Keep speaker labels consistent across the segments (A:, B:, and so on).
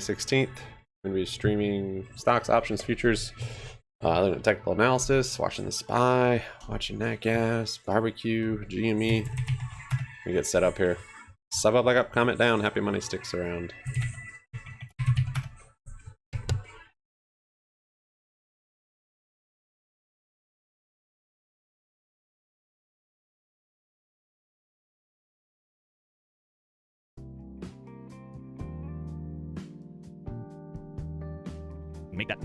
A: 16th. I'm going to be streaming stocks, options, futures, looking at technical analysis, watching the SPY, watching nat gas, barbecue, GME. We get set up here. Sub up, like up, comment down. Happy money sticks around.
B: Make that.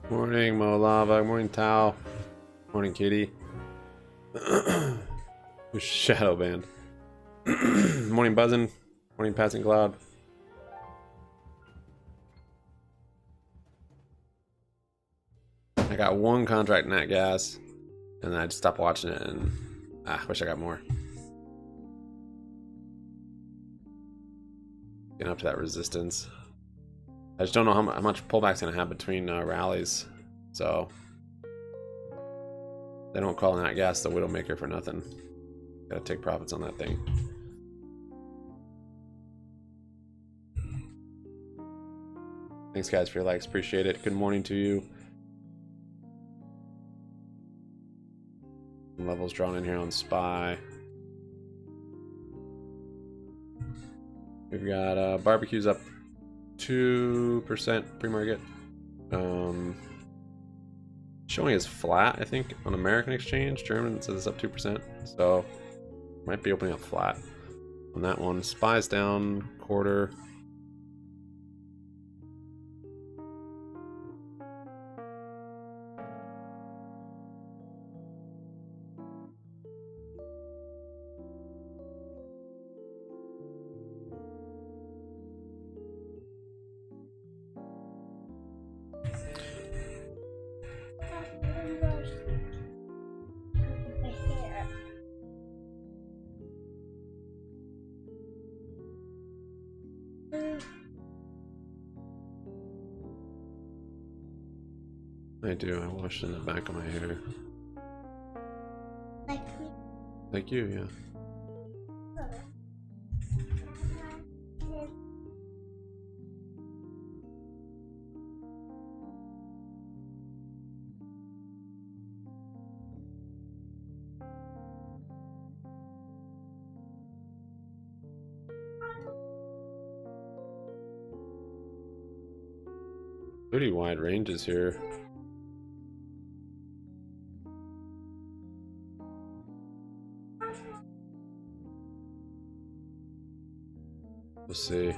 A: Morning, Mo Lava. Morning, Tao. Morning, Katie. Who's Shadow Band? Morning, Buzzin'. Morning, Passing Cloud. I got one contract nat gas, and then I just stopped watching it, and I wish I got more. Getting up to that resistance. I just don't know how much pullback's gonna have between rallies, so they don't call nat gas the Widowmaker for nothing. Gotta take profits on that thing. Thanks, guys, for your likes. Appreciate it. Good morning to you. Levels drawn in here on SPY. We've got barbecues up 2% pre-market. Showing as flat, I think, on American exchange. German says it's up 2%, so might be opening up flat on that one. SPY's down quarter. I do. I washed in the back of my hair.
B: Like me?
A: Like you, yeah. Pretty wide ranges here. We'll see.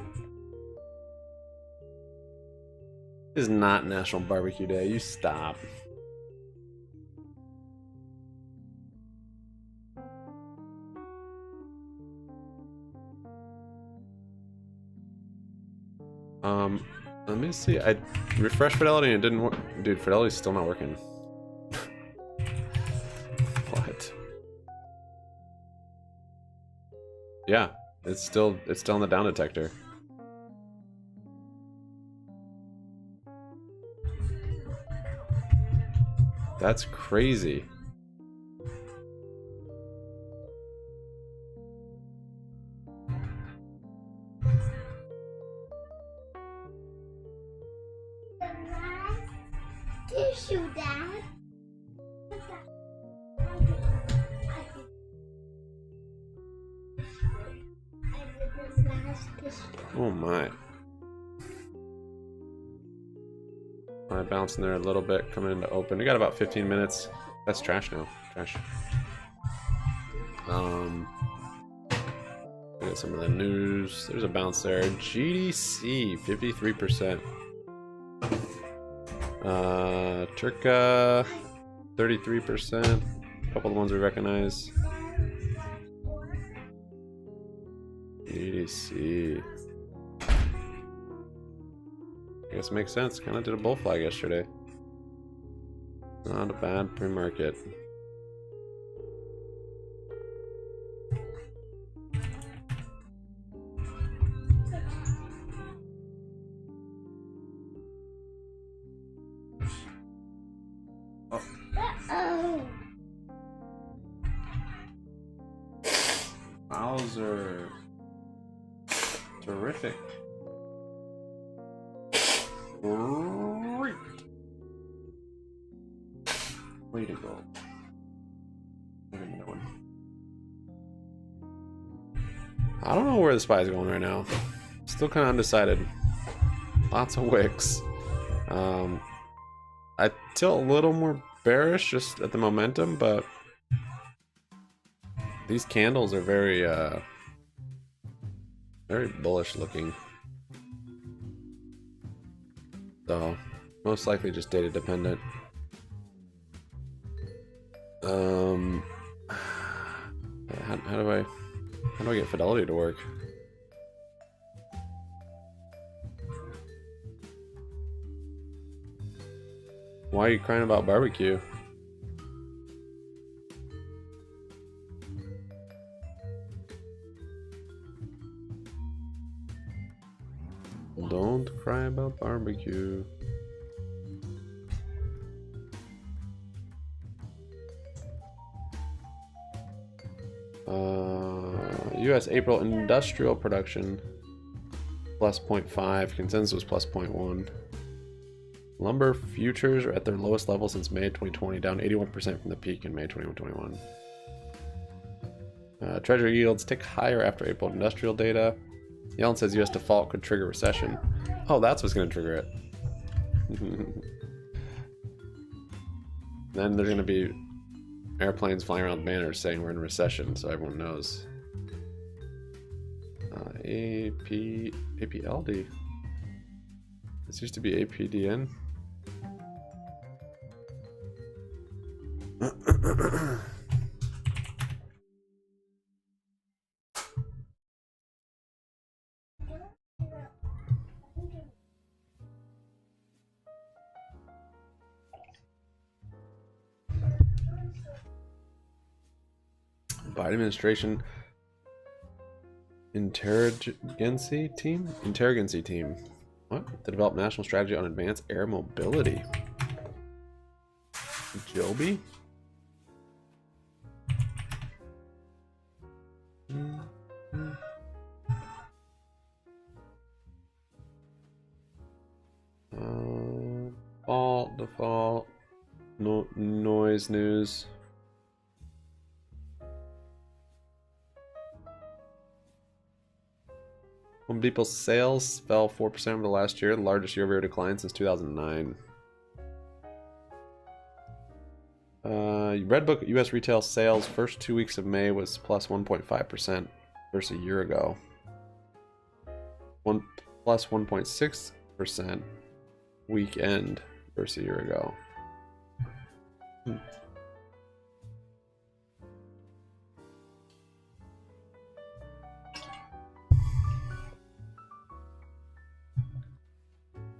A: This is not National Barbecue Day. You stop. Let me see. I refreshed Fidelity and it didn't work. Dude, Fidelity's still not working. What? Yeah, it's still on the down detector. That's crazy.
B: Tissue, Dad.
A: Oh my. Alright, bouncing there a little bit, coming into open. We got about 15 minutes. That's trash now. Trash. We got some of the news. There's a bounce there. GDC, 53%. Turka, 33%. A couple of the ones we recognize. GDC. I guess it makes sense. Kind of did a bull flag yesterday. Not a bad pre-market. Bowser. Terrific. Great. Way to go. I don't know where the SPY is going right now. Still kind of undecided. Lots of wicks. I tilt a little more bearish just at the momentum, but these candles are very bullish looking. So Most likely just data dependent. How do I get Fidelity to work? Why are you crying about barbecue? Don't cry about barbecue. U.S. April industrial production plus 0.5, consensus was plus 0.1. Lumber futures are at their lowest level since May 2020, down 81% from the peak in May 2021. Treasury yields tick higher after April industrial data. Yellen says U.S. default could trigger recession. Oh, that's what's going to trigger it. Then there's going to be airplanes flying around banners saying we're in recession, so everyone knows. APLD. This used to be APDN. Biden administration Interrogancy team. What? To develop national strategy on advanced air mobility. Joby? Default. No noise news. Home Depot's sales fell 4% over the last year, the largest year-over-year decline since 2009. Redbook U.S. retail sales first 2 weeks of May was plus 1.5% versus a year ago. Plus 1.6% weekend versus a year ago.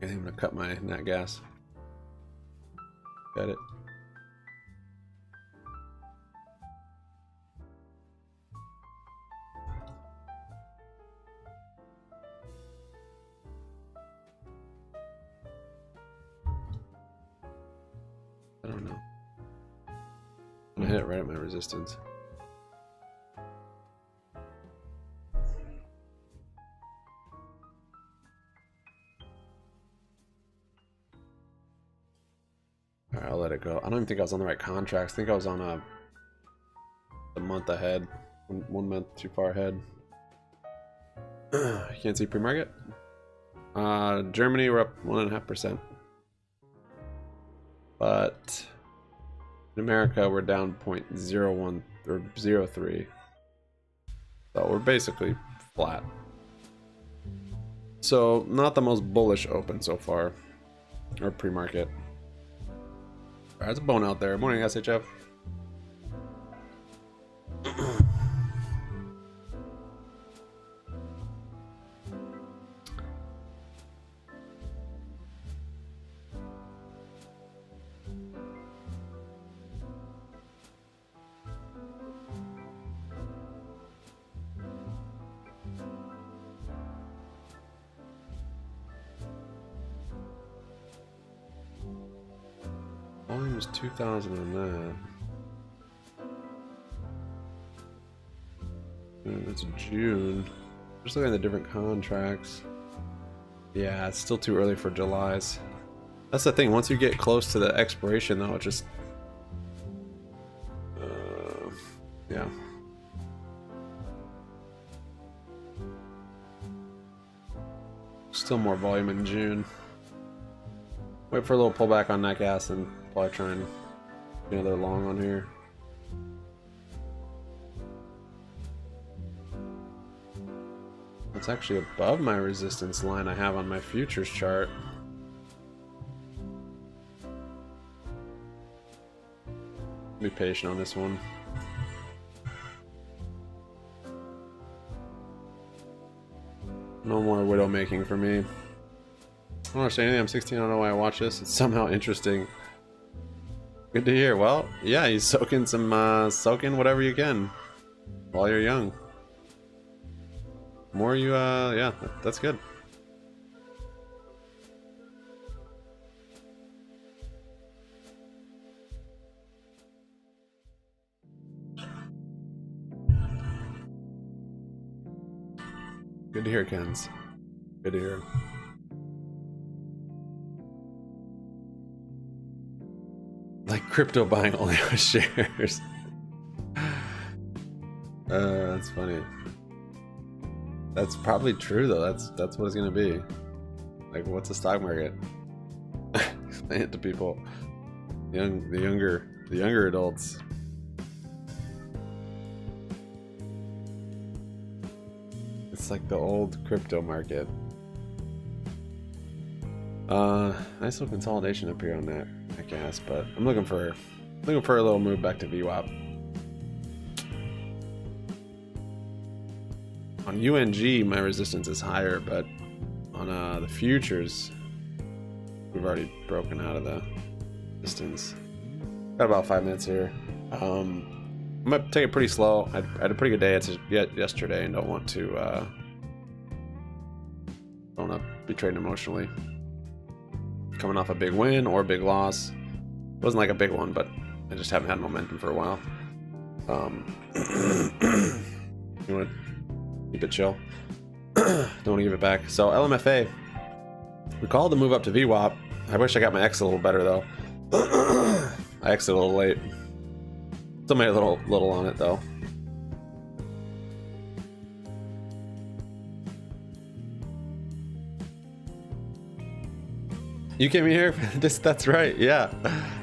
A: I think I'm gonna cut my nat gas. Got it. I don't know. I'm gonna hit it right at my resistance. Alright, I'll let it go. I don't even think I was on the right contracts. I think I was on a month ahead. One month too far ahead. Can't see pre-market. Germany, we're up 1.5%. But in America, we're down 0.01 or 0.03. So we're basically flat. So not the most bullish open so far, or pre-market. Alright, there's a bone out there. Morning, SHF. Volume was 2,000 on that. It's June. Just looking at the different contracts. Yeah, it's still too early for July's. That's the thing. Once you get close to the expiration, though, it just yeah. Still more volume in June. Wait for a little pullback on that gas and probably try and get another long on here. It's actually above my resistance line I have on my futures chart. Be patient on this one. No more widow making for me. I don't understand anything. I'm 16. I don't know why I watch this. It's somehow interesting. Good to hear. Well, yeah, he's soaking some, soaking whatever you can while you're young. More you, yeah, that's good. Good to hear, Kens. Good to hear. Like crypto buying only with shares. That's funny. That's probably true though. That's what it's gonna be. Like, what's the stock market? Explain it to people. The younger adults. It's like the old crypto market. Nice little consolidation up here on that, I guess, but I'm looking for a little move back to VWAP. On UNG, my resistance is higher, but on the futures, we've already broken out of the distance. Got about 5 minutes here. I'm gonna take it pretty slow. I had a pretty good day yesterday, and don't want to be trading emotionally. Coming off a big win or a big loss. It wasn't like a big one, but I just haven't had momentum for a while. You want to keep it chill? Don't want to give it back. So LMFA, we called the move up to VWAP. I wish I got my exit a little better though. I exited a little late. Still made a little on it though. You came in here for this? That's right. Yeah,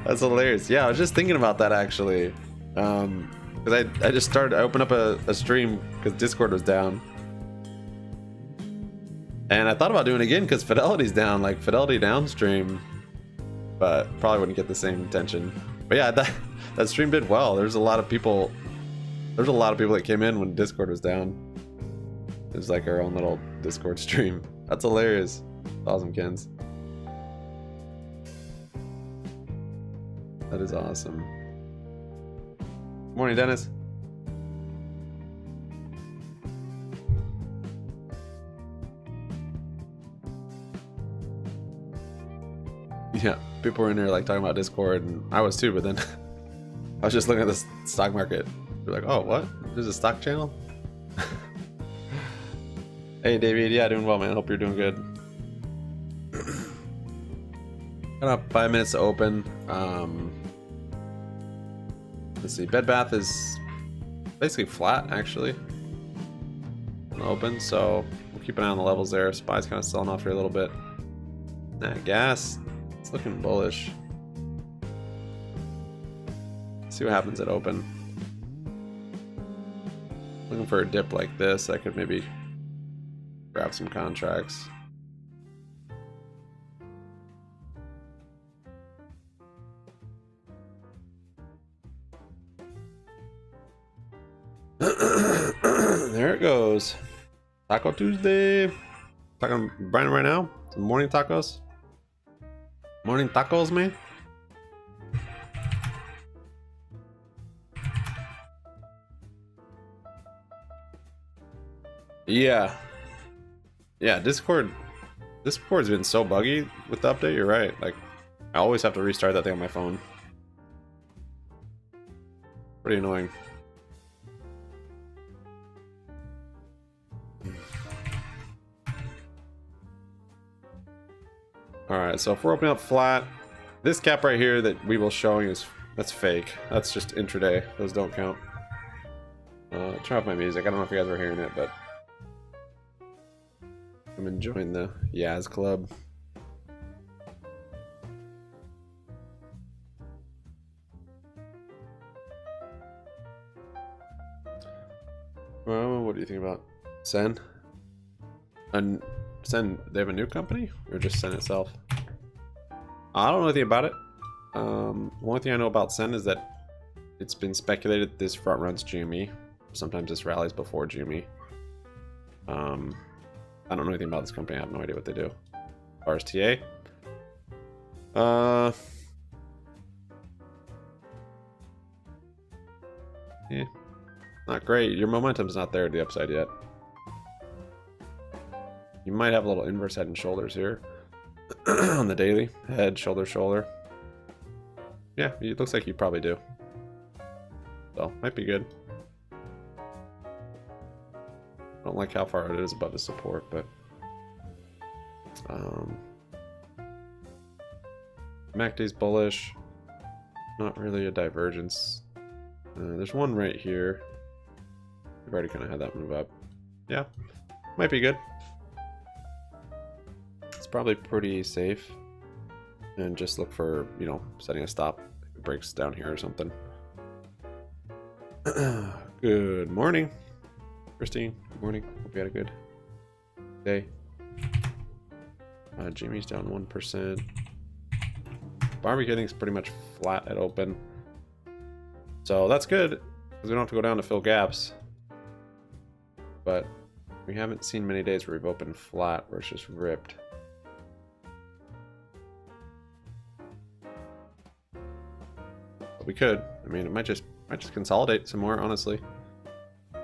A: that's hilarious. Yeah, I was just thinking about that actually, because I just started. I opened up a stream because Discord was down, and I thought about doing it again because Fidelity's down, like Fidelity downstream, but probably wouldn't get the same attention. But yeah, that stream did well. There's a lot of people. There's a lot of people that came in when Discord was down. It was like our own little Discord stream. That's hilarious. Awesome, Kens. That is awesome. Morning, Dennis. Yeah, people were in there like talking about Discord, and I was too, but then I was just looking at the stock market. They're like, oh, what? There's a stock channel? Hey, David. Yeah, doing well, man. Hope you're doing good. Got up 5 minutes to open. Let's see. Bed Bath is basically flat, actually. Open, so we'll keep an eye on the levels there. Spy's kind of selling off here a little bit. Nah, gas. It's looking bullish. See what happens at open. Looking for a dip like this. I could maybe grab some contracts. There it goes. Taco Tuesday. Talking Brian right now. Some morning tacos. Morning tacos, man. Yeah. Yeah, Discord's been so buggy with the update, you're right. Like, I always have to restart that thing on my phone. Pretty annoying. Alright, so if we're opening up flat, this cap right here that we will showing that's fake. That's just intraday. Those don't count. Turn off my music. I don't know if you guys were hearing it, but I'm enjoying the Yaz Club. Well, what do you think about Sen? And Sen, they have a new company, or just Sen itself? I don't know anything about it. The only thing I know about Sen is that It's been speculated this front runs GME. Sometimes this rallies before GME. I don't know anything about this company. I have no idea what they do. As far as TA. Yeah, not great. Your momentum's not there to the upside yet. You might have a little inverse head and shoulders here on the daily. Head, shoulder, shoulder. Yeah, it looks like you probably do. So, might be good. I don't like how far it is above the support, but MACD's bullish. Not really a divergence. There's one right here. We've already kind of had that move up. Yeah, might be good. It's probably pretty safe. And just look for, you know, setting a stop if it breaks down here or something. Good morning, Christine. Good morning. Hope you had a good day. GME's down 1%. Barbecue, I think, is pretty much flat at open. So that's good, because we don't have to go down to fill gaps. But we haven't seen many days where we've opened flat, where it's just ripped. But we could. I mean, it might just consolidate some more, honestly.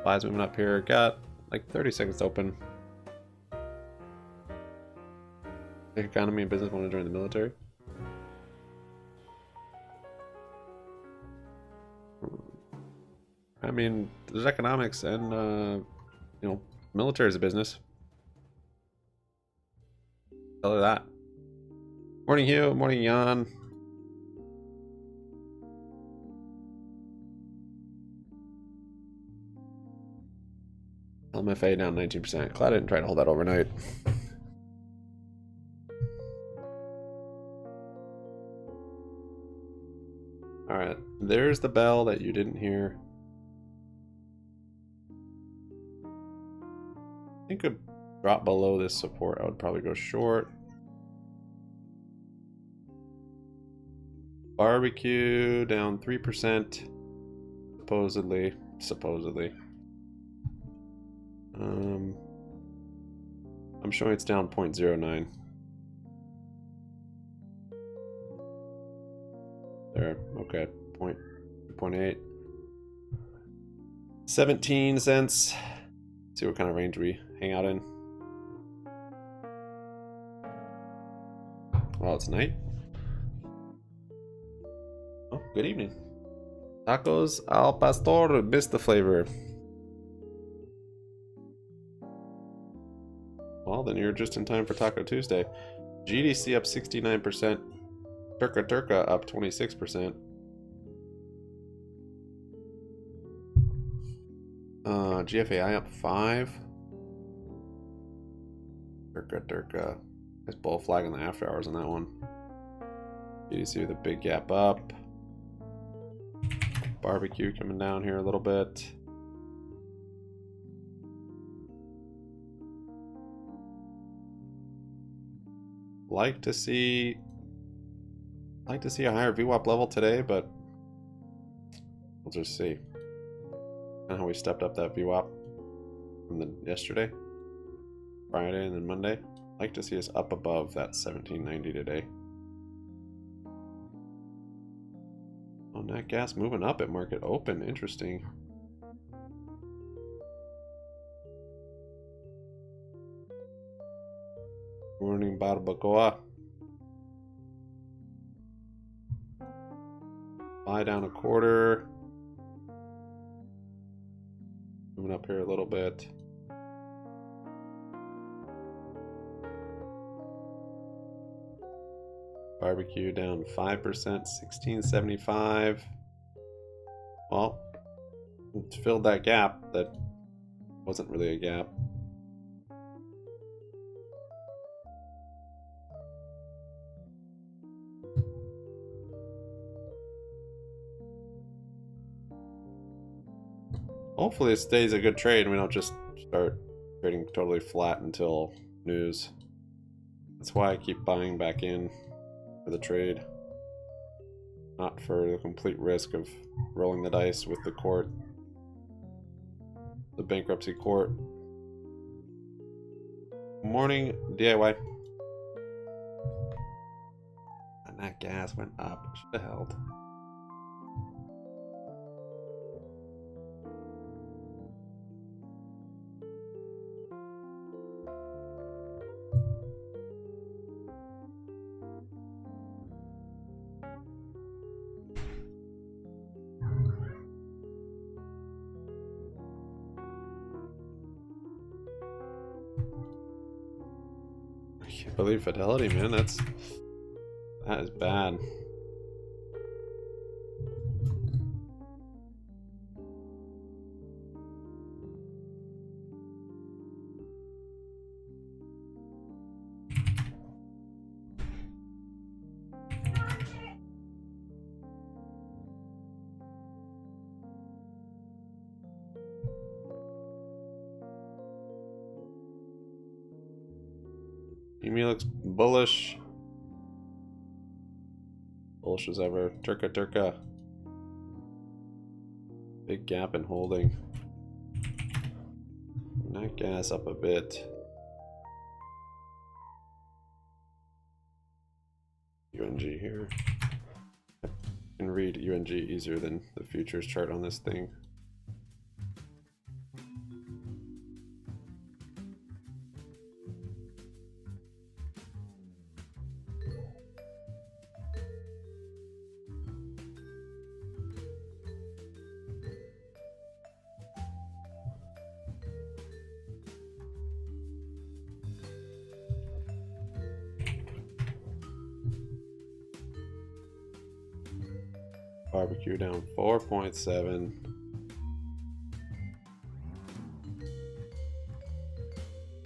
A: Buys moving up here. Got like 30 seconds to open. The economy and business want to join the military. I mean, there's economics and, you know, military is a business. Tell her that. Morning, Hugh. Morning, Jan. LMFA down 19%. Glad I didn't try to hold that overnight. Alright, there's the bell that you didn't hear. I think it drop below this support. I would probably go short. Barbecue down 3%. Supposedly. I'm showing it's down 0.09. There, okay, 2.8. 17 cents. See what kind of range we hang out in. Well, it's night. Oh, good evening. Tacos al pastor, missed the flavor. Well, then you're just in time for Taco Tuesday. GDC up 69%. Turka up 26%. GFAI up 5. Turka. Nice bull flag in the after hours on that one. GDC with a big gap up. Barbecue coming down here a little bit. Like to see a higher VWAP level today, but we'll just see. And how we stepped up that VWAP from the yesterday, Friday, and then Monday. Like to see us up above that 1790 today. Oh, nat gas moving up at market open. Interesting. Morning, barbacoa. Buy down a quarter. Moving up here a little bit. Barbecue down 5%, 1675. Well, it's filled that gap that wasn't really a gap. Hopefully it stays a good trade and we don't just start trading totally flat until news. That's why I keep buying back in for the trade. Not for the complete risk of rolling the dice with the court. The bankruptcy court. Morning, DIY. And that gas went up. Should have held. I can't believe Fidelity, man. That is bad. GME looks bullish. Bullish as ever. Turka. Big gap in holding. Nat gas up a bit. UNG here. I can read UNG easier than the futures chart on this thing. Barbecue down 4.7.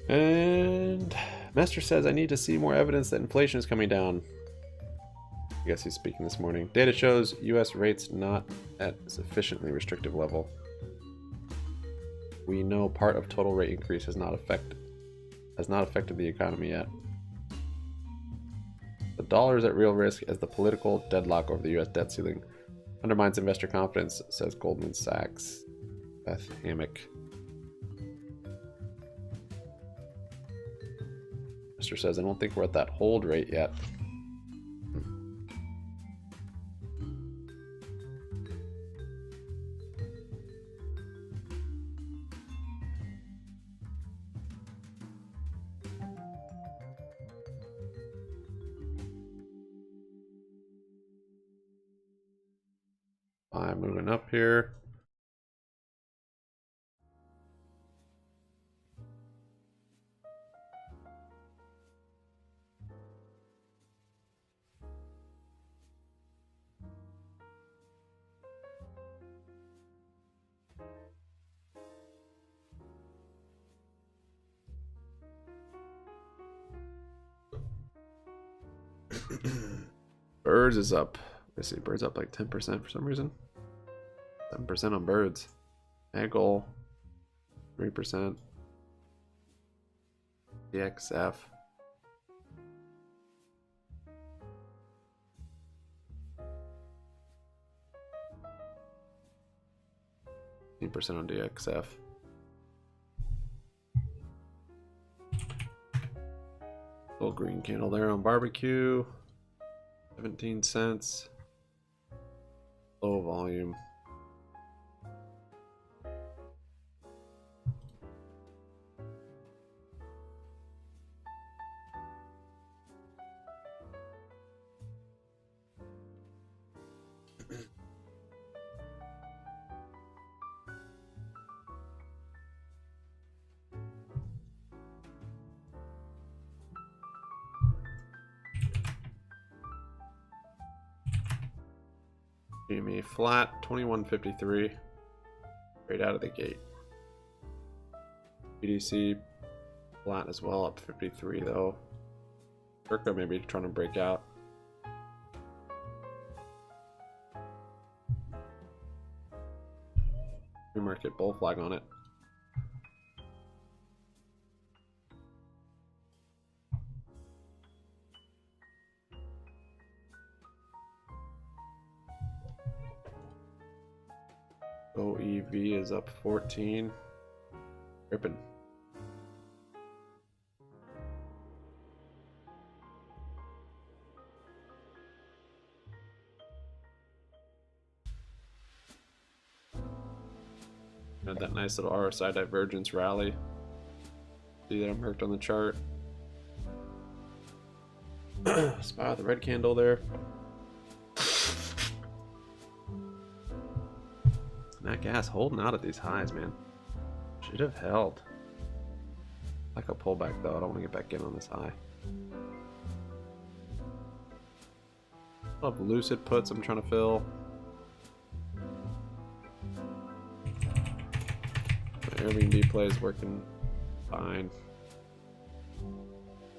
A: And Master says I need to see more evidence that inflation is coming down. I guess he's speaking this morning. Data shows US rates not at sufficiently restrictive level. We know part of total rate increase has not affected the economy yet. The dollar is at real risk as the political deadlock over the US debt ceiling undermines investor confidence, says Goldman Sachs. Beth Hammock. Mr. says, I don't think we're at that hold rate yet. I'm moving up here. Birds is up. Let's see, birds up like 10% for some reason. 7% on birds. Eggle, 3%. DXF. 10% on DXF. Little green candle there on barbecue. 17 cents. Low volume. GME flat, 21.53, right out of the gate. BDC flat as well, up 53 though. Turco maybe trying to break out. Pre-market bull flag on it. OEV is up 14. Ripping. Had that nice little RSI divergence rally. See that I'm marked on the chart. Spot the red candle there. That gas holding out at these highs, man. Should have held. Like a pullback though. I don't want to get back in on this high. I have lucid puts I'm trying to fill. My Airbnb play is working fine.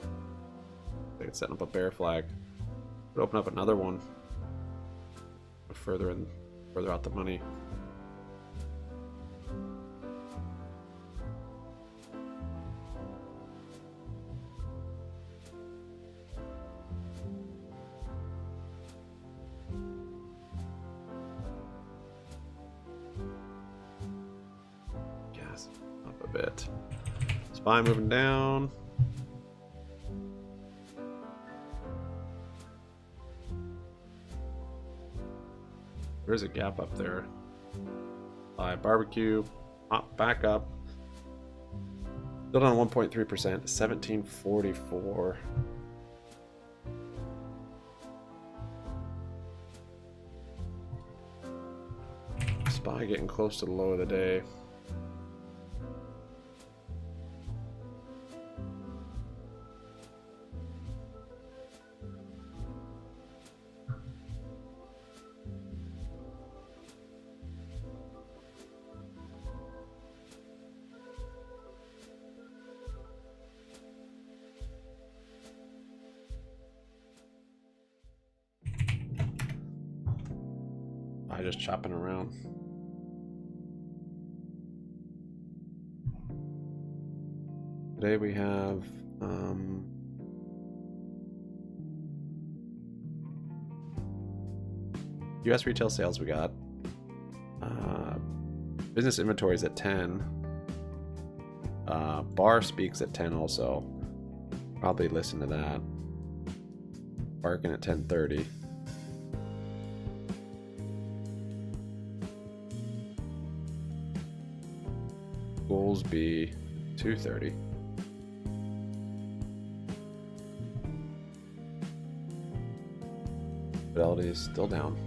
A: I think it's setting up a bear flag. Could open up another one. Further out the money. Gas up a bit. SPY moving down. There's a gap up there. Barbecue, back up. Still down 1.3%, 1744. SPY getting close to the low of the day. Just chopping around. Today we have US retail sales. We got business inventories at 10. Bar speaks at 10 also. Probably listen to that. Barking at 10:30. Goals be 2:30. Fidelity is still down.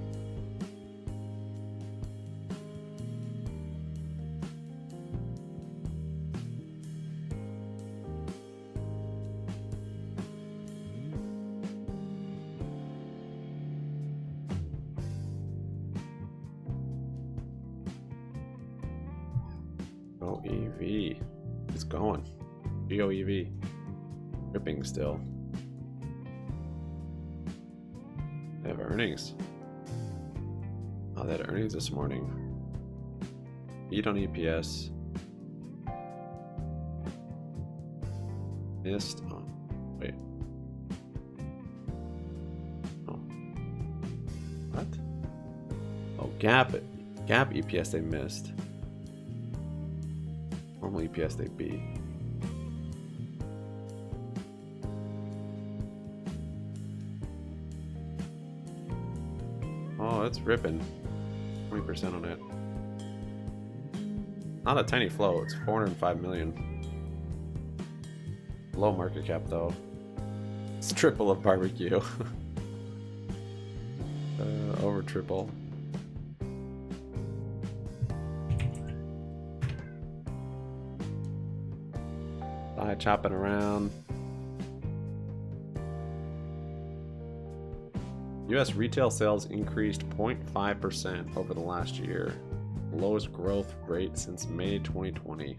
A: OEV is going. GOEV ripping still. They have earnings. Oh, they had earnings this morning. Beat on EPS. Missed on. Wait. Oh. What? Oh, Gap EPS they missed. Normal EPS they beat. Oh, it's ripping. 20% on it. Not a tiny flow, it's 405 million. Low market cap though. It's triple of barbecue. Over triple. Chopping around. US retail sales increased 0.5% over the last year, lowest growth rate since May 2020,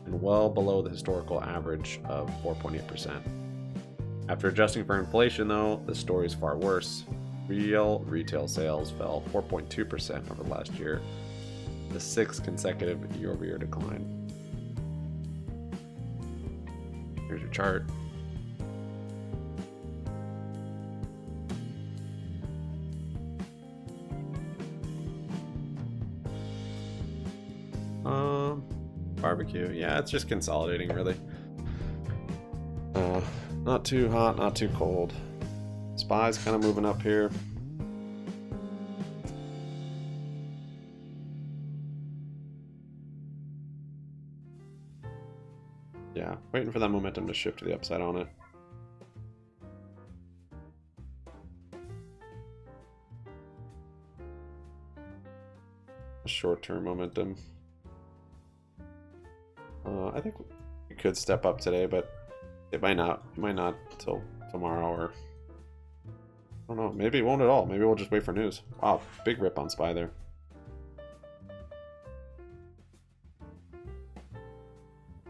A: and well below the historical average of 4.8%. After adjusting for inflation, though, the story is far worse. Real retail sales fell 4.2% over the last year, the sixth consecutive year-over-year decline. Here's your chart. Barbecue. Yeah, it's just consolidating, really. Not too hot, not too cold. SPY's kind of moving up here. Yeah, waiting for that momentum to shift to the upside on it. Short-term momentum. I think we could step up today, but it might not. It might not till tomorrow, or I don't know. Maybe it won't at all. Maybe we'll just wait for news. Wow, big rip on SPY there.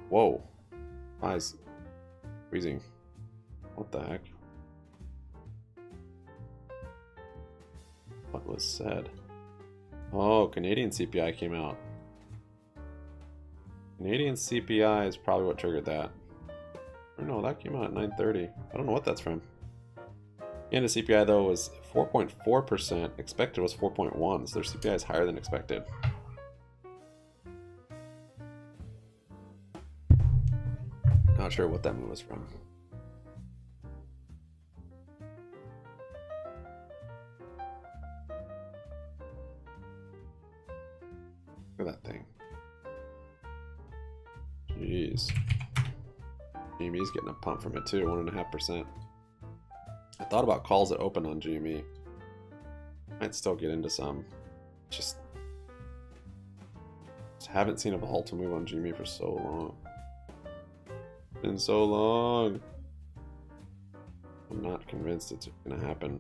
A: Whoa, SPY's freezing. What the heck? What was said? Oh, Canadian CPI came out. Canadian CPI is probably what triggered that. Or no, that came out at 9:30. I don't know what that's from. Canada CPI though was 4.4%. Expected was 4.1. So their CPI is higher than expected. Not sure what that move was from. Look at that thing. Jeez. GME's getting a pump from it too, 1.5%. I thought about calls that open on GME. Might still get into some. Just haven't seen a volatile move on GME for so long. Been so long. I'm not convinced it's gonna happen.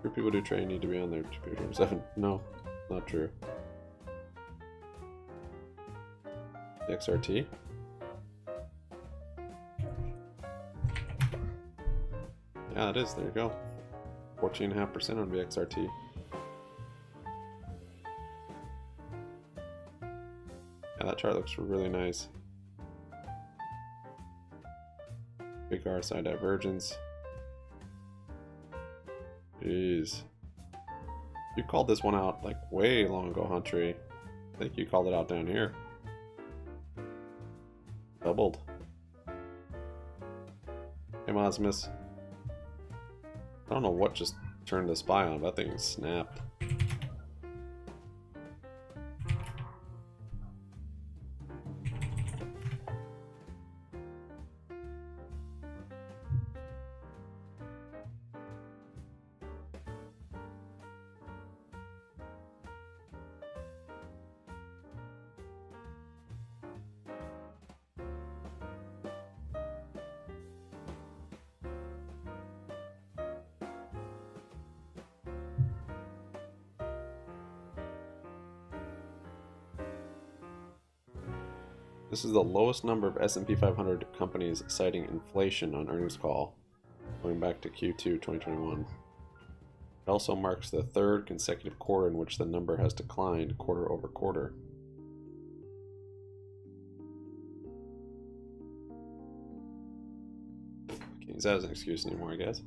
A: True people do trade need to be on their 7. No, not true. XRT. Yeah, it is. There you go. 14.5% on VXRT. Yeah, that chart looks really nice. Big RSI divergence. Jeez. You called this one out like way long ago, Huntry. I think you called it out down here. Doubled. Hey, Mosmus. I don't know what just turned the SPY on, but that thing snapped. This is the lowest number of S&P 500 companies citing inflation on earnings call, going back to Q2 2021. It also marks the third consecutive quarter in which the number has declined quarter over quarter. Can't use that as an excuse anymore, I guess.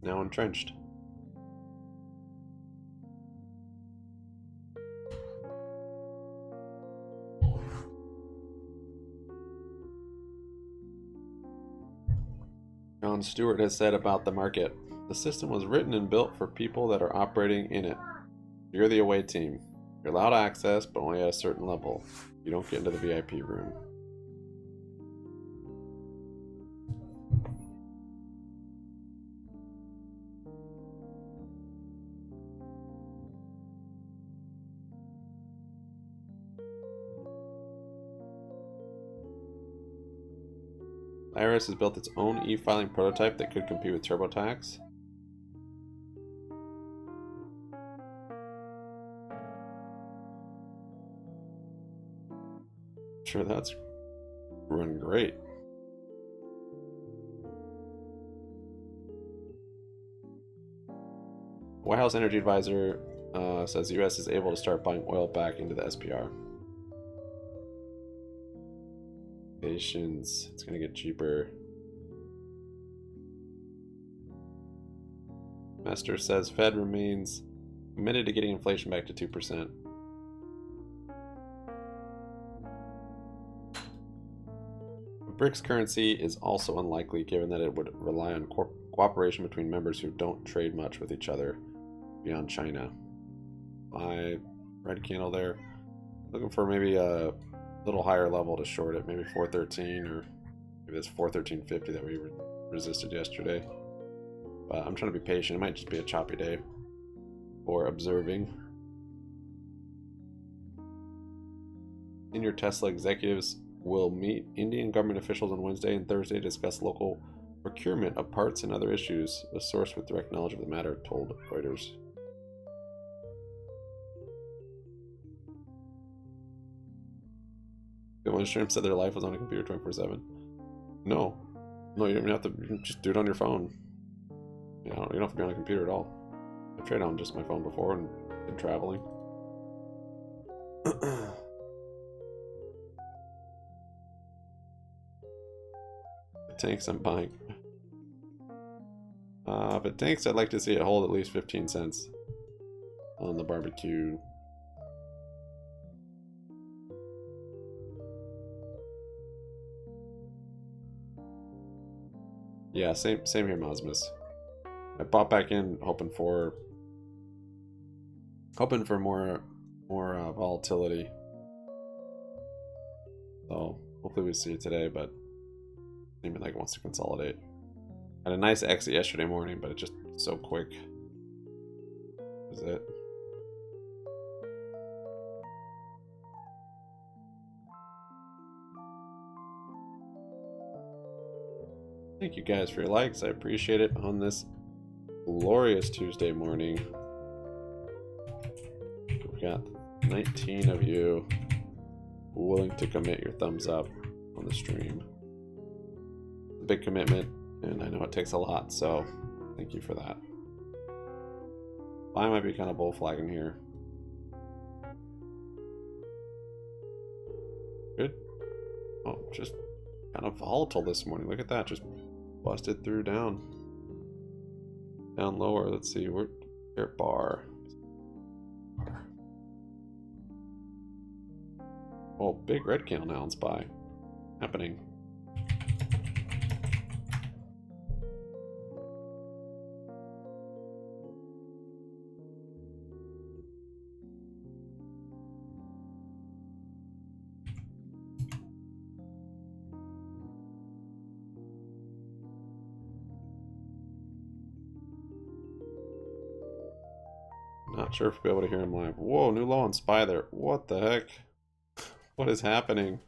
A: Now entrenched. Jon Stewart has said about the market, the system was written and built for people that are operating in it. You're the away team. You're allowed access, but only at a certain level. You don't get into the VIP room. IRS has built its own e-filing prototype that could compete with TurboTax. Sure, that's run great. White House Energy Advisor says the U.S. is able to start buying oil back into the SPR. Patience, it's gonna get cheaper. Master says Fed remains Committed to getting inflation back to 2%. BRICS currency is also unlikely given that it would rely on cooperation between members who don't trade much with each other beyond China. My red candle there. Looking for maybe a little higher level to short it, maybe 413 or maybe this 413.50 that we resisted yesterday. But I'm trying to be patient. It might just be a choppy day for observing. Senior Tesla executives will meet Indian government officials on Wednesday and Thursday to discuss local procurement of parts and other issues. A source with direct knowledge of the matter told Reuters. One stream said their life was on a computer 24/7. No, you don't even have to. You can just do it on your phone. You don't have to be on a computer at all. I've tried on just my phone before and been traveling. The tanks I'm buying. If it tanks, I'd like to see it hold at least 15 cents on the barbecue. Yeah, same here, Mosmus. I bought back in hoping for more volatility. So hopefully we see it today, but it seems like it wants to consolidate. Had a nice exit yesterday morning, but it just so quick. Is it? Thank you guys for your likes. I appreciate it on this glorious Tuesday morning. We've got 19 of you willing to commit your thumbs up on the stream. It's a big commitment, and I know it takes a lot, so thank you for that. I might be kind of bull flagging here. Good. Oh, just kind of volatile this morning. Look at that, just busted through down lower. Let's see, we're at bar. Oh, big red candle now in SPY happening. Not sure if we'll be able to hear him live. Whoa, new low on SPY there. What the heck? What is happening?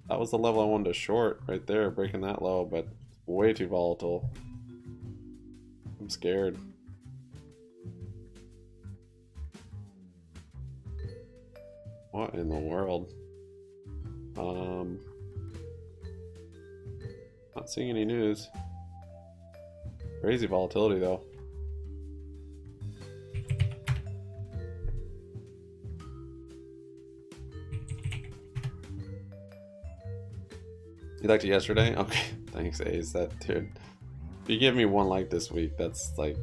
A: That was the level I wanted to short right there, breaking that low, but way too volatile. I'm scared. What in the world? Not seeing any news. Crazy volatility though. You liked it yesterday? Okay, thanks, Ace. That dude. If you give me one like this week, that's like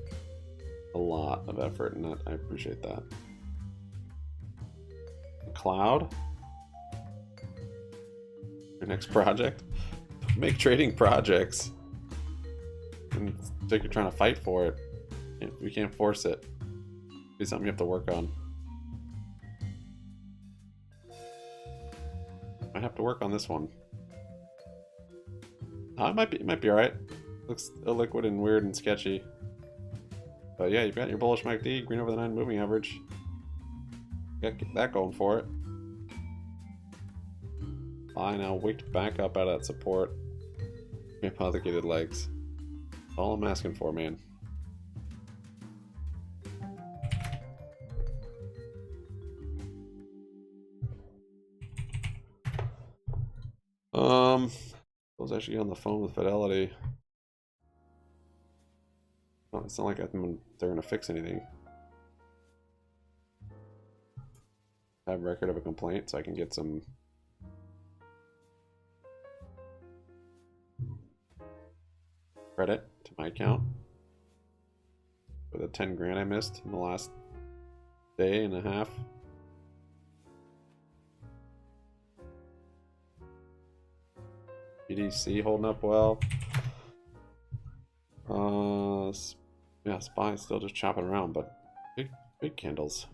A: a lot of effort, and I appreciate that. Cloud? Your next project? Make trading projects. And it's like you're trying to fight for it. We can't force it. Be something you have to work on. I have to work on this one. It might be alright. Looks illiquid and weird and sketchy. But yeah, you've got your bullish MACD, green over the 9 moving average. Got that going for it. I now wicked back up out of that support. Hypothecated legs. That's all I'm asking for, man. I was actually on the phone with Fidelity. Oh, it's not like they're going to fix anything. I have a record of a complaint, so I can get some credit to my account. for the 10 grand I missed in the last day and a half. BDC holding up well. Yeah, SPY still just chopping around, but big candles.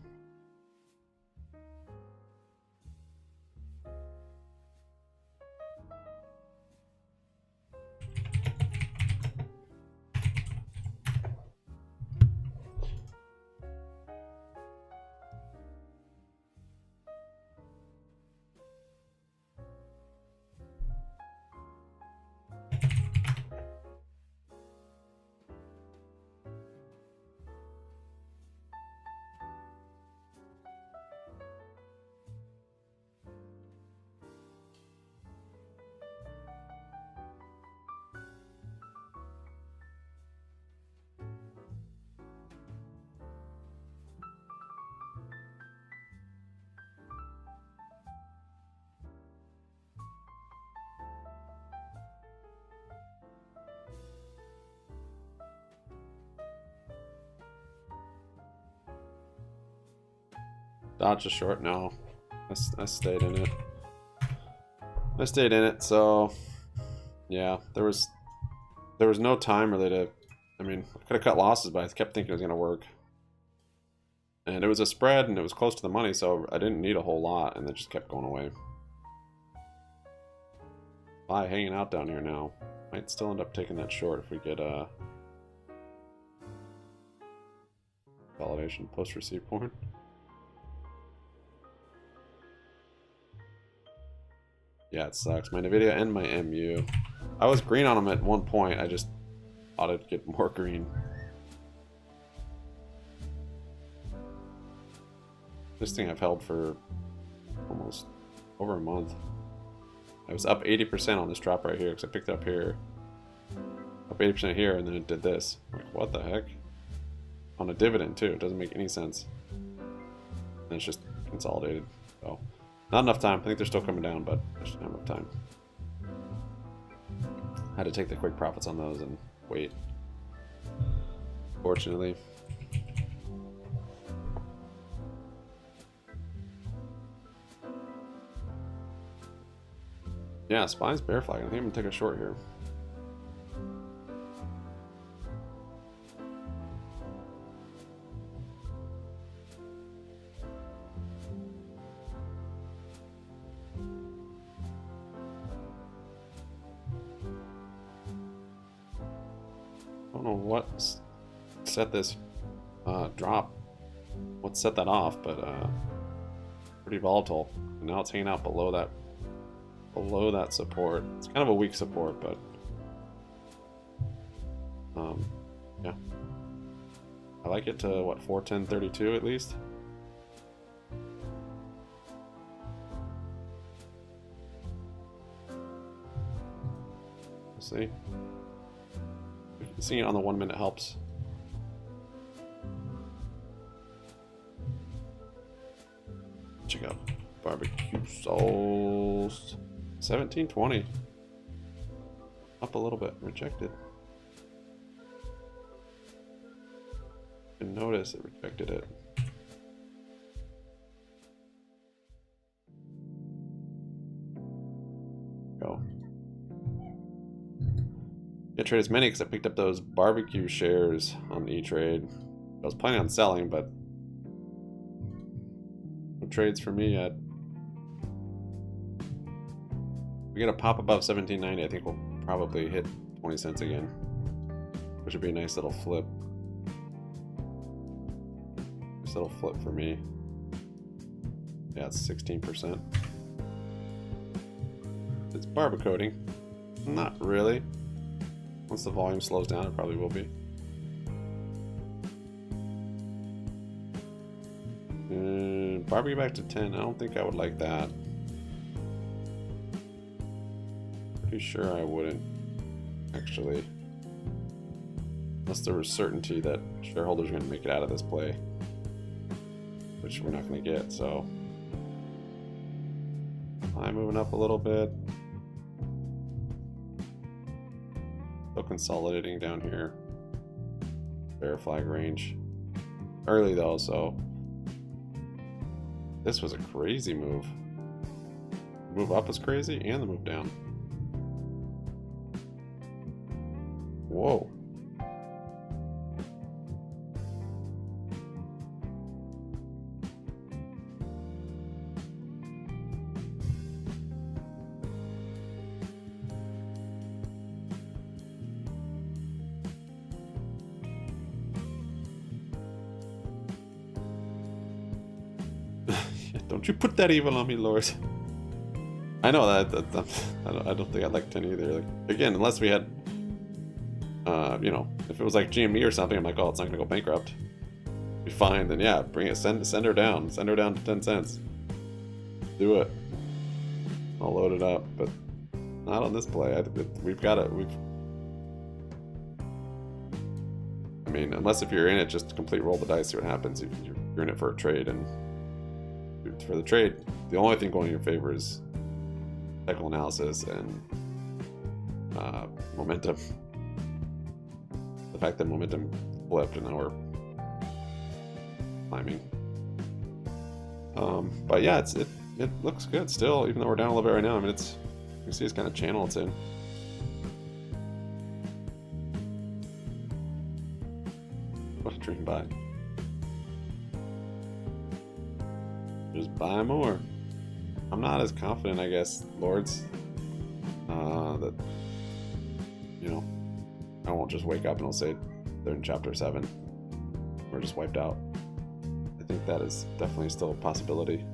A: Dodge a short? No. I stayed in it. I stayed in it, so yeah, there was no time really to, I mean, I could have cut losses, but I kept thinking it was gonna work. And it was a spread and it was close to the money, so I didn't need a whole lot, and it just kept going away. Buy hanging out down here now. Might still end up taking that short if we get a validation post receipt point. Yeah, it sucks. My Nvidia and my MU. I was green on them at one point. I just thought I'd get more green. This thing I've held for almost over a month. I was up 80% on this drop right here because I picked it up here. Up 80% here, and then it did this. Like, what the heck? On a dividend too. It doesn't make any sense. And it's just consolidated. So not enough time. I think they're still coming down, but there's not enough time. I had to take the quick profits on those and wait. Fortunately. Yeah, SPY's bear flag. I think I'm gonna take a short here. I don't know what set this drop. What set that off, but pretty volatile. And now it's hanging out below that support. It's kind of a weak support, but yeah, I like it to what, 410.32 at least. We'll see. Seeing it on the 1 minute helps. Check out barbecue sauce. 1720. Up a little bit. Rejected. Didn't notice it rejected it. Go. Can't trade as many because I picked up those barbecue shares on E-Trade. I was planning on selling, but no trades for me yet. If we get a pop above 1790, I think we'll probably hit 20 cents again, which would be a nice little flip. Nice little flip for me. Yeah, it's 16%. It's barbacoating. Not really. Once the volume slows down, it probably will be. Barbecue back to 10. I don't think I would like that. Pretty sure I wouldn't, actually. Unless there was certainty that shareholders are going to make it out of this play. Which we're not going to get, so. I'm moving up a little bit. Still consolidating down here. bear flag range. Early though, so this was a crazy move. The move up was crazy, and the move down. Whoa. Don't you put that evil on me, Lord. I know that I don't think I'd like 10 either. Like, again, unless we had, you know, if it was like GME or something, I'm like, oh, it's not gonna go bankrupt. Be fine. Then yeah, bring it. Send her down. Send her down to 10 cents. Do it. I'll load it up, but not on this play. We've got it. I mean, unless if you're in it, just complete roll the dice, see what happens. You're in it for a trade, and for the trade, the only thing going in your favor is technical analysis and momentum. The fact that momentum flipped and now we're climbing. But yeah, it looks good still, even though we're down a little bit right now. I mean, you can see it's kind of channel it's in. What a dream buy. Just buy more. I'm not as confident, I guess, Lords, that, you know, I won't just wake up and I'll say they're in chapter 7. We're just wiped out. I think that is definitely still a possibility.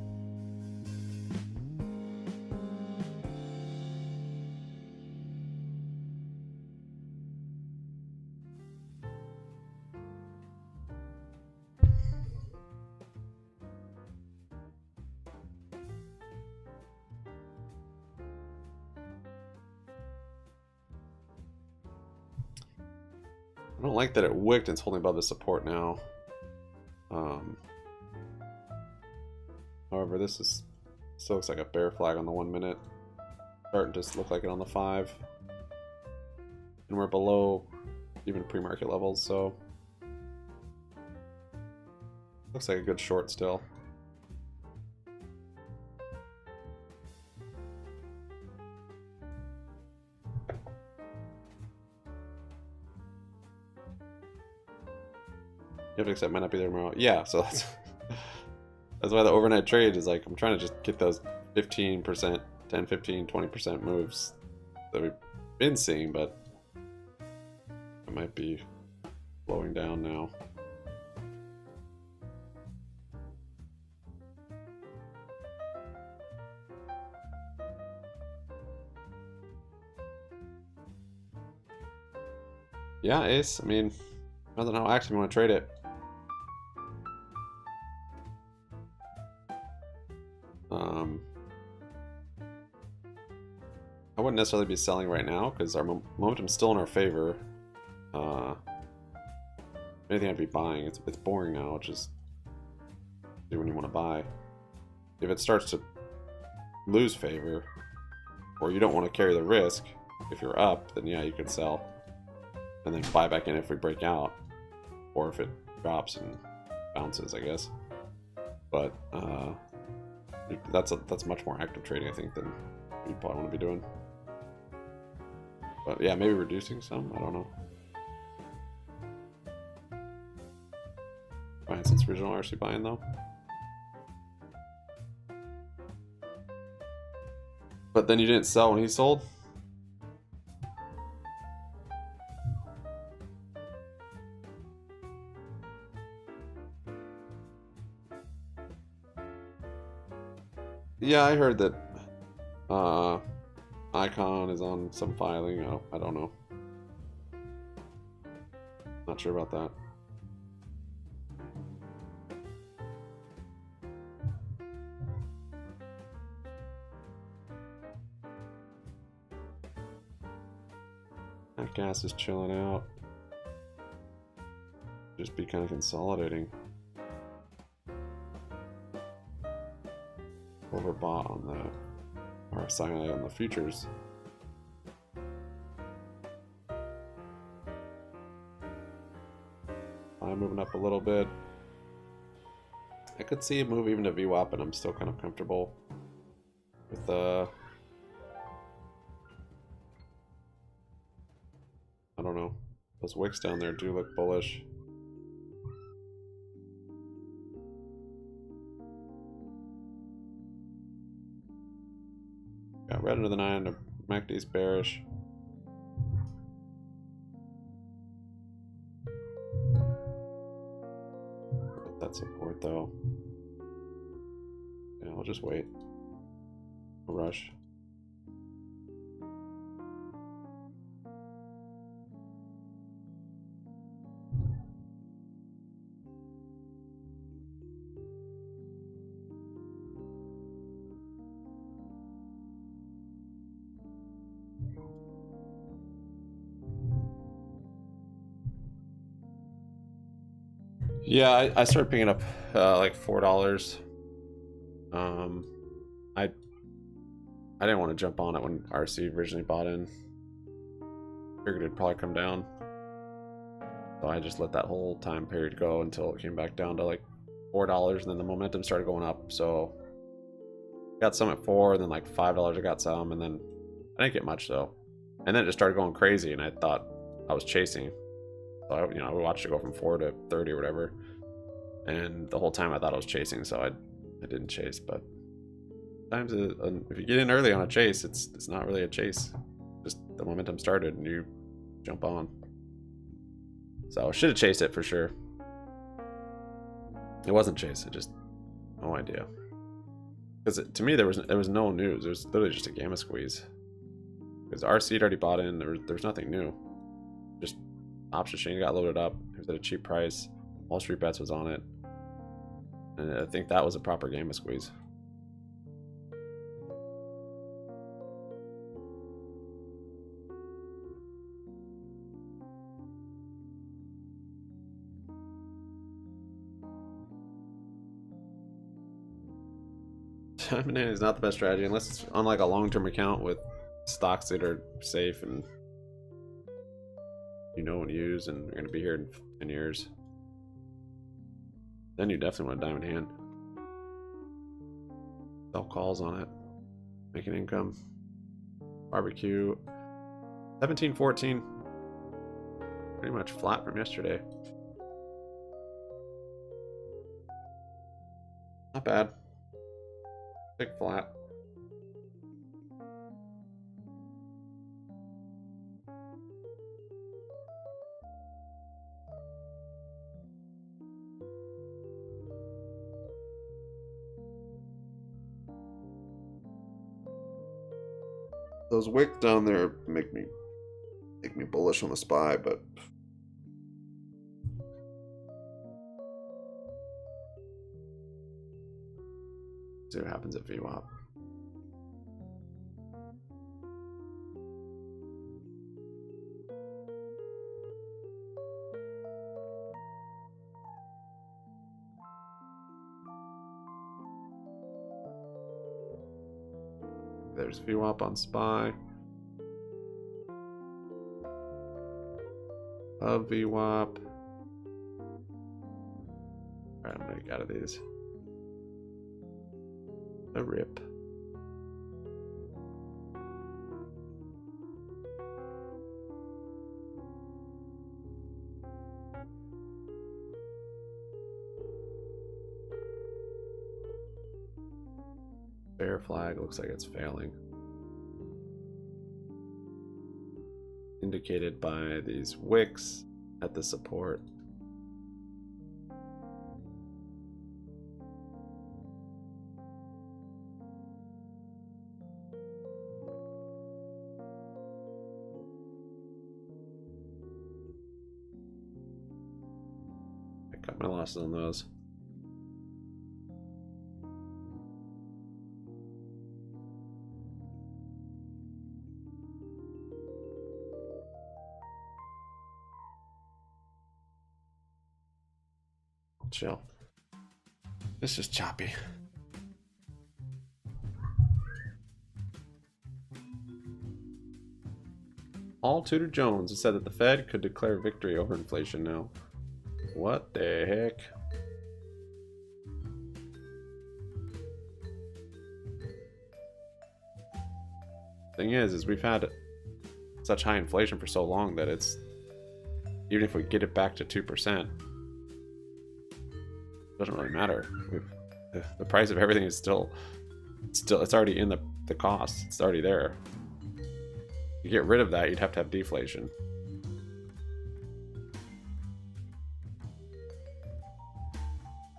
A: I don't like that it wicked and it's holding above the support now. However, this still looks like a bear flag on the 1 minute. Starting to just look like it on the 5. And we're below even pre-market levels, so looks like a good short still. You have to accept might not be there tomorrow. Yeah, so that's why the overnight trade is like, I'm trying to just get those 15%, 10, 15, 20% moves that we've been seeing, but it might be slowing down now. Yeah, Ace, I mean, depends on how active you want to trade it. I wouldn't necessarily be selling right now because our momentum's still in our favor. Anything I'd be buying, it's boring now, which is when you want to buy. If it starts to lose favor, or you don't want to carry the risk, if you're up, then yeah, you could sell. And then buy back in if we break out, or if it drops and bounces, I guess. But that's much more active trading, I think, than you'd probably want to be doing. But yeah, maybe reducing some, I don't know. Buying since original RC buying though. But then you didn't sell when he sold? Yeah, I heard that Icon is on some filing. I don't know. Not sure about that. That gas is chilling out. Just be kind of consolidating. Overbought on the RSI on the futures. SPY moving up a little bit. I could see a move even to VWAP, and I'm still kind of comfortable with I don't know. Those wicks down there do look bullish. Got red under the 9, the MACD's bearish. Get that support though. Yeah, I'll just wait. No rush. Yeah, I started picking up like $4. I didn't want to jump on it when RC originally bought in. Figured it'd probably come down, so I just let that whole time period go until it came back down to like $4, and then the momentum started going up. So got some at 4, and then like $5 I got some, and then I didn't get much though. And then it just started going crazy, and I thought I was chasing. So I watched it go from 4 to 30 or whatever, and the whole time I thought I was chasing, so I didn't chase. But sometimes if you get in early on a chase, it's not really a chase. Just the momentum started and you jump on. So I should have chased it for sure. It wasn't chase. I just no idea. Because to me there was no news. It was literally just a gamma squeeze. Because RC had already bought in. There was nothing new. Just option chain got loaded up. It was at a cheap price. Wall Street Bets was on it, and I think that was a proper gamma squeeze. M&A is not the best strategy unless it's on like a long-term account with stocks that are safe and you know and use and are going to be here in 10 years. Then you definitely want a diamond hand. Sell calls on it. Making income. Barbecue. 1714. Pretty much flat from yesterday. Not bad. Big flat. Those wicks down there make me bullish on the SPY, but see what happens at VWAP. There's VWAP on SPY. Of VWAP. Alright, I'm gonna get out of these. A rip. Bear flag looks like it's failing. Indicated by these wicks at the support. I cut my losses on those. Chill. This is choppy. All Tudor Jones has said that the Fed could declare victory over inflation now. What the heck? Thing is we've had such high inflation for so long that it's, even if we get it back to 2%, it doesn't really matter. The price of everything is still it's already in the cost. It's already there. You get rid of that, you'd have to have deflation.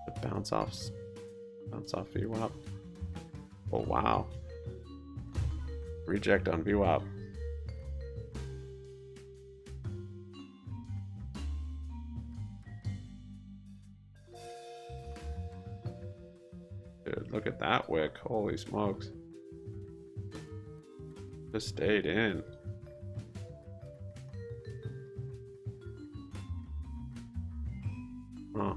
A: The bounce off VWAP. Oh wow. Reject on VWAP. Dude, look at that wick. Holy smokes. Just stayed in. Huh.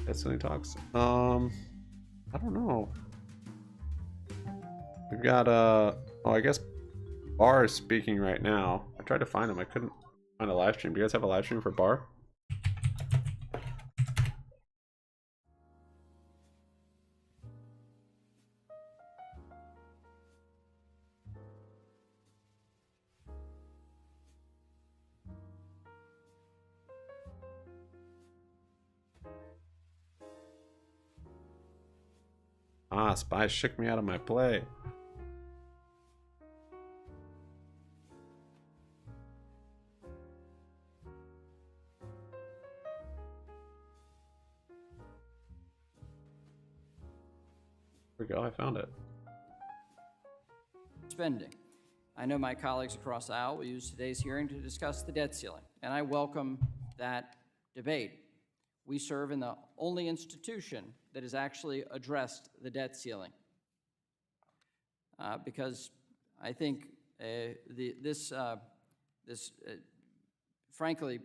A: Destiny talks. I don't know. We've got oh, I guess Bar is speaking right now. I tried to find him. I couldn't find a live stream. Do you guys have a live stream for Bar? Ah, Spy shook me out of my play. There we go, I found it.
C: Spending. I know my colleagues across the aisle will use today's hearing to discuss the debt ceiling, and I welcome that debate. We serve in the only institution that has actually addressed the debt ceiling. Because I think frankly,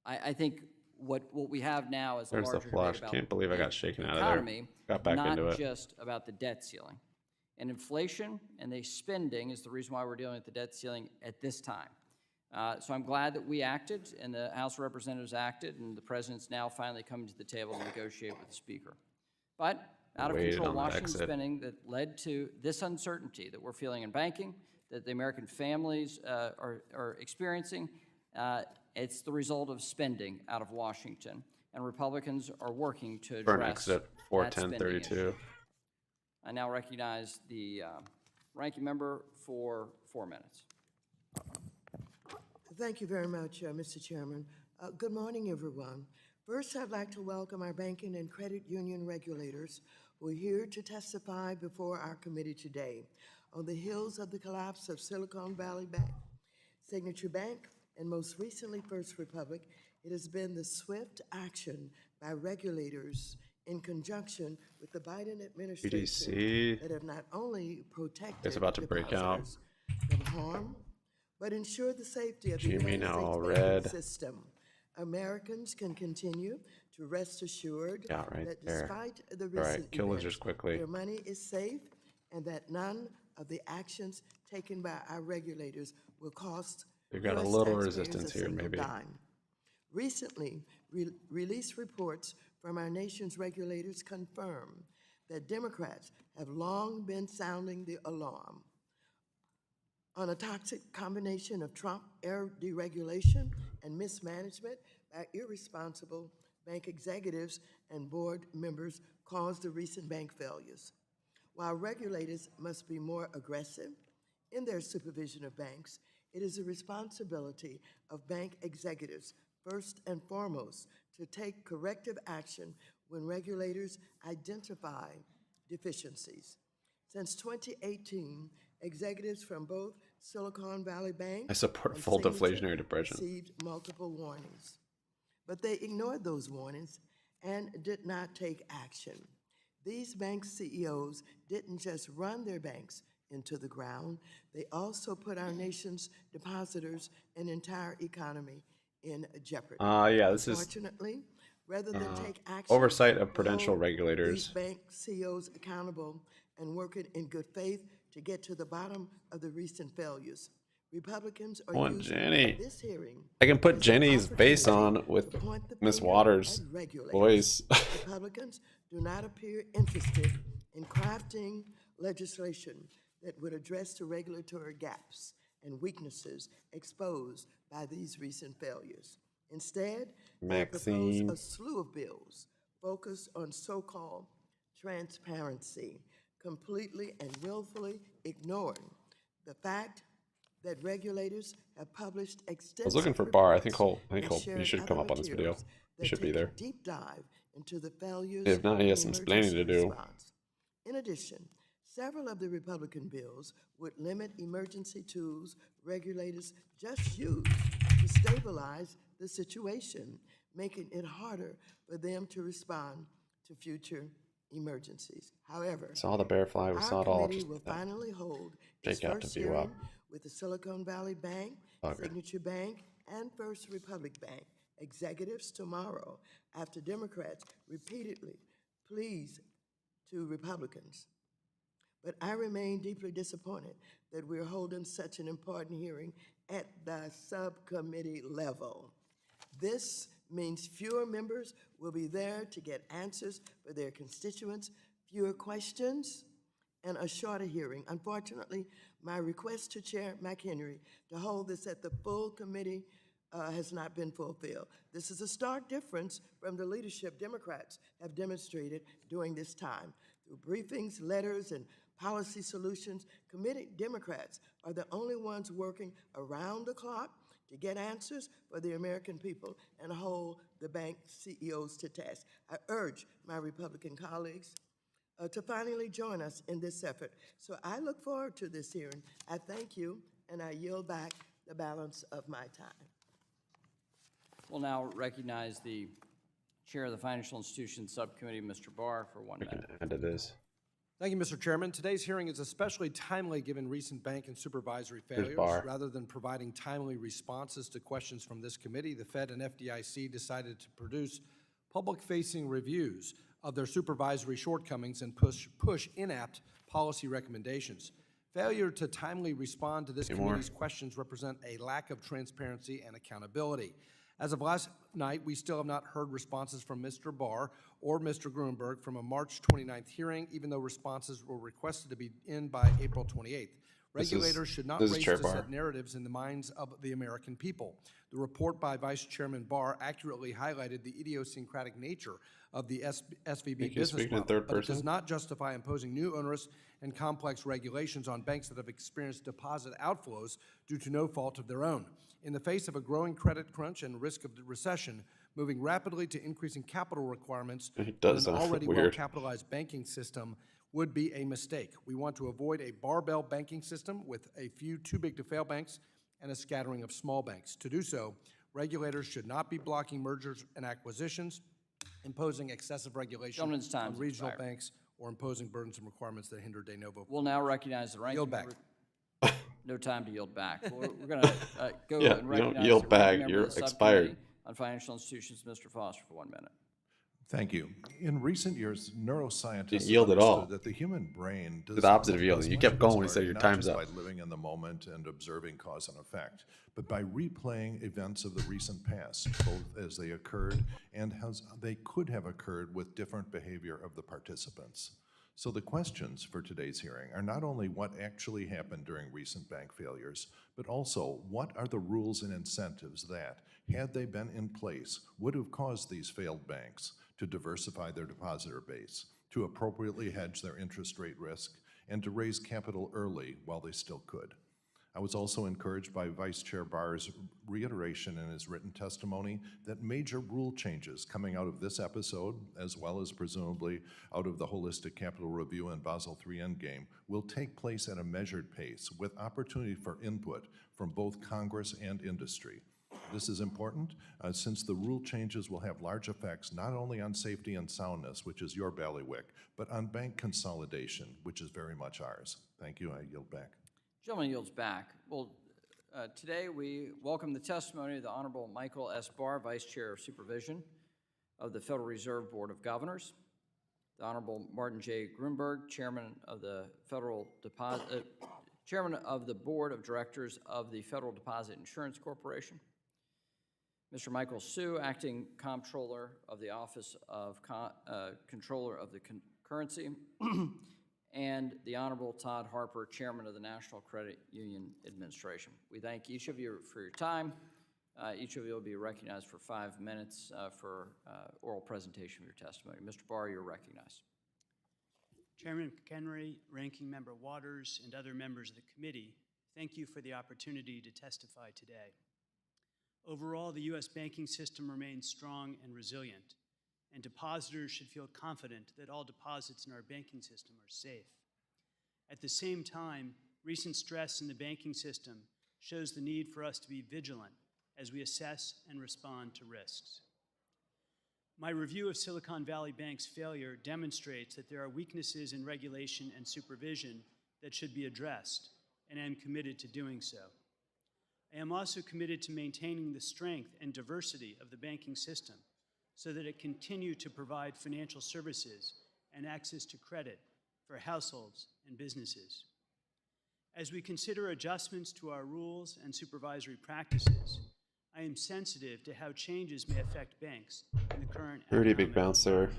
C: I think what we have now is
A: There's
C: a
A: the
C: larger
A: flush.
C: debate about
A: Can't believe I got shaken out of
C: economy,
A: there. Got back into
C: not
A: it.
C: just about the debt ceiling. And inflation and the spending is the reason why we're dealing with the debt ceiling at this time. So I'm glad that we acted and the House of Representatives acted and the President's now finally coming to the table to negotiate with the Speaker. But out of control Washington spending that led to this uncertainty that we're feeling in banking, that the American families are experiencing, it's the result of spending out of Washington. And Republicans are working to address
A: exit 41032.
C: I now recognize the ranking member for 4 minutes.
D: Thank you very much, Mr. Chairman. Good morning, everyone. First, I'd like to welcome our banking and credit union regulators who are here to testify before our committee today. On the heels of the collapse of Silicon Valley Bank, Signature Bank, and most recently First Republic, it has been the swift action by regulators in conjunction with the Biden administration
A: BDC.
D: that have not only protected
A: It's about to break out.
D: from harm, but ensure the safety of the
A: GME
D: United
A: now
D: States
A: all
D: banking
A: red.
D: system. Americans can continue to rest assured
A: Yeah, right
D: that
A: there.
D: despite the
A: All right,
D: recent
A: kill
D: events,
A: losers quickly.
D: their money is safe and that none of the actions taken by our regulators will cost
A: They've got a
D: US
A: little
D: taxpayers
A: resistance
D: a
A: here,
D: single
A: maybe.
D: dime. Recently, released reports from our nation's regulators confirm that Democrats have long been sounding the alarm on a toxic combination of Trump-era deregulation and mismanagement by irresponsible bank executives and board members caused the recent bank failures. While regulators must be more aggressive in their supervision of banks, it is the responsibility of bank executives, first and foremost, to take corrective action when regulators identify deficiencies. Since 2018, executives from both Silicon Valley Bank
A: I support
D: and
A: full
D: Signature
A: deflationary depression.
D: received multiple warnings. But they ignored those warnings and did not take action. These bank CEOs didn't just run their banks into the ground, they also put our nation's depositors and entire economy in jeopardy.
A: Yeah, this is
D: Fortunately, rather than take action,
A: oversight of
D: to
A: prudential
D: hold
A: regulators.
D: these bank CEOs accountable, and working in good faith to get to the bottom of the recent failures. Republicans are
A: want
D: using
A: Jenny.
D: this hearing
A: I can put
D: as an
A: Jenny's face on
D: opportunity
A: with
D: to point the
A: Miss
D: finger
A: Waters'
D: at regulators.
A: voice.
D: Republicans do not appear interested in crafting legislation that would address the regulatory gaps and weaknesses exposed by these recent failures. Instead, they propose
A: Maxine.
D: a slew of bills focused on so-called transparency, completely and willfully ignoring the fact that regulators have published extensive
A: I was looking for Barr. I think
D: and
A: he
D: shared
A: should come
D: other
A: up on this video.
D: materials
A: He
D: that
A: should be
D: take a
A: there.
D: deep dive into the failures
A: If not, he has
D: in
A: some explaining
D: emergency
A: to do.
D: response. In addition, several of the Republican bills would limit emergency tools regulators just use to stabilize the situation, making it harder for them to respond to future emergencies. However,
A: Saw the bear fly. We
D: our
A: saw it all.
D: committee
A: Just
D: will finally hold its
A: shake out to
D: first
A: view up.
D: hearing with the Silicon Valley Bank,
A: Okay.
D: Signature Bank, and First Republic Bank executives tomorrow after Democrats repeatedly pleased to Republicans. But I remain deeply disappointed that we're holding such an important hearing at the subcommittee level. This means fewer members will be there to get answers for their constituents, fewer questions, and a shorter hearing. Unfortunately, my request to Chair McHenry to hold this at the full committee has not been fulfilled. This is a stark difference from the leadership Democrats have demonstrated during this time. Through briefings, letters, and policy solutions, committee Democrats are the only ones working around the clock to get answers for the American people and hold the bank CEOs to task. I urge my Republican colleagues to finally join us in this effort. So I look forward to this hearing. I thank you, and I yield back the balance of my time.
C: We'll now recognize the Chair of the Financial Institutions Subcommittee, Mr. Barr, for 1 minute.
A: Add to this.
E: Thank you, Mr. Chairman. Today's hearing is especially timely given recent bank and supervisory failures.
A: Barr.
E: Rather than providing timely responses to questions from this committee, the Fed and FDIC decided to produce public-facing reviews of their supervisory shortcomings and push inapt policy recommendations. Failure to timely respond to this committee's questions represent a lack of transparency and accountability. As of last night, we still have not heard responses from Mr. Barr or Mr. Gruenberg from a March 29th hearing, even though responses were requested to be in by April 28th. Regulators should not race to set narratives in the minds of the American people. The report by Vice Chairman Barr accurately highlighted the idiosyncratic nature of the SVB business model, but it does not justify imposing new onerous and complex regulations on banks that have experienced deposit outflows due to no fault of their own. In the face of a growing credit crunch and risk of recession, moving rapidly to increasing capital requirements on an already well-capitalized banking system would be a mistake. We want to avoid a barbell banking system with a few too-big-to-fail banks and a scattering of small banks. To do so, regulators should not be blocking mergers and acquisitions, imposing excessive regulation on regional banks, or imposing burdensome requirements that hinder de novo.
C: We'll now recognize the ranking.
E: Yield back.
C: No time to yield back. We're going to go and recognize
A: you don't yield
C: the
A: back.
C: ranking member
A: You're
C: of the
A: expired.
C: Subcommittee on Financial Institutions, Mr. Foster, for 1 minute.
F: Thank you. In recent years, neuroscientists
A: yield
F: have
A: at all.
F: understood that the human brain does
A: The opposite of
F: does
A: yielding. You
F: much
A: kept
F: of
A: going
F: its
A: when you said
F: learning
A: your
F: not
A: time's
F: just
A: up.
F: by living in the moment and observing cause and effect, but by replaying events of the recent past, both as they occurred and as they could have occurred with different behavior of the participants. So the questions for today's hearing are not only what actually happened during recent bank failures, but also what are the rules and incentives that, had they been in place, would have caused these failed banks to diversify their depositor base, to appropriately hedge their interest rate risk, and to raise capital early while they still could. I was also encouraged by Vice Chair Barr's reiteration in his written testimony that major rule changes coming out of this episode, as well as presumably out of the Holistic Capital Review and Basel III Endgame, will take place at a measured pace with opportunity for input from both Congress and industry. This is important since the rule changes will have large effects not only on safety and soundness, which is your bailiwick, but on bank consolidation, which is very much ours. Thank you. I yield back.
C: Gentleman yields back. Well, today we welcome the testimony of the Honorable Michael S. Barr, Vice Chair of Supervision of the Federal Reserve Board of Governors. the Honorable Martin J. Grunberg, Chairman of the Chairman of the Board of Directors of the Federal Deposit Insurance Corporation. Mr. Michael Sue, Acting Comptroller of the Office of Controller of the Currency, and the Honorable Todd Harper, Chairman of the National Credit Union Administration. We thank each of you for your time. Each of you will be recognized for 5 minutes for oral presentation of your testimony. Mr. Barr, you're recognized.
G: Chairman McHenry, Ranking Member Waters, and other members of the committee, thank you for the opportunity to testify today. Overall, the U.S. banking system remains strong and resilient, and depositors should feel confident that all deposits in our banking system are safe. At the same time, recent stress in the banking system shows the need for us to be vigilant as we assess and respond to risks. My review of Silicon Valley Bank's failure demonstrates that there are weaknesses in regulation and supervision that should be addressed, and I am committed to doing so. I am also committed to maintaining the strength and diversity of the banking system so that it continue to provide financial services and access to credit for households and businesses. As we consider adjustments to our rules and supervisory practices, I am sensitive to how changes may affect banks in the current
A: Pretty big bounce there.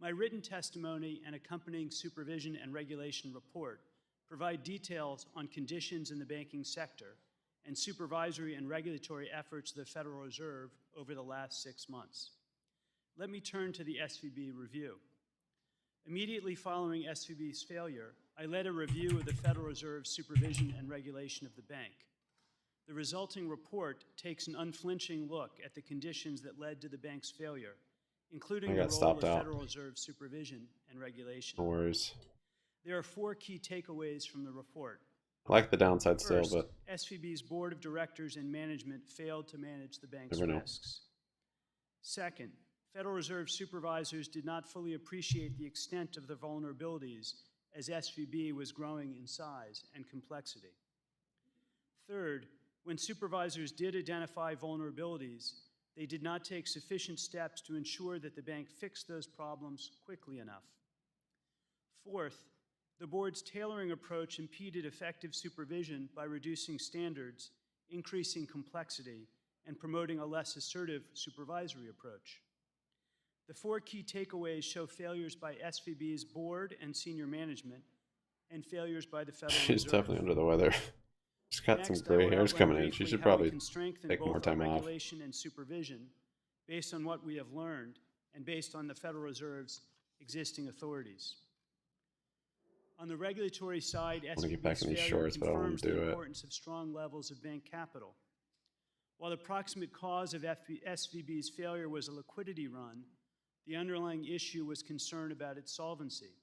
G: My written testimony and accompanying supervision and regulation report provide details on conditions in the banking sector and supervisory and regulatory efforts of the Federal Reserve over the last 6 months. Let me turn to the SVB review. Immediately following SVB's failure, I led a review of the Federal Reserve's supervision and regulation of the bank. The resulting report takes an unflinching look at the conditions that led to the bank's failure, including the role of Federal Reserve supervision and regulation.
A: No worries.
G: There are 4 key takeaways from the report.
A: I like the downside still,
G: First,
A: but
G: SVB's board of directors and management failed to manage the bank's risks. Second, Federal Reserve supervisors did not fully appreciate the extent of the vulnerabilities as SVB was growing in size and complexity. Third, when supervisors did identify vulnerabilities, they did not take sufficient steps to ensure that the bank fixed those problems quickly enough. Fourth, the board's tailoring approach impeded effective supervision by reducing standards, increasing complexity, and promoting a less assertive supervisory approach. The 4 key takeaways show failures by SVB's board and senior management, and failures by the Federal Reserve.
A: she's definitely under the weather. She's got some gray hairs coming in. She should probably take more time off.
G: Regulation and supervision based on what we have learned and based on the Federal Reserve's existing authorities. On the regulatory side, SVB's failure confirms the importance of strong levels of bank capital. While the proximate cause of SVB's failure was a liquidity run, the underlying issue was concern about its solvency.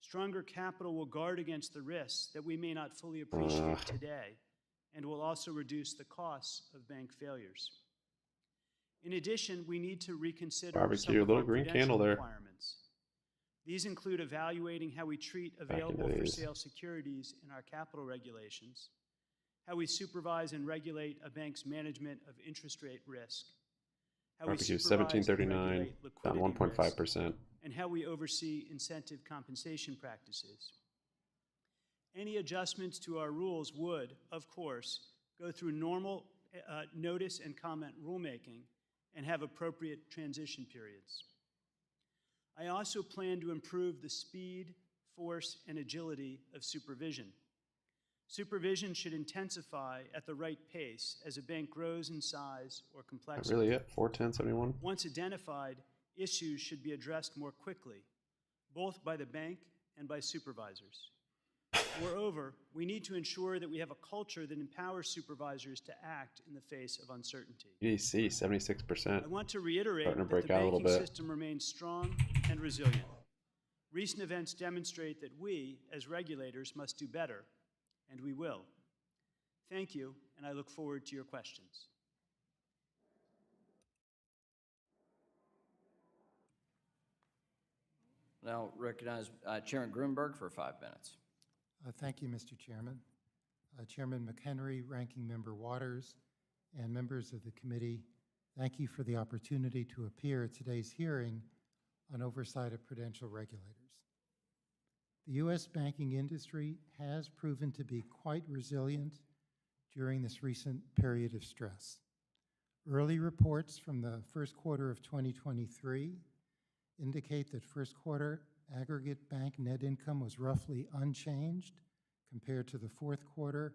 G: Stronger capital will guard against the risks that we may not fully appreciate today, and will also reduce the costs of bank failures. In addition, we need to reconsider some of our prudential requirements. These include evaluating how we treat available-for-sale securities in our capital regulations, how we supervise and regulate a bank's management of interest rate risk, how we supervise and regulate liquidity risk, 1.5%, and how we oversee incentive compensation practices. Any adjustments to our rules would, of course, go through normal notice and comment rulemaking and have appropriate transition periods. I also plan to improve the speed, force, and agility of supervision. Supervision should intensify at the right pace as a bank grows in size or complexity.
A: Not really yet? 41071?
G: Once identified, issues should be addressed more quickly, both by the bank and by supervisors. Moreover, we need to ensure that we have a culture that empowers supervisors to act in the face of uncertainty.
A: EDC, 76%.
G: I want to reiterate that the banking system remains strong and resilient. Recent events demonstrate that we, as regulators, must do better, and we will. Thank you, and I look forward to your questions.
C: Now recognize Chairman Grunberg for 5 minutes.
H: Thank you, Mr. Chairman. Chairman McHenry, Ranking Member Waters, and members of the committee, thank you for the opportunity to appear at today's hearing on oversight of prudential regulators. The U.S. banking industry has proven to be quite resilient during this recent period of stress. Early reports from the first quarter of 2023 indicate that first quarter aggregate bank net income was roughly unchanged compared to the fourth quarter,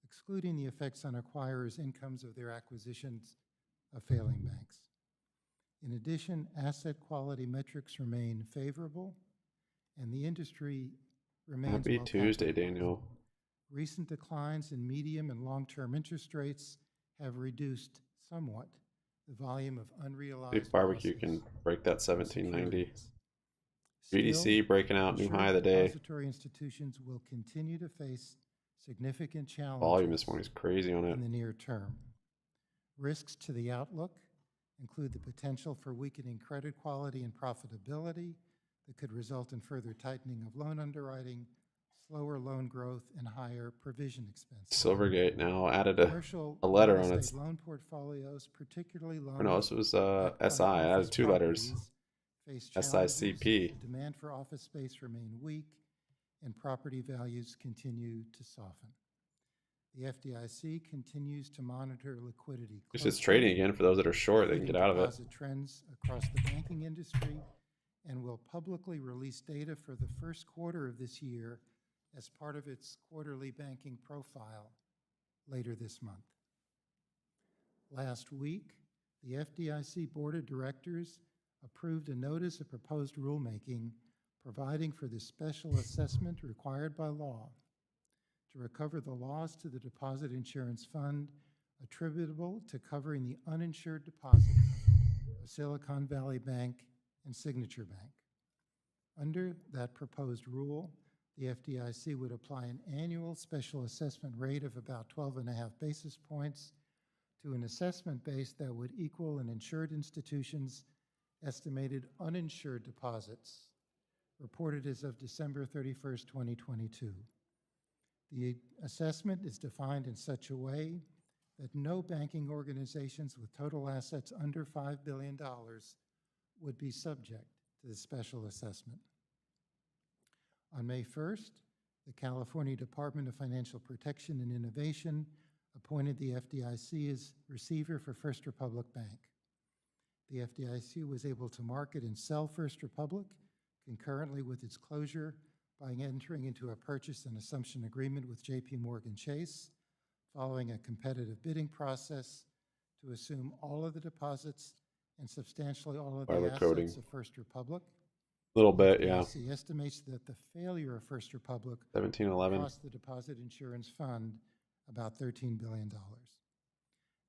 H: excluding the effects on acquirers' incomes of their acquisitions of failing banks. In addition, asset quality metrics remain favorable, and the industry remains
A: Happy
H: well
A: Tuesday,
H: capitalized.
A: Daniel.
H: Recent declines in medium and long-term interest rates have reduced somewhat the volume of unrealized
A: Big barbecue
H: losses
A: can break that
H: on
A: 1790.
H: securities.
A: BDC breaking out new
H: insured
A: high of the day.
H: Depository institutions will continue to face significant challenges
A: Volume this morning is crazy on it.
H: in the near term. Risks to the outlook include the potential for weakening credit quality and profitability that could result in further tightening of loan underwriting, slower loan growth, and higher provision expenses.
A: Silvergate now added
H: Commercial
A: a letter
H: real
A: on
H: estate
A: its.
H: loan portfolios, particularly loans
A: Or no, this was
H: backed by
A: SI. I added
H: office
A: 2 letters.
H: properties, face challenges.
A: SICP.
H: The demand for office space remain weak, and property values continue to soften. The FDIC continues to monitor liquidity
A: It's
H: closely,
A: just trading again for those that are short. They can
H: including
A: get out of it.
H: deposit trends across the banking industry, and will publicly release data for the first quarter of this year as part of its quarterly banking profile later this month. Last week, the FDIC Board of Directors approved a notice of proposed rulemaking providing for the special assessment required by law to recover the loss to the Deposit Insurance Fund attributable to covering the uninsured deposits of Silicon Valley Bank and Signature Bank. Under that proposed rule, the FDIC would apply an annual special assessment rate of about 12.5 basis points to an assessment base that would equal an insured institution's estimated uninsured deposits reported as of December 31st, 2022. The assessment is defined in such a way that no banking organizations with total assets under $5 billion would be subject to the special assessment. On May 1st, the California Department of Financial Protection and Innovation appointed the FDIC as receiver for First Republic Bank. The FDIC was able to market and sell First Republic concurrently with its closure by entering into a purchase and assumption agreement with JP Morgan Chase, following a competitive bidding process to assume all of the deposits and substantially all of the assets of First Republic.
A: Little bit, yeah.
H: The estimates that the failure of First Republic
A: 1711.
H: cost the Deposit Insurance Fund about $13 billion.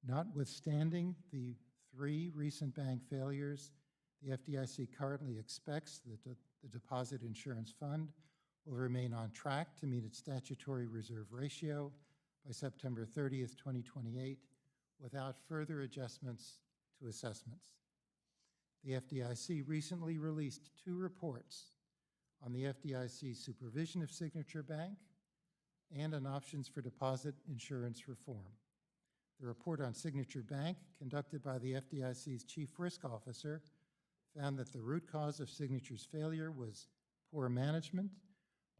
H: Notwithstanding the 3 recent bank failures, the FDIC currently expects that the Deposit Insurance Fund will remain on track to meet its statutory reserve ratio by September 30th, 2028, without further adjustments to assessments. The FDIC recently released 2 reports on the FDIC's supervision of Signature Bank and on options for deposit insurance reform. The report on Signature Bank, conducted by the FDIC's Chief Risk Officer, found that the root cause of Signature's failure was poor management,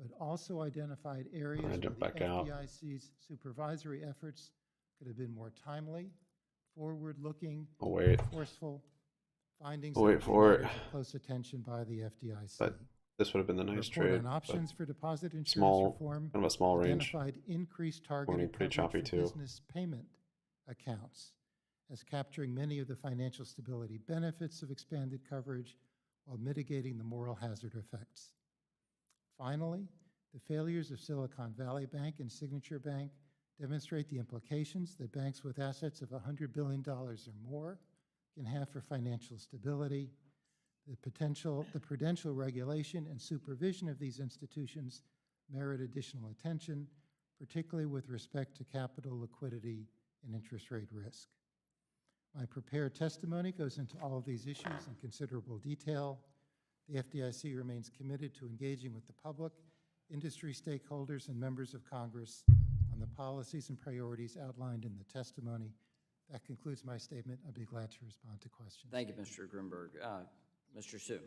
H: but also identified areas where the FDIC's supervisory efforts could have been more timely, forward-looking, forceful. Findings
A: wait for it.
H: Close attention by the FDIC.
A: But this would have been the nice trade.
H: On options for deposit insurance
A: small,
H: reform,
A: kind of a small range.
H: identified increased targeted
A: Pretty
H: coverage
A: choppy
H: for
A: too.
H: business payment accounts, as capturing many of the financial stability benefits of expanded coverage while mitigating the moral hazard effects. Finally, the failures of Silicon Valley Bank and Signature Bank demonstrate the implications that banks with assets of $100 billion or more can have for financial stability. The prudential regulation and supervision of these institutions merit additional attention, particularly with respect to capital, liquidity, and interest rate risk. My prepared testimony goes into all of these issues in considerable detail. The FDIC remains committed to engaging with the public, industry stakeholders, and members of Congress on the policies and priorities outlined in the testimony. That concludes my statement. I'd be glad to respond to questions.
C: Thank you, Mr. Grimberg. Mr. Sue.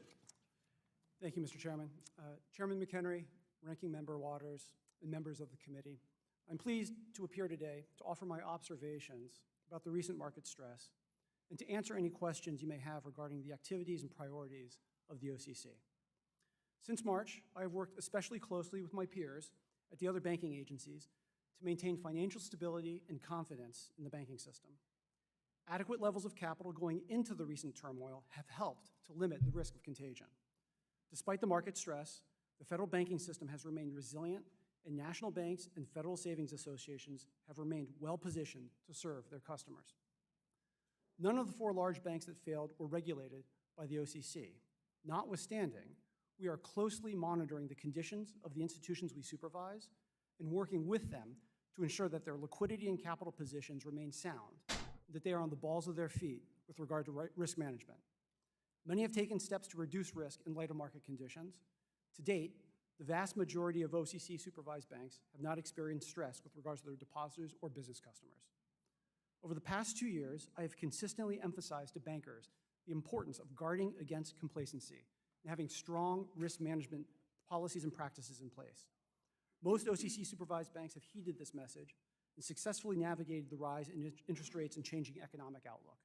I: Thank you, Mr. Chairman. Chairman McHenry, Ranking Member Waters, and members of the committee, I'm pleased to appear today to offer my observations about the recent market stress and to answer any questions you may have regarding the activities and priorities of the OCC. Since March, I have worked especially closely with my peers at the other banking agencies to maintain financial stability and confidence in the banking system. Adequate levels of capital going into the recent turmoil have helped to limit the risk of contagion. Despite the market stress, the federal banking system has remained resilient, and national banks and federal savings associations have remained well-positioned to serve their customers. None of the 4 large banks that failed were regulated by the OCC. Notwithstanding, we are closely monitoring the conditions of the institutions we supervise and working with them to ensure that their liquidity and capital positions remain sound, and that they are on the balls of their feet with regard to risk management. Many have taken steps to reduce risk in light of market conditions. To date, the vast majority of OCC-supervised banks have not experienced stress with regards to their depositors or business customers. Over the past 2 years, I have consistently emphasized to bankers the importance of guarding against complacency and having strong risk management policies and practices in place. Most OCC-supervised banks have heeded this message and successfully navigated the rise in interest rates and changing economic outlook.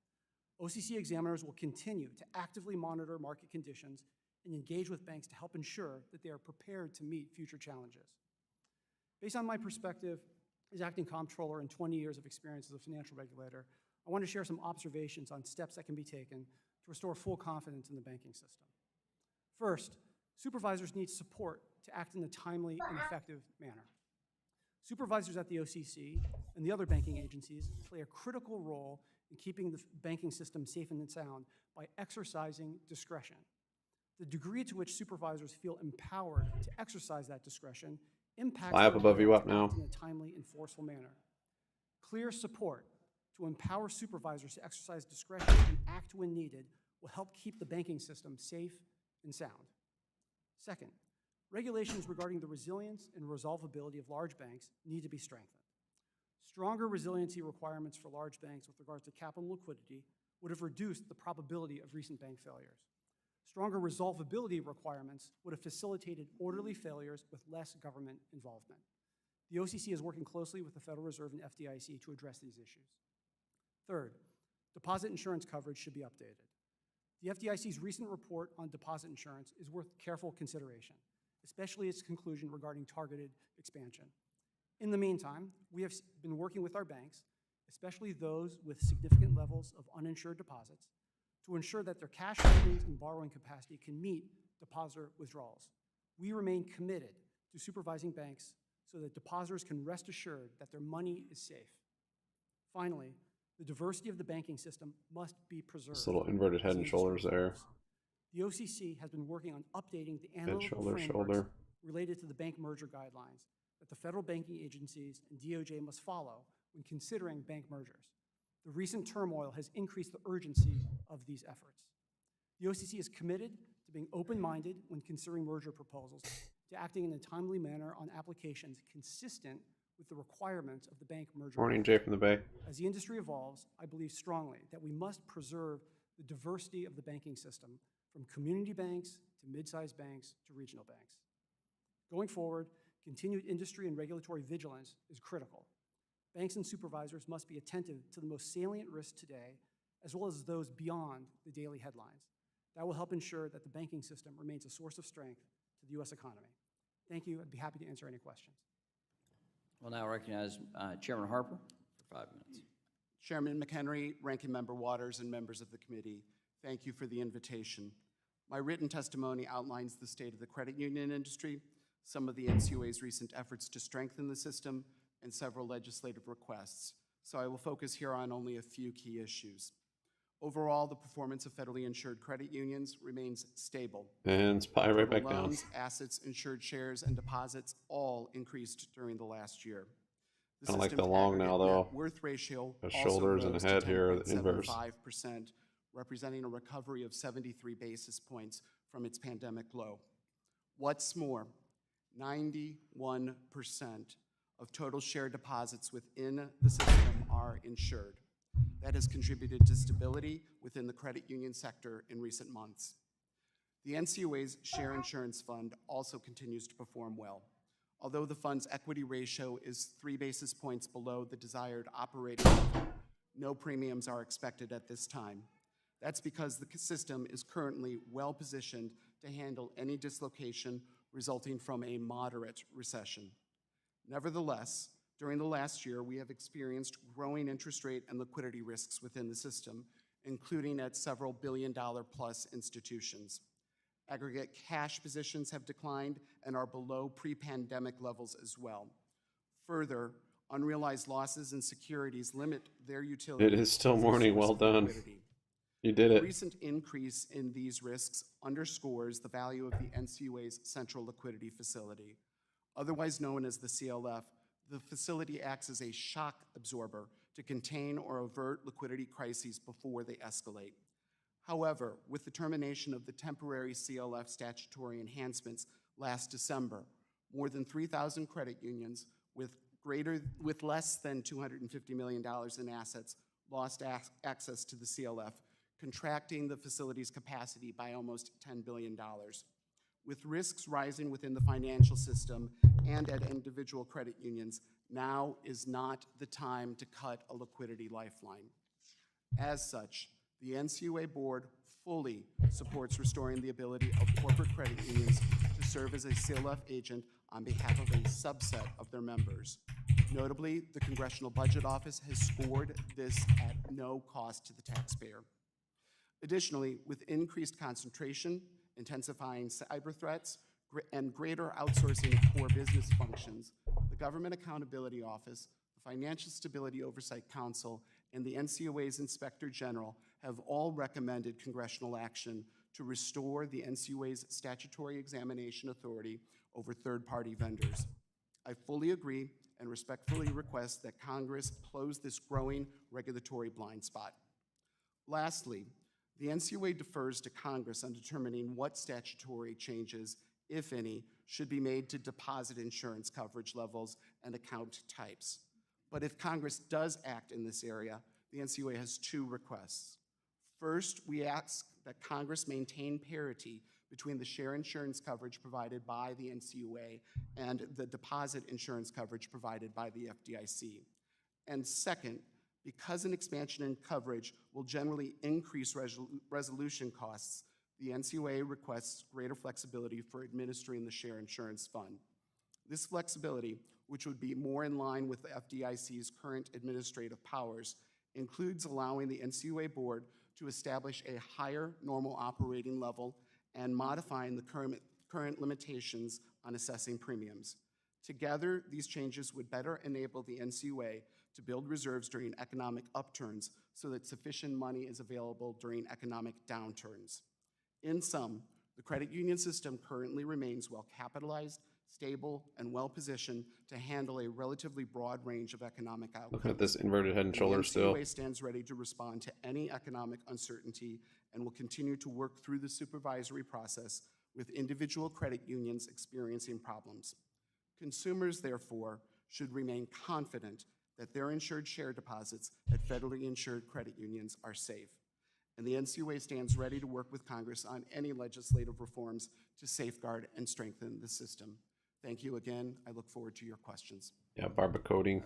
I: OCC examiners will continue to actively monitor market conditions and engage with banks to help ensure that they are prepared to meet future challenges. Based on my perspective as acting comptroller and 20 years of experience as a financial regulator, I want to share some observations on steps that can be taken to restore full confidence in the banking system. First, supervisors need support to act in a timely and effective manner. Supervisors at the OCC and the other banking agencies play a critical role in keeping the banking system safe and sound by exercising discretion. The degree to which supervisors feel empowered to exercise that discretion impacts
A: Fly up
I: their
A: above you
I: ability
A: up
I: to
A: now.
I: act in a timely and forceful manner. Clear support to empower supervisors to exercise discretion and act when needed will help keep the banking system safe and sound. Second, regulations regarding the resilience and resolvability of large banks need to be strengthened. Stronger resiliency requirements for large banks with regards to capital and liquidity would have reduced the probability of recent bank failures. Stronger resolvability requirements would have facilitated orderly failures with less government involvement. The OCC is working closely with the Federal Reserve and FDIC to address these issues. Third, deposit insurance coverage should be updated. The FDIC's recent report on deposit insurance is worth careful consideration, especially its conclusion regarding targeted expansion. In the meantime, we have been working with our banks, especially those with significant levels of uninsured deposits, to ensure that their cash holdings and borrowing capacity can meet depositor withdrawals. We remain committed to supervising banks so that depositors can rest assured that their money is safe. Finally, the diversity of the banking system must be preserved.
A: This little inverted head and shoulders there.
I: The OCC has been working on updating the
A: Head,
I: analytical
A: shoulder,
I: frameworks
A: shoulder.
I: related to the bank merger guidelines that the federal banking agencies and DOJ must follow when considering bank mergers. The recent turmoil has increased the urgency of these efforts. The OCC is committed to being open-minded when considering merger proposals, to acting in a timely manner on applications consistent with the requirements of the bank merger.
A: Morning, Jay from the Bay.
I: As the industry evolves, I believe strongly that we must preserve the diversity of the banking system, from community banks to mid-sized banks to regional banks. Going forward, continued industry and regulatory vigilance is critical. Banks and supervisors must be attentive to the most salient risks today, as well as those beyond the daily headlines. That will help ensure that the banking system remains a source of strength to the U.S. economy. Thank you. I'd be happy to answer any questions.
C: We'll now recognize Chairman Harper for 5 minutes.
J: Chairman McHenry, Ranking Member Waters, and members of the committee, thank you for the invitation. My written testimony outlines the state of the credit union industry, some of the NCUA's recent efforts to strengthen the system, and several legislative requests. So I will focus here on only a few key issues. Overall, the performance of federally insured credit unions remains stable.
A: And spy right back down.
J: Loans, assets, insured shares, and deposits all increased during the last year.
A: I don't like the long now, though.
J: Worth ratio
A: The
J: also
A: shoulders and
J: rose
A: the head
J: to
A: here, the inverse.
J: 10.75%, representing a recovery of 73 basis points from its pandemic low. What's more, 91% of total share deposits within the system are insured. That has contributed to stability within the credit union sector in recent months. The NCUA's Share Insurance Fund also continues to perform well. Although the fund's equity ratio is 3 basis points below the desired operating level, no premiums are expected at this time. That's because the system is currently well-positioned to handle any dislocation resulting from a moderate recession. Nevertheless, during the last year, we have experienced growing interest rate and liquidity risks within the system, including at several billion-dollar-plus institutions. Aggregate cash positions have declined and are below pre-pandemic levels as well. Further, unrealized losses in securities limit their utility.
A: It is still morning. Well done. You did
J: The
A: it.
J: recent increase in these risks underscores the value of the NCUA's Central Liquidity Facility. Otherwise known as the CLF, the facility acts as a shock absorber to contain or avert liquidity crises before they escalate. However, with the termination of the temporary CLF statutory enhancements last December, more than 3,000 credit unions with less than $250 million in assets lost access to the CLF, contracting the facility's capacity by almost $10 billion. With risks rising within the financial system and at individual credit unions, now is not the time to cut a liquidity lifeline. As such, the NCUA board fully supports restoring the ability of corporate credit unions to serve as a CLF agent on behalf of a subset of their members. Notably, the Congressional Budget Office has scored this at no cost to the taxpayer. Additionally, with increased concentration, intensifying cyber threats, and greater outsourcing of core business functions, the Government Accountability Office, the Financial Stability Oversight Council, and the NCUA's Inspector General have all recommended congressional action to restore the NCUA's statutory examination authority over third-party vendors. I fully agree and respectfully request that Congress close this growing regulatory blind spot. Lastly, the NCUA defers to Congress on determining what statutory changes, if any, should be made to deposit insurance coverage levels and account types. But if Congress does act in this area, the NCUA has two requests. First, we ask that Congress maintain parity between the share insurance coverage provided by the NCUA and the deposit insurance coverage provided by the FDIC. And second, because an expansion in coverage will generally increase resolution costs, the NCUA requests greater flexibility for administering the share insurance fund. This flexibility, which would be more in line with the FDIC's current administrative powers, includes allowing the NCUA board to establish a higher normal operating level and modifying the current limitations on assessing premiums. Together, these changes would better enable the NCUA to build reserves during economic upturns so that sufficient money is available during economic downturns. In sum, the credit union system currently remains well capitalized, stable, and well-positioned to handle a relatively broad range of economic outcomes.
A: Look at this inverted head and shoulders
J: the
A: still.
J: NCUA stands ready to respond to any economic uncertainty and will continue to work through the supervisory process with individual credit unions experiencing problems. Consumers, therefore, should remain confident that their insured share deposits at federally insured credit unions are safe. And the NCUA stands ready to work with Congress on any legislative reforms to safeguard and strengthen the system. Thank you again. I look forward to your questions.
A: Yeah, barcoding.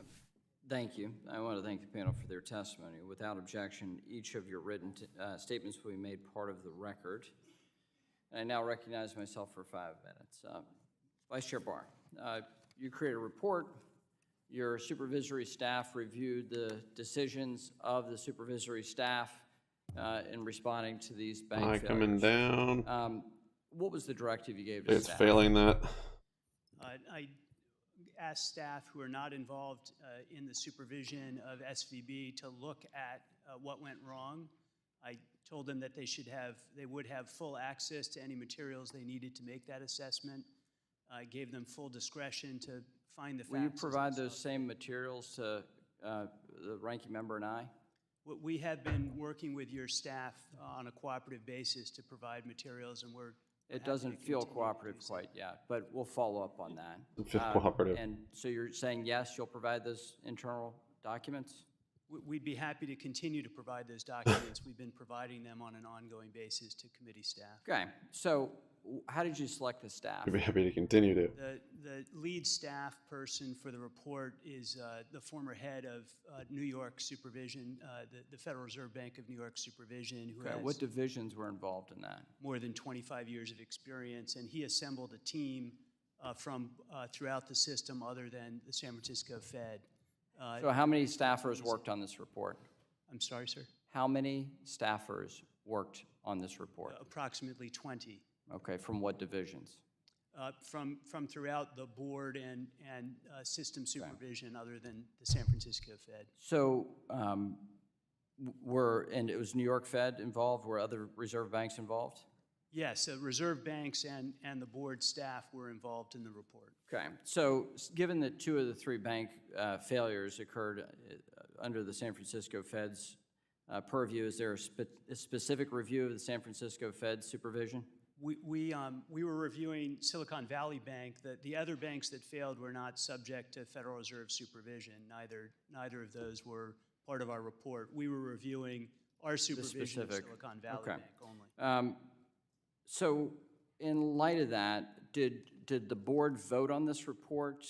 C: Thank you. I want to thank the panel for their testimony. Without objection, each of your written statements will be made part of the record. And I now recognize myself for 5 minutes. Vice Chair Barr, you created a report. Your supervisory staff reviewed the decisions of the supervisory staff in responding to these bank failures.
A: Coming down.
C: What was the directive you gave to
A: It's
C: staff?
A: failing that.
G: I asked staff who are not involved in the supervision of SVB to look at what went wrong. I told them that they would have full access to any materials they needed to make that assessment. I gave them full discretion to find the facts.
C: Will you provide those same materials to the ranking member and I?
G: We have been working with your staff on a cooperative basis to provide materials, and we're
C: It doesn't feel cooperative quite yet, but we'll follow up on that.
A: It feels cooperative.
C: And so you're saying, yes, you'll provide those internal documents?
G: We'd be happy to continue to provide those documents. We've been providing them on an ongoing basis to committee staff.
C: Okay, so how did you select the staff?
A: We'd be happy to continue to.
G: The lead staff person for the report is the former head of New York Supervision, the Federal Reserve Bank of New York Supervision, who
C: Okay,
G: has
C: what divisions were involved in that?
G: more than 25 years of experience, and he assembled a team from throughout the system other than the San Francisco Fed.
C: So how many staffers worked on this report?
G: I'm sorry, sir?
C: How many staffers worked on this report?
G: Approximately 20.
C: Okay, from what divisions?
G: From throughout the board and system supervision other than the San Francisco Fed.
C: So and it was New York Fed involved? Were other reserve banks involved?
G: Yes, reserve banks and the board staff were involved in the report.
C: Okay, so given that 2 of the 3 bank failures occurred under the San Francisco Fed's purview, is there a specific review of the San Francisco Fed's supervision?
G: We were reviewing Silicon Valley Bank. The other banks that failed were not subject to Federal Reserve supervision. Neither of those were part of our report. We were reviewing our supervision of Silicon Valley Bank only.
C: So in light of that, did the board vote on this report?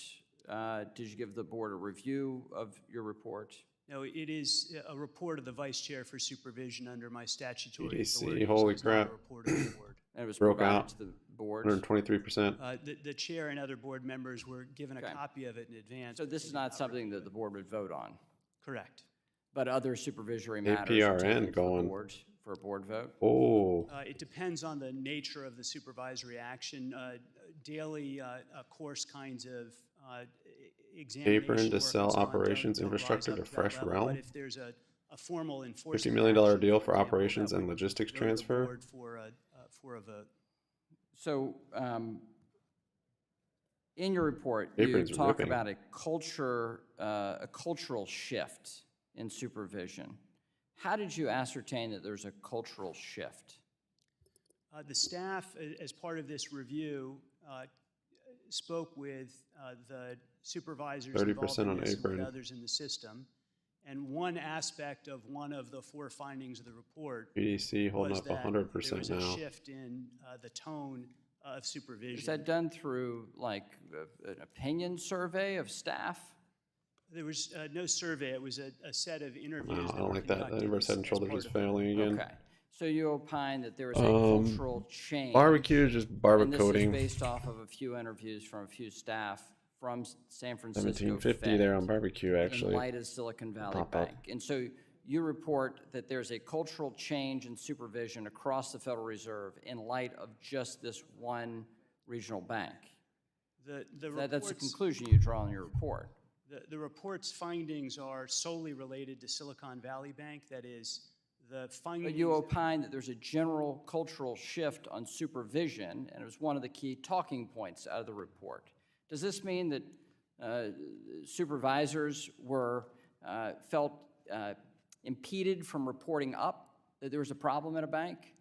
C: Did you give the board a review of your report?
G: No, it is a report of the vice chair for supervision under my statutory
A: BDC,
G: authority.
A: holy
G: It's not
A: crap.
G: a report of the board.
C: And it was
A: Broke
C: provided
A: out.
C: to the board?
A: 123%.
G: The chair and other board members were given a copy of it in advance.
C: So this is not something that the board would vote on?
G: Correct.
C: But other supervisory matters are
A: APRN
C: taken to the
A: going.
C: board for a board vote?
A: Oh,
G: It depends on the nature of the supervisory action. Daily course kinds of examination
A: Apron to
G: work
A: sell
G: and so on
A: operations
G: don't rise
A: infrastructure
G: up
A: to
G: that
A: fresh
G: level.
A: realm?
G: But if there's a formal
A: $50
G: enforcement
A: million
G: action,
A: deal for
G: example,
A: operations
G: that
A: and
G: would
A: logistics
G: go to the
A: transfer?
G: board for a vote.
C: So in your report,
A: Apron's
C: you talk
A: ripping.
C: about a cultural shift in supervision. How did you ascertain that there's a cultural shift?
G: The staff, as part of this review, spoke with the supervisors
A: 30%
G: involved in
A: on
G: this and with
A: apron.
G: others in the system. And one aspect of one of the 4 findings of the report
A: BDC holding
G: was
A: up
G: that
A: 100%
G: there was a
A: now.
G: shift in the tone of supervision.
C: Is that done through like an opinion survey of staff?
G: There was no survey. It was a set of interviews.
A: Wow, I
G: that
A: don't
G: were
A: like that.
G: conducted
A: The inverse head and
G: as
A: shoulders
G: part
A: is
G: of the
A: failing again.
C: Okay. So you opine that there was a cultural change.
A: Barbecue is just
C: And this is
A: barbecuing.
C: based off of a few interviews from a few staff from San Francisco
A: 1750
C: Fed
A: there on barbecue,
C: in
A: actually.
C: light of Silicon Valley
A: Pop up.
C: Bank. And so you report that there's a cultural change in supervision across the Federal Reserve in light of just this one regional bank.
G: The
C: That's the
G: report's-
C: conclusion you draw in your report.
G: The report's findings are solely related to Silicon Valley Bank. That is, the findings.
C: But you opine that there's a general cultural shift on supervision, and it was one of the key talking points out of the report. Does this mean that supervisors were felt impeded from reporting up that there was a problem at a bank?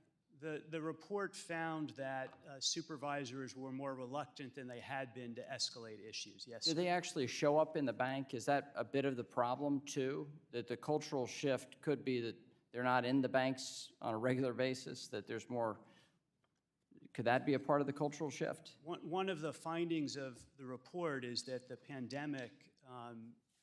G: The report found that supervisors were more reluctant than they had been to escalate issues. Yes,
C: Do
G: sir.
C: they actually show up in the bank? Is that a bit of the problem too? That the cultural shift could be that they're not in the banks on a regular basis, that there's more, could that be a part of the cultural shift?
G: One of the findings of the report is that the pandemic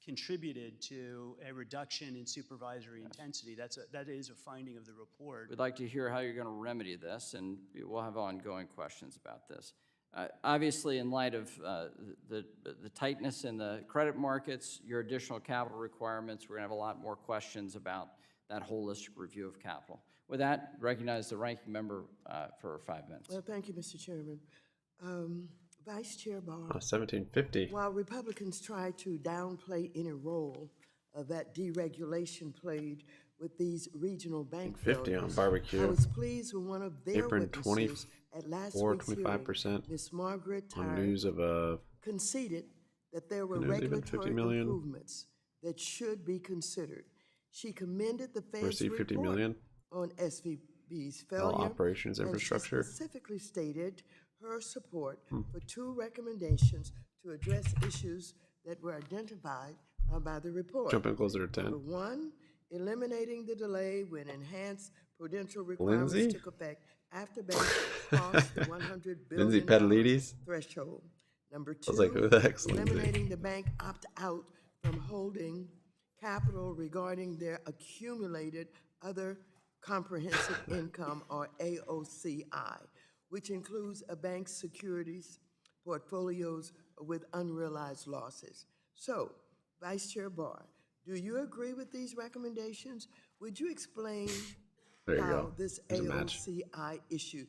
G: contributed to a reduction in supervisory intensity. That is a finding of the report.
C: We'd like to hear how you're going to remedy this, and we'll have ongoing questions about this. Obviously, in light of the tightness in the credit markets, your additional capital requirements, we're going to have a lot more questions about that holistic review of capital. With that, recognize the ranking member for 5 minutes.
D: Well, thank you, Mr. Chairman. Vice Chair Barr,
A: 1750.
D: while Republicans try to downplay any role that deregulation played with these regional bank
A: 50 on
D: failures,
A: barbecue.
D: I was pleased when one of their
A: Apron
D: witnesses at last
A: 24,
D: week's hearing,
A: 25%
D: Ms. Margaret
A: on
D: Tyre,
A: news of a
D: conceded that there were
A: You know, they've been 50
D: regulatory
A: million.
D: improvements that should be considered. She commended the Fed's
A: receive 50
D: report
A: million.
D: on SVB's
A: All
D: failure.
A: operations
D: and she
A: infrastructure.
D: specifically stated her support for 2 recommendations to address issues that were identified by the report.
A: Jump in closer to 10.
D: Number 1, eliminating the delay when enhanced prudential requirements
A: Lindsay?
D: took effect after banks crossed the $100
A: Lindsay
D: billion
A: Pedalides?
D: threshold. Number 2,
A: I was like, who the heck's Lindsay?
D: eliminating the bank opt-out from holding capital regarding their accumulated other comprehensive income, or AOCI, which includes a bank's securities portfolios with unrealized losses. So, Vice Chair Barr, do you agree with these recommendations? Would you explain
A: There you
D: how
A: go.
D: this
A: There's a match.
D: AOCI issue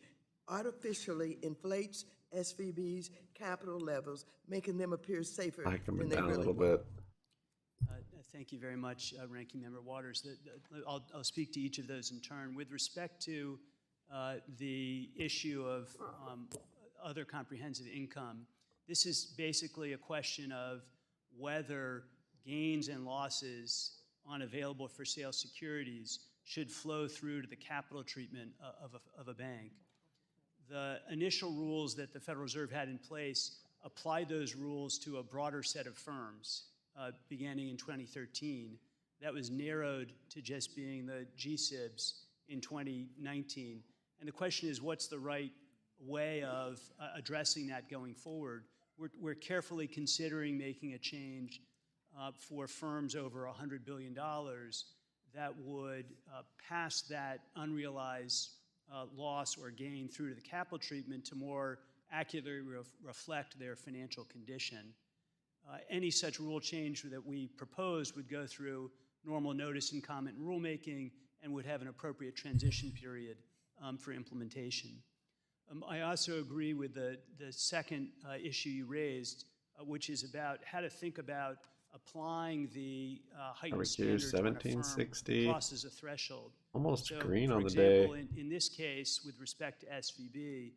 D: artificially inflates SVB's capital levels, making them appear safer
A: I can
D: than
A: be
D: they
A: down a
D: really
A: little
D: were?
A: bit.
G: Thank you very much, Ranking Member Waters. I'll speak to each of those in turn. With respect to the issue of other comprehensive income, this is basically a question of whether gains and losses on available for sale securities should flow through to the capital treatment of a bank. The initial rules that the Federal Reserve had in place applied those rules to a broader set of firms beginning in 2013. That was narrowed to just being the GSIBs in 2019. And the question is, what's the right way of addressing that going forward? We're carefully considering making a change for firms over $100 billion that would pass that unrealized loss or gain through to the capital treatment to more accurately reflect their financial condition. Any such rule change that we proposed would go through normal notice and comment and rulemaking and would have an appropriate transition period for implementation. I also agree with the second issue you raised, which is about how to think about applying the heightened standards when a firm
A: 1760.
G: crosses a threshold.
A: Almost
G: So,
A: green
G: for
A: on the
G: example,
A: day.
G: in this case, with respect to SVB,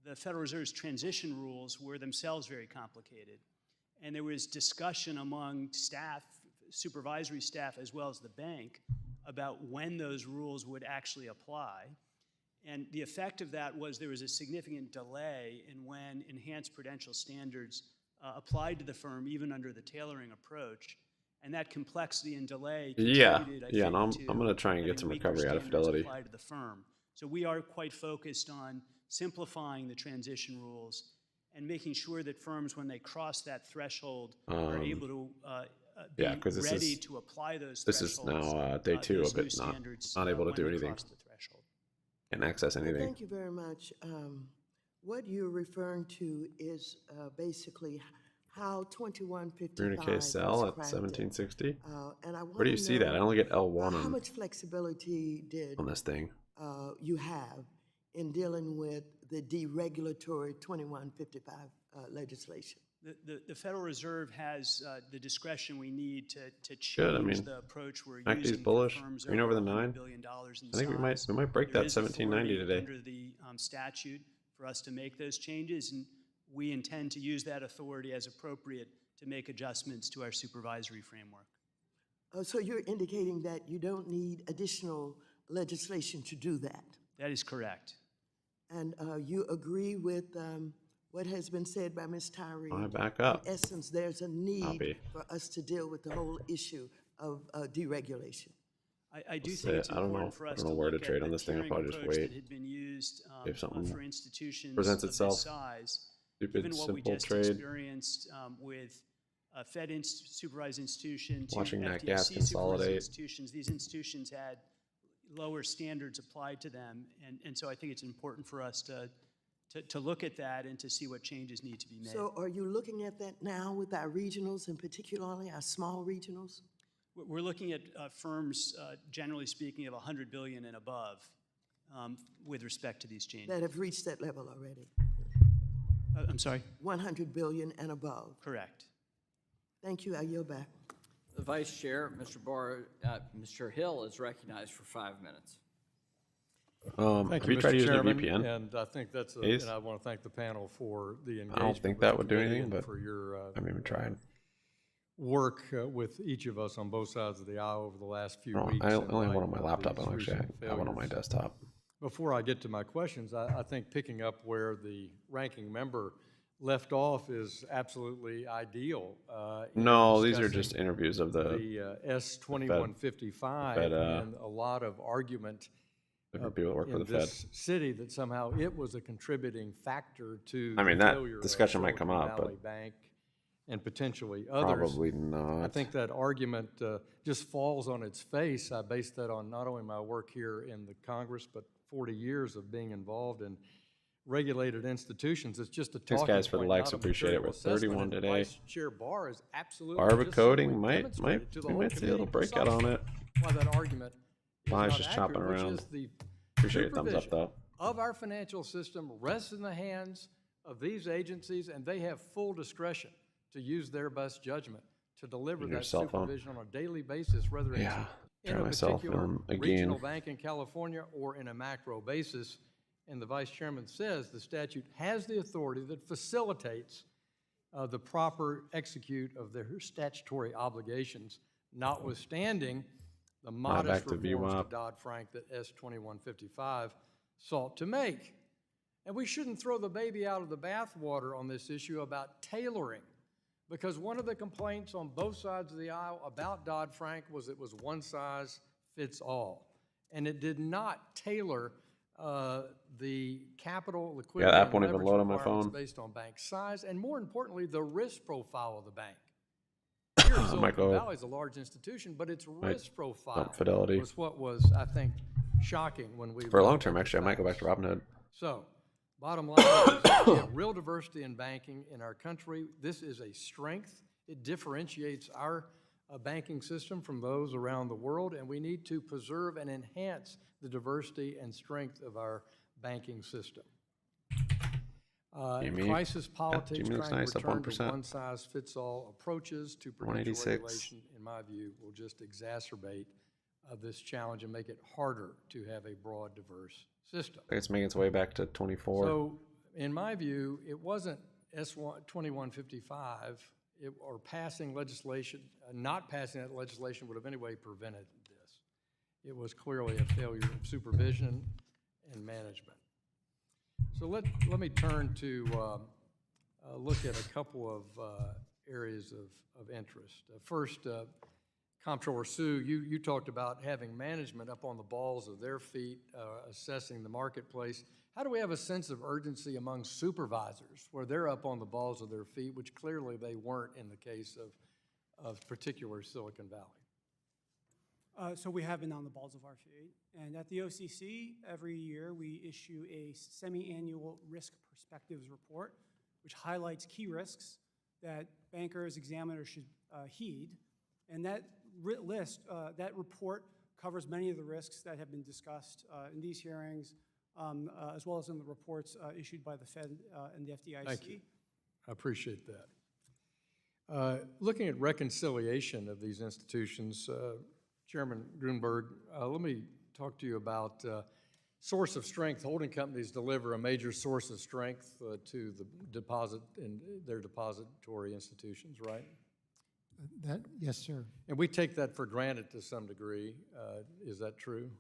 G: the Federal Reserve's transition rules were themselves very complicated. And there was discussion among staff, supervisory staff, as well as the bank, about when those rules would actually apply. And the effect of that was there was a significant delay in when enhanced prudential standards applied to the firm, even under the tailoring approach. And that complexity and delay contributed, I think,
A: and I'm
G: to
A: going to try and get
G: having
A: some
G: weaker
A: recovery out of
G: standards
A: Fidelity.
G: applied to the firm. So we are quite focused on simplifying the transition rules and making sure that firms, when they cross that threshold, are able to be
A: because this
G: ready
A: is
G: to apply those
A: this is
G: thresholds,
A: now day 2
G: those
A: of
G: new
A: it,
G: standards,
A: not able to
G: when
A: do
G: they
A: anything
G: cross the threshold.
A: and access
D: Well,
A: anything.
D: thank you very much. What you're referring to is basically how 2155
A: Communique sell
D: was
A: at
D: crafted.
A: 1760.
D: And I
A: Where do you see that? I only get L1
D: how
A: on,
D: much flexibility did
A: on this thing.
D: you have in dealing with the deregulatory 2155 legislation?
G: The Federal Reserve has the discretion we need to change
A: Good, I mean,
G: the approach we're
A: MACD's
G: using for
A: bullish.
G: firms
A: Green over the
G: $100
A: 9.
G: billion in
A: I think we
G: size.
A: might break
G: There
A: that
G: is
A: 1790
G: authority
A: today.
G: under the statute for us to make those changes, and we intend to use that authority as appropriate to make adjustments to our supervisory framework.
D: So you're indicating that you don't need additional legislation to do that?
G: That is correct.
D: And you agree with what has been said by Ms. Tyree?
A: I back up.
D: In essence, there's a need
A: be.
D: for us to deal with the whole issue of deregulation.
G: I do
A: We'll
G: think
A: see.
G: it's
A: I don't know.
G: important for
A: I
G: us
A: don't
G: to
A: know where to
G: look at
A: trade on
G: the
A: this thing. I'll
G: tiering
A: probably just
G: approach
A: wait.
G: that had been used
A: If something
G: for institutions
A: presents
G: of
A: itself.
G: this size.
A: Stupid,
G: Given what we
A: simple
G: just
A: trade.
G: experienced with Fed supervised institution to
A: Watching that
G: FDIC
A: gas
G: supervised
A: consolidate.
G: institutions, these institutions had lower standards applied to them. And so I think it's important for us to look at that and to see what changes need to be made.
D: So are you looking at that now with our regionals and particularly our small regionals?
G: We're looking at firms, generally speaking, of $100 billion and above with respect to these changes.
D: That have reached that level already?
G: I'm sorry?
D: 100 billion and above.
G: Correct.
D: Thank you. I yield back.
C: The Vice Chair, Mr. Barr, Mr. Hill is recognized for 5 minutes.
K: Thank
A: Have
K: you,
A: you tried to
K: Mr.
A: use the
K: Chairman,
A: VPN?
K: and I think that's,
A: Ace?
K: and I want to thank the panel for the engagement.
A: I don't think
K: with
A: that
K: the
A: would do
K: committee
A: anything,
K: and
A: but
K: for your
A: I haven't even tried.
K: work with each of us on both sides of the aisle over the last few
A: Oh,
K: weeks.
A: I
K: in
A: only have
K: light
A: one on my
K: of
A: laptop. I
K: these
A: don't actually
K: recent
A: have one on my
K: failures.
A: desktop.
K: Before I get to my questions, I think picking up where the ranking member left off is absolutely ideal. In
A: No, these are
K: discussing
A: just interviews of
K: the S-2155
A: Fed,
K: and a lot of argument
A: different people that work for
K: in
A: the Fed.
K: this city that somehow it was a contributing factor to
A: I mean,
K: the
A: that
K: failure
A: discussion
K: of
A: might come
K: Silicon
A: up,
K: Valley
A: but
K: Bank and potentially others.
A: probably not.
K: I think that argument just falls on its face. I base that on not only my work here in the Congress, but 40 years of being involved in regulated institutions. It's just a talking
A: Thanks, guys, for the
K: point,
A: likes.
K: not a
A: Appreciate it.
K: material
A: We're 31
K: assessment. And
A: today.
K: Vice Chair Barr is absolutely
A: Barber
K: just
A: coding
K: simply
A: might
K: demonstrated to the
A: we
K: whole
A: might see a little
K: committee
A: breakout on it.
K: why that argument is
A: Fly's
K: not
A: just chopping
K: accurate,
A: around.
K: which is the
A: Appreciate your thumbs up,
K: supervision
A: though.
K: of our financial system rests in the hands of these agencies, and they have full discretion to use their best judgment to deliver
A: Your
K: that
A: cell phone.
K: supervision on a daily basis, whether it's
A: Yeah,
K: in
A: try
K: a
A: myself
K: particular
A: again.
K: regional bank in California or in a macro basis. And the vice chairman says the statute has the authority that facilitates the proper execute of their statutory obligations, notwithstanding the modest
A: back to
K: reforms
A: VWAP.
K: to Dodd-Frank that S-2155 sought to make. And we shouldn't throw the baby out of the bathwater on this issue about tailoring, because one of the complaints on both sides of the aisle about Dodd-Frank was it was one size fits all. And it did not tailor the capital, liquidity,
A: that
K: and
A: won't even
K: leverage
A: load on my
K: requirements
A: phone.
K: based on bank size, and more importantly, the risk profile of the bank. Here,
A: might
K: Silicon
A: go-
K: Valley is a large institution, but its risk profile
A: Fidelity.
K: was what was, I think, shocking when we
A: For a
K: looked
A: long
K: at
A: term,
K: the
A: actually, I might go back to
K: facts.
A: Robinhood.
K: So, bottom line is we have real diversity in banking in our country. This is a strength. It differentiates our banking system from those around the world, and we need to preserve and enhance the diversity and strength of our banking system.
A: GME.
K: Crisis politics
A: GME looks
K: trying
A: nice,
K: to
A: up
K: return to
A: 1%.
K: one-size-fits-all approaches to prudential
A: 186.
K: regulation, in my view, will just exacerbate this challenge and make it harder to have a broad, diverse system.
A: I think it's making its way back to 24.
K: So, in my view, it wasn't S-2155 or passing legislation, not passing that legislation would have anyway prevented this. It was clearly a failure of supervision and management. So let me turn to look at a couple of areas of interest. First, Comptroller Sue, you talked about having management up on the balls of their feet, assessing the marketplace. How do we have a sense of urgency among supervisors where they're up on the balls of their feet, which clearly they weren't in the case of particular Silicon Valley?
I: So we have been on the balls of our feet. And at the OCC, every year we issue a semi-annual risk perspectives report, which highlights key risks that bankers, examiners should heed. And that that report covers many of the risks that have been discussed in these hearings, as well as in the reports issued by the Fed and the FDIC.
K: Thank you. I appreciate that. Looking at reconciliation of these institutions, Chairman Grunberg, let me talk to you about source of strength. Holding companies deliver a major source of strength to the deposit in their depository institutions, right?
H: Yes, sir.
K: And we take that for granted to some degree. Is that true?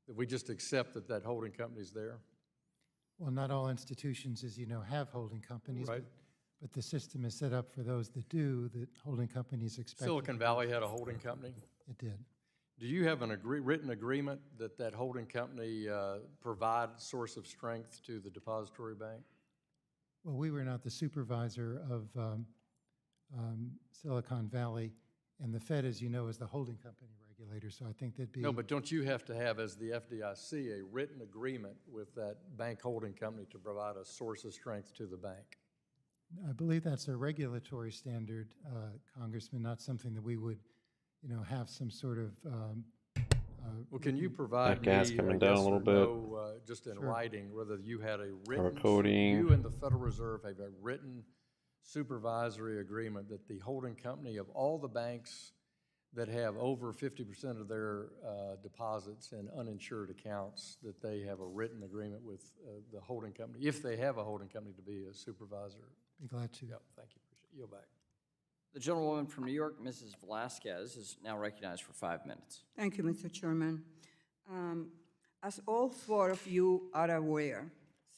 K: That we just accept that holding company's there?
H: Well, not all institutions, as you know, have holding companies.
K: Right.
H: But the system is set up for those that do, that holding companies expect.
K: Silicon Valley had a holding company.
H: It did.
K: Do you have an written agreement that holding company provide source of strength to the depository bank?
H: Well, we were not the supervisor of Silicon Valley, and the Fed, as you know, is the holding company regulator, so I think that'd be.
K: No, but don't you have to have, as the FDIC, a written agreement with that bank holding company to provide a source of strength to the bank?
H: I believe that's a regulatory standard, Congressman, not something that we would, have some sort of.
K: Well, can you provide me,
A: gas coming down a little bit.
K: just in
H: Sure.
K: writing, whether you had a written,
A: coding.
K: you and the Federal Reserve have a written supervisory agreement that the holding company of all the banks that have over 50% of their deposits in uninsured accounts, that they have a written agreement with the holding company, if they have a holding company, to be a supervisor?
H: Be glad to.
K: Yep, thank you. Appreciate it. Yield back.
C: The gentlewoman from New York, Mrs. Velasquez, is now recognized for 5 minutes.
L: Thank you, Mr. Chairman. As all four of you are aware,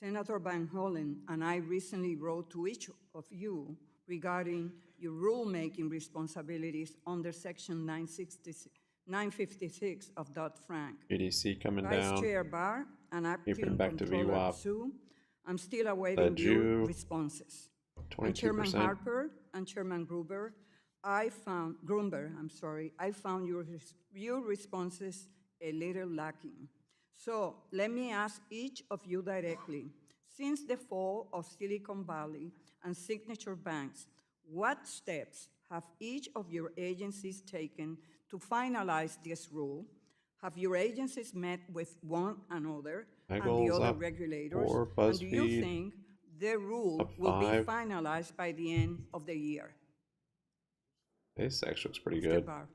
L: Senator Van Hollen and I recently wrote to each of you regarding your rulemaking responsibilities under Section 956 of Dodd-Frank.
A: BDC coming
L: Vice
A: down.
L: Chair Barr and
A: Keeping
L: Acting
A: it back to
L: Controller
A: VWAP.
L: Sue, I'm still awaiting
A: Led
L: your
A: you
L: responses. And Chairman
A: 22%.
L: Harper and Chairman Grunberg, I found your responses a little lacking. So let me ask each of you directly. Since the fall of Silicon Valley and Signature Banks, what steps have each of your agencies taken to finalize this rule? Have your agencies met with one another and the
A: Eagles
L: other
A: up
L: regulators?
A: 4,
L: And do you
A: BuzzFeed
L: think the rule
A: up
L: will be
A: 5.
L: finalized by the end of the year?
A: This actually looks pretty
L: Mr.
A: good.
L: Barr.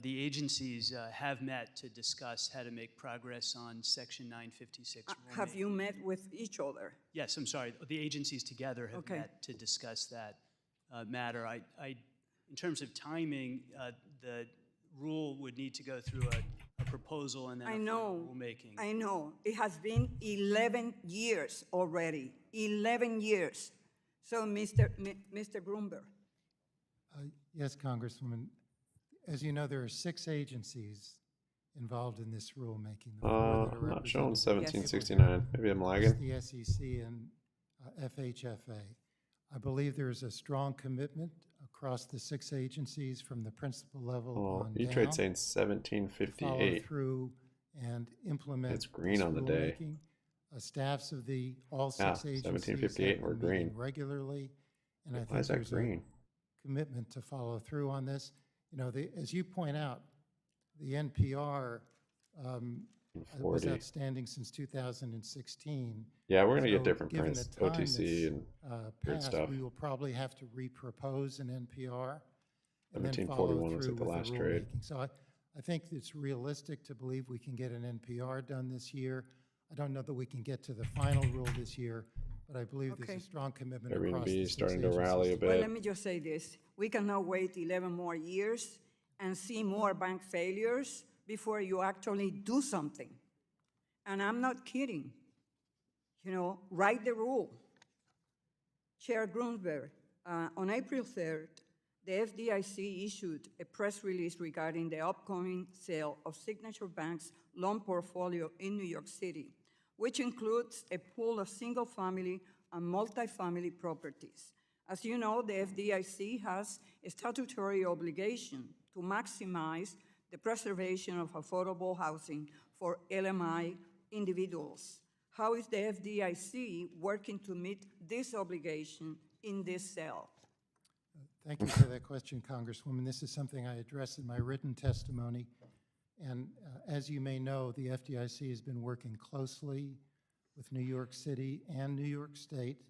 G: The agencies have met to discuss how to make progress on Section 956
L: Have
G: rulemaking.
L: you met with each other?
G: Yes, I'm sorry. The agencies together have
L: Okay.
G: met to discuss that matter. In terms of timing, the rule would need to go through a proposal and then a final rulemaking.
L: I know. It has been 11 years already. 11 years. So, Mr. Grunberg.
H: Yes, Congresswoman. As you know, there are 6 agencies involved in this rulemaking. The 4 that are
A: I'm not showing
H: represented
A: 1769. Maybe I'm
H: is
A: lagging.
H: the SEC and FHFA. I believe there is a strong commitment across the 6 agencies from the principal level
A: Oh,
H: on
A: E-Trade's saying
H: down to follow
A: 1758.
H: through and implement
A: It's green
H: this
A: on the day.
H: rulemaking. Staffs of all
A: Yeah,
H: 6 agencies
A: 1758
H: have
A: and we're
H: been meeting
A: green.
H: regularly, and I
A: Why
H: think
A: is that
H: there's a
A: green?
H: commitment to follow through on this. You know, as you point out, the NPR was
A: 40.
H: outstanding since 2016.
A: Yeah, we're gonna get
H: So
A: different
H: given
A: prints,
H: the time
A: OTC and
H: that's,
A: weird
H: passed,
A: stuff.
H: we will probably have to repropose an NPR and then follow
A: 1741 looks
H: through
A: like the
H: with
A: last
H: the
A: trade.
H: rulemaking. So I think it's realistic to believe we can get an NPR done this year. I don't know that we can get to the final rule this year, but I believe
L: Okay.
H: there's a strong commitment
A: Airbnb
H: across the 6
A: starting to
H: agencies
A: rally a
H: do
L: Well,
A: bit.
L: let me just say this. We cannot wait 11 more years and see more bank failures before you actually do something. And I'm not kidding. You know, write the rule. Chair Grunberg, on April 3rd, the FDIC issued a press release regarding the upcoming sale of Signature Bank's loan portfolio in New York City, which includes a pool of single-family and multifamily properties. As you know, the FDIC has a statutory obligation to maximize the preservation of affordable housing for LMI individuals. How is the FDIC working to meet this obligation in this sale?
H: Thank you for that question, Congresswoman. This is something I addressed in my written testimony. And as you may know, the FDIC has been working closely with New York City and New York State,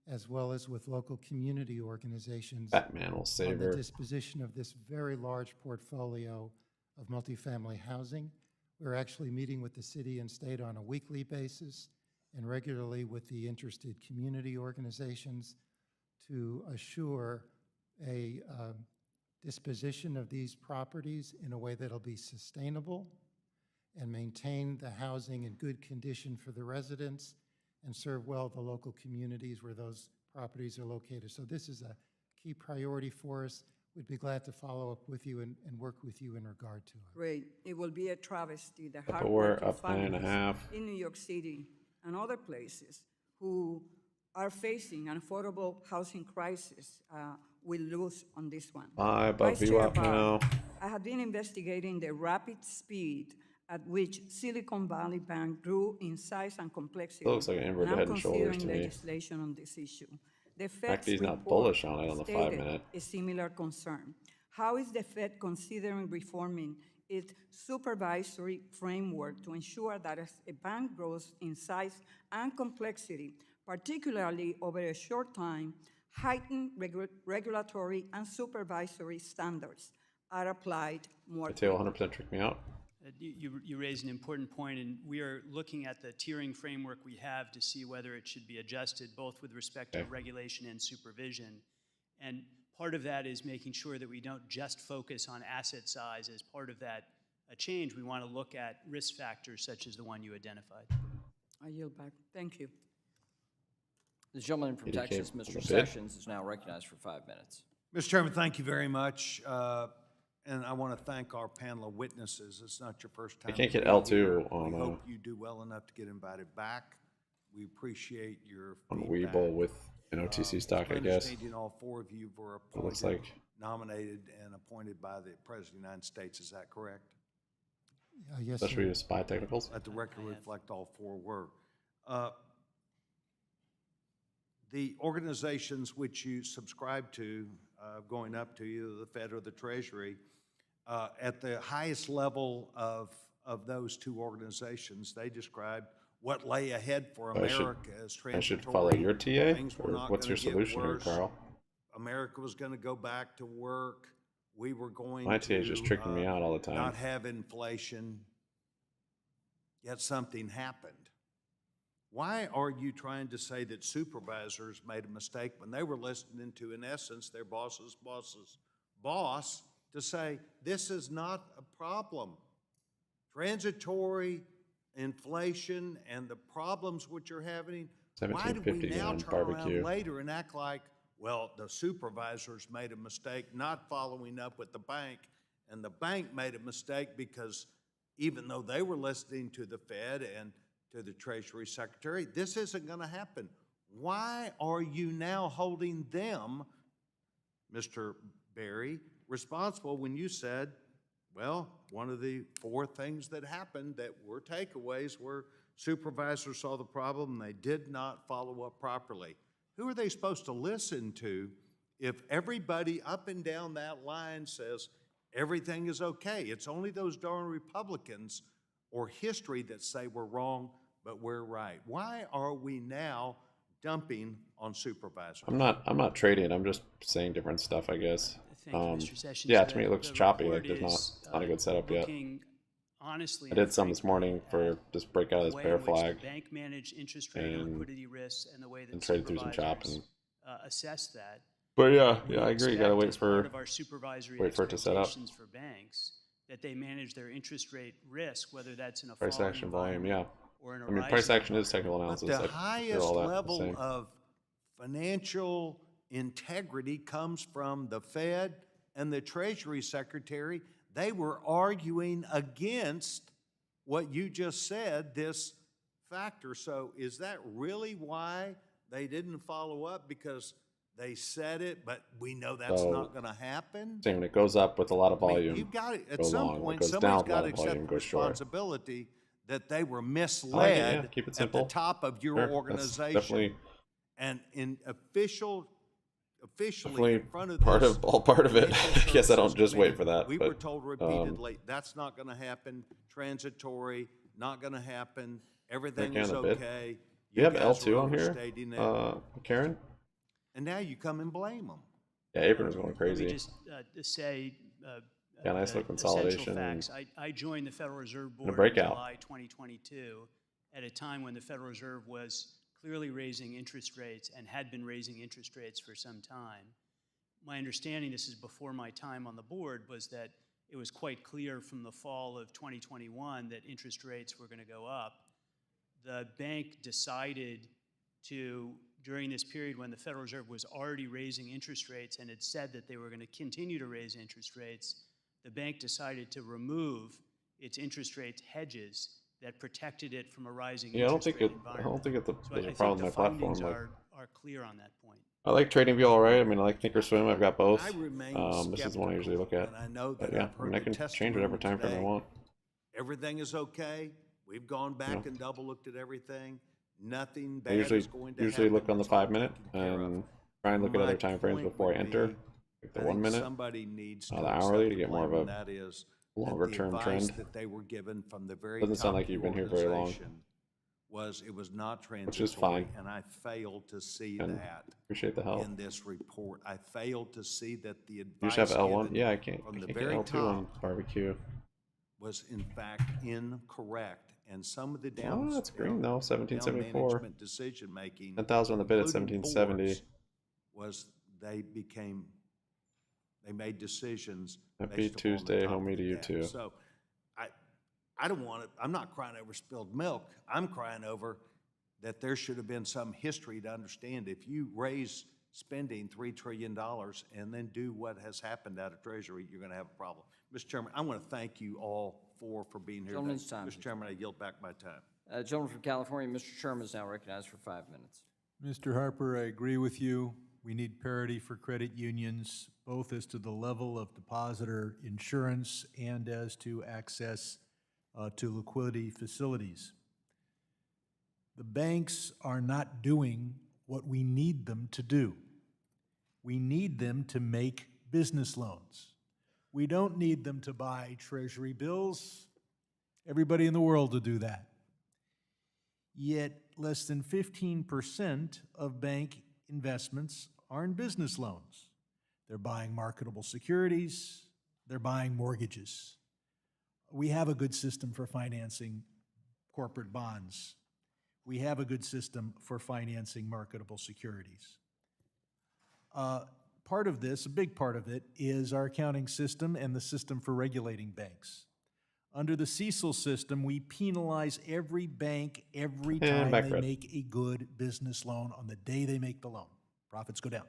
H: as well as with local community organizations
A: Batman will
H: on
A: save
H: the
A: her.
H: disposition of this very large portfolio of multifamily housing. We're actually meeting with the city and state on a weekly basis and regularly with the interested community organizations to assure a disposition of these properties in a way that'll be sustainable and maintain the housing in good condition for the residents and serve well the local communities where those properties are located. So this is a key priority for us. We'd be glad to follow up with you and work with you in regard to it.
L: Great. It will be a travesty, the
A: But we're
L: hardworking
A: up 9.5.
L: families in New York City and other places who are facing an affordable housing crisis will lose on this one.
A: Bye, above
L: Vice Chair
A: VWAP
L: Barr,
A: now.
L: I have been investigating the rapid speed at which Silicon Valley Bank grew in size and complexity.
A: Looks like an inverted
L: and I'm
A: head and shoulders
L: considering
A: to me.
L: legislation on this issue. The
A: Fact
L: Fed's
A: he's not
L: report
A: bullish on it on the
L: stated
A: 5-minute.
L: a similar concern. How is the Fed considering reforming its supervisory framework to ensure that as a bank grows in size and complexity, particularly over a short time, heightened regulatory and supervisory standards are applied more
A: Mateo
L: quickly?
A: 100% tricked me out.
G: You raise an important point, and we are looking at the tiering framework we have to see whether it should be adjusted, both with respect to regulation and supervision. And part of that is making sure that we don't just focus on asset size as part of that change. We want to look at risk factors such as the one you identified.
L: I yield back. Thank you.
C: The gentleman from
A: ADK
C: Texas,
A: on the
C: Mr.
A: bid.
C: Sessions, is now recognized for 5 minutes.
M: Mr. Chairman, thank you very much. And I want to thank our panel of witnesses. It's not your first time.
A: I can't
M: to
A: get
M: be
A: L2
M: here.
A: on,
M: We hope you do well enough to get invited back. We appreciate your
A: on
M: feedback.
A: Webull with an OTC stock, I guess.
M: Understanding all four of you were
A: It looks
M: appointed,
A: like.
M: nominated, and appointed by the President of the United States. Is that correct?
H: Yes,
A: Especially
H: sir.
A: with SPY technicals.
M: Let the record reflect all four were. The organizations which you subscribe to, going up to either the Fed or the Treasury, at the highest level of those two organizations, they described what lay ahead for
A: I should-
M: America as transitory.
A: I should follow your TA,
M: Things were
A: or
M: not
A: what's your
M: gonna get
A: solution here,
M: worse.
A: Carl?
M: America was going to go back to work. We were going
A: My
M: to
A: TA is just tricking me out all the time.
M: not have inflation. Yet something happened. Why are you trying to say that supervisors made a mistake when they were listening to, in essence, their boss's boss to say, this is not a problem? Transitory inflation and the problems which are happening, why do we
A: 1750
M: now
A: on
M: turn
A: barbecue.
M: around later and act like, well, the supervisors made a mistake not following up with the bank, and the bank made a mistake because even though they were listening to the Fed and to the Treasury Secretary, this isn't going to happen. Why are you now holding them, Mr. Berry, responsible when you said, well, one of the four things that happened that were takeaways were supervisors saw the problem and they did not follow up properly? Who are they supposed to listen to if everybody up and down that line says everything is okay? It's only those darn Republicans or history that say we're wrong, but we're right. Why are we now dumping on supervisors?
A: I'm not trading. I'm just saying different stuff, I guess.
G: Thank you, Mr. Sessions.
A: Yeah, to me it looks
G: The
A: choppy. Like
G: report
A: there's
G: is,
A: not a good setup yet.
G: looking honestly
A: I did
G: and
A: some this morning for just break out of this
G: the way
A: bear
G: in which
A: flag.
G: the bank managed interest rate and
A: and-
G: liquidity risks and the way that
A: and traded through some chop
G: supervisors,
A: and.
G: assess that.
A: But yeah,
G: We
A: I agree. You gotta
G: expect
A: wait
G: as part
A: for
G: of our supervisory
A: wait for it to set up.
G: expectations for banks that they manage their interest rate risk, whether that's in a
A: Price
G: falling
A: action volume. Yeah.
G: environment or in a
A: I mean,
G: rising
A: price action is
G: environment.
A: technical
M: But
A: analysis.
M: the
A: I hear
M: highest
A: all that the
M: level
A: same.
M: of financial integrity comes from the Fed and the Treasury Secretary. They were arguing against what you just said, this factor. So is that really why they didn't follow up? Because they said it, but we know that's
A: So,
M: not going to happen?
A: Saying when it goes up with a lot of
M: I mean,
A: volume,
M: you've got to, at
A: go
M: some
A: long. When it
M: point,
A: goes down
M: somebody's
A: with a
M: got
A: lot
M: to
A: of
M: accept
A: volume,
M: the
A: go short.
M: responsibility that they were
A: I like it,
M: misled
A: yeah, keep it
M: at
A: simple.
M: the top of your
A: Sure, that's
M: organization.
A: definitely
M: And officially
A: Definitely
M: in front of
A: part
M: this
A: of all part of it.
M: Financial
A: I guess I don't
M: Services
A: just wait
M: Committee,
A: for that.
M: We
A: but,
M: were told repeatedly, that's not going to happen, transitory, not going to happen, everything
A: Again,
M: is
A: a bit.
M: okay.
A: Do you have
M: guys are
A: L2 on here,
M: overstating it.
A: Karen?
M: And now you come and blame them.
A: Yeah, Apron is going
G: Let
A: crazy.
G: me just say
A: Yeah, nice
G: the
A: little
G: essential
A: consolidation
G: facts. I joined the Federal Reserve
A: a
G: Board in
A: breakout.
G: July 2022 at a time when the Federal Reserve was clearly raising interest rates and had been raising interest rates for some time. My understanding, this is before my time on the board, was that it was quite clear from the fall of 2021 that interest rates were going to go up. The bank decided to, during this period when the Federal Reserve was already raising interest rates and had said that they were going to continue to raise interest rates, the bank decided to remove its interest rate hedges that protected it from a rising
A: Yeah, I don't
G: interest
A: think
G: rate
A: it. I
G: environment.
A: don't think it's
G: So
A: there's
G: I
A: a
G: think
A: problem
G: the
A: with my platform.
G: findings
A: Like,
G: are clear on that point.
A: I like TradingView all right. I mean, I like Thinkorswim. I've got both.
M: I remain
A: This is the one I usually look at.
M: and I know
A: But
M: that
A: yeah,
M: I've
A: I mean,
M: heard
A: I
M: the
A: can change whatever time frame I
M: today.
A: want.
M: Everything is okay. We've gone back
A: Yeah.
M: and double looked at everything. Nothing
A: I
M: bad
A: usually
M: is going to
A: usually
M: happen.
A: look on the
M: It's all
A: 5 minute
M: taken care of.
A: and try and look at
M: My
A: other time frames
M: point
A: before I
M: would
A: enter.
M: be,
A: Like the
M: I
A: 1
M: think
A: minute.
M: somebody needs
A: the
M: to
A: hourly
M: accept
A: to
M: the
A: get more of
M: blame,
A: a
M: and that is
A: longer
M: that
A: term
M: the
A: trend.
M: advice that they were given from the very
A: Doesn't sound
M: top
A: like
M: of the
A: you've been here very long.
M: organization was it was not transitory,
A: is fine.
M: and I failed to see
A: And
M: that
A: appreciate the help.
M: in this report. I failed to see that the
A: You
M: advice
A: just have L1.
M: given
A: Yeah, I can't.
M: from
A: I
M: the
A: can't get
M: very
A: L2 on
M: top
A: barbecue.
M: was in fact incorrect, and some of the
A: Oh, that's green though. 1774.
M: management decision making,
A: 10,000 on the bid at
M: including
A: 1770.
M: boards, was they made decisions.
A: Happy
M: based upon the
A: Tuesday,
M: top of
A: homie,
M: the
A: to you
M: gap.
A: too.
M: So I don't want it. I'm not crying over spilled milk. I'm crying over that there should have been some history to understand if you raise spending $3 trillion and then do what has happened out of Treasury, you're going to have a problem. Mr. Chairman, I want to thank you all four for being here.
C: Gentleman's time.
M: Mr. Chairman, I yield back my time.
C: Gentleman from California, Mr. Sherman is now recognized for 5 minutes.
N: Mr. Harper, I agree with you. We need parity for credit unions, both as to the level of depositor insurance and as to access to liquidity facilities. The banks are not doing what we need them to do. We need them to make business loans. We don't need them to buy treasury bills. Everybody in the world will do that. Yet less than 15% of bank investments are in business loans. They're buying marketable securities, they're buying mortgages. We have a good system for financing corporate bonds. We have a good system for financing marketable securities. Part of this, a big part of it, is our accounting system and the system for regulating banks. Under the CECL system, we penalize every bank every time they make a good business loan on the day they make the loan. Profits go down.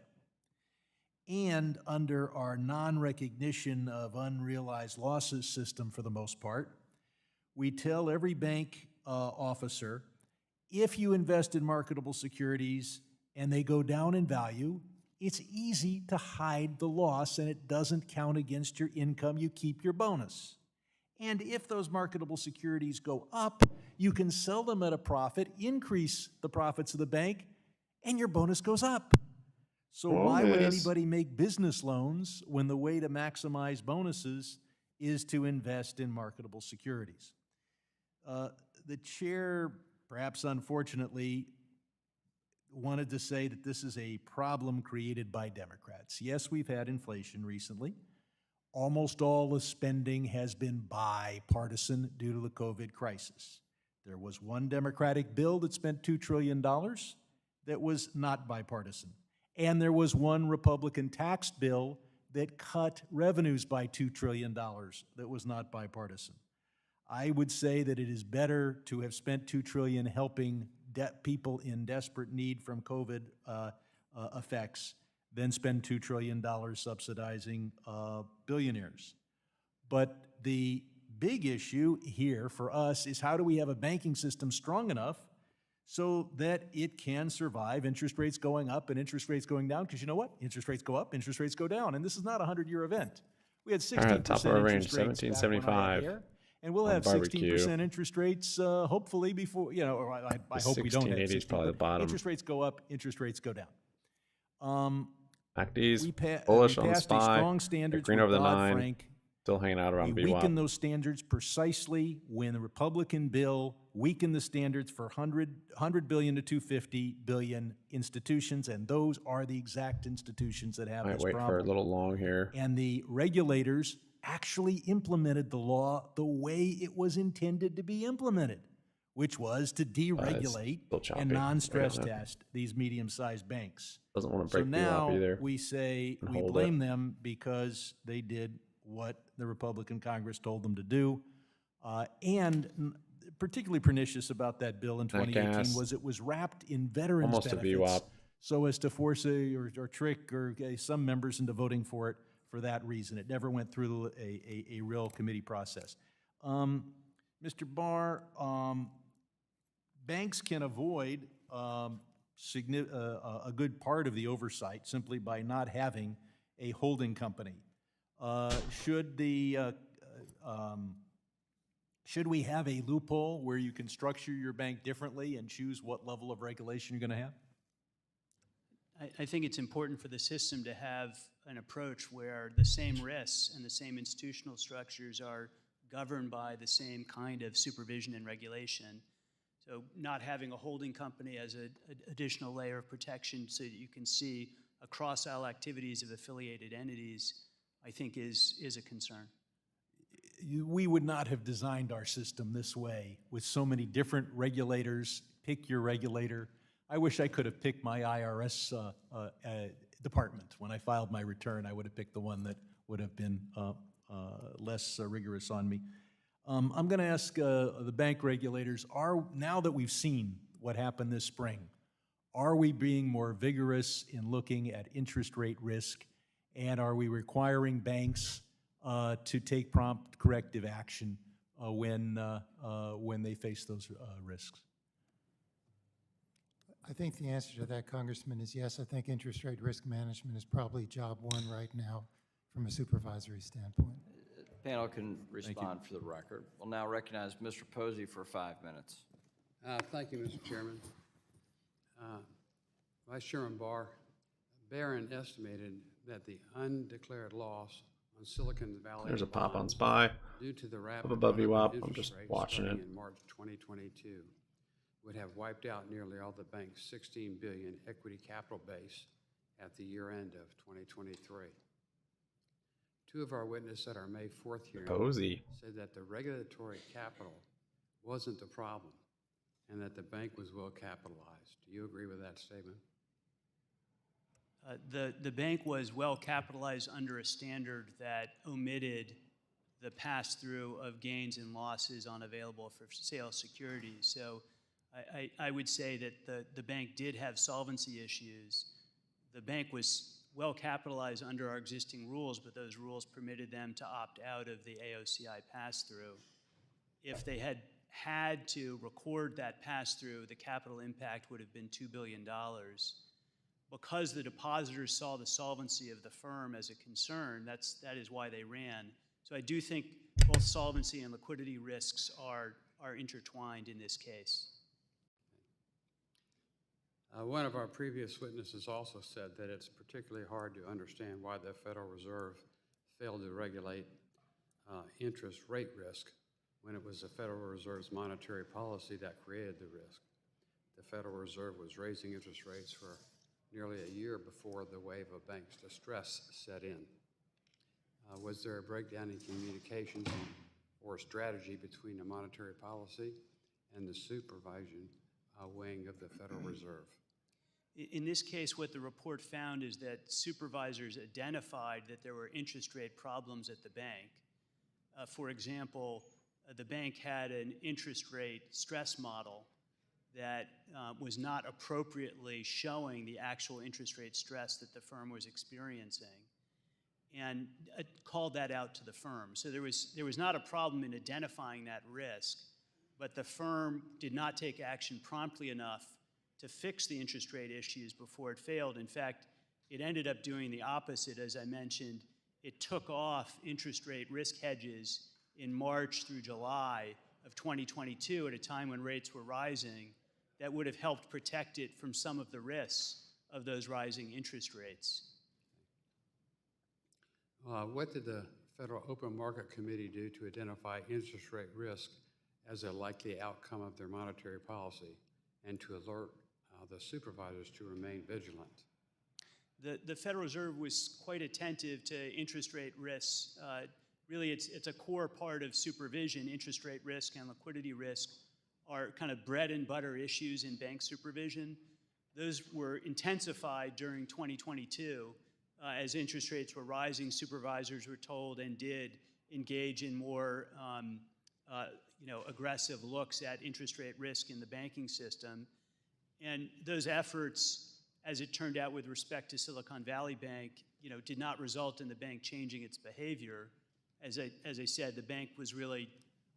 N: And under our non-recognition of unrealized losses system, for the most part, we tell every bank officer, if you invest in marketable securities and they go down in value, it's easy to hide the loss and it doesn't count against your income. You keep your bonus. And if those marketable securities go up, you can sell them at a profit, increase the profits of the bank, and your bonus goes up. So why would anybody make business loans when the way to maximize bonuses is to invest in marketable securities? The chair, perhaps unfortunately, wanted to say that this is a problem created by Democrats. Yes, we've had inflation recently. Almost all the spending has been bipartisan due to the COVID crisis. There was one Democratic bill that spent $2 trillion that was not bipartisan. And there was one Republican tax bill that cut revenues by $2 trillion that was not bipartisan. I would say that it is better to have spent $2 trillion helping people in desperate need from COVID effects than spend $2 trillion subsidizing billionaires. But the big issue here for us is how do we have a banking system strong enough so that it can survive interest rates going up and interest rates going down? Because you know what? Interest rates go up, interest rates go down. And this is not a 100-year event. We had 16%
A: top of our range,
N: interest rates
A: 1775.
N: And we'll have 16% interest rates, hopefully before, or I hope we don't have
A: 1680 is probably the bottom.
N: Interest rates go up, interest rates go down.
A: MACD's
N: we
A: bullish on the
N: passed a
A: SPY.
N: strong standards
A: Green over the 9.
N: Dodd-Frank.
A: Still hanging out around
N: We
A: VWAP.
N: weakened those standards precisely when the Republican bill weakened the standards for 100 billion to 250 billion institutions, and those are the exact institutions that have
A: Might
N: this
A: wait
N: problem.
A: for a little long here.
N: And the regulators actually implemented the law the way it was intended to be implemented, which was to deregulate
A: still choppy.
N: and non-stress
A: Yeah.
N: test these medium-sized banks.
A: Doesn't want to
N: So
A: break
N: now
A: VWAP either.
N: we say
A: And
N: we
A: hold
N: blame them because they did what the Republican Congress told them to do. Particularly pernicious about that bill in 2018
A: gas.
N: was it was wrapped in veterans
A: Almost a
N: benefits
A: VWAP.
N: so as to force or trick some members into voting for it for that reason. It never went through a real committee process. Mr. Barr, banks can avoid a good part of the oversight simply by not having a holding company. Should we have a loophole where you can structure your bank differently and choose what level of regulation you're going to have?
G: I think it's important for the system to have an approach where the same risks and the same institutional structures are governed by the same kind of supervision and regulation. So not having a holding company as an additional layer of protection so that you can see across all activities of affiliated entities, I think is a concern.
N: We would not have designed our system this way with so many different regulators. Pick your regulator. I wish I could have picked my IRS department. When I filed my return, I would have picked the one that would have been less rigorous on me. I'm going to ask the bank regulators, now that we've seen what happened this spring. Are we being more vigorous in looking at interest rate risk, and are we requiring banks to take prompt corrective action when they face those risks?
H: I think the answer to that, Congressman, is yes. I think interest rate risk management is probably job one right now from a supervisory standpoint.
C: Panel can respond for the record. We'll now recognize Mr. Posey for 5 minutes.
O: Thank you, Mr. Chairman. Vice Chairman Barron estimated that the undeclared loss on Silicon Valley
A: There's a pop on SPY.
O: due to the
A: Up
O: rapid
A: above
O: run-up
A: VWAP.
O: in
A: I'm
O: interest
A: just
O: rates
A: watching
O: starting
A: it.
O: in March 2022 would have wiped out nearly all the bank's $16 billion equity capital base at the year end of 2023. Two of our witnesses at our May 4th hearing
A: Posey.
O: said that the regulatory capital wasn't the problem and that the bank was well capitalized. Do you agree with that statement?
G: The bank was well capitalized under a standard that omitted the pass-through of gains and losses on available for sale securities. So I would say that the bank did have solvency issues. The bank was well capitalized under our existing rules, but those rules permitted them to opt out of the AOCI pass-through. If they had to record that pass-through, the capital impact would have been $2 billion. Because the depositors saw the solvency of the firm as a concern, that is why they ran. So I do think both solvency and liquidity risks are intertwined in this case.
O: One of our previous witnesses also said that it's particularly hard to understand why the Federal Reserve failed to regulate interest rate risk when it was the Federal Reserve's monetary policy that created the risk. The Federal Reserve was raising interest rates for nearly a year before the wave of banks' distress set in. Was there a breakdown in communications or strategy between the monetary policy and the supervision wing of the Federal Reserve?
G: In this case, what the report found is that supervisors identified that there were interest rate problems at the bank. For example, the bank had an interest rate stress model that was not appropriately showing the actual interest rate stress that the firm was experiencing, and called that out to the firm. So there was not a problem in identifying that risk, but the firm did not take action promptly enough to fix the interest rate issues before it failed. In fact, it ended up doing the opposite, as I mentioned. It took off interest rate risk hedges in March through July of 2022 at a time when rates were rising that would have helped protect it from some of the risks of those rising interest rates.
O: What did the Federal Open Market Committee do to identify interest rate risk as a likely outcome of their monetary policy and to alert the supervisors to remain vigilant?
G: The Federal Reserve was quite attentive to interest rate risks. Really, it's a core part of supervision. Interest rate risk and liquidity risk are kind of bread and butter issues in bank supervision. Those were intensified during 2022. As interest rates were rising, supervisors were told and did engage in more aggressive looks at interest rate risk in the banking system. And those efforts, as it turned out with respect to Silicon Valley Bank, did not result in the bank changing its behavior. As I said, the bank was really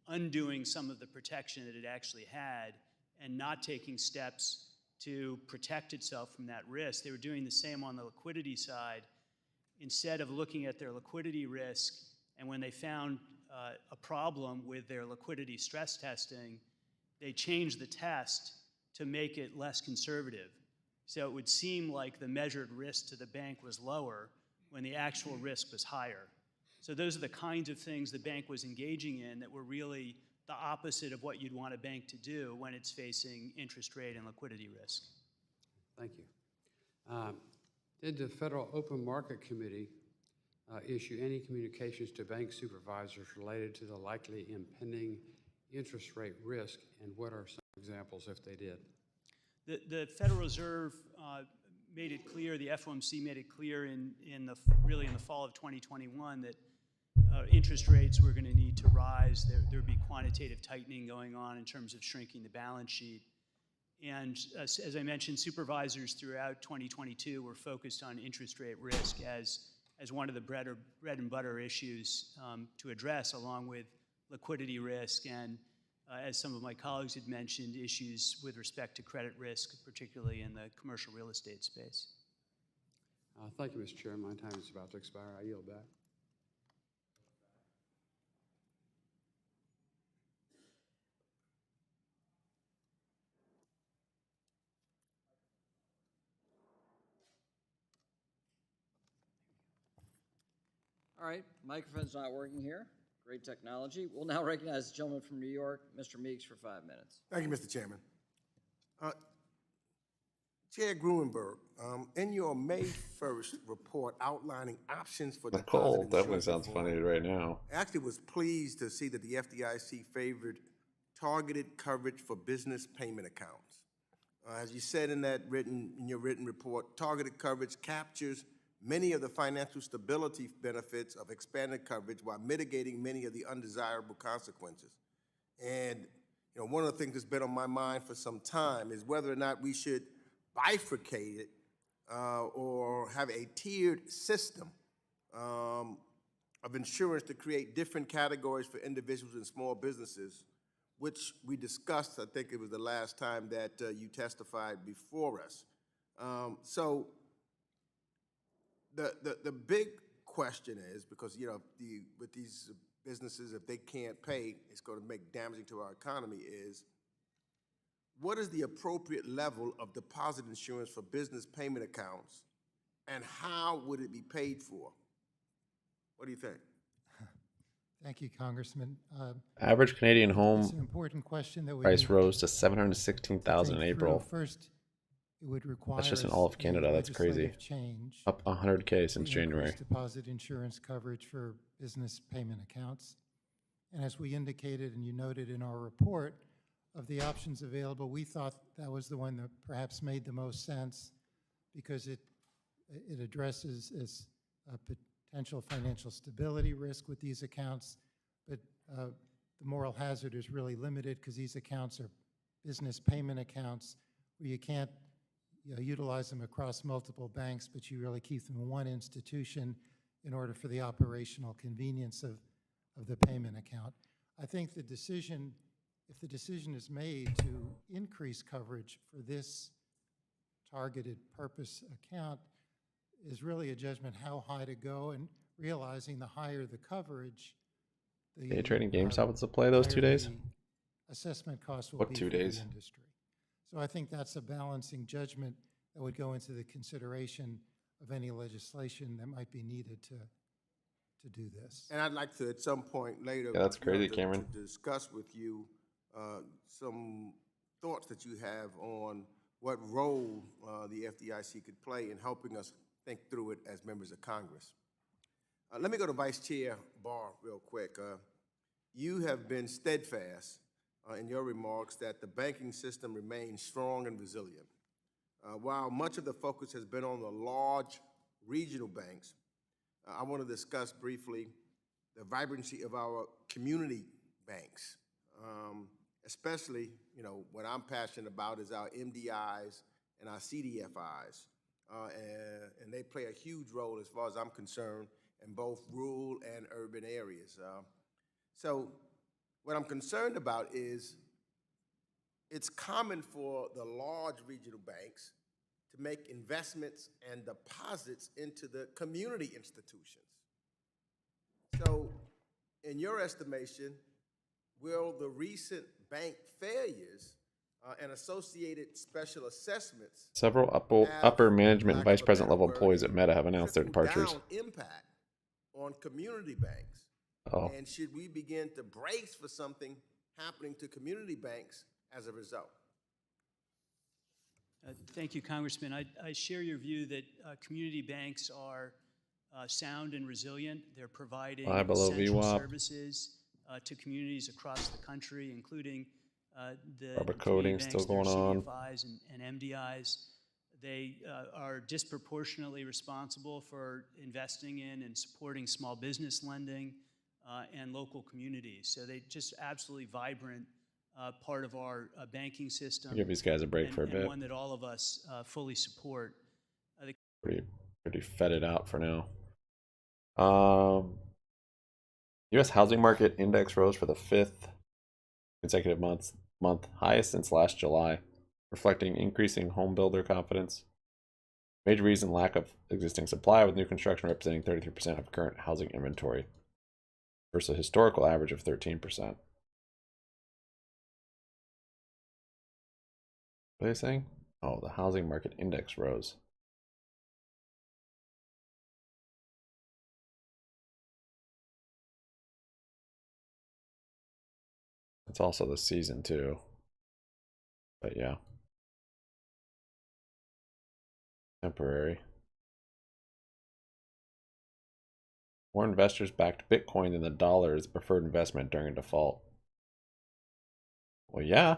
G: undoing some of the protection that it actually had and not taking steps to protect itself from that risk. They were doing the same on the liquidity side. Instead of looking at their liquidity risk, and when they found a problem with their liquidity stress testing, they changed the test to make it less conservative. So it would seem like the measured risk to the bank was lower when the actual risk was higher. So those are the kinds of things the bank was engaging in that were really the opposite of what you'd want a bank to do when it's facing interest rate and liquidity risk.
O: Thank you. Did the Federal Open Market Committee issue any communications to bank supervisors related to the likely impending interest rate risk, and what are some examples if they did?
G: The Federal Reserve made it clear, the FOMC made it clear in the fall of 2021 that interest rates were going to need to rise. There would be quantitative tightening going on in terms of shrinking the balance sheet. And as I mentioned, supervisors throughout 2022 were focused on interest rate risk as one of the bread and butter issues to address, along with liquidity risk and, as some of my colleagues had mentioned, issues with respect to credit risk, particularly in the commercial real estate space.
O: Thank you, Mr. Chair. My time is about to expire. I yield back.
C: All right, microphone's not working here. Great technology. We'll now recognize the gentleman from New York, Mr. Meeks, for 5 minutes.
P: Thank you, Mr. Chairman. Chair Gruenberg, in your May 1st report outlining options for
A: Nicole
P: deposit
A: definitely
P: insurance
A: sounds
P: reform,
A: funny right now.
P: I actually was pleased to see that the FDIC favored targeted coverage for business payment accounts. As you said in your written report, targeted coverage captures many of the financial stability benefits of expanded coverage while mitigating many of the undesirable consequences. And one of the things that's been on my mind for some time is whether or not we should bifurcate it or have a tiered system of insurance to create different categories for individuals and small businesses, which we discussed, I think it was the last time that you testified before us. So the big question is, because with these businesses, if they can't pay, it's going to make damaging to our economy, is what is the appropriate level of deposit insurance for business payment accounts, and how would it be paid for? What do you think?
H: Thank you, Congressman.
A: Average Canadian
H: It's
A: home
H: an important question that we
A: price
H: need
A: rose to $716,000 in
H: think
A: April.
H: through. First, it would require
A: That's just in all of Canada. That's crazy.
H: legislative change
A: Up 100K since
H: to
A: January.
H: increase deposit insurance coverage for business payment accounts. And as we indicated and you noted in our report, of the options available, we thought that was the one that perhaps made the most sense because it addresses a potential financial stability risk with these accounts, but the moral hazard is really limited because these accounts are business payment accounts where you can't utilize them across multiple banks, but you really keep them in one institution in order for the operational convenience of the payment account. I think the decision, if the decision is made to increase coverage for this targeted purpose account, is really a judgment how high to go, and realizing the higher the coverage, the
A: Day trading GameStop was to play those 2 days?
H: Assessment costs will
A: What
H: be
A: 2
H: for
A: days?
H: the industry. So I think that's a balancing judgment that would go into the consideration of any legislation that might be needed to do this.
P: And I'd like to, at some point later,
A: Yeah, that's crazy, Cameron.
P: to discuss with you some thoughts that you have on what role the FDIC could play in helping us think through it as members of Congress. Let me go to Vice Chair Barr real quick. You have been steadfast in your remarks that the banking system remains strong and resilient. While much of the focus has been on the large regional banks, I want to discuss briefly the vibrancy of our community banks. Especially, what I'm passionate about is our MDIs and our CDFIs. And they play a huge role, as far as I'm concerned, in both rural and urban areas. So what I'm concerned about is it's common for the large regional banks to make investments and deposits into the community institutions. So in your estimation, will the recent bank failures and associated special assessments
A: Several upper management and vice president level employees at Meta have announced their departures.
P: impact on community banks?
A: Oh.
P: And should we begin to brace for something happening to community banks as a result?
G: Thank you, Congressman. I share your view that community banks are sound and resilient. They're providing essential services to communities across the country, including the
A: coding
G: banks,
A: still going on.
G: CDFIs and MDIs. They are disproportionately responsible for investing in and supporting small business lending and local communities. So they just absolutely vibrant part of our banking system.
A: Give these guys a break for a bit.
G: And one that all of us fully support.
A: Pretty fetid out for now. U.S. housing market index rose for the 5th consecutive month, highest since last July, reflecting increasing home builder confidence. Major reason, lack of existing supply, with new construction representing 33% of current housing inventory versus a historical average of 13%. What are they saying? Oh, the housing market index rose. It's also the season too. But yeah. Temporary. More investors backed Bitcoin than the dollar as preferred investment during a default. Well, yeah.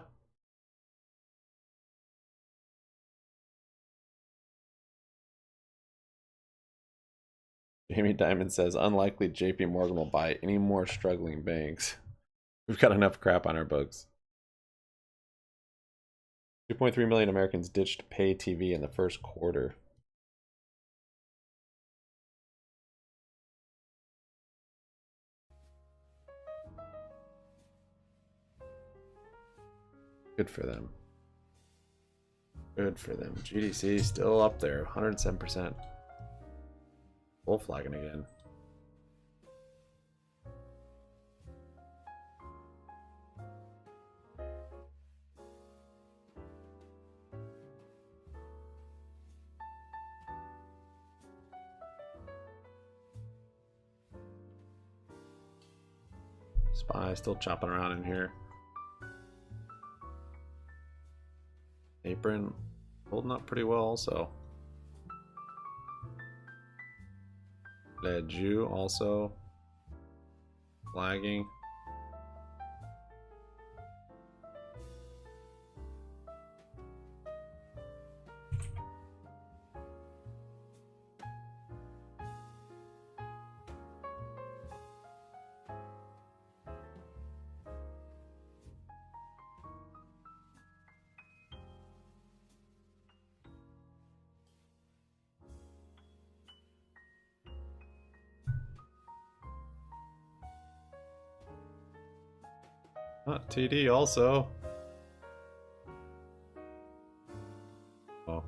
A: Jamie Dimon says, unlikely JP Morgan will buy any more struggling banks. We've got enough crap on our books. 2.3 million Americans ditched pay TV in the first quarter. Good for them. Good for them. GDC still up there, 107%. Bull flagging again. SPY still chopping around in here. Apron holding up pretty well also. Leju also flagging. Not TD also. Oh.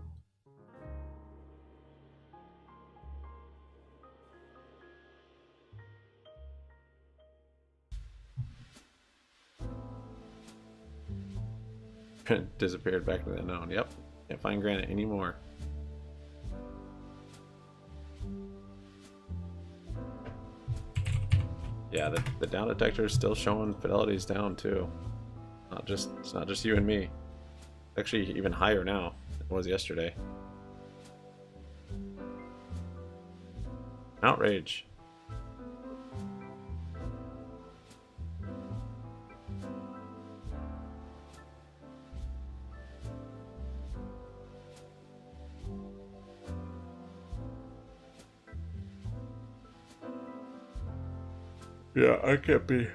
A: Disappeared back to the unknown. Yep. Can't find Granite anymore. Yeah, the down detector is still showing Fidelity's down too. It's not just you and me. Actually, even higher now than it was yesterday. Outrage. Yeah, I can't be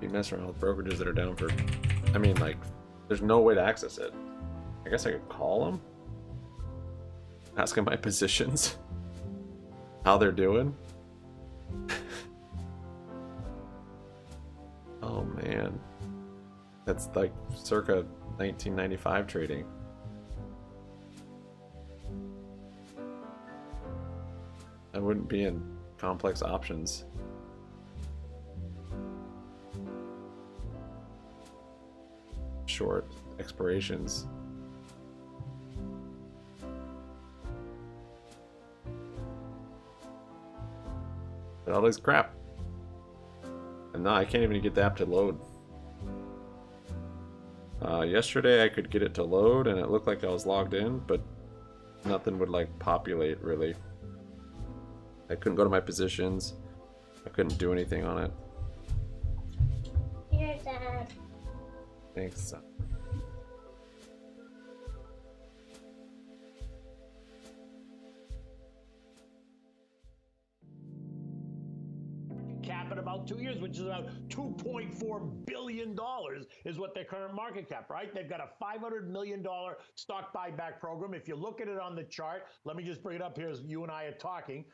A: messing around with brokerages that are down for, I mean, like, there's no way to access it. I guess I could call them, ask them my positions, how they're doing. Oh man, that's like circa 1995 trading. I wouldn't be in complex options. Short expirations. But all this crap. And now I can't even get the app to load. Yesterday I could get it to load and it looked like I was logged in, but nothing would like populate really. I couldn't go to my positions. I couldn't do anything on it.
B: Here, Dad.
A: Thanks.
Q: Cap cap in about 2 years, which is about $2.4 billion is what their current market cap, right? They've got a $500 million stock buyback program. If you look at it on the chart, let me just bring it up here as you and I are talking.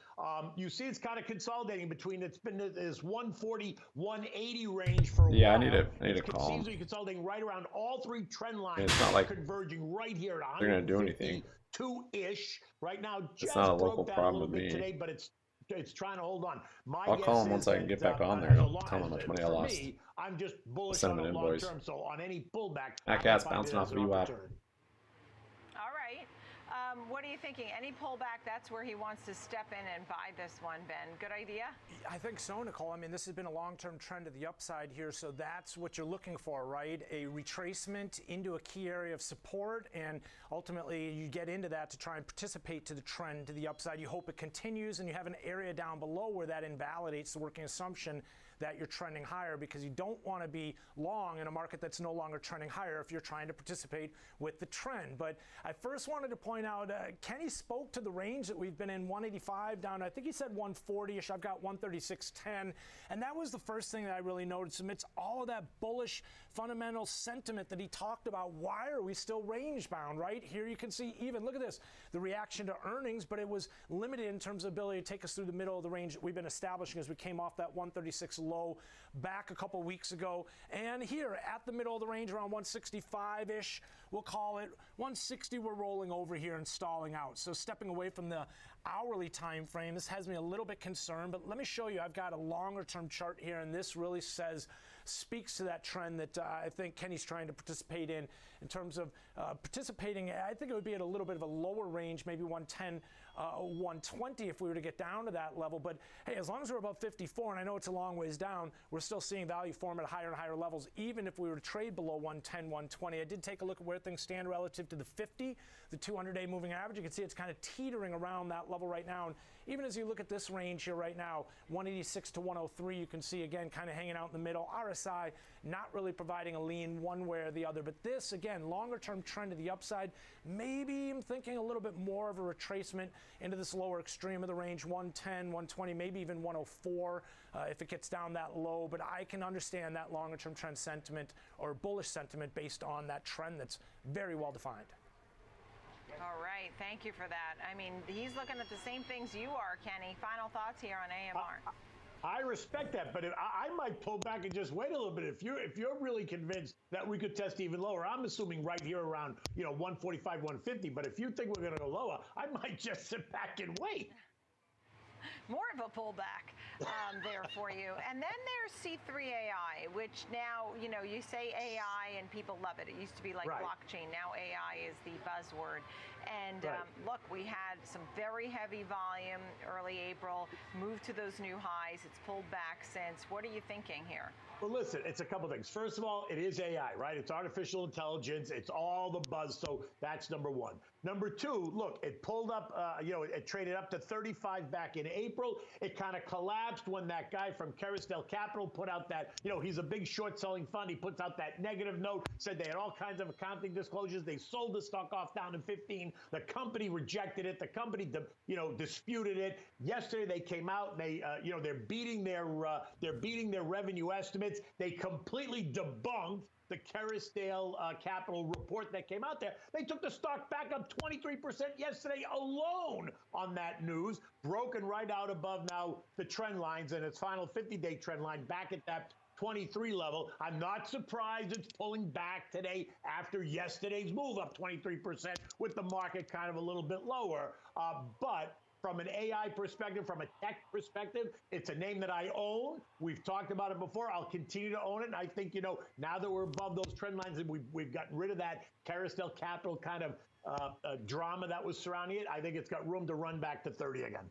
Q: You see it's kind of consolidating between, it's been this 140, 180 range for a while.
A: I need to call them.
Q: Seems to be consolidating right around all three trend lines.
A: It's not like
Q: converging right here at
A: they're going to do anything.
Q: 2-ish right now. Just
A: It's not a local
Q: broke down
A: problem
Q: a little
A: with
Q: bit
A: me.
Q: today, but it's trying to hold on.
A: I'll call them once I can get back on there. I'll tell them how much money I lost.
Q: I'm just bullish
A: send
Q: on
A: them
Q: it
A: an
Q: long
A: invoice.
Q: term. So on any pullback,
A: That cat's bouncing off VWAP.
R: All right. What are you thinking? Any pullback, that's where he wants to step in and buy this one, Ben. Good idea?
S: I think so, Nicole. I mean, this has been a long-term trend to the upside here, so that's what you're looking for, right? A retracement into a key area of support, and ultimately you get into that to try and participate to the trend to the upside. You hope it continues, and you have an area down below where that invalidates the working assumption that you're trending higher, because you don't want to be long in a market that's no longer trending higher if you're trying to participate with the trend. But I first wanted to point out, Kenny spoke to the range that we've been in, 185 down, I think he said 140-ish, I've got 136.10, and that was the first thing that I really noticed amidst all of that bullish fundamental sentiment that he talked about. Why are we still range bound, right? Here you can see even, look at this, the reaction to earnings, but it was limited in terms of ability to take us through the middle of the range that we've been establishing as we came off that 136 low back a couple weeks ago. And here at the middle of the range, around 165-ish, we'll call it 160, we're rolling over here and stalling out. So stepping away from the hourly time frame, this has me a little bit concerned, but let me show you. I've got a longer term chart here, and this really speaks to that trend that I think Kenny's trying to participate in terms of participating. I think it would be at a little bit of a lower range, maybe 110, 120 if we were to get down to that level. But hey, as long as we're above 54, and I know it's a long ways down, we're still seeing value form at higher and higher levels, even if we were to trade below 110, 120. I did take a look at where things stand relative to the 50, the 200-day moving average. You can see it's kind of teetering around that level right now. And even as you look at this range here right now, 186 to 103, you can see again kind of hanging out in the middle. RSI not really providing a lean one way or the other. But this, again, longer term trend to the upside. Maybe I'm thinking a little bit more of a retracement into this lower extreme of the range, 110, 120, maybe even 104 if it gets down that low. But I can understand that longer term trend sentiment or bullish sentiment based on that trend that's very well defined.
R: All right, thank you for that. I mean, he's looking at the same things you are, Kenny. Final thoughts here on AMR.
Q: I respect that, but I might pull back and just wait a little bit. If you're really convinced that we could test even lower, I'm assuming right here around 145, 150. But if you think we're going to go lower, I might just sit back and wait.
R: More of a pullback there for you. And then there's C3AI, which now, you say AI and people love it. It used to be like blockchain. Now AI is the buzzword. And look, we had some very heavy volume early April, moved to those new highs. It's pulled back since. What are you thinking here?
Q: Well, listen, it's a couple things. First of all, it is AI, right? It's artificial intelligence. It's all the buzz. So that's number one. Number two, look, it pulled up, it traded up to 35 back in April. It kind of collapsed when that guy from Carousel Capital put out that, he's a big short selling fund. He puts out that negative note, said they had all kinds of accounting disclosures. They sold the stock off down to 15. The company rejected it. The company, disputed it. Yesterday they came out and they're beating their revenue estimates. They completely debunked the Carousel Capital report that came out there. They took the stock back up 23% yesterday alone on that news, broken right out above now the trend lines and its final 50-day trend line back at that 23 level. I'm not surprised it's pulling back today after yesterday's move up 23% with the market kind of a little bit lower. But from an AI perspective, from a tech perspective, it's a name that I own. We've talked about it before. I'll continue to own it. And I think, now that we're above those trend lines and we've gotten rid of that Carousel Capital kind of drama that was surrounding it, I think it's got room to run back to 30 again.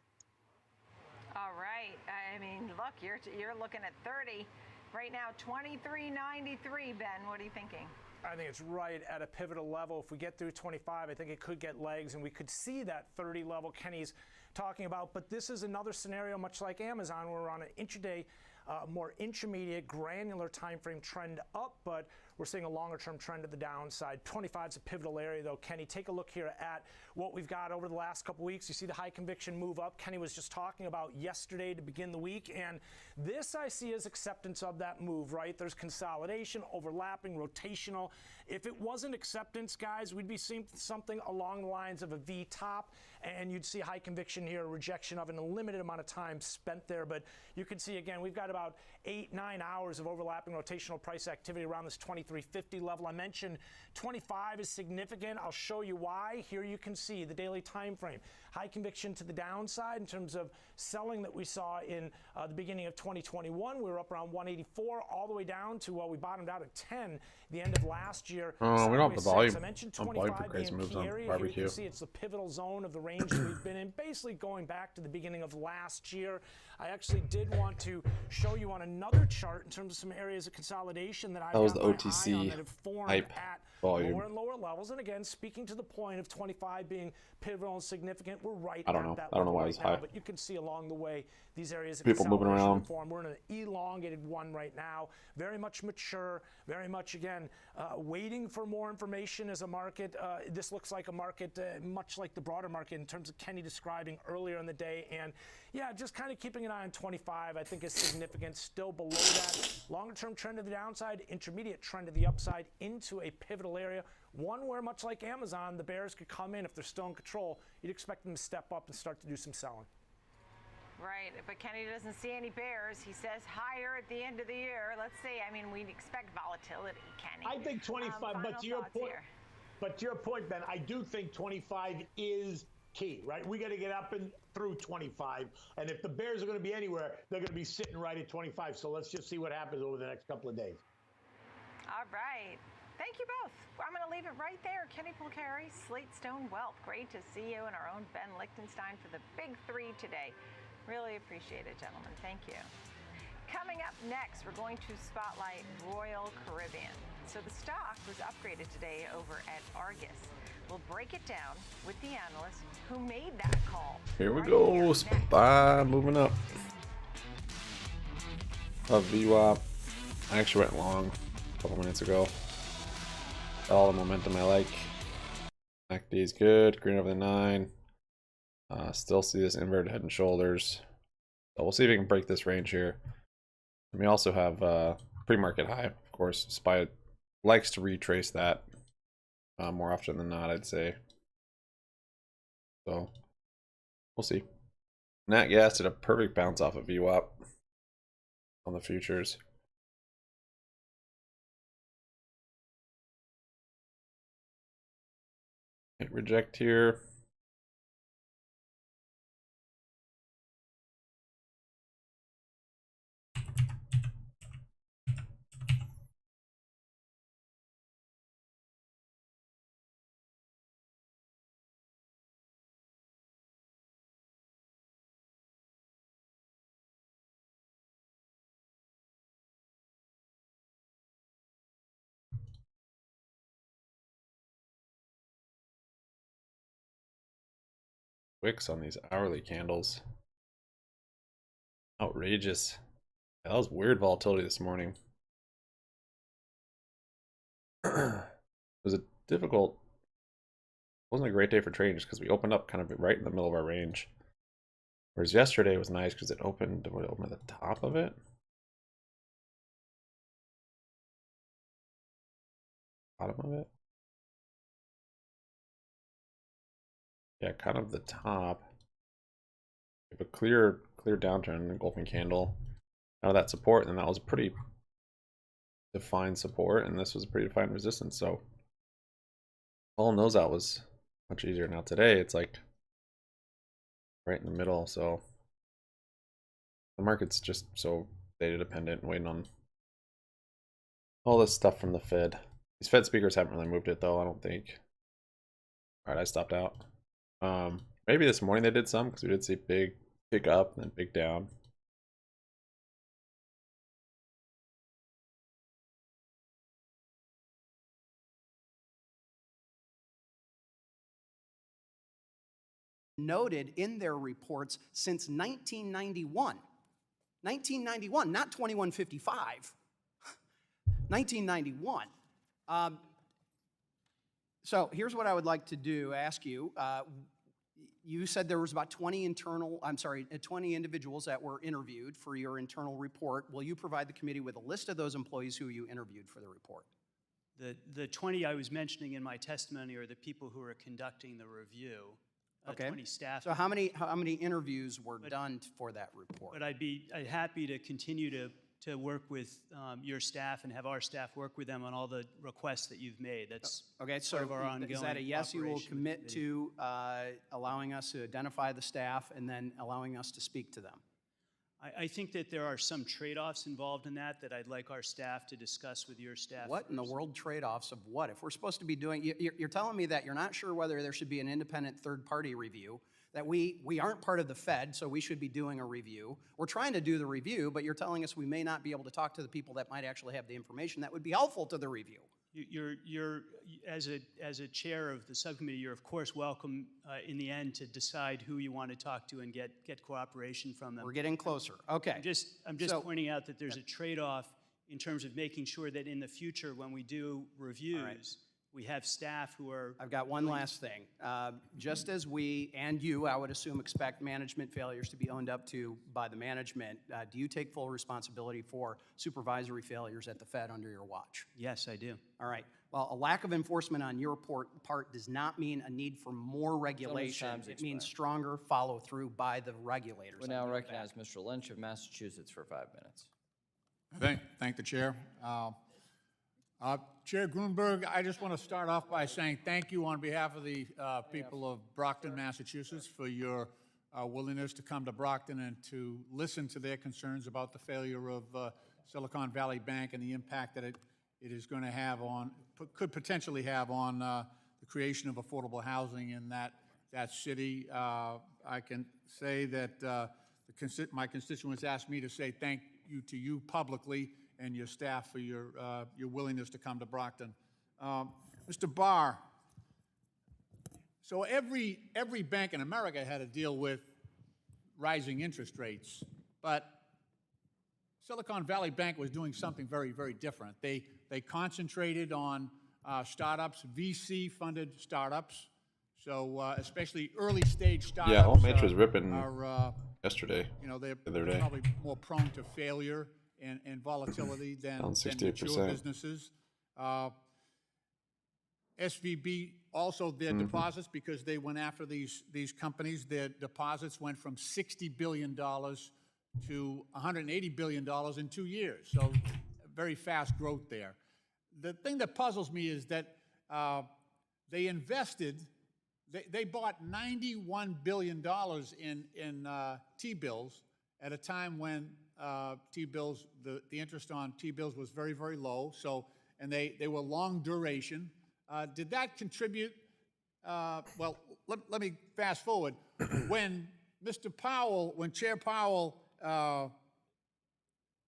R: All right. I mean, look, you're looking at 30. Right now, 23.93, Ben. What are you thinking?
S: I think it's right at a pivotal level. If we get through 25, I think it could get legs, and we could see that 30 level Kenny's talking about. But this is another scenario, much like Amazon, where we're on an intraday, more intermediate, granular time frame trend up. But we're seeing a longer-term trend to the downside. 25 is a pivotal area, though. Kenny, take a look here at what we've got over the last couple weeks. You see the high conviction move up. Kenny was just talking about yesterday to begin the week, and this I see as acceptance of that move, right? There's consolidation, overlapping, rotational. If it wasn't acceptance, guys, we'd be seeing something along the lines of a V top, and you'd see high conviction here, rejection of an unlimited amount of time spent there. But you can see, again, we've got about 8-9 hours of overlapping rotational price activity around this 2350 level. I mentioned 25 is significant. I'll show you why. Here you can see the daily time frame. High conviction to the downside in terms of selling that we saw in the beginning of 2021. We were up around 184 all the way down to, we bottomed out at 10 the end of last year.
A: Oh, we don't have the volume.
S: I mentioned
A: Volume
S: 25
A: for crazy
S: being
A: moves
S: key
A: on
S: area. Here you
A: barbecue.
S: can see it's the pivotal zone of the range that we've been in, basically going back to the beginning of last year. I actually did want to show you on another chart in terms of some areas of consolidation that I've
A: That was
S: got
A: the
S: my
A: OTC
S: eye on that have formed
A: hype
S: at
A: volume.
S: lower and lower levels. And again, speaking to the point of 25 being pivotal and significant, we're right
A: I don't
S: at
A: know.
S: that
A: I don't know
S: level
A: why
S: right
A: it's
S: now,
A: high.
S: but you can see along the way these areas of
A: People moving
S: consolidation
A: around.
S: form. We're in an elongated one right now, very much mature, very much, again, waiting for more information as a market. This looks like a market much like the broader market in terms of Kenny describing earlier in the day. And yeah, just kind of keeping an eye on 25, I think is significant, still below that. Longer-term trend to the downside, intermediate trend to the upside into a pivotal area. One where, much like Amazon, the bears could come in if they're still in control. You'd expect them to step up and start to do some selling.
T: Right, but Kenny doesn't see any bears. He says higher at the end of the year. Let's see. I mean, we'd expect volatility, Kenny.
Q: I think 25, but to your point, Ben, I do think 25 is key, right? We got to get up and through 25, and if the bears are going to be anywhere, they're going to be sitting right at 25. So let's just see what happens over the next couple of days.
T: All right. Thank you both. I'm going to leave it right there. Kenny Polcari, Slate Stone Wealth. Great to see you and our own Ben Lichtenstein for the big three today. Really appreciate it, gentlemen. Thank you. Coming up next, we're going to spotlight Royal Caribbean. So the stock was upgraded today over at Argus. We'll break it down with the analyst who made that call.
A: Here we go. SPY moving up. VWAP. I actually went long a couple minutes ago. All the momentum I like. MACD is good. Green over the 9. Still see this inverted head and shoulders. So we'll see if we can break this range here. And we also have pre-market high, of course. SPY likes to retrace that more often than not, I'd say. So we'll see. Nat Gas did a perfect bounce off of VWAP on the futures. Hit reject here. Wicks on these hourly candles. Outrageous. Yeah, that was weird volatility this morning. It was a difficult, wasn't a great day for trading just because we opened up kind of right in the middle of our range. Whereas yesterday was nice because it opened, would it open at the top of it? Bottom of it? Yeah, kind of the top. We have a clear downturn, engulfing candle. Out of that support, and that was a pretty defined support, and this was a pretty defined resistance. So pulling those out was much easier. Now today, it's like right in the middle. So the market's just so data dependent and waiting on all this stuff from the Fed. These Fed speakers haven't really moved it though, I don't think. All right, I stopped out. Maybe this morning they did some because we did see big up and then big down.
U: Noted in their reports since 1991. 1991, not 2155. 1991. So here's what I would like to ask you. You said there was about 20 individuals that were interviewed for your internal report. Will you provide the committee with a list of those employees who you interviewed for the report?
G: The 20 I was mentioning in my testimony are the people who are conducting the review.
U: Okay.
G: 20 staff.
U: So how many interviews were done for that report?
G: But I'd happy to continue to work with your staff and have our staff work with them on all the requests that you've made. That's
U: okay.
G: part
U: So
G: of our ongoing
U: is that a yes? You will
G: operation with
U: commit
G: the
U: to allowing us to identify the staff and then allowing us to speak to them?
G: I think that there are some trade-offs involved in that I'd like our staff to discuss with your staff.
U: What in the world trade-offs of what? If we're supposed to be doing, you're telling me that you're not sure whether there should be an independent third-party review, that we aren't part of the Fed, so we should be doing a review. We're trying to do the review, but you're telling us we may not be able to talk to the people that might actually have the information that would be helpful to the review.
G: You're as a chair of the subcommittee, you're of course welcome in the end to decide who you want to talk to and get cooperation from them.
U: We're getting closer. Okay.
G: I'm just pointing out that there's a trade-off in terms of making sure that in the future when we do reviews, we have staff who are...
U: I've got one last thing. Just as we, and you, I would assume, expect management failures to be owned up to by the management, do you take full responsibility for supervisory failures at the Fed under your watch?
G: Yes, I do.
U: All right. Well, a lack of enforcement on your part does not mean a need for more regulation. It means stronger follow-through by the regulators.
C: We now recognize Mr. Lynch of Massachusetts for 5 minutes.
E: Thank the chair. Chair Grunberg, I just want to start off by saying thank you on behalf of the people of Brockton, Massachusetts, for your willingness to come to Brockton and to listen to their concerns about the failure of Silicon Valley Bank and the impact that it is going to have on, could potentially have on the creation of affordable housing in that city. I can say that my constituents asked me to say thank you to you publicly and your staff for your willingness to come to Brockton. Mr. Barr, so every bank in America had to deal with rising interest rates, but Silicon Valley Bank was doing something very, very different. They concentrated on startups, VC-funded startups, so especially early-stage startups.
A: Yeah, Alt-Mate was ripping yesterday.
E: You know, they're
A: the other day.
E: probably more prone to failure and volatility than mature businesses. SVB also their deposits, because they went after these companies, their deposits went from $60 billion to $180 billion in 2 years. So very fast growth there. The thing that puzzles me is that they invested, they bought $91 billion in T-bills at a time when T-bills, the interest on T-bills was very, very low. So, and they were long duration. Did that contribute? Well, let me fast forward. When Chair Powell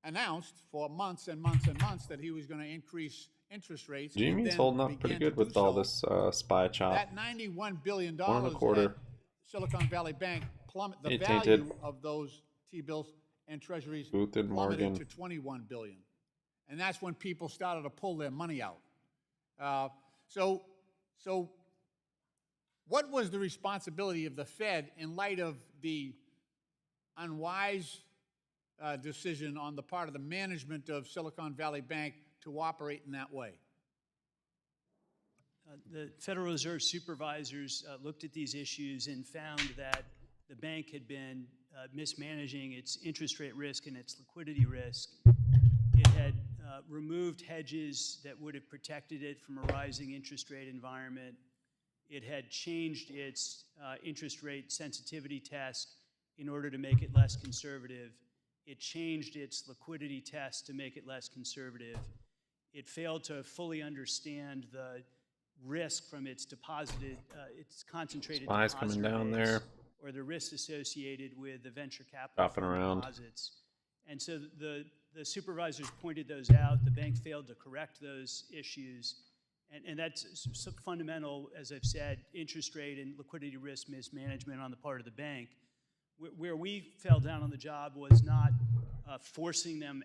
E: announced for months and months and months that he was going to increase interest rates,
A: GME's holding up pretty good with all this SPY chop.
E: That $91 billion
A: 1.25.
E: Silicon Valley Bank plummeted. The value
A: tainted.
E: of those T-bills and treasuries
A: Booth and
E: plummeted
A: Morgan.
E: to $21 billion. And that's when people started to pull their money out. So what was the responsibility of the Fed in light of the unwise decision on the part of the management of Silicon Valley Bank to operate in that way?
G: The Federal Reserve supervisors looked at these issues and found that the bank had been mismanaging its interest rate risk and its liquidity risk. It had removed hedges that would have protected it from a rising interest rate environment. It had changed its interest rate sensitivity test in order to make it less conservative. It changed its liquidity test to make it less conservative. It failed to fully understand the risk from its its concentrated
A: SPY's coming down there,
G: or the risks associated with the venture capital
A: dropping around.
G: deposits. And so the supervisors pointed those out. The bank failed to correct those issues. And that's fundamental, as I've said, interest rate and liquidity risk mismanagement on the part of the bank. Where we fell down on the job was not forcing them,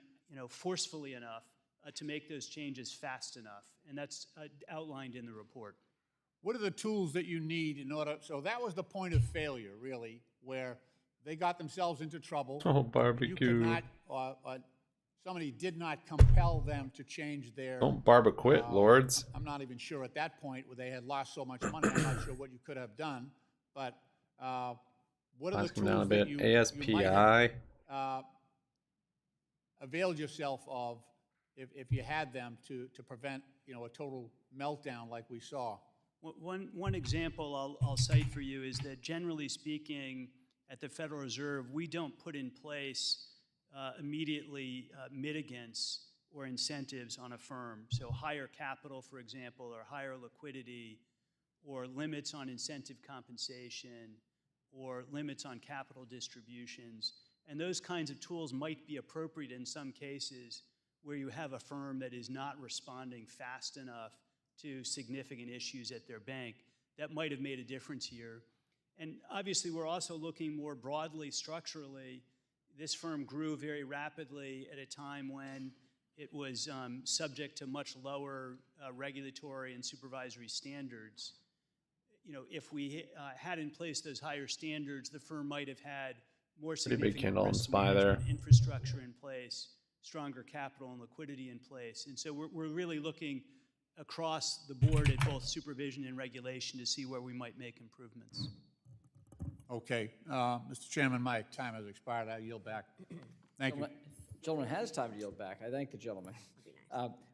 G: forcefully enough to make those changes fast enough, and that's outlined in the report.
E: What are the tools that you need in order, so that was the point of failure, really, where they got themselves into trouble.
A: Oh, barbecue.
E: You could not, somebody did not compel them to change their...
A: Don't barbecue, lords.
E: I'm not even sure at that point where they had lost so much money, I'm not sure what you could have done, but what are the tools that you might have availed yourself of if you had them to prevent, you know, a total meltdown like we saw?
G: One example I'll cite for you is that generally speaking, at the Federal Reserve, we don't put in place immediately mitigants or incentives on a firm. So higher capital, for example, or higher liquidity, or limits on incentive compensation, or limits on capital distributions. And those kinds of tools might be appropriate in some cases where you have a firm that is not responding fast enough to significant issues at their bank. That might have made a difference here. And obviously, we're also looking more broadly structurally. This firm grew very rapidly at a time when it was subject to much lower regulatory and supervisory standards. You know, if we had in place those higher standards, the firm might have had more significant risk management infrastructure in place, stronger capital and liquidity in place. And so we're really looking across the board at both supervision and regulation to see where we might make improvements.
E: Okay, Mr. Chairman, my time has expired. I yield back. Thank you.
C: Gentleman has time to yield back. I thank the gentleman.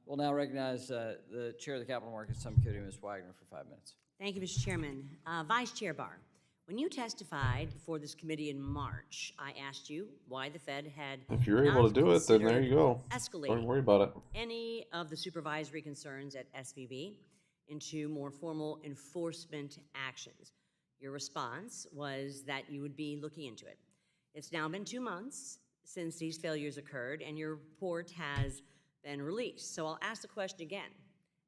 C: We'll now recognize the Chair of the Capital Markets Subcommittee, Ms. Wagner, for 5 minutes.
F: Thank you, Mr. Chairman. Vice Chair Barr, when you testified before this committee in March, I asked you why the Fed had
A: If you're able to do it, then there you go. Don't worry about it.
F: Any of the supervisory concerns at SVB into more formal enforcement actions. Your response was that you would be looking into it. It's now been 2 months since these failures occurred, and your report has been released. So I'll ask the question again.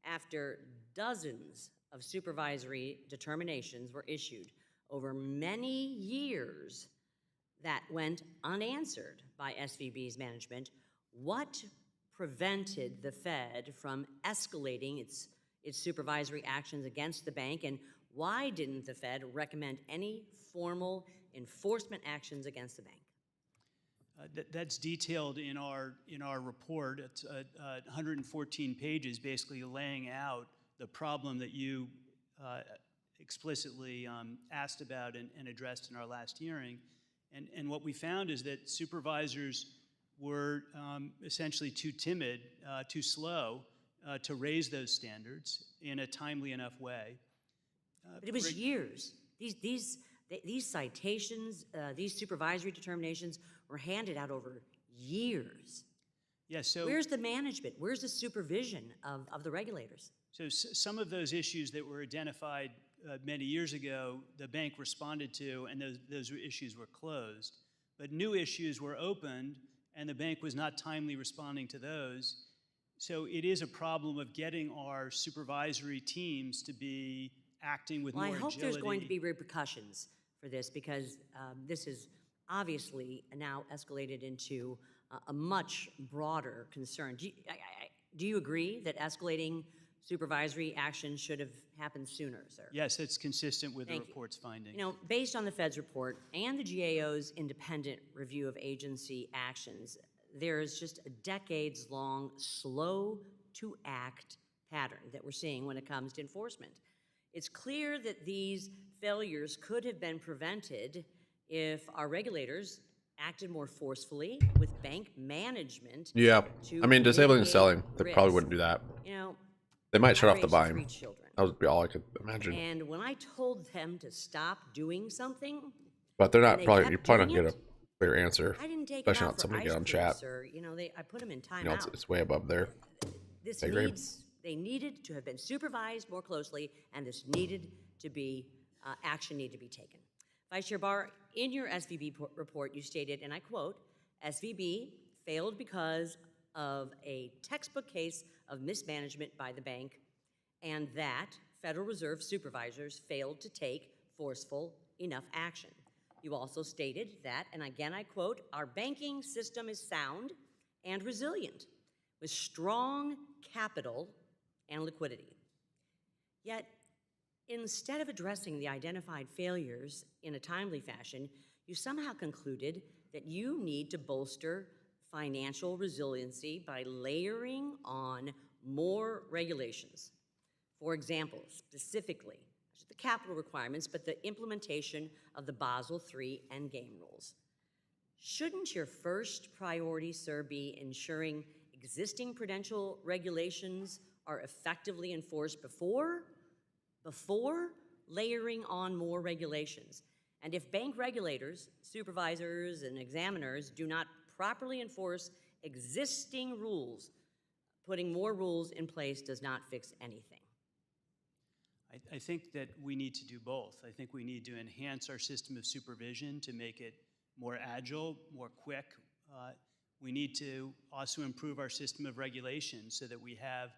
F: After dozens of supervisory determinations were issued over many years that went unanswered by SVB's management, what prevented the Fed from escalating its supervisory actions against the bank, and why didn't the Fed recommend any formal enforcement actions against the bank?
G: That's detailed in our report. It's 114 pages, basically laying out the problem that you explicitly asked about and addressed in our last hearing. And what we found is that supervisors were essentially too timid, too slow to raise those standards in a timely enough way.
F: But it was years. These citations, these supervisory determinations were handed out over years.
G: Yes, so
F: where's the management? Where's the supervision of the regulators?
G: So some of those issues that were identified many years ago, the bank responded to, and those issues were closed. But new issues were opened, and the bank was not timely responding to those. So it is a problem of getting our supervisory teams to be acting with more agility.
F: I hope there's going to be repercussions for this, because this is obviously now escalated into a much broader concern. Do you agree that escalating supervisory action should have happened sooner, sir?
G: Yes, it's consistent with the report's findings.
F: You know, based on the Fed's report and the GAO's independent review of agency actions, there is just a decades-long slow-to-act pattern that we're seeing when it comes to enforcement. It's clear that these failures could have been prevented if our regulators acted more forcefully with bank management.
A: Yeah, I mean, disabling selling, they probably wouldn't do that.
F: You know,
A: they might shut
F: I
A: off the
F: raised
A: buying.
F: 3 children.
A: That would be all I could imagine.
F: And when I told them to stop doing something,
A: But they're not
F: they
A: probably,
F: kept
A: you're probably not
F: doing
A: gonna get a clear answer.
F: I didn't take
A: especially
F: it
A: not
F: out
A: somebody
F: for
A: get on
F: ice
A: chat.
F: cream, sir. You know, I put them in timeout.
A: You know, it's way above there.
F: This
A: Pay grade.
F: they needed to have been supervised more closely, and this needed to be, action needed to be taken. Vice Chair Barr, in your SVB report, you stated, and I quote, SVB failed because of a textbook case of mismanagement by the bank, and that Federal Reserve supervisors failed to take forceful enough action. You also stated that, and again I quote, our banking system is sound and resilient. with strong capital and liquidity. Yet, instead of addressing the identified failures in a timely fashion, you somehow concluded that you need to bolster financial resiliency by layering on more regulations. For example, specifically, the capital requirements, but the implementation of the Basel III Endgame rules. Shouldn't your first priority, sir, be ensuring existing prudential regulations are effectively enforced before layering on more regulations? And if bank regulators, supervisors, and examiners do not properly enforce existing rules, putting more rules in place does not fix anything.
G: I think that we need to do both. I think we need to enhance our system of supervision to make it more agile, more quick. We need to also improve our system of regulation so that we have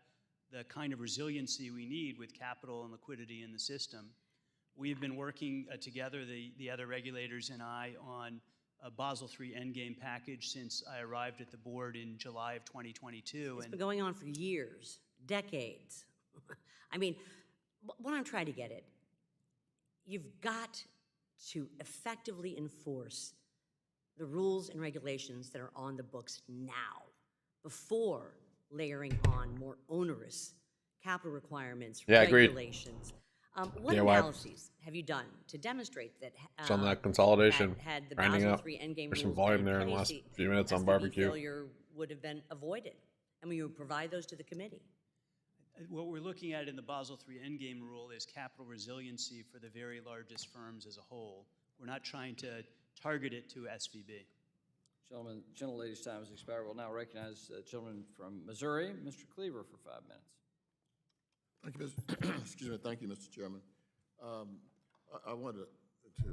G: the kind of resiliency we need with capital and liquidity in the system. We've been working together, the other regulators and I, on a Basel III Endgame package since I arrived at the board in July of 2022.
F: It's been going on for years, decades. I mean, what I'm trying to get at, you've got to effectively enforce the rules and regulations that are on the books now, before layering on more onerous capital requirements, regulations. What analyses have you done to demonstrate that
A: it's on that consolidation,
F: had the
A: grinding
F: Basel
A: up.
F: III Endgame
A: There's some
F: rules
A: volume
F: been
A: there
F: in
A: in the last
F: place,
A: few minutes on
F: SVB
A: barbecue.
F: failure would have been avoided, and we would provide those to the committee.
G: What we're looking at in the Basel III Endgame rule is capital resiliency for the very largest firms as a whole. We're not trying to target it to SVB.
C: Gentlemen, gentlelady's time has expired. We'll now recognize the gentleman from Missouri, Mr. Cleaver, for 5 minutes.
J: Thank you, Mr. excuse me. Thank you, Mr. Chairman. I wanted to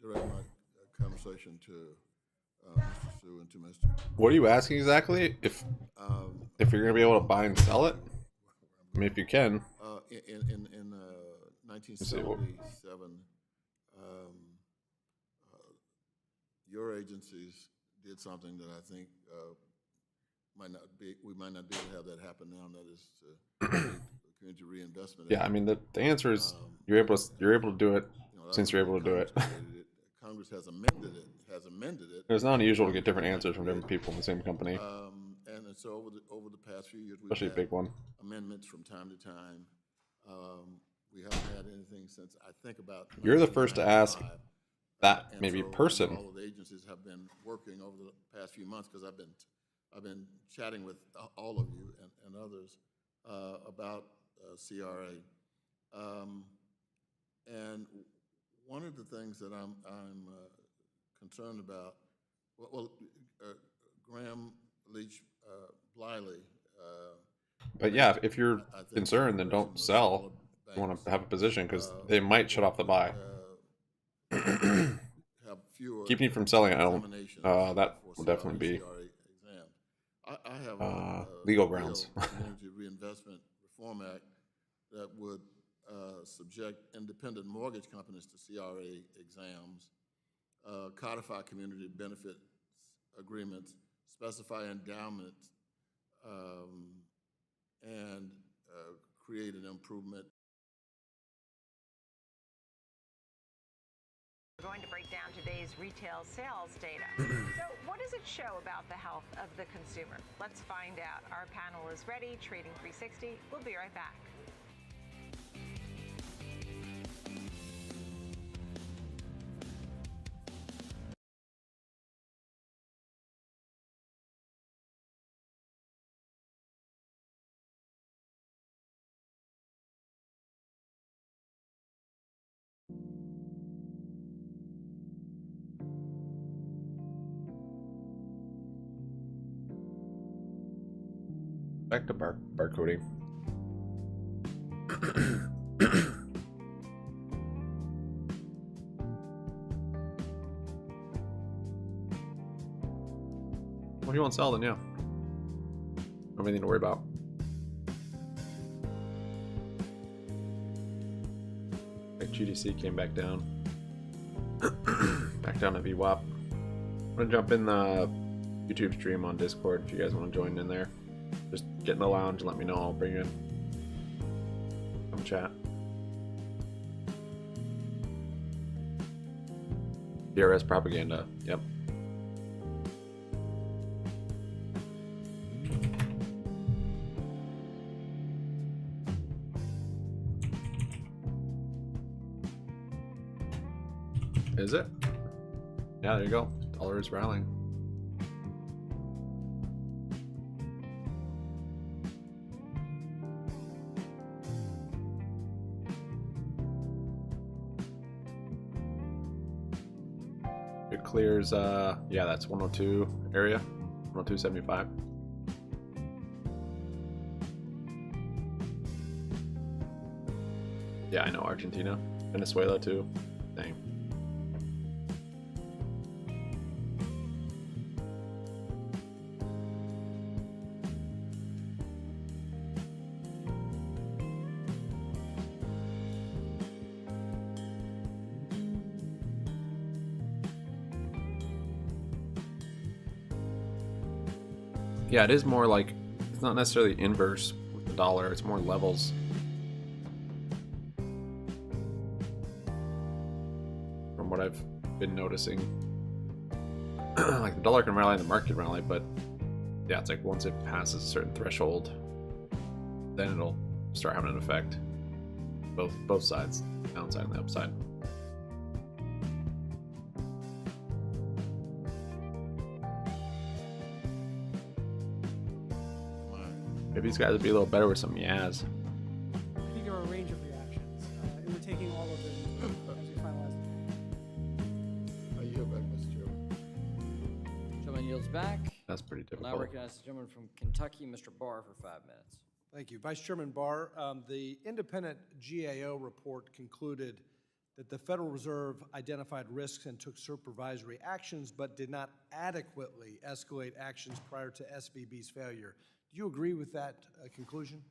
J: direct my conversation to Mr. Sue and to Mr.
A: What are you asking exactly? If you're going to be able to buy and sell it? I mean, if you can.
J: In 1977, your agencies did something that I think we might not be able to have that happen now. And that is community reinvestment.
A: Yeah, I mean the answer is you're able to do it since you're able to do it.
J: Congress has amended it.
A: It's not unusual to get different answers from different people in the same company.
J: And so over the past few years, we've
A: especially a big one.
J: Amendments from time to time. We haven't had anything since I think about.
A: You're the first to ask that maybe person.
J: All of the agencies have been working over the past few months because I've been chatting with all of you and others about CRA, and one of the things that I'm concerned about. Graham Leach Bliley.
A: But yeah, if you're concerned, then don't sell. You want to have a position because they might shut off the buy. Keeping you from selling it, that will definitely be
J: I have
A: legal grounds.
J: Community Reinvestment Reform Act that would subject independent mortgage companies to CRA exams, codify community benefit agreements, specify endowments, and create an improvement.
T: We're going to break down today's retail sales data. So what does it show about the health of the consumer? Let's find out. Our panel is ready. Trading 360. We'll be right back.
A: Back to barcoding. What do you want to sell then? Yeah. Don't have anything to worry about. Like GDC came back down. Back down to VWAP. I'm gonna jump in the YouTube stream on Discord if you guys want to join in there. Just get in the lounge and let me know. I'll bring you in. Come chat. DRS propaganda. Yep. Is it? Yeah, there you go. Dollar is rallying. It clears, yeah, that's 102 area, 102.75. Yeah, I know Argentina, Venezuela too. Dang. Yeah, it is more like, it's not necessarily inverse with the dollar, it's more levels. From what I've been noticing. Like the dollar can rally and the market can rally, but yeah, it's like once it passes a certain threshold, then it'll start having an effect. Both sides, the downside and the upside. Maybe these guys would be a little better with some Yaz.
I: I think there are a range of reactions, and we're taking all of them as we finalize.
J: I yield back, Mr. Chairman.
C: Gentleman yields back.
A: That's pretty
C: I'll now
A: difficult.
C: recognize the gentleman from Kentucky, Mr. Barr, for 5 minutes.
N: Thank you. Vice Chairman Barr, the independent GAO report concluded that the Federal Reserve identified risks and took supervisory actions, but did not adequately escalate actions prior to SVB's failure. Do you agree with that conclusion?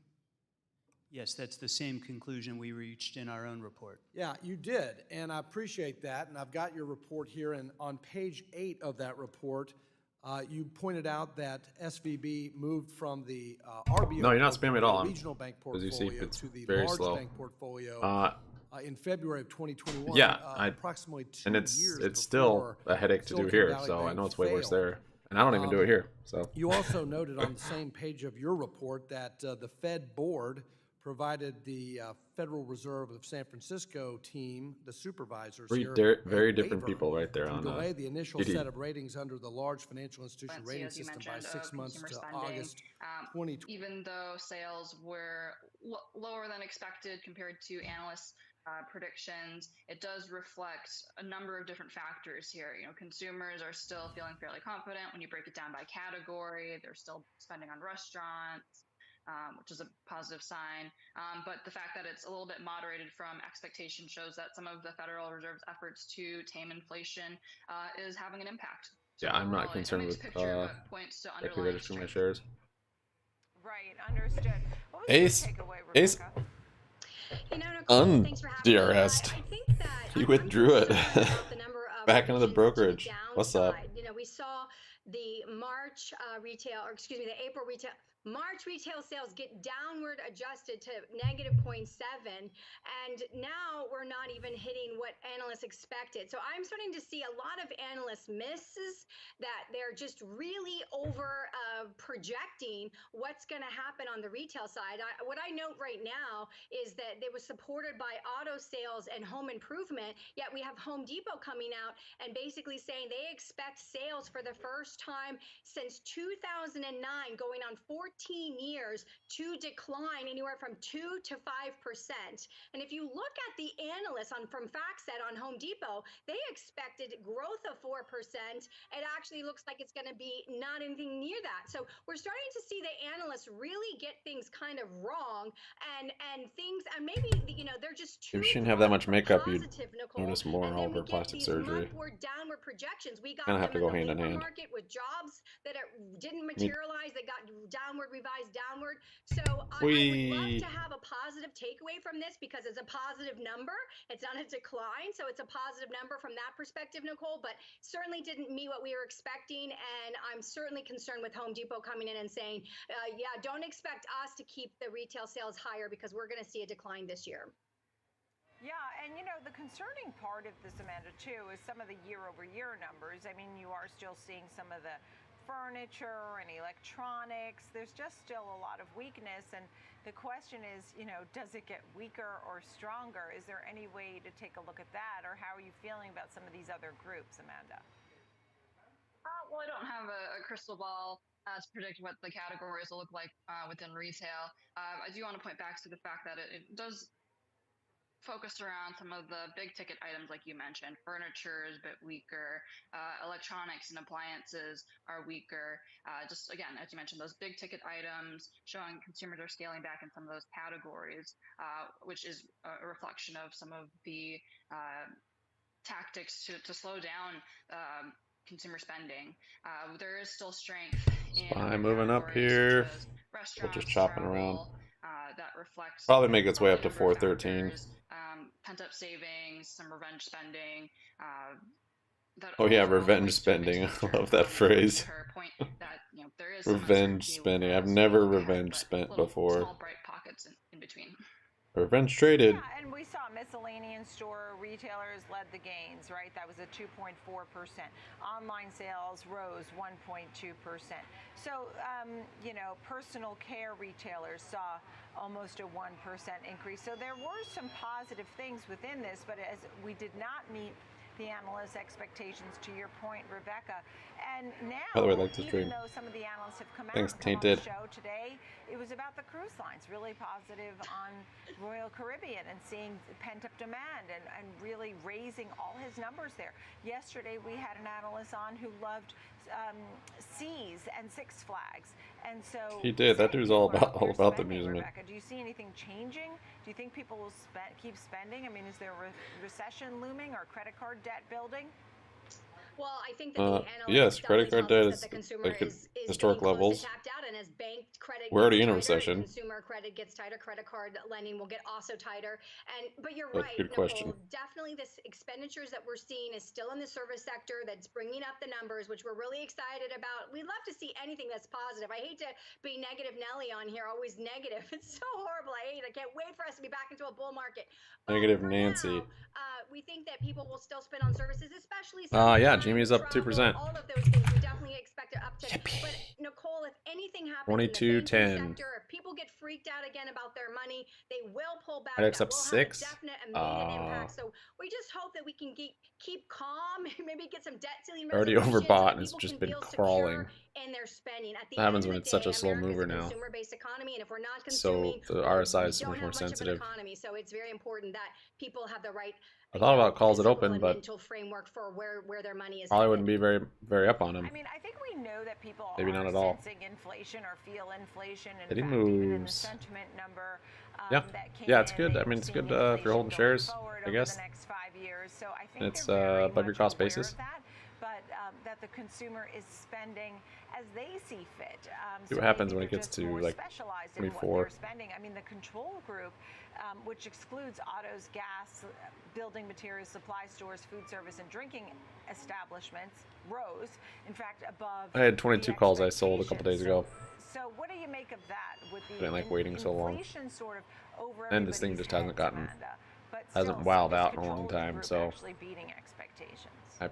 G: Yes, that's the same conclusion we reached in our own report.
N: Yeah, you did, and I appreciate that, and I've got your report here, and on page 8 of that report, you pointed out that SVB moved from the RBO
A: No, you're not spamming at all.
N: regional bank
A: As you see,
N: portfolio
A: it's
N: to the
A: very
N: large
A: slow.
N: bank portfolio in February of 2021.
A: Yeah,
N: approximately 2
A: and
N: years
A: it's still a headache to do
N: Silicon
A: here,
N: Valley
A: so I
N: Bank
A: know it's way worse
N: failed.
A: there. And I don't even do it here, so.
N: You also noted on the same page of your report that the Fed board provided the Federal Reserve of San Francisco team, the supervisors here,
A: Very
N: a
A: different
N: waiver
A: people right there
N: to
A: on
N: delay the initial
A: GD.
N: set of ratings under the large financial institution rating system by 6 months to August 2020.
D: Even though sales were lower than expected compared to analysts' predictions, it does reflect a number of different factors here. You know, consumers are still feeling fairly confident. When you break it down by category, they're still spending on restaurants, which is a positive sign. But the fact that it's a little bit moderated from expectation shows that some of the Federal Reserve's efforts to tame inflation is having an impact. So
A: Yeah, I'm not
D: overall,
A: concerned
D: a mixed
A: with
D: picture, but points to
A: equity
D: underlying
A: registering my
D: strength.
A: shares.
T: Right, understood. What was
A: Ace,
T: your takeaway,
A: Ace,
T: Rebecca?
V: You know, Nicole, thanks for having me.
A: un-DRS'd.
V: I think that
A: He withdrew it
V: the number of
A: back into the
V: regions to
A: brokerage.
V: the
A: What's up?
V: downside. You know, we saw the March retail, or excuse me, the April retail. March retail sales get downward adjusted to -0.7, and now we're not even hitting what analysts expected. So I'm starting to see a lot of analyst misses, that they're just really over projecting what's going to happen on the retail side. What I note right now is that they were supported by auto sales and home improvement, yet we have Home Depot coming out and basically saying they expect sales for the first time since 2009, going on 14 years, to decline anywhere from 2 to 5%. And if you look at the analysts from FactSet on Home Depot, they expected growth of 4%. It actually looks like it's going to be not anything near that. So we're starting to see the analysts really get things kind of wrong, and things, and maybe, you know, they're just too
A: If you shouldn't have that much makeup, you'd
V: positive, Nicole.
A: notice more
V: And then
A: over
V: we get
A: plastic
V: these
A: surgery.
V: upward, downward projections. We got
A: Kinda have
V: them
A: to
V: in
A: go
V: the
A: hand in
V: labor
A: hand.
V: market with jobs that didn't
A: mean-
V: materialize, that got downward downward, revised downward. So I would love to have a positive takeaway from this because it's a positive number. It's not a decline, so it's a positive number from that perspective, Nicole, but certainly didn't meet what we were expecting. And I'm certainly concerned with Home Depot coming in and saying, yeah, don't expect us to keep the retail sales higher because we're going to see a decline this year.
R: Yeah, and you know, the concerning part of this, Amanda, too, is some of the year-over-year numbers. I mean, you are still seeing some of the furniture and electronics. There's just still a lot of weakness, and the question is, you know, does it get weaker or stronger? Is there any way to take a look at that, or how are you feeling about some of these other groups, Amanda?
D: Well, I don't have a crystal ball to predict what the categories will look like within retail. I do want to point back to the fact that it does focus around some of the big ticket items like you mentioned. Furniture is a bit weaker, electronics and appliances are weaker. Just again, as you mentioned, those big ticket items showing consumers are scaling back in some of those categories, which is a reflection of some of the tactics to slow down consumer spending. There is still strength in
A: moving up here. We're just chopping around.
D: That reflects
A: Probably make its way up to 413.
D: Pent-up savings, some revenge spending.
A: Oh yeah, revenge spending. I love that phrase.
D: That, you know, there is
A: Revenge spending. I've never revenge spent before.
D: Small bright pockets in between.
A: Revenge traded.
R: Yeah, and we saw miscellaneous store retailers led the gains, right? That was a 2.4%. Online sales rose 1.2%. So, you know, personal care retailers saw almost a 1% increase. So there were some positive things within this, but as we did not meet the analysts' expectations, to your point, Rebecca. And now,
A: by the way, like
R: even though some of the analysts have come out
A: Thanks,
R: on
A: Tainted.
R: the show today, it was about the cruise lines, really positive on Royal Caribbean and seeing pent-up demand and really raising all his numbers there. Yesterday, we had an analyst on who loved Seas and Six Flags. And so
A: He did. That dude's all about the amusement.
R: Rebecca, do you see anything changing? Do you think people will keep spending? I mean, is there a recession looming or credit card debt building?
V: Well, I think that the analysts
A: yes, credit card debt is
V: the consumer
A: like
V: is
A: historic
V: getting close
A: levels.
V: to tapped out, and as bank credit
A: We're already
V: gets
A: in a
V: tighter,
A: recession.
V: consumer credit gets tighter, credit card lending will get also tighter. But you're
A: That's a
V: right,
A: good
V: Nicole.
A: question.
V: Definitely, this expenditures that we're seeing is still in the service sector. That's bringing up the numbers, which we're really excited about. We'd love to see anything that's positive. I hate to be negative Nelly on here, always negative. It's so horrible. I can't wait for us to be back into a bull market. But
A: Negative Nancy.
V: we think that people will still spend on services, especially
A: Yeah, GME's up 2%.
V: all of those things. We definitely expect an uptick. But Nicole, if anything happens in the banking
A: 22.10.
V: sector, if people get freaked out again about their money, they will pull back.
A: IDX
V: That
A: up
V: will
A: 6.
V: have a definite immediate impact. So we just hope that we can keep calm, maybe get some debt ceiling
A: Already
V: resolutions
A: overbought,
V: so
A: and it's
V: people
A: just
V: can
A: been
V: feel
A: crawling.
V: secure in their spending. At the
A: That happens
V: end
A: when
V: of
A: it's
V: the
A: such
V: day,
A: a slow
V: America's
A: mover
V: a
A: now.
V: consumer-based economy, and if we're not
A: So
V: consuming,
A: the RSI is
V: we
A: so much
V: don't
A: more
V: have much
A: sensitive.
V: of an economy. So it's very important that people have the right
A: I thought about calls at
V: physical
A: open,
V: and
A: but
V: mental framework for where their money is
A: probably
V: headed.
A: wouldn't be very up on him.
R: I mean, I think we know that people
A: Maybe
R: are
A: not at all.
R: sensing inflation or feel inflation. In
A: Steady
R: fact, even in the
A: moves.
R: sentiment number
A: Yeah,
R: that came
A: yeah, it's
R: in,
A: good.
R: they
A: I mean,
R: were
A: it's
R: seeing
A: good if you're
R: inflation
A: holding
R: going
A: shares,
R: forward
A: I
R: over
A: guess.
R: the next 5 years. So I think
A: And it's
R: they're very
A: above your
R: much
A: cost
R: aware
A: basis.
R: of that, but that the consumer is spending as they see fit.
A: See
R: So
A: what happens
R: maybe
A: when it
R: they're
A: gets
R: just
A: to
R: more
A: like
R: specialized in what
A: 24.
R: they're spending. I mean, the control group, which excludes autos, gas, building materials, supply stores, food service, and drinking establishments, rose. In fact, above.
A: I had 22 calls I sold a couple days ago.
R: So what do you make of that with the
A: I didn't like waiting so long.
R: inflation sort of over
A: And this thing
R: everybody's
A: just hasn't
R: heads,
A: gotten,
R: Amanda, but
A: hasn't
R: still,
A: wowed
R: this
A: out in a long
R: control
A: time.
R: group
A: So
R: actually beating expectations.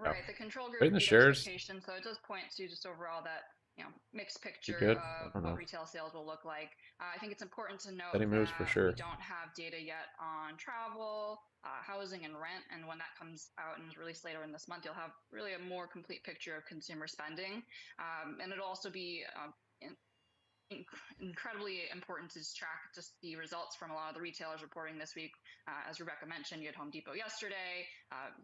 D: Right, the control group
A: Right in the
D: beat
A: shares.
D: expectations, so it does point to just overall that, you know, mixed picture
A: good?
D: of
A: I don't
D: what
A: know.
D: retail sales will look like. I think it's important to note
A: Steady moves for
D: that
A: sure.
D: we don't have data yet on travel, housing, and rent, and when that comes out and is released later in this month, you'll have really a more complete picture of consumer spending, and it'll also be incredibly important to track just the results from a lot of the retailers reporting this week. As Rebecca mentioned, you had Home Depot yesterday,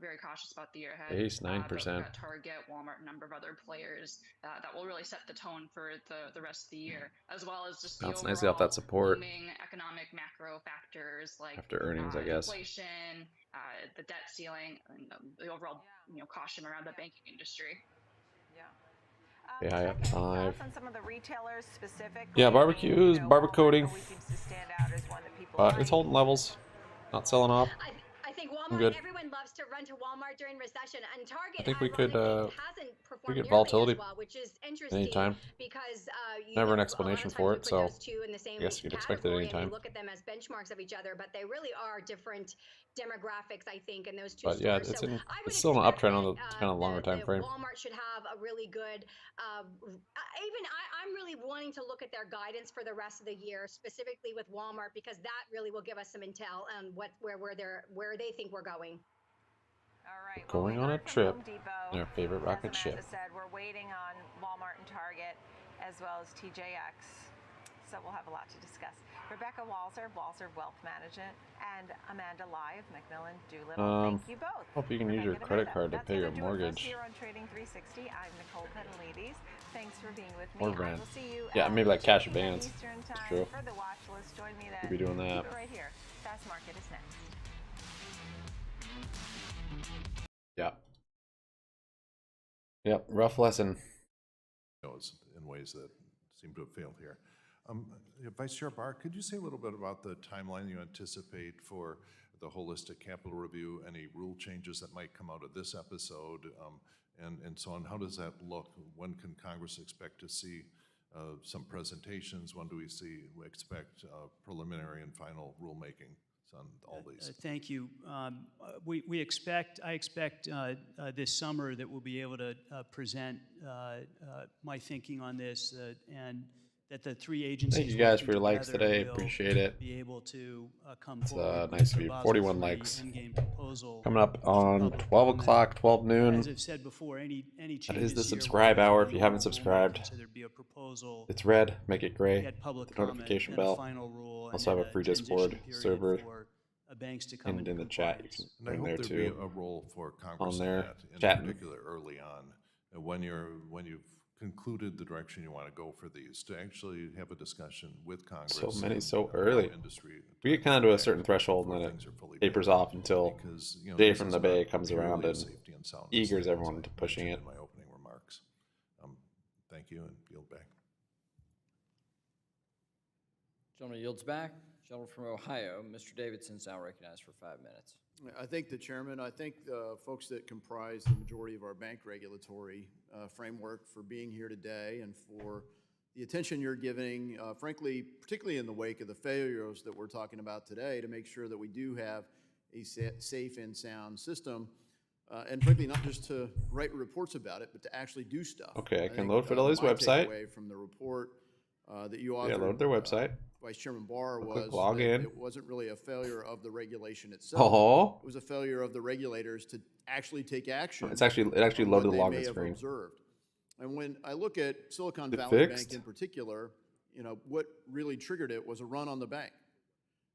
D: very cautious about the year ahead.
A: Base
D: But
A: 9%.
D: we've got Target, Walmart, a number of other players that will really set the tone for the rest of the year, as well as just the
A: Bounce
D: overall
A: nicely off that support.
D: looming economic macro factors like
A: After earnings, I guess.
D: inflation, the debt ceiling, and the overall caution around the banking industry.
R: Yeah.
A: AI up 5.
R: On some of the retailers specifically.
A: Yeah, barbecues, barbecoating.
R: always seems to stand out as one that people
A: It's holding levels, not selling off.
V: I think
A: I'm
V: Walmart,
A: good.
V: everyone loves to run to Walmart during recession, and Target,
A: I think we could
V: hasn't performed
A: get
V: nearly
A: volatility
V: as well, which is interesting
A: anytime.
V: because
A: Never an
V: a lot
A: explanation
V: of
A: for
V: times
A: it,
V: we put
A: so
V: those two in the same
A: I guess you could expect it
V: category, and
A: anytime.
V: we look at them as benchmarks of each other, but they really are different demographics, I think, in those two
A: But yeah,
V: stores.
A: it's still an uptrend on the kind of longer time frame.
V: Walmart should have a really good, I'm really wanting to look at their guidance for the rest of the year, specifically with Walmart, because that really will give us some intel on where they think we're going.
R: All right.
A: Going on a trip in our favorite rocket ship.
R: As Amanda said, we're waiting on Walmart and Target as well as TJX. So we'll have a lot to discuss. Rebecca Walzer, Walzer Wealth Management, and Amanda Lai of Macmillan Doolittle. Thank you both.
A: Hope you can use your credit card to pay your mortgage.
R: Here on Trading 360, I'm Nicole Petalides. Thanks for being with me.
A: Or Brand.
R: I will see you
A: Yeah, maybe like cash advance.
R: Eastern
A: That's
R: time
A: true.
R: for the watch list. Join me then.
A: Could be doing that.
R: Keep it right here. Fast Market is next.
A: Yeah. Yep, rough lesson.
K: In ways that seem to have failed here. Vice Chair Barr, could you say a little bit about the timeline you anticipate for the holistic capital review, any rule changes that might come out of this episode, and so on? How does that look? When can Congress expect to see some presentations? When do we expect preliminary and final rulemaking on all these?
G: Thank you. I expect this summer that we'll be able to present my thinking on this, and that the three agencies.
A: Thank you guys for your likes today. Appreciate it.
G: Be able to come
A: it's
G: forward.
A: Nice of you. 41 likes. Coming up on 12 o'clock, 12 noon.
G: As I've said before, any changes.
A: That is the subscribe hour. If you haven't subscribed, it's red. Make it gray. Notification bell. Also have a free Discord server.
G: Banks to come
A: and in the chat, you can
K: and I hope
A: there
K: there'd
A: too.
K: Be a role for Congress
A: on there,
K: in that, in
A: chatting.
K: particular early on, when you've concluded the direction you want to go for these, to actually have a discussion with Congress.
A: So many
K: and,
A: so early.
K: Industry
A: we get kind of to a certain threshold, and then it tapers off until Jay from the Bay comes around and eagers everyone to pushing it.
K: In my opening remarks. Thank you, and yield back.
C: Gentleman yields back. Gentleman from Ohio, Mr. Davidson is now recognized for 5 minutes.
L: I thank the chairman. I thank the folks that comprise the majority of our bank regulatory framework for being here today and for the attention you're giving, frankly, particularly in the wake of the failures that we're talking about today, to make sure that we do have a safe and sound system. And frankly, not just to write reports about it, but to actually do stuff.
A: Okay, I can load Fidelity's website.
L: Takeaway from the report that you authored,
A: yeah, load their website.
L: Vice Chairman Barr,
A: click
L: was
A: log in.
L: It wasn't really a failure of the regulation itself.
A: Oh.
L: It was a failure of the regulators to actually take action.
A: It actually loaded the login screen.
L: Observed. And when I look at Silicon Valley Bank in particular, what really triggered it was a run on the bank.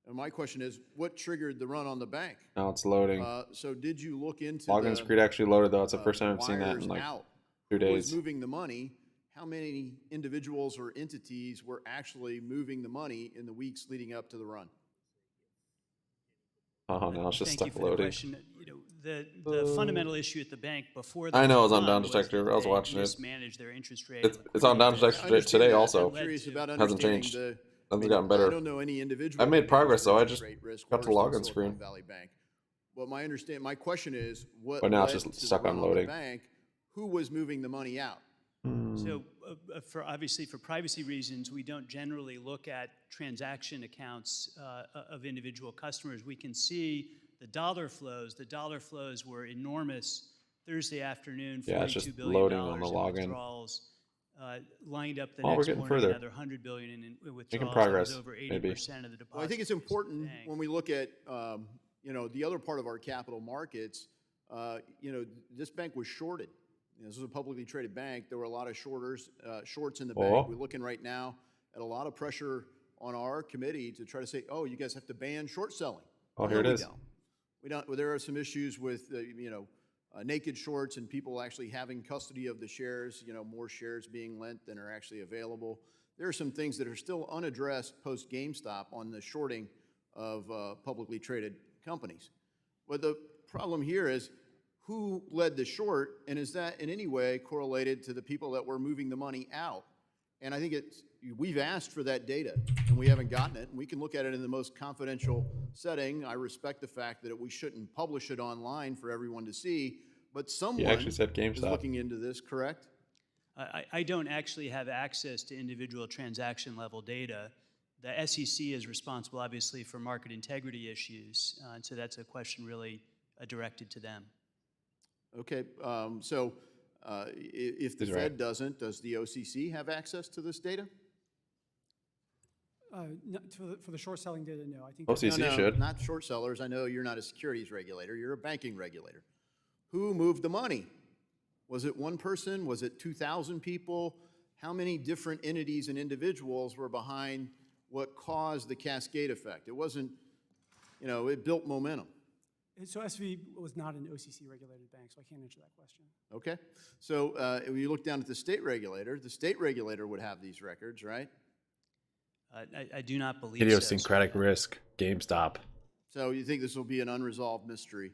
L: And my question is, what triggered the run on the bank?
A: Now it's loading.
L: So did you look into
A: login screen actually loaded though? It's the first time I've seen that in like 2 days.
L: Who was moving the money? How many individuals or entities were actually moving the money in the weeks leading up to the run?
A: Oh, now it's just
G: Thank
A: stuck
G: you for
A: loading.
G: The fundamental issue at the bank before
A: I know it was on Down Detector. I was watching it.
G: Mismanaged their interest rate.
A: It's on Down Detector today also.
L: About
A: hasn't changed. Nothing's gotten
L: I
A: better.
L: don't know any individual.
A: I made progress though. I just
L: risk
A: got to the
L: worse than
A: login screen.
L: Silicon Valley Bank. Well, my question is, what?
A: But now it's
L: led
A: just
L: to
A: stuck
L: the
A: on
L: run the
A: loading.
L: bank? Who was moving the money out?
G: So, obviously, for privacy reasons, we don't generally look at transaction accounts of individual customers. We can see the dollar flows. The dollar flows were enormous Thursday afternoon.
A: Yeah, it's
G: $42
A: just
G: billion
A: loading on the
G: in
A: login.
G: withdrawals. Lined up the
A: Oh, we're
G: next
A: getting
G: morning,
A: further.
G: another $100 billion in withdrawals.
A: Making progress,
G: That was over 80%
A: maybe.
G: of the deposits.
L: Well, I think it's important when we look at the other part of our capital markets. This bank was shorted. This is a publicly traded bank. There were a lot of shorts in the bank. We're looking right now at a lot of pressure on our committee to try to say, oh, you guys have to ban short selling.
A: Oh, here it is.
L: We don't. Well, there are some issues with naked shorts and people actually having custody of the shares. More shares being lent than are actually available. There are some things that are still unaddressed post GameStop on the shorting of publicly traded companies. But the problem here is, who led the short, and is that in any way correlated to the people that were moving the money out? And I think we've asked for that data, and we haven't gotten it. And we can look at it in the most confidential setting. I respect the fact that we shouldn't publish it online for everyone to see, but someone
A: actually said
L: is
A: GameStop.
L: looking into this, correct?
G: I don't actually have access to individual transaction level data. The SEC is responsible, obviously, for market integrity issues, and so that's a question really directed to them.
L: Okay, so if the Fed doesn't, does the OCC have access to this data?
I: No, for the short selling data, no. I think
A: OCC should.
L: Not short sellers. I know you're not a securities regulator. You're a banking regulator. Who moved the money? Was it one person? Was it 2,000 people? How many different entities and individuals were behind what caused the cascade effect? It wasn't, it built momentum.
I: So SV was not an OCC-regulated bank, so I can't answer that question.
L: Okay. So if you look down at the state regulator would have these records, right?
G: I do not believe so.
A: Idiosyncratic risk, GameStop.
L: So you think this will be an unresolved mystery?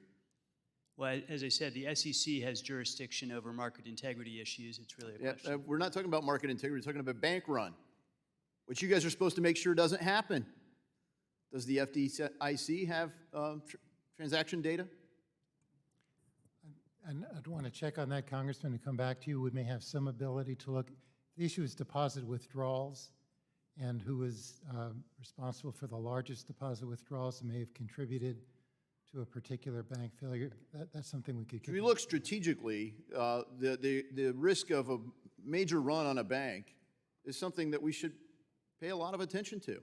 G: Well, as I said, the SEC has jurisdiction over market integrity issues. It's really a question.
L: We're not talking about market integrity. We're talking about bank run, which you guys are supposed to make sure doesn't happen. Does the FDIC have transaction data?
H: And I'd want to check on that, Congressman, and come back to you. We may have some ability to look. The issue is deposit withdrawals, and who is responsible for the largest deposit withdrawals and may have contributed to a particular bank failure. That's something we could.
L: If we look strategically, the risk of a major run on a bank is something that we should pay a lot of attention to.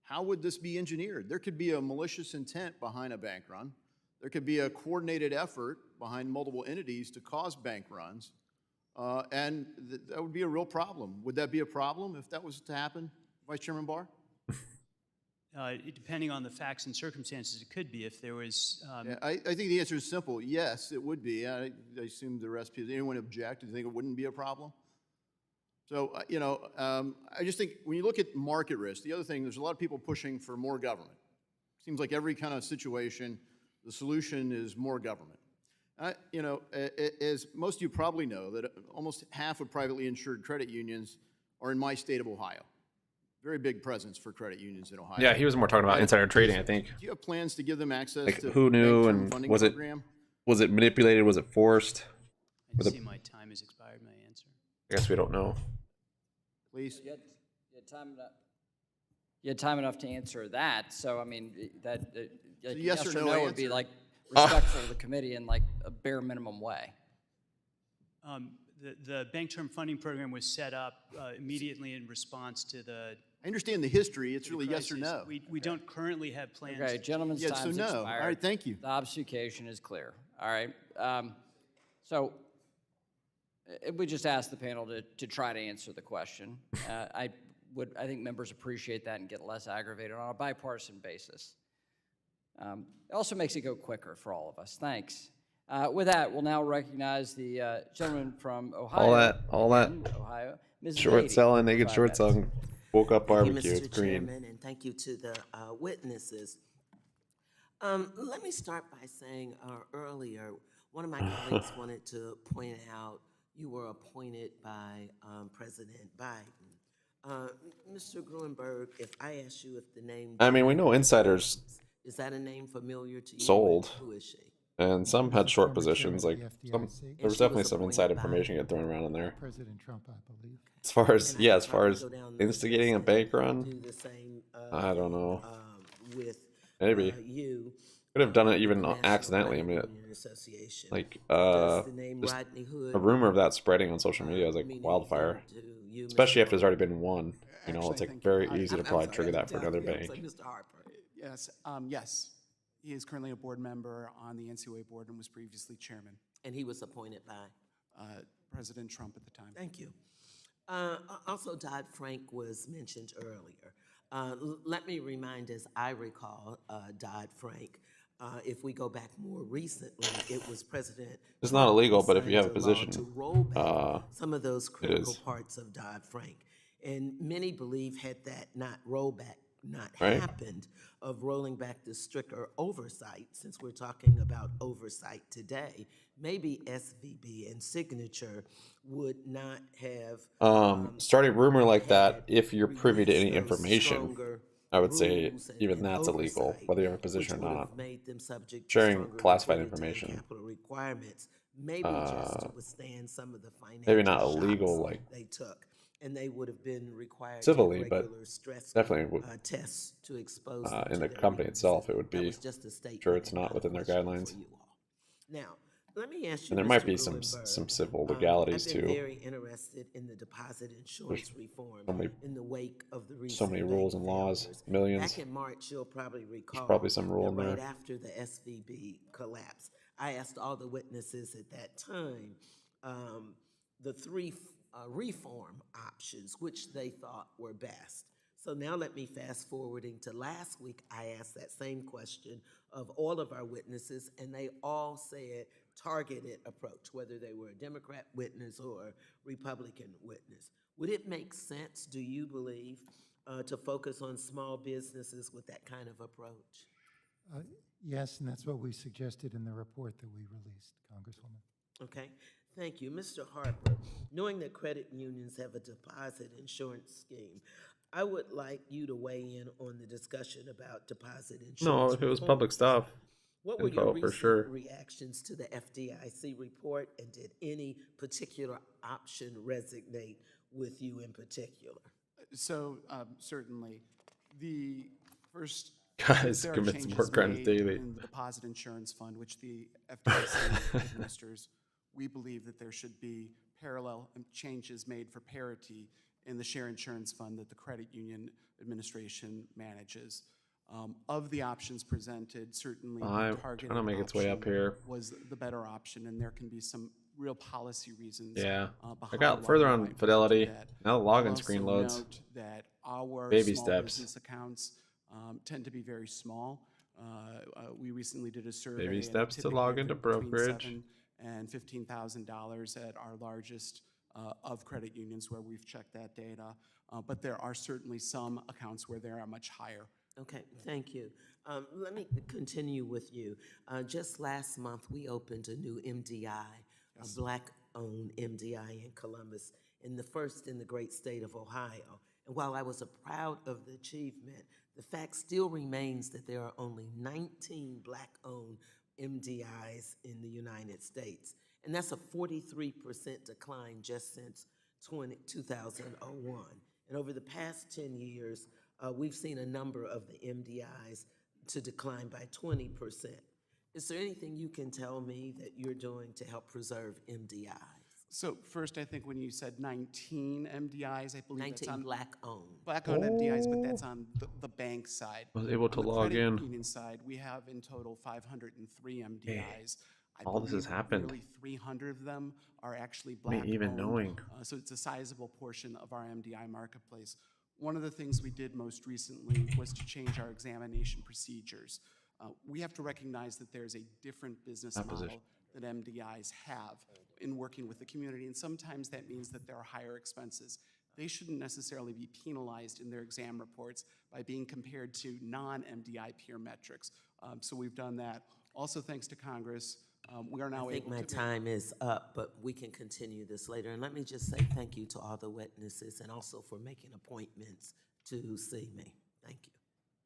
L: How would this be engineered? There could be a malicious intent behind a bank run. There could be a coordinated effort behind multiple entities to cause bank runs, and that would be a real problem. Would that be a problem if that was to happen, Vice Chairman Barr?
G: Depending on the facts and circumstances, it could be if there was...
L: I think the answer is simple. Yes, it would be. I assume the rest, does anyone object? Do you think it wouldn't be a problem? So, I just think when you look at market risk, the other thing, there's a lot of people pushing for more government. Seems like every kind of situation, the solution is more government. As most of you probably know, that almost half of privately insured credit unions are in my state of Ohio. Very big presence for credit unions in Ohio.
A: Yeah, he was more talking about insider trading, I think.
L: Do you have plans to give them access
A: like
L: to
A: who knew
L: bank-term
A: and
L: funding
A: was
L: program?
A: it manipulated? Was it forced?
G: I see my time has expired, my answer.
A: I guess we don't know.
L: Please.
C: You had time enough to answer that. So I mean, yes or no would be like respectful of the committee in like a bare minimum way.
G: The bank term funding program was set up immediately in response to the.
L: I understand the history. It's really
G: crisis.
L: yes or no.
G: We don't currently have plans.
C: Okay, gentlemen's
L: Yeah,
C: time's
L: so no.
C: expired.
L: All right, thank you.
C: The obfuscation is clear. All right. So we just asked the panel to try to answer the question. I think members appreciate that and get less aggravated on a bipartisan basis. It also makes it go quicker for all of us. Thanks. With that, we'll now recognize the gentleman from Ohio.
A: All that.
C: Ohio. Ms.
A: Short
C: Lady,
A: selling, naked
C: 5
A: short
C: minutes.
A: selling, woke up barbecue.
M: Thank you, Mr.
A: Green.
M: Chairman, and thank you to the witnesses. Let me start by saying earlier, one of my colleagues wanted to point out you were appointed by President Biden. Mr. Gruenberg, if I ask you if the name...
A: I mean, we know insiders
M: Is that a name familiar to you?
A: sold.
M: Who is she?
A: And some had short positions, like there was definitely some inside
M: appointed by-
A: information get thrown around in there.
H: President Trump, I believe.
A: As far as
M: And I
A: yeah,
M: could
A: as far
M: probably
A: as
M: go down the
A: instigating a
M: list
A: bank
M: and
A: run,
M: do the same,
A: I don't know.
M: With
A: Maybe
M: you.
A: could have done it even
M: National
A: accidentally. I mean,
M: Credit Union Association.
A: like
M: Does the name
A: just
M: Rodney Hood
A: a rumor of that spreading on social media is like
M: mean
A: wildfire,
M: anything to you,
A: especially
M: Mr.
A: after there's already been one. You know, it's
M: Actually,
A: like very
M: thank you.
A: easy to
M: I'm
A: probably
M: sorry,
A: trigger that for
M: yeah,
A: another
M: yeah,
A: bank.
M: so Mr. Harper.
O: Yes, yes. He is currently a board member on the NCOA board and was previously chairman.
M: And he was appointed by?
O: President Trump at the time.
M: Thank you. Also, Dodd-Frank was mentioned earlier. Let me remind, as I recall, Dodd-Frank, if we go back more recently, it was President.
A: It's not illegal, but if you have a
M: signed law
A: position,
M: to roll back some of those
A: it
M: critical
A: is.
M: parts of Dodd-Frank, and many believe had that not rolled back not
A: Right.
M: happened of rolling back the stricter oversight, since we're talking about oversight today, maybe SVB and Signature would not have
A: Starting rumor like that, if you're privy to
M: released
A: any
M: those
A: information,
M: stronger
A: I would say
M: rules and
A: even that's illegal,
M: oversight,
A: whether you're in a
M: which
A: position or
M: would
A: not.
M: have made them subject to
A: Sharing
M: stronger
A: classified
M: liquidity and
A: information,
M: capital requirements, maybe just to withstand some of the
A: maybe
M: financial
A: not
M: shocks
A: illegal like
M: they took. And they would have been required to have
A: civilly, but
M: regular stress
A: definitely
M: tests to expose them
A: in
M: to
A: the
M: their
A: company
M: weaknesses.
A: itself, it would
M: That
A: be.
M: was just a statement
A: Sure, it's
M: and
A: not
M: a
A: within their
M: question
A: guidelines,
M: for you all. Now, let me ask you,
A: and there
M: Mr.
A: might be
M: Gruenberg,
A: some civil
M: I've
A: legalities
M: been
A: too.
M: very interested in the deposit insurance reform
A: so
M: in the wake of the
A: so
M: recent
A: many
M: bank
A: rules and laws,
M: failures.
A: millions.
M: Back in March, you'll probably recall
A: probably some rule
M: that
A: in
M: right
A: there.
M: after the SVB collapse, I asked all the witnesses at that time the three reform options which they thought were best. So now let me fast forwarding to last week. I asked that same question of all of our witnesses, and they all said targeted approach, whether they were a Democrat witness or a Republican witness. Would it make sense, do you believe, to focus on small businesses with that kind of approach?
H: Yes, and that's what we suggested in the report that we released, Congresswoman.
M: Okay, thank you. Mr. Harper, knowing that credit unions have a deposit insurance scheme, I would like you to weigh in on the discussion about deposit insurance.
A: No, if it was
M: reform.
A: public stuff,
M: What were your
A: info for
M: recent
A: sure.
M: reactions to the FDIC report, and did any particular option resonate with you in particular?
O: So certainly, the first
A: Guys
O: there are
A: commit
O: changes
A: more crimes
O: made
A: daily.
O: in the Deposit Insurance Fund, which the FDIC administers. We believe that there should be parallel changes made for parity in the Share Insurance Fund that the Credit Union Administration manages. Of the options presented, certainly the
A: I'm
O: targeted
A: trying to make its way up
O: option
A: here.
O: was the better option, and there can be some real policy reasons.
A: Yeah, I
O: behind
A: got
O: why
A: further
O: we
A: on
O: might
A: Fidelity.
O: do that.
A: Now the
O: I'll
A: login
O: also
A: screen loads.
O: note that our
A: Baby
O: small
A: steps.
O: business accounts tend to be very small. We recently did a survey.
A: Baby
O: and
A: steps to
O: typically
A: log into
O: they're between
A: brokerage.
O: $7,000 and $15,000 at our largest of credit unions where we've checked that data. But there are certainly some accounts where they are much higher.
M: Okay, thank you. Let me continue with you. Just last month, we opened a new MDI, a Black-owned MDI in Columbus, and the first in the great state of Ohio. And while I was proud of the achievement, the fact still remains that there are only 19 Black-owned MDIs in the United States. And that's a 43% decline just since 2001. And over the past 10 years, we've seen a number of the MDIs to decline by 20%. Is there anything you can tell me that you're doing to help preserve MDIs?
O: So first, I think when you said 19 MDIs, I believe
M: 19
O: that's on
M: Black-owned.
O: Black-owned MDIs, but that's on the bank side.
A: I was able to
O: On the
A: log
O: credit
A: in.
O: union side, we have in total 503 MDIs. I
A: all this has
O: believe
A: happened.
O: Nearly 300 of them are actually
A: Me
O: Black-owned.
A: even knowing.
O: So it's a sizable portion of our MDI marketplace. One of the things we did most recently was to change our examination procedures. We have to recognize that there's a different business model that MDIs have in working with the community, and sometimes that means that there are higher expenses. They shouldn't necessarily be penalized in their exam reports by being compared to non-MDI peer metrics. So we've done that. Also, thanks to Congress, we are now
M: I think
O: able to
M: my time is up, but we can continue this later. And let me just say thank you to all the witnesses and also for making appointments to see me. Thank you.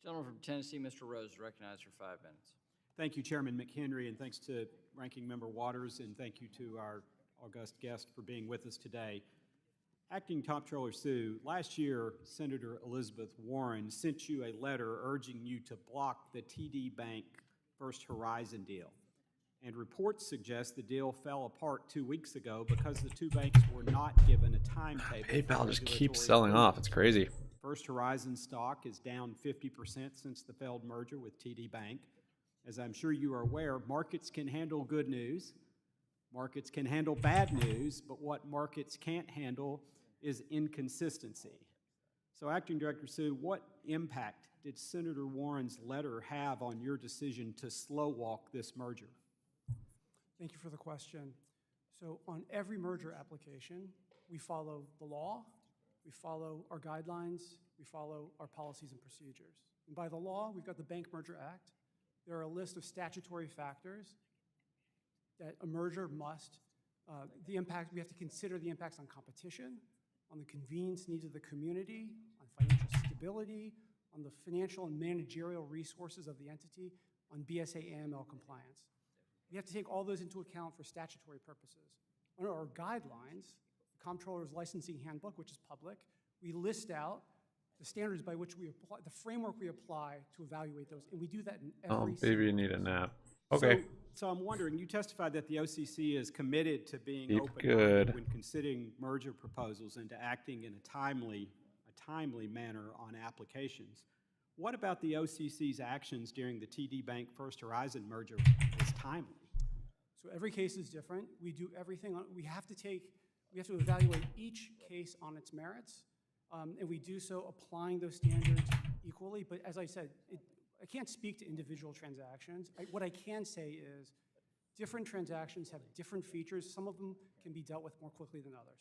C: Gentleman from Tennessee, Mr. Rose, recognized for 5 minutes.
B: Thank you, Chairman McHenry, and thanks to Ranking Member Waters, and thank you to our august guest for being with us today. Acting Comptroller Sue, last year, Senator Elizabeth Warren sent you a letter urging you to block the TD Bank First Horizon deal. And reports suggest the deal fell apart 2 weeks ago because the two banks were not given a timetable.
A: PayPal just keeps selling off. It's crazy.
B: First Horizon stock is down 50% since the failed merger with TD Bank. As I'm sure you are aware, markets can handle good news, markets can handle bad news, but what markets can't handle is inconsistency. So, Acting Director Sue, what impact did Senator Warren's letter have on your decision to slow walk this merger?
I: Thank you for the question. So on every merger application, we follow the law we follow our guidelines, we follow our policies and procedures. And by the law, we've got the Bank Merger Act. There are a list of statutory factors that a merger must, we have to consider the impacts on competition, on the convenience needs of the community, on financial stability, on the financial and managerial resources of the entity, on BSA/AML compliance. We have to take all those into account for statutory purposes. Under our guidelines, the Comptroller's Licensing Handbook, which is public, we list out the standards by which we apply, the framework we apply to evaluate those, and we do that in every
A: Baby, you need a nap. Okay.
B: So I'm wondering, you testified that the OCC is committed to being
A: Keep
B: open-minded
A: good.
B: when considering merger proposals and to acting in a timely manner on applications. What about the OCC's actions during the TD Bank First Horizon merger was timely?
I: So every case is different. We do everything, we have to evaluate each case on its merits, and we do so applying those standards equally. But as I said, I can't speak to individual transactions. What I can say is different transactions have different features. Some of them can be dealt with more quickly than others.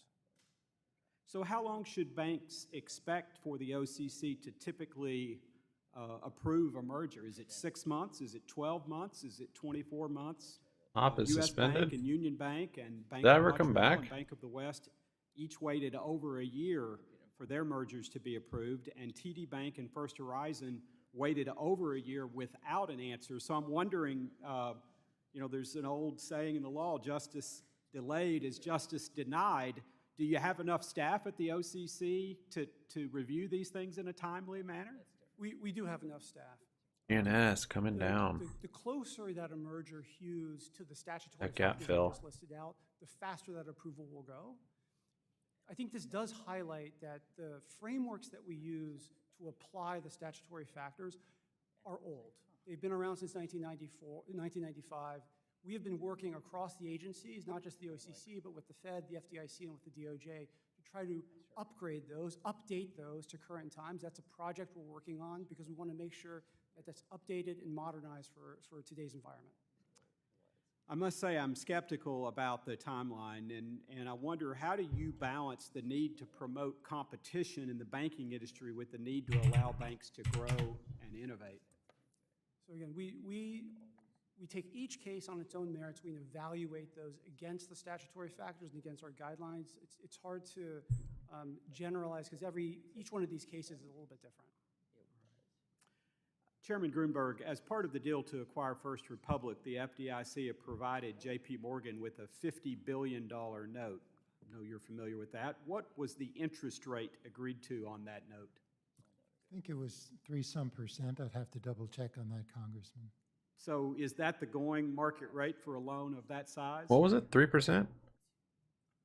B: So how long should banks expect for the OCC to typically approve a merger? Is it 6 months? Is it 12 months? Is it 24 months?
A: Op is
B: US
A: suspended.
B: Bank and Union Bank and Bank
A: Did that
B: of
A: ever come
B: Montreal
A: back?
B: and Bank of the West each waited over a year for their mergers to be approved, and TD Bank and First Horizon waited over a year without an answer. So I'm wondering, there's an old saying in the law, justice delayed is justice denied. Do you have enough staff at the OCC to review these things in a timely manner?
I: We do have enough staff.
A: NS coming down.
I: The closer that a merger hews to the statutory
A: That gap
I: factors
A: fill.
I: I just listed out, the faster that approval will go. I think this does highlight that the frameworks that we use to apply the statutory factors are old. They've been around since 1995. We have been working across the agencies, not just the OCC, but with the Fed, the FDIC, and with the DOJ, to try to upgrade those, update those to current times. That's a project we're working on because we want to make sure that that's updated and modernized for today's environment.
B: I must say I'm skeptical about the timeline, and I wonder, how do you balance the need to promote competition in the banking industry with the need to allow banks to grow and innovate?
I: So again, we take each case on its own merits. We evaluate those against the statutory factors and against our guidelines. It's hard to generalize because each one of these cases is a little bit different.
B: Chairman Grunberg, as part of the deal to acquire First Republic, the FDIC have provided J.P. Morgan with a $50 billion note. I know you're familiar with that. What was the interest rate agreed to on that note?
H: I think it was 3-some%. I'd have to double check on that, Congressman.
B: So is that the going market rate for a loan of that size?
A: What was it? 3%?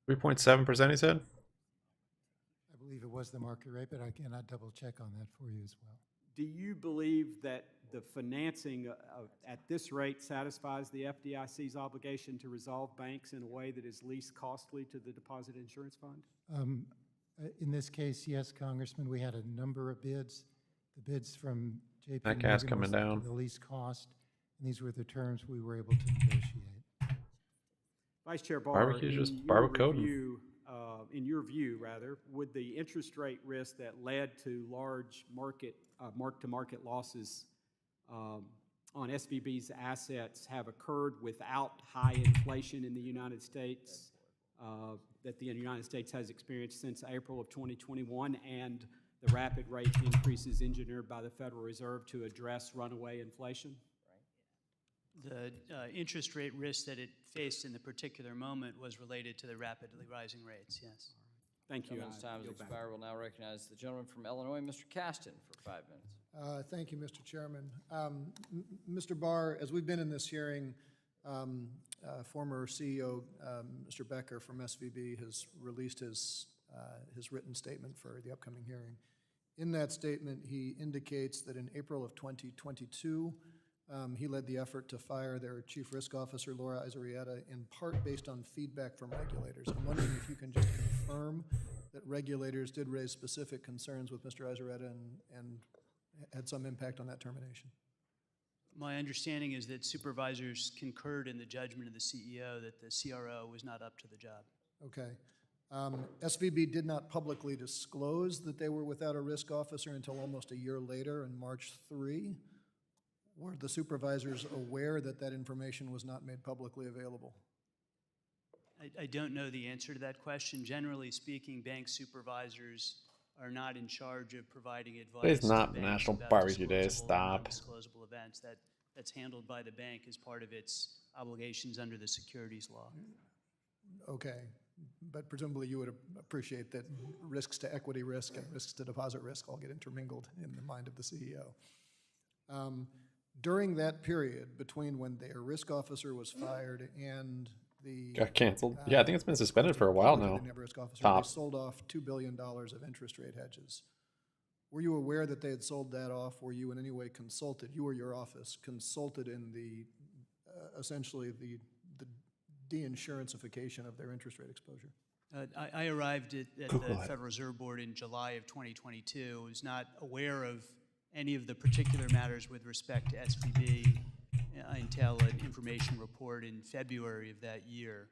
A: 3.7%, he said?
H: I believe it was the market rate, but again, I'd double check on that for you as well.
B: Do you believe that the financing at this rate satisfies the FDIC's obligation to resolve banks in a way that is least costly to the Deposit Insurance Fund?
H: In this case, yes, Congressman, we had a number of bids. The bids from JP
A: That gas
H: Morgan
A: coming
H: was
A: down.
H: the least cost, and these were the terms we were able to negotiate.
B: Vice Chair Barr,
A: Barbecue, just barbecuing.
B: in your view, would the interest rate risk that led to large mark-to-market losses on SVB's assets have occurred without high inflation in the United States that the United States has experienced since April of 2021 and the rapid rate increases engineered by the Federal Reserve to address runaway inflation?
G: The interest rate risk that it faced in the particular moment was related to the rapidly rising rates, yes.
B: Thank you.
C: Gentleman's time has expired. We'll now recognize the gentleman from Illinois, Mr. Caston, for 5 minutes.
P: Thank you, Mr. Chairman. Mr. Barr, as we've been in this hearing, former CEO, Mr. Becker from SVB, has released his written statement for the upcoming hearing. In that statement, he indicates that in April of 2022, he led the effort to fire their chief risk officer, Laura Izarieta, in part based on feedback from regulators. I'm wondering if you can just confirm that regulators did raise specific concerns with Mr. Izarieta and had some impact on that termination.
G: My understanding is that supervisors concurred in the judgment of the CEO that the CRO was not up to the job.
P: Okay. SVB did not publicly disclose that they were without a risk officer until almost a year later in March 3. Were the supervisors aware that that information was not made publicly available?
G: I don't know the answer to that question. Generally speaking, bank supervisors are not in charge of providing advice.
A: Today's
G: to
A: not
G: banks
A: National
G: about
A: Barbecue Day.
G: disclosable or
A: Stop.
G: non-disclosable events. That's handled by the bank as part of its obligations under the securities law.
P: Okay, but presumably you would appreciate that risks to equity risk and risks to deposit risk all get intermingled in the mind of the CEO. During that period between when their risk officer was fired and the
A: Got canceled. Yeah, I think it's been suspended for a while now.
P: They
A: Tops.
P: sold off $2 billion of interest rate hedges. Were you aware that they had sold that off? Were you in any way consulted, you or your office, consulted in the, essentially the de-insuranceification of their interest rate exposure?
G: I arrived at the Federal Reserve Board in July of 2022. I was not aware of any of the particular matters with respect to SVB until an information report in February of that year.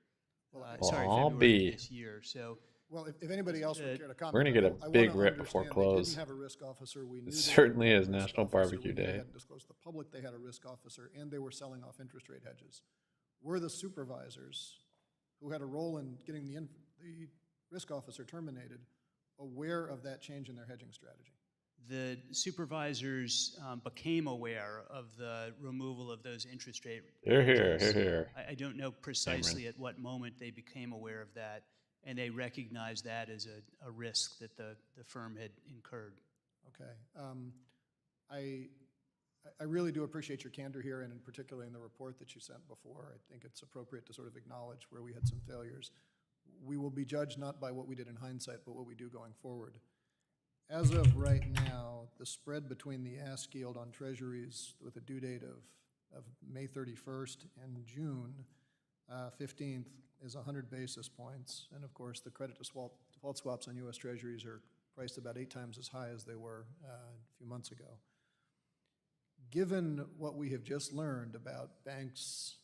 G: February of this year. So,
P: well, if anybody else would care to comment,
A: we're gonna get a big rip before close.
P: They didn't have a risk officer. We knew
A: It
P: they
A: certainly
P: had a
A: is
P: risk
A: National
P: officer.
A: Barbecue
P: We knew
A: Day.
P: They had disclosed to the public they had a risk officer, and they were selling off interest rate hedges. Were the supervisors who had a role in getting the risk officer terminated aware of that change in their hedging strategy?
G: the supervisors became aware of the removal of those interest rate hedges. I don't know precisely at what moment they became aware of that, and they recognized that as a risk that the firm had incurred.
P: Okay. I really do appreciate your candor here, and in particular in the report that you sent before. I think it's appropriate to sort of acknowledge where we had some failures. We will be judged not by what we did in hindsight, but what we do going forward. As of right now, the spread between the ask yield on treasuries with a due date of May 31st and June 15th is 100 basis points. And of course, the credit default swaps on U.S. treasuries are priced about 8 times as high as they were a few months ago. Given what we have just learned about banks,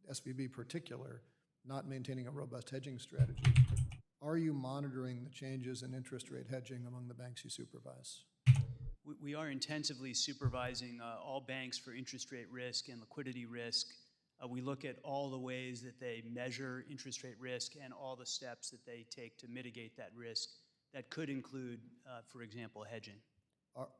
P: SVB particular, not maintaining a robust hedging strategy, are you monitoring the changes in interest rate hedging among the banks you supervise?
G: We are intensively supervising all banks for interest rate risk and liquidity risk. We look at all the ways that they measure interest rate risk and all the steps that they take to mitigate that risk. That could include, for example, hedging.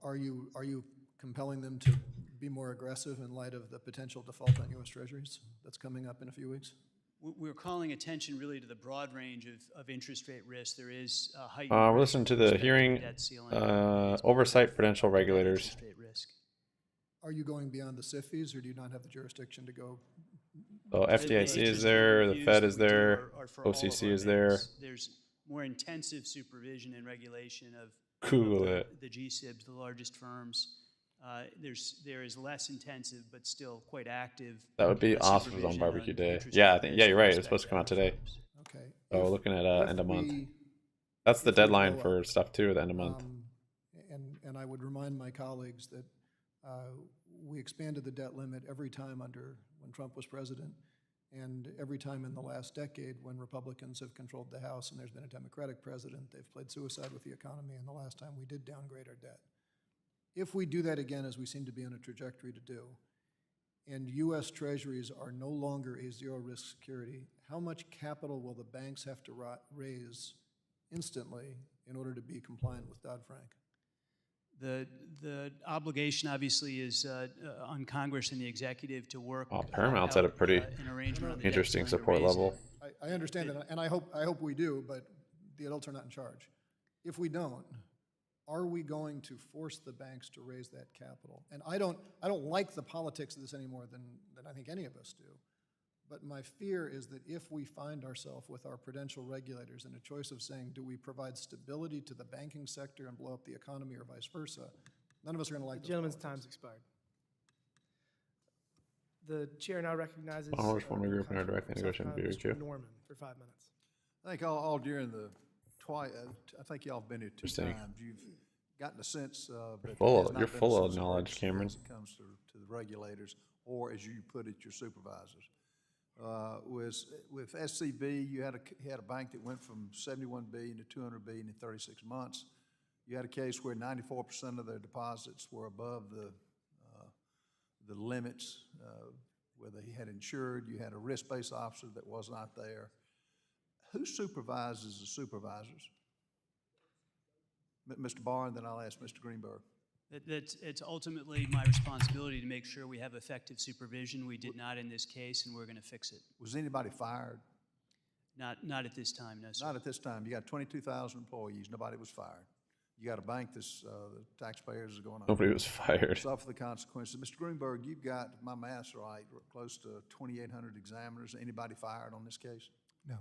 P: Are you compelling them to be more aggressive in light of the potential default on U.S. treasuries that's coming up in a few weeks?
G: We're calling attention really to the broad range of interest rate risk. There is a heightened
A: we're listening to the hearing, oversight, prudential regulators.
P: Are you going beyond the SIFIs, or do you not have the jurisdiction to go?
A: Oh, FDIC is there, the Fed is there, OCC is there.
G: There's more intensive supervision and regulation of the GSIBs, the largest firms. There is less intensive, but still quite active.
A: That would be awesome if it was on Barbecue Day. Yeah, I think, yeah, you're right. It's supposed to come out today.
P: Okay.
A: Oh, we're looking at end of month. That's the deadline for stuff too, at the end of month.
P: And I would remind my colleagues that we expanded the debt limit every time when Trump was president, and every time in the last decade when Republicans have controlled the House and there's been a Democratic president, they've played suicide with the economy, and the last time we did downgrade our debt. If we do that again, as we seem to be on a trajectory to do, and U.S. Treasuries are no longer a zero-risk security, how much capital will the banks have to raise instantly in order to be compliant with Dodd-Frank?
G: The obligation obviously is on Congress and the executive to work.
A: Paramount's at a pretty interesting support level.
P: I understand that, and I hope we do, but the adults are not in charge. If we don't, are we going to force the banks to raise that capital? And I don't like the politics of this any more than I think any of us do. But my fear is that if we find ourselves with our prudential regulators in a choice of saying, do we provide stability to the banking sector and blow up the economy, or vice versa, none of us are going to like
Q: the gentleman's time's expired. The chair now recognizes
A: former group in our direct negotiation BBBYQ.
Q: Norman for 5 minutes.
E: I think all during the I think y'all have been here 2 times. You've gotten a sense that
A: you're full of knowledge, Cameron.
E: As it comes to the regulators, or as you put it, your supervisors. was with SCB, you had a bank that went from 71 billion to 200 billion in 36 months. You had a case where 94% of their deposits were above the limits where they had insured. You had a risk-based officer that was not there. Who supervises the supervisors? Mr. Barr, and then I'll ask Mr. Greenberg.
G: It's ultimately my responsibility to make sure we have effective supervision. We did not in this case, and we're going to fix it.
E: Was anybody fired?
G: Not at this time, no, sir.
E: Not at this time. You got 22,000 employees. Nobody was fired. You got a bank that's the taxpayers is going on.
A: Nobody was fired.
E: Suffer the consequences. Mr. Greenberg, you've got, if my math's right, close to 2,800 examiners. Anybody fired on this case?
H: No.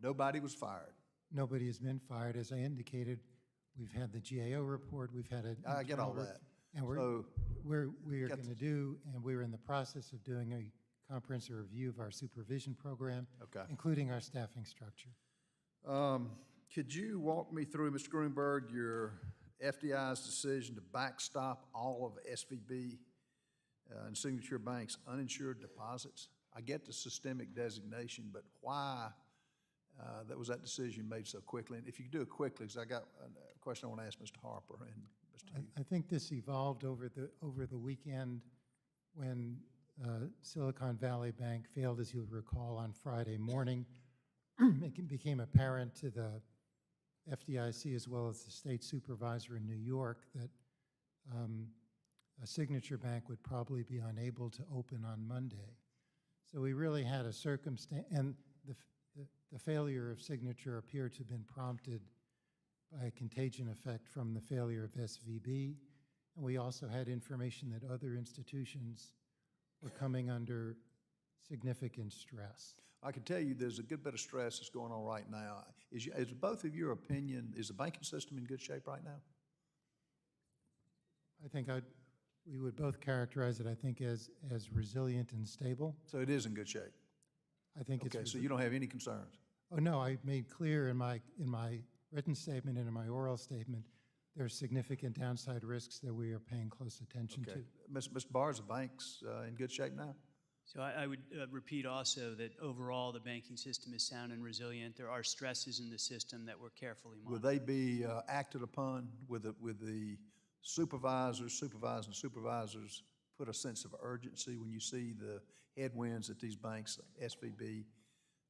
E: Nobody was fired.
H: Nobody has been fired. As I indicated, we've had the GAO report, we've had a.
E: I get all that.
H: And we are going to do, and we're in the process of doing a comprehensive review of our supervision program, including our staffing structure.
E: Could you walk me through, Mr. Greenberg, your FDI's decision to backstop all of SVB and Signature Bank's uninsured deposits? I get the systemic designation, but why that was that decision made so quickly? And if you could do it quickly, because I got a question I want to ask Mr. Harper and Mr. Hughes.
H: I think this evolved over the weekend when Silicon Valley Bank failed, as you'll recall, on Friday morning. It became apparent to the FDIC as well as the state supervisor in New York that a Signature Bank would probably be unable to open on Monday. So we really had a circumstance, and the failure of Signature appeared to have been prompted by a contagion effect from the failure of SVB. And we also had information that other institutions were coming under significant stress.
E: I can tell you there's a good bit of stress that's going on right now. Is both of your opinion, is the banking system in good shape right now?
H: I think we would both characterize it, I think, as resilient and stable.
E: So it is in good shape?
H: I think it's...
E: Okay, so you don't have any concerns?
H: Oh, no, I made clear in my written statement and in my oral statement, there are significant downside risks that we are paying close attention to.
E: Mr. Barr, is the banks in good shape now?
B: So I would repeat also that overall the banking system is sound and resilient. There are stresses in the system that we're carefully monitoring.
E: Will they be acted upon with the supervisors put a sense of urgency when you see the headwinds that these banks, SVB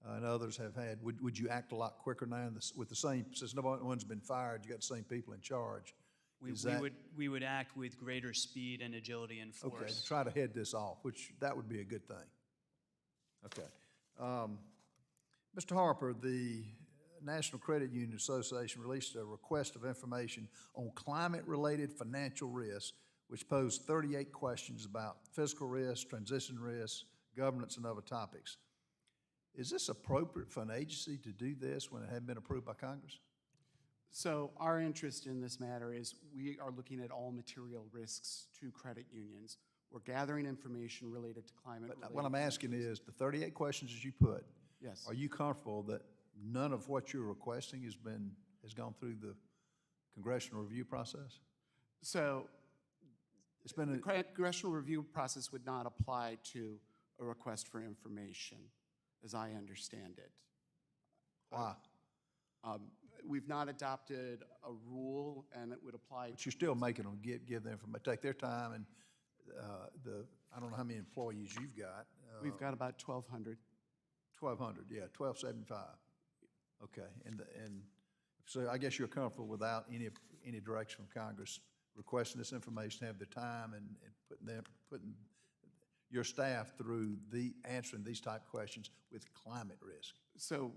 E: and others have had? Would you act a lot quicker now with the same, since no one's been fired, you got the same people in charge?
B: We would act with greater speed and agility and force.
E: Okay, to try to head this off, which that would be a good thing. Okay. Mr. Harper, the National Credit Union Association released a request of information on climate-related financial risks, which posed 38 questions about fiscal risk, transition risk, governance, and other topics. Is this appropriate for an agency to do this when it hadn't been approved by Congress?
O: So our interest in this matter is we are looking at all material risks to credit unions. We're gathering information related to climate.
E: But what I'm asking is, the 38 questions that you put,
O: yes,
E: are you comfortable that none of what you're requesting has gone through the congressional review process?
O: So it's been the congressional review process would not apply to a request for information, as I understand it.
E: Why?
O: We've not adopted a rule, and it would apply.
E: But you're still making them give them information, take their time, and I don't know how many employees you've got.
O: We've got about 1,200.
E: 1,200, yeah, 1,275. Okay, and so I guess you're comfortable without any direction from Congress requesting this information, have the time, and putting your staff through answering these type of questions with climate risk.
O: So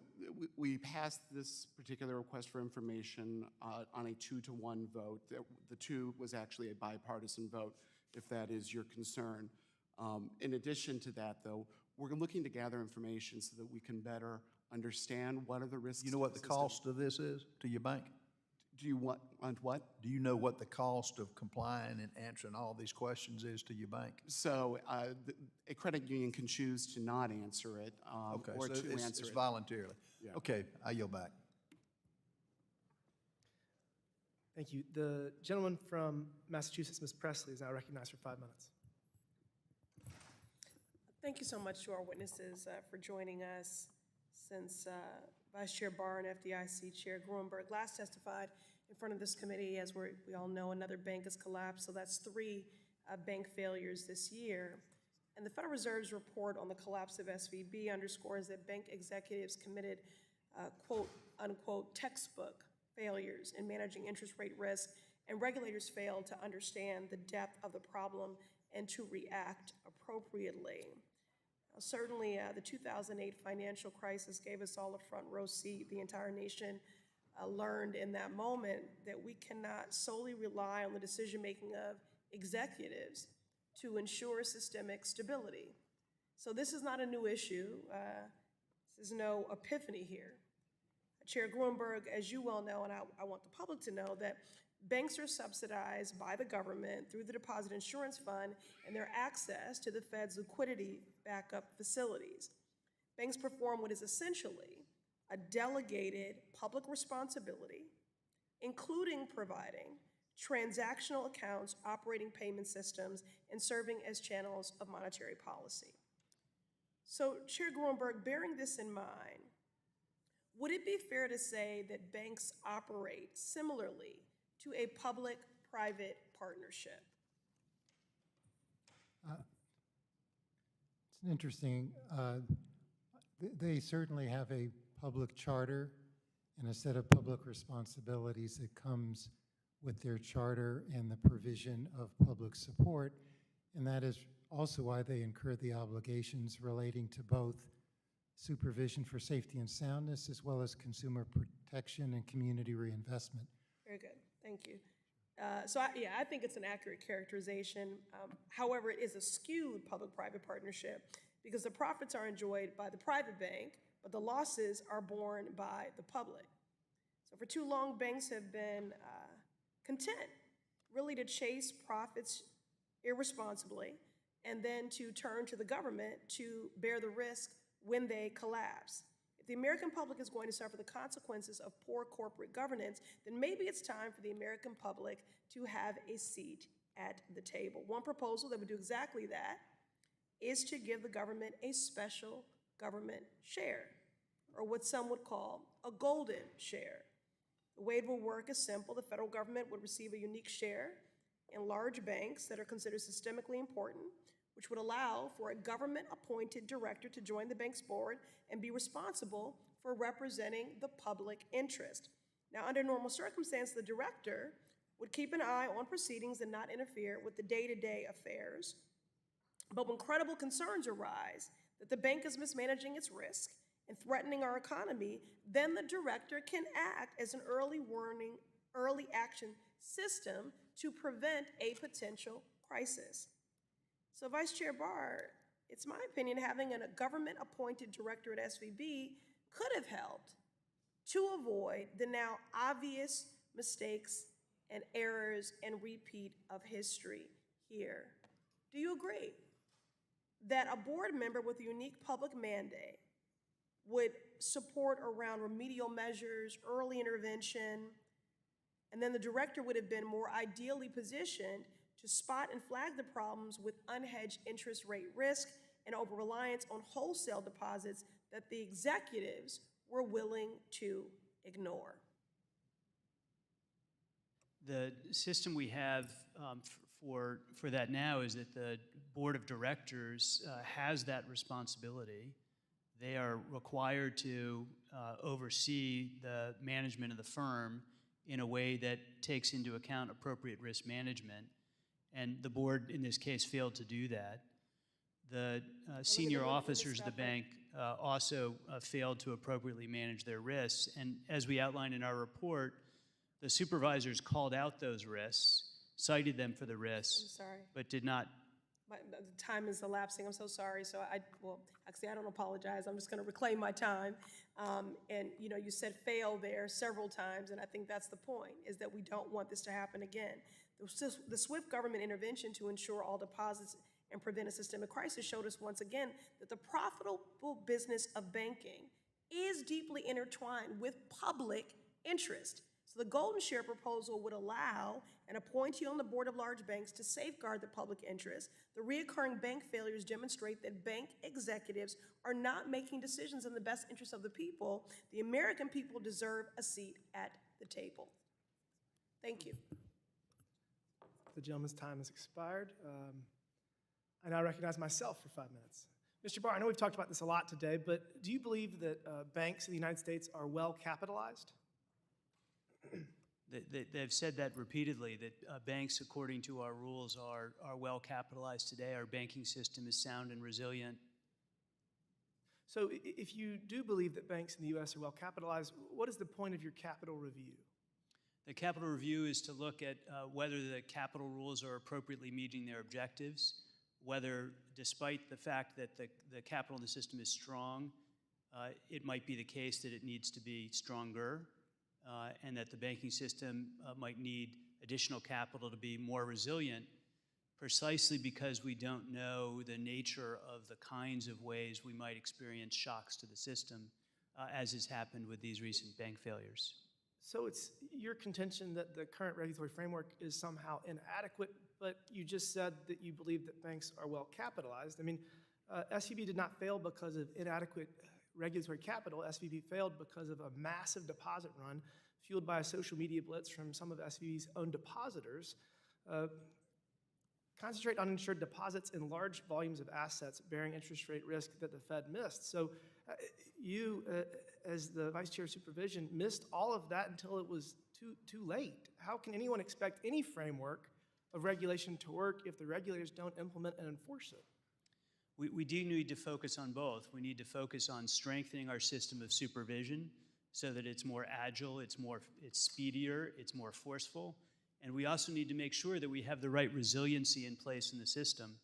O: we passed this particular request for information on a 2-to-1 vote. The 2 was actually a bipartisan vote, if that is your concern. In addition to that, though, we're looking to gather information so that we can better understand what are the risks.
E: You know what the cost of this is to your bank?
O: Do you want what?
E: Do you know what the cost of complying and answering all these questions is to your bank?
O: So a credit union can choose to not answer it
E: okay,
O: or
E: so
O: to answer it.
E: It's voluntarily.
O: Yeah.
E: Okay, I yield back.
Q: Thank you. The gentleman from Massachusetts, Ms. Presley, is now recognized for 5 minutes.
S: Thank you so much to our witnesses for joining us. Since Vice Chair Barr and FDIC Chair Gruenberg last testified in front of this committee, as we all know, another bank has collapsed, so that's 3 bank failures this year. And the Federal Reserve's report on the collapse of SVB underscores that bank executives committed quote unquote textbook failures in managing interest rate risk, and regulators failed to understand the depth of the problem and to react appropriately. Now, certainly, the 2008 financial crisis gave us all a front row seat. The entire nation learned in that moment that we cannot solely rely on the decision-making of executives to ensure systemic stability. So this is not a new issue. This is no epiphany here. Chair Gruenberg, as you well know, and I want the public to know, that banks are subsidized by the government through the Deposit Insurance Fund and their access to the Fed's liquidity backup facilities. Banks perform what is essentially a delegated public responsibility, including providing transactional accounts, operating payment systems, and serving as channels of monetary policy. So, Chair Gruenberg, bearing this in mind, would it be fair to say that banks operate similarly to a public-private partnership?
H: It's interesting. They certainly have a public charter and a set of public responsibilities that comes with their charter and the provision of public support, and that is also why they incur the obligations relating to both supervision for safety and soundness, as well as consumer protection and community reinvestment.
S: Very good, thank you. I think it's an accurate characterization. However, it is a skewed public-private partnership because the profits are enjoyed by the private bank, but the losses are borne by the public. So for too long, banks have been content really to chase profits irresponsibly and then to turn to the government to bear the risk when they collapse. If the American public is going to suffer the consequences of poor corporate governance, then maybe it's time for the American public to have a seat at the table. One proposal that would do exactly that is to give the government a special government share, or what some would call a golden share. The way it will work is simple. The federal government would receive a unique share in large banks that are considered systemically important, which would allow for a government-appointed director to join the bank's board and be responsible for representing the public interest. Now, under normal circumstances, the director would keep an eye on proceedings and not interfere with the day-to-day affairs. But when credible concerns arise that the bank is mismanaging its risk and threatening our economy, then the director can act as an early warning, early action system to prevent a potential crisis. So, Vice Chair Barr, it's my opinion having a government-appointed director at SVB could have helped to avoid the now obvious mistakes and errors and repeat of history here. Do you agree that a board member with a unique public mandate would support around remedial measures, early intervention, and then the director would have been more ideally positioned to spot and flag the problems with unhedged interest rate risk and over-reliance on wholesale deposits that the executives were willing to ignore?
B: The system we have for that now is that the board of directors has that responsibility. They are required to oversee the management of the firm in a way that takes into account appropriate risk management. And the board, in this case, failed to do that. The senior officers of the bank also failed to appropriately manage their risks. And as we outlined in our report, the supervisors called out those risks, cited them for the risks,
S: I'm sorry.
B: but did not.
S: The time is elapsing. I'm so sorry. So actually, I don't apologize. I'm just going to reclaim my time. And you said fail there several times, and I think that's the point, is that we don't want this to happen again. The swift government intervention to ensure all deposits and prevent a systemic crisis showed us once again that the profitable business of banking is deeply intertwined with public interest. So So the golden share proposal would allow an appointee on the board of large banks to safeguard the public interest. The reoccurring bank failures demonstrate that bank executives are not making decisions in the best interest of the people. The American people deserve a seat at the table. Thank you.
Q: The gentleman's time has expired. I now recognize myself for 5 minutes. Mr. Barr, I know we've talked about this a lot today, but do you believe that banks in the United States are well capitalized?
F: They've said that repeatedly, that banks, according to our rules, are well capitalized today. Our banking system is sound and resilient.
Q: So if you do believe that banks in the U.S. are well capitalized, what is the point of your capital review?
F: The capital review is to look at whether the capital rules are appropriately meeting their objectives, whether, despite the fact that the capital in the system is strong, it might be the case that it needs to be stronger, and that the banking system might need additional capital to be more resilient, precisely because we don't know the nature of the kinds of ways we might experience shocks to the system, as has happened with these recent bank failures.
Q: So it's your contention that the current regulatory framework is somehow inadequate, but you just said that you believe that banks are well capitalized. I mean, SVB did not fail because of inadequate regulatory capital. SVB failed because of a massive deposit run fueled by a social media blitz from some of SVB's own depositors. Concentrate uninsured deposits in large volumes of assets bearing interest rate risk that the Fed missed. So you, as the Vice Chair of Supervision, missed all of that until it was too late. How can anyone expect any framework of regulation to work if the regulators don't implement and enforce it?
F: We do need to focus on both. We need to focus on strengthening our system of supervision so that it's more agile, it's speedier, it's more forceful. And we also need to make sure that we have the right resiliency in place in the system.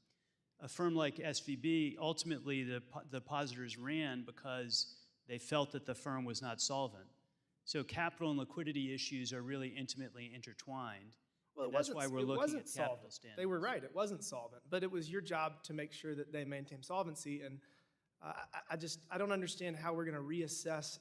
F: A firm like SVB, ultimately the depositors ran because they felt that the firm was not solvent. So capital and liquidity issues are really intimately intertwined.
Q: Well,
F: and that's why we're looking at capital standards.
Q: They were right, it wasn't solvent, but it was your job to make sure that they maintain solvency. And I don't understand how we're going to reassess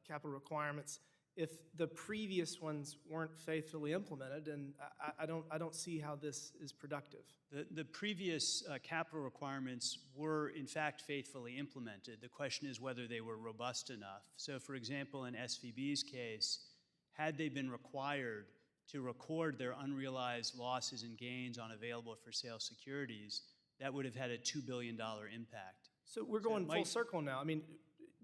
Q: capital requirements if the previous ones weren't faithfully implemented, and I don't see how this is productive.
F: The previous capital requirements were in fact faithfully implemented. The question is whether they were robust enough. So for example, in SVB's case, had they been required to record their unrealized losses and gains on available for sale securities, that would have had a $2 billion impact.
Q: So we're going full circle now. I mean,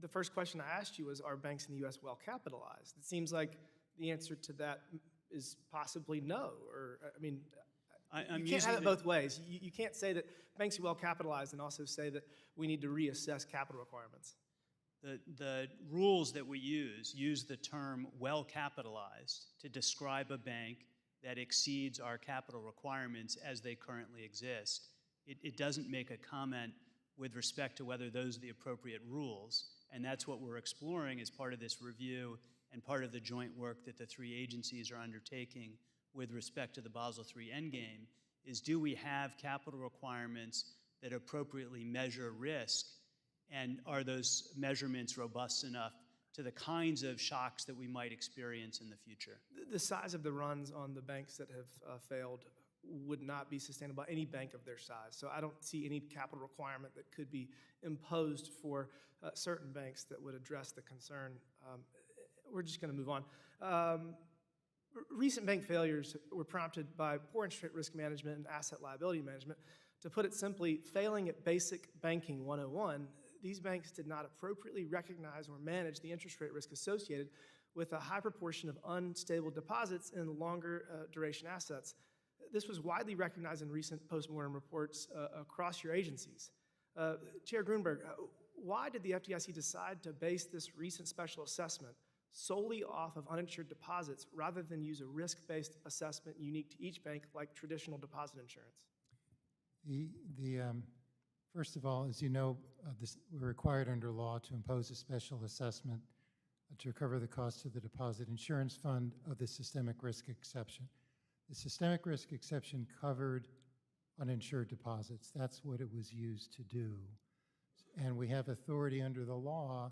Q: the first question I asked you was, are banks in the U.S. well capitalized? It seems like the answer to that is possibly no. Or, I mean, you can't have it both ways. You can't say that banks are well capitalized and also say that we need to reassess capital requirements.
F: The rules that we use the term well capitalized to describe a bank that exceeds our capital requirements as they currently exist. It doesn't make a comment with respect to whether those are the appropriate rules, and that's what we're exploring as part of this review and part of the joint work that the three agencies are undertaking with respect to the Basel III Endgame, is do we have capital requirements that appropriately measure risk, and are those measurements robust enough to the kinds of shocks that we might experience in the future?
Q: The size of the runs on the banks that have failed would not be sustainable by any bank of their size. So I don't see any capital requirement that could be imposed for certain banks that would address the concern. We're just going to move on. Recent bank failures were prompted by poor interest rate risk management and asset liability management. To put it simply, failing at basic banking 101, these banks did not appropriately recognize or manage the interest rate risk associated with a high proportion of unstable deposits in longer duration assets. This was widely recognized in recent postmortem reports across your agencies. Chair Grunberg, why did the FDIC decide to base this recent special assessment solely off of uninsured deposits rather than use a risk-based assessment unique to each bank like traditional deposit insurance?
H: First of all, as you know, we're required under law to impose a special assessment to recover the cost of the deposit insurance fund of the systemic risk exception. The systemic risk exception covered uninsured deposits. That's what it was used to do. And we have authority under the law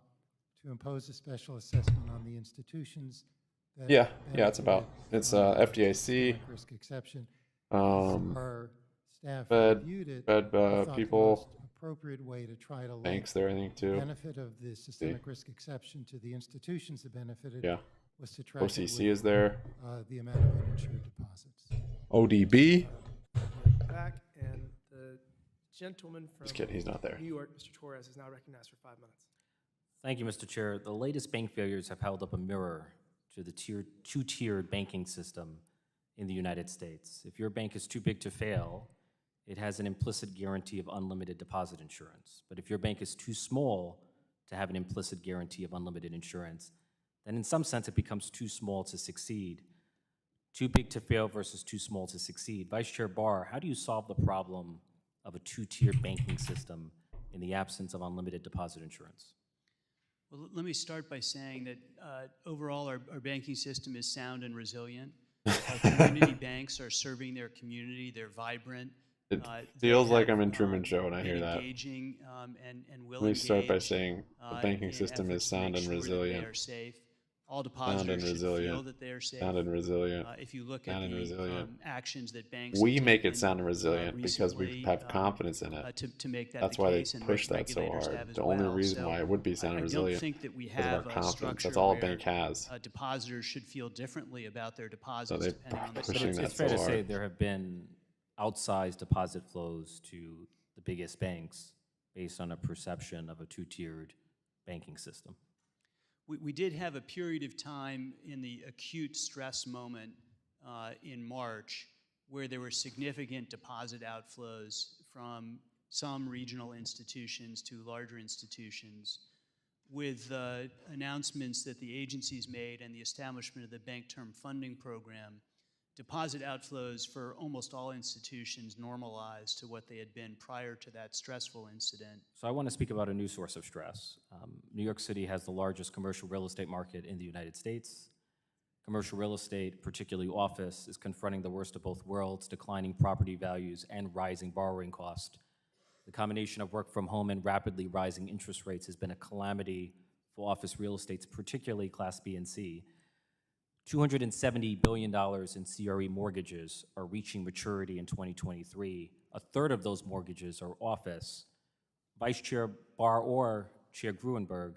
H: to impose a special assessment on the institutions that
A: Yeah, it's about
H: benefited
A: it's
H: from the
A: FDIC,
H: systemic risk exception. As our staff
A: Fed,
H: reviewed it,
A: Fed
H: we thought the most
A: people,
H: appropriate way to try to link
A: banks there, I think,
H: the
A: too.
H: benefit of the systemic risk exception to the institutions that benefited
A: Yeah.
H: was to track it
A: OCC
H: with
A: is there.
H: the amount of uninsured deposits.
A: ODB.
Q: Back, and the gentleman from
A: Just kidding, he's not there.
Q: New York, Mr. Torres, is now recognized for 5 minutes.
J: Thank you, Mr. Chair. The latest bank failures have held up a mirror to the two-tiered banking system in the United States. If your bank is too big to fail, it has an implicit guarantee of unlimited deposit insurance. But if your bank is too small to have an implicit guarantee of unlimited insurance, then in some sense it becomes too small to succeed. Too big to fail versus too small to succeed. Vice Chair Barr, how do you solve the problem of a two-tiered banking system in the absence of unlimited deposit insurance?
F: Well, let me start by saying that overall our banking system is sound and resilient. Community banks are serving their community. They're vibrant.
A: It feels like I'm in Truman Show when I hear that.
F: Engaging and will
A: Let me start by
F: engage,
A: saying the banking system is
F: efforts to
A: sound
F: make
A: and
F: sure that
A: resilient.
F: They are safe. All depositors should feel that they are safe.
A: Sound and resilient.
F: If you look
A: sound
F: at
A: and
F: the
A: resilient.
F: actions that banks
A: We
F: have
A: make it
F: taken,
A: sound and resilient because we
F: recently,
A: have confidence in it.
F: to make that
A: That's
F: the
A: why
F: case,
A: they
F: and
A: push that so
F: regulators
A: hard.
F: have as
A: The only
F: well.
A: reason
F: So
A: why it would be sound and
F: I
A: resilient
F: don't think that we
A: is of our
F: have a
A: confidence.
F: structure
A: That's all a
F: where,
A: bank has.
F: Depositors should feel differently about their
A: So
F: deposits
A: they
F: depending on the
A: pushing
F: size.
A: that
J: It's fair
A: so
J: to say
A: hard.
J: there have been outsized deposit flows to the biggest banks based on a perception of a two-tiered banking system.
F: We did have a period of time in the acute stress moment in March where there were significant deposit outflows from some regional institutions to larger institutions. With announcements that the agencies made and the establishment of the Bank Term Funding Program, deposit outflows for almost all institutions normalized to what they had been prior to that stressful incident.
J: So I want to speak about a new source of stress. New York City has the largest commercial real estate market in the United States. Commercial real estate, particularly office, is confronting the worst of both worlds, declining property values and rising borrowing costs. The combination of work from home and rapidly rising interest rates has been a calamity for office real estates, particularly Class B and C. $270 billion in CRE mortgages are reaching maturity in 2023. A third of those mortgages are office. Vice Chair Barr or Chair Gruenberg,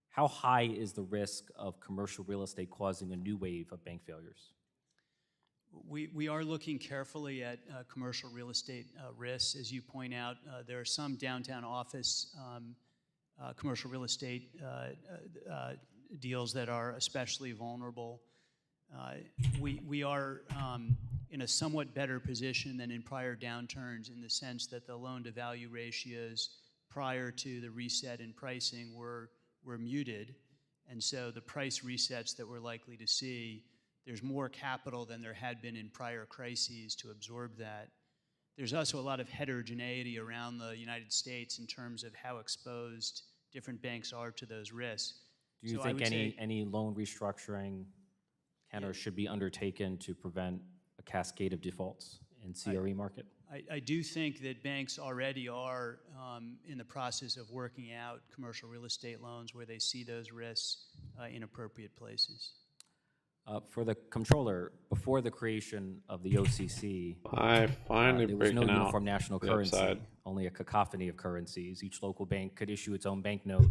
J: how high is the risk of commercial real estate causing a new wave of bank failures?
F: We are looking carefully at commercial real estate risks. As you point out, there are some downtown office commercial real estate deals that are especially vulnerable. We are in a somewhat better position than in prior downturns in the sense that the loan-to-value ratios prior to the reset in pricing were muted, and so the price resets that we're likely to see, there's more capital than there had been in prior crises to absorb that. There's also a lot of heterogeneity around the United States in terms of how exposed different banks are to those risks.
J: Do you
F: So I
J: think
F: would say-
J: any loan restructuring can or should be undertaken to prevent a cascade of defaults in CRE market?
F: I do think that banks already are in the process of working out commercial real estate loans where they see those risks in appropriate places.
J: For the comptroller, before the creation of the OCC,
A: I finally
J: there was no
A: breaking out
J: uniform national
A: the
J: currency,
A: upside.
J: only a cacophony of currencies. Each local bank could issue its own banknote,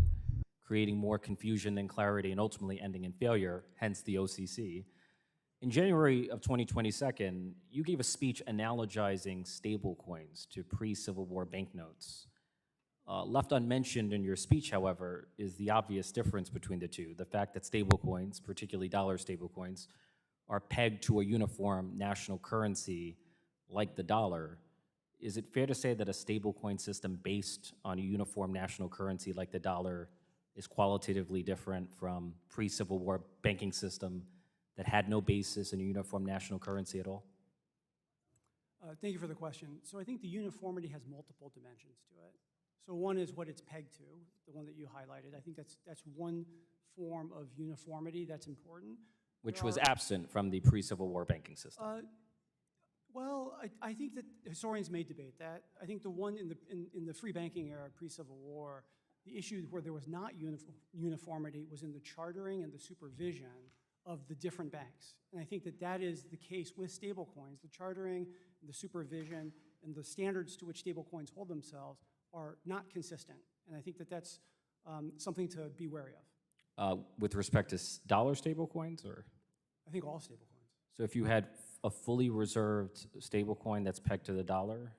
J: creating more confusion than clarity and ultimately ending in failure, hence the OCC. In January of 2022, you gave a speech analogizing stablecoins to pre-Civil War banknotes. Left unmentioned in your speech, however, is the obvious difference between the two. The fact that stablecoins, particularly dollar stablecoins, are pegged to a uniform national currency like the dollar. Is it fair to say that a stablecoin system based on a uniform national currency like the dollar is qualitatively different from pre-Civil War banking system that had no basis in a uniform national currency at all?
I: Thank you for the question. So I think the uniformity has multiple dimensions to it. So one is what it's pegged to, the one that you highlighted. I think that's one form of uniformity that's important.
J: Which was absent from the pre-Civil War banking system.
I: Well, I think that historians may debate that. I think the one in the free banking era, pre-Civil War, the issue where there was not uniformity was in the chartering and the supervision of the different banks. And I think that that is the case with stablecoins. The chartering, the supervision, and the standards to which stablecoins hold themselves are not consistent. And I think that that's something to be wary of.
J: With respect to dollar stablecoins, or?
I: I think all stablecoins.
J: So if you had a fully reserved stablecoin that's pegged to the dollar,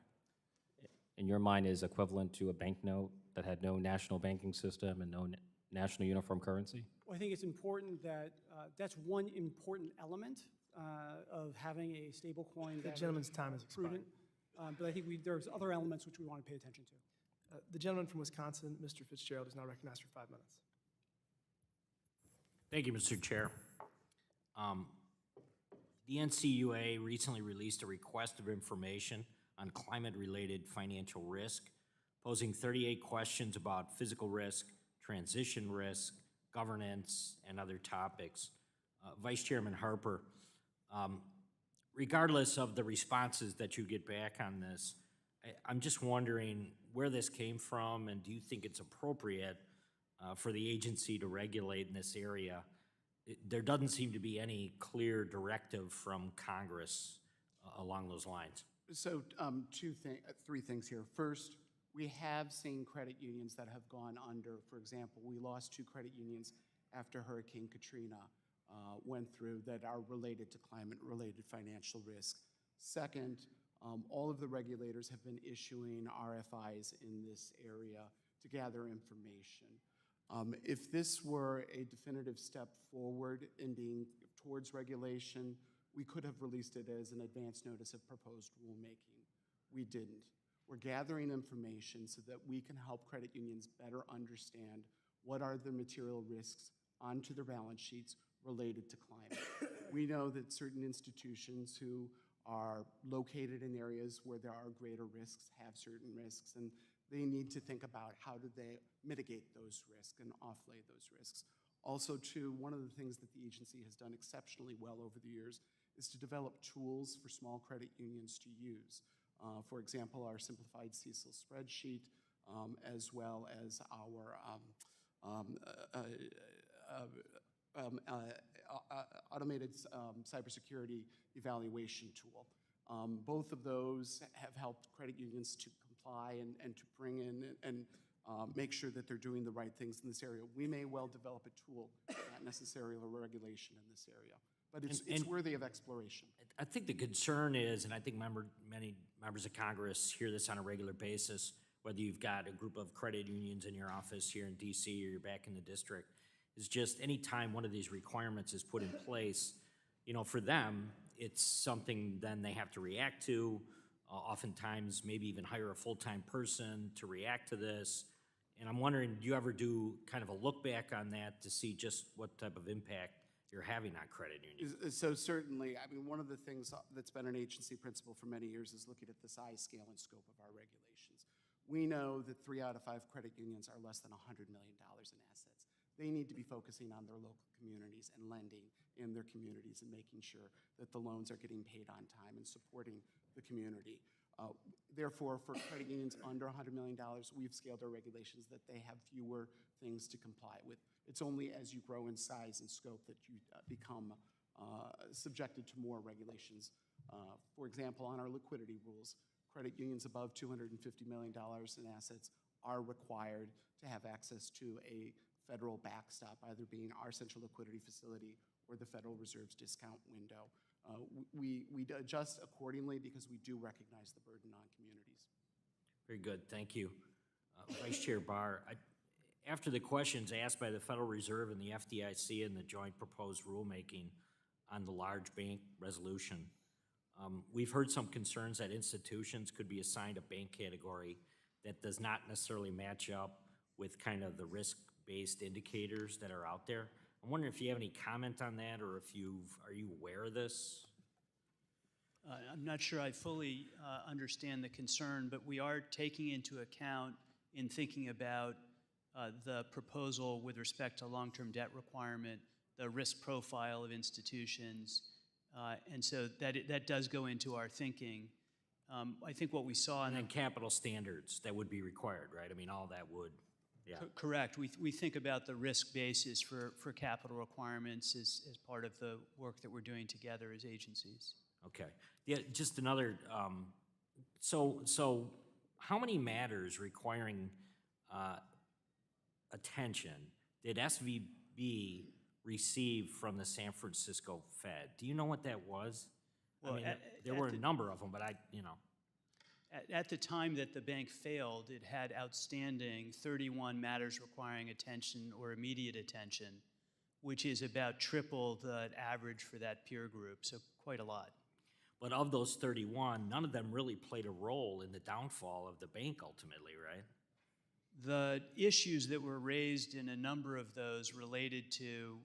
J: in your mind is equivalent to a banknote that had no national banking system and no national uniform currency?
I: Well, I think it's important that that's one important element of having a stablecoin.
Q: The gentleman's time is
I: prudent. But I think there's other elements which we want to pay attention to.
Q: The gentleman from Wisconsin, Mr. Fitzgerald, is now recognized for 5 minutes.
N: Thank you, Mr. Chair. The NCUA recently released a request of information on climate-related financial risk, posing 38 questions about physical risk, transition risk, governance, and other topics. Vice Chairman Harper, regardless of the responses that you get back on this, I'm just wondering where this came from, and do you think it's appropriate for the agency to regulate in this area? There doesn't seem to be any clear directive from Congress along those lines.
O: So three things here. First, we have seen credit unions that have gone under. For example, we lost 2 credit unions after Hurricane Katrina went through that are related to climate-related financial risk. Second, all of the regulators have been issuing RFIs in this area to gather information. If this were a definitive step forward in being towards regulation, we could have released it as an advance notice of proposed rulemaking. We didn't. We're gathering information so that we can help credit unions better understand what are the material risks onto their balance sheets related to climate. We know that certain institutions who are located in areas where there are greater risks have certain risks, and they need to think about how do they mitigate those risks and offlay those risks. Also, too, one of the things that the agency has done exceptionally well over the years is to develop tools for small credit unions to use. For example, our simplified CECL spreadsheet, as well as our automated cybersecurity evaluation tool. Both of those have helped credit unions to comply and to bring in and make sure that they're doing the right things in this area. We may well develop a tool, not necessarily a regulation in this area, but it's worthy of exploration.
N: I think the concern is, and I think many members of Congress hear this on a regular basis, whether you've got a group of credit unions in your office here in DC or you're back in the district, is just any time one of these requirements is put in place, you know, for them, it's something then they have to react to, oftentimes maybe even hire a full-time person to react to this. And I'm wondering, do you ever do kind of a look back on that to see just what type of impact you're having on credit unions?
O: So certainly, I mean, one of the things that's been an agency principle for many years is looking at the size, scale, and scope of our regulations. We know that 3 out of 5 credit unions are less than $100 million in assets. They need to be focusing on their local communities and lending in their communities and making sure that the loans are getting paid on time and supporting the community. Therefore, for credit unions under $100 million, we've scaled our regulations that they have fewer things to comply with. It's only as you grow in size and scope that you become subjected to more regulations. For example, on our liquidity rules, credit unions above $250 million in assets are required to have access to a federal backstop, either being our central liquidity facility or the Federal Reserve's discount window. We adjust accordingly because we do recognize the burden on communities.
N: Very good, thank you. Vice Chair Barr, after the questions asked by the Federal Reserve and the FDIC in the joint proposed rulemaking on the large bank resolution, we've heard some concerns that institutions could be assigned a bank category that does not necessarily match up with kind of the risk-based indicators that are out there. I'm wondering if you have any comment on that, or if are you aware of this?
F: I'm not sure I fully understand the concern, but we are taking into account in thinking about the proposal with respect to long-term debt requirement, the risk profile of institutions, and so that does go into our thinking. I think what we saw—
N: And then capital standards that would be required, right? I mean, all that would
J: Yeah.
F: Correct. We think about the risk basis for capital requirements as part of the work that we're doing together as agencies.
N: Okay. Yeah, just another, so how many matters requiring attention did SVB receive from the San Francisco Fed? Do you know what that was?
F: Well,
N: I mean, there were a number of them, but
F: At the time that the bank failed, it had outstanding 31 matters requiring attention or immediate attention, which is about triple the average for that peer group, so quite a lot.
N: But of those 31, none of them really played a role in the downfall of the bank ultimately, right?
F: The issues that were raised in a number of those related to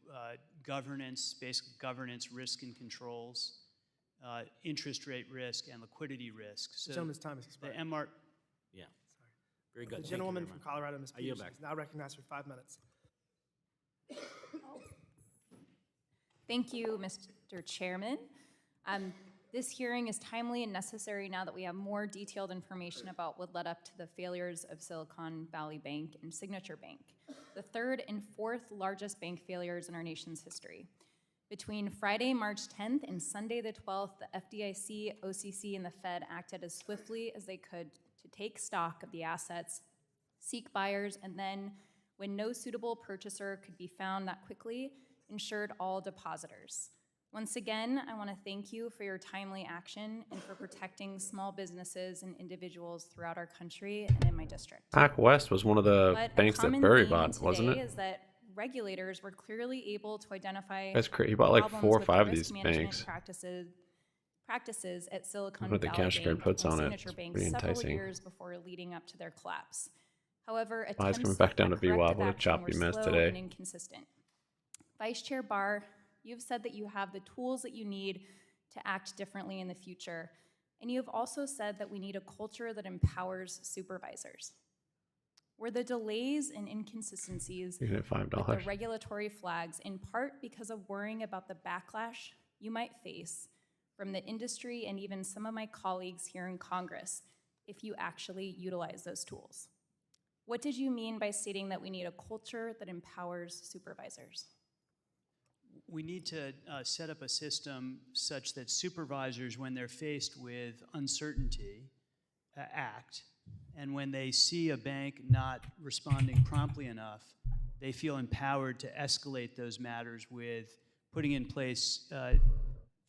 F: governance, basic governance, risk and controls, interest rate risk, and liquidity risk. So
Q: The gentleman's time has expired.
F: The MR.
N: Yeah. Very good.
Q: The gentleman from Colorado, Ms.
N: I yield
Q: Peterson,
N: back.
Q: is now recognized for 5 minutes.
T: Thank you, Mr. Chairman. This hearing is timely and necessary now that we have more detailed information about what led up to the failures of Silicon Valley Bank and Signature Bank, the third and fourth largest bank failures in our nation's history. Between Friday, March 10th and Sunday the 12th, the FDIC, OCC, and the Fed acted as swiftly as they could to take stock of the assets, seek buyers, and then, when no suitable purchaser could be found that quickly, insured all depositors. Once again, I want to thank you for your timely action and for protecting small businesses and individuals throughout our country and in my district.
A: PacWest was one of the banks that Burry bought, wasn't it?
T: Is that regulators were clearly able to identify
A: That's crazy. He bought like
T: problems
A: 4 or
T: with
A: 5 of
T: risk
A: these
T: management
A: banks.
T: Practices at Silicon
A: What the
T: Valley
A: cash card
T: Bank
A: puts
T: and
A: on it.
T: Signature
A: It's
T: Bank
A: pretty
T: several
A: enticing.
T: years before leading up to their collapse. However,
A: Why is
T: attempts
A: coming back down
T: at
A: to VWAP?
T: corrective
A: What a
T: action were
A: choppy mess
T: slow
A: today.
T: and inconsistent. Vice Chair Barr, you've said that you have the tools that you need to act differently in the future, and you have also said that we need a culture that empowers supervisors. Were the delays and inconsistencies
A: You can hit $5.
T: with the regulatory flags in part because of worrying about the backlash you might face from the industry and even some of my colleagues here in Congress if you actually utilize those tools? What did you mean by stating that we need a culture that empowers supervisors?
F: We need to set up a system such that supervisors, when they're faced with uncertainty, act. And when they see a bank not responding promptly enough, they feel empowered to escalate those matters with putting in place,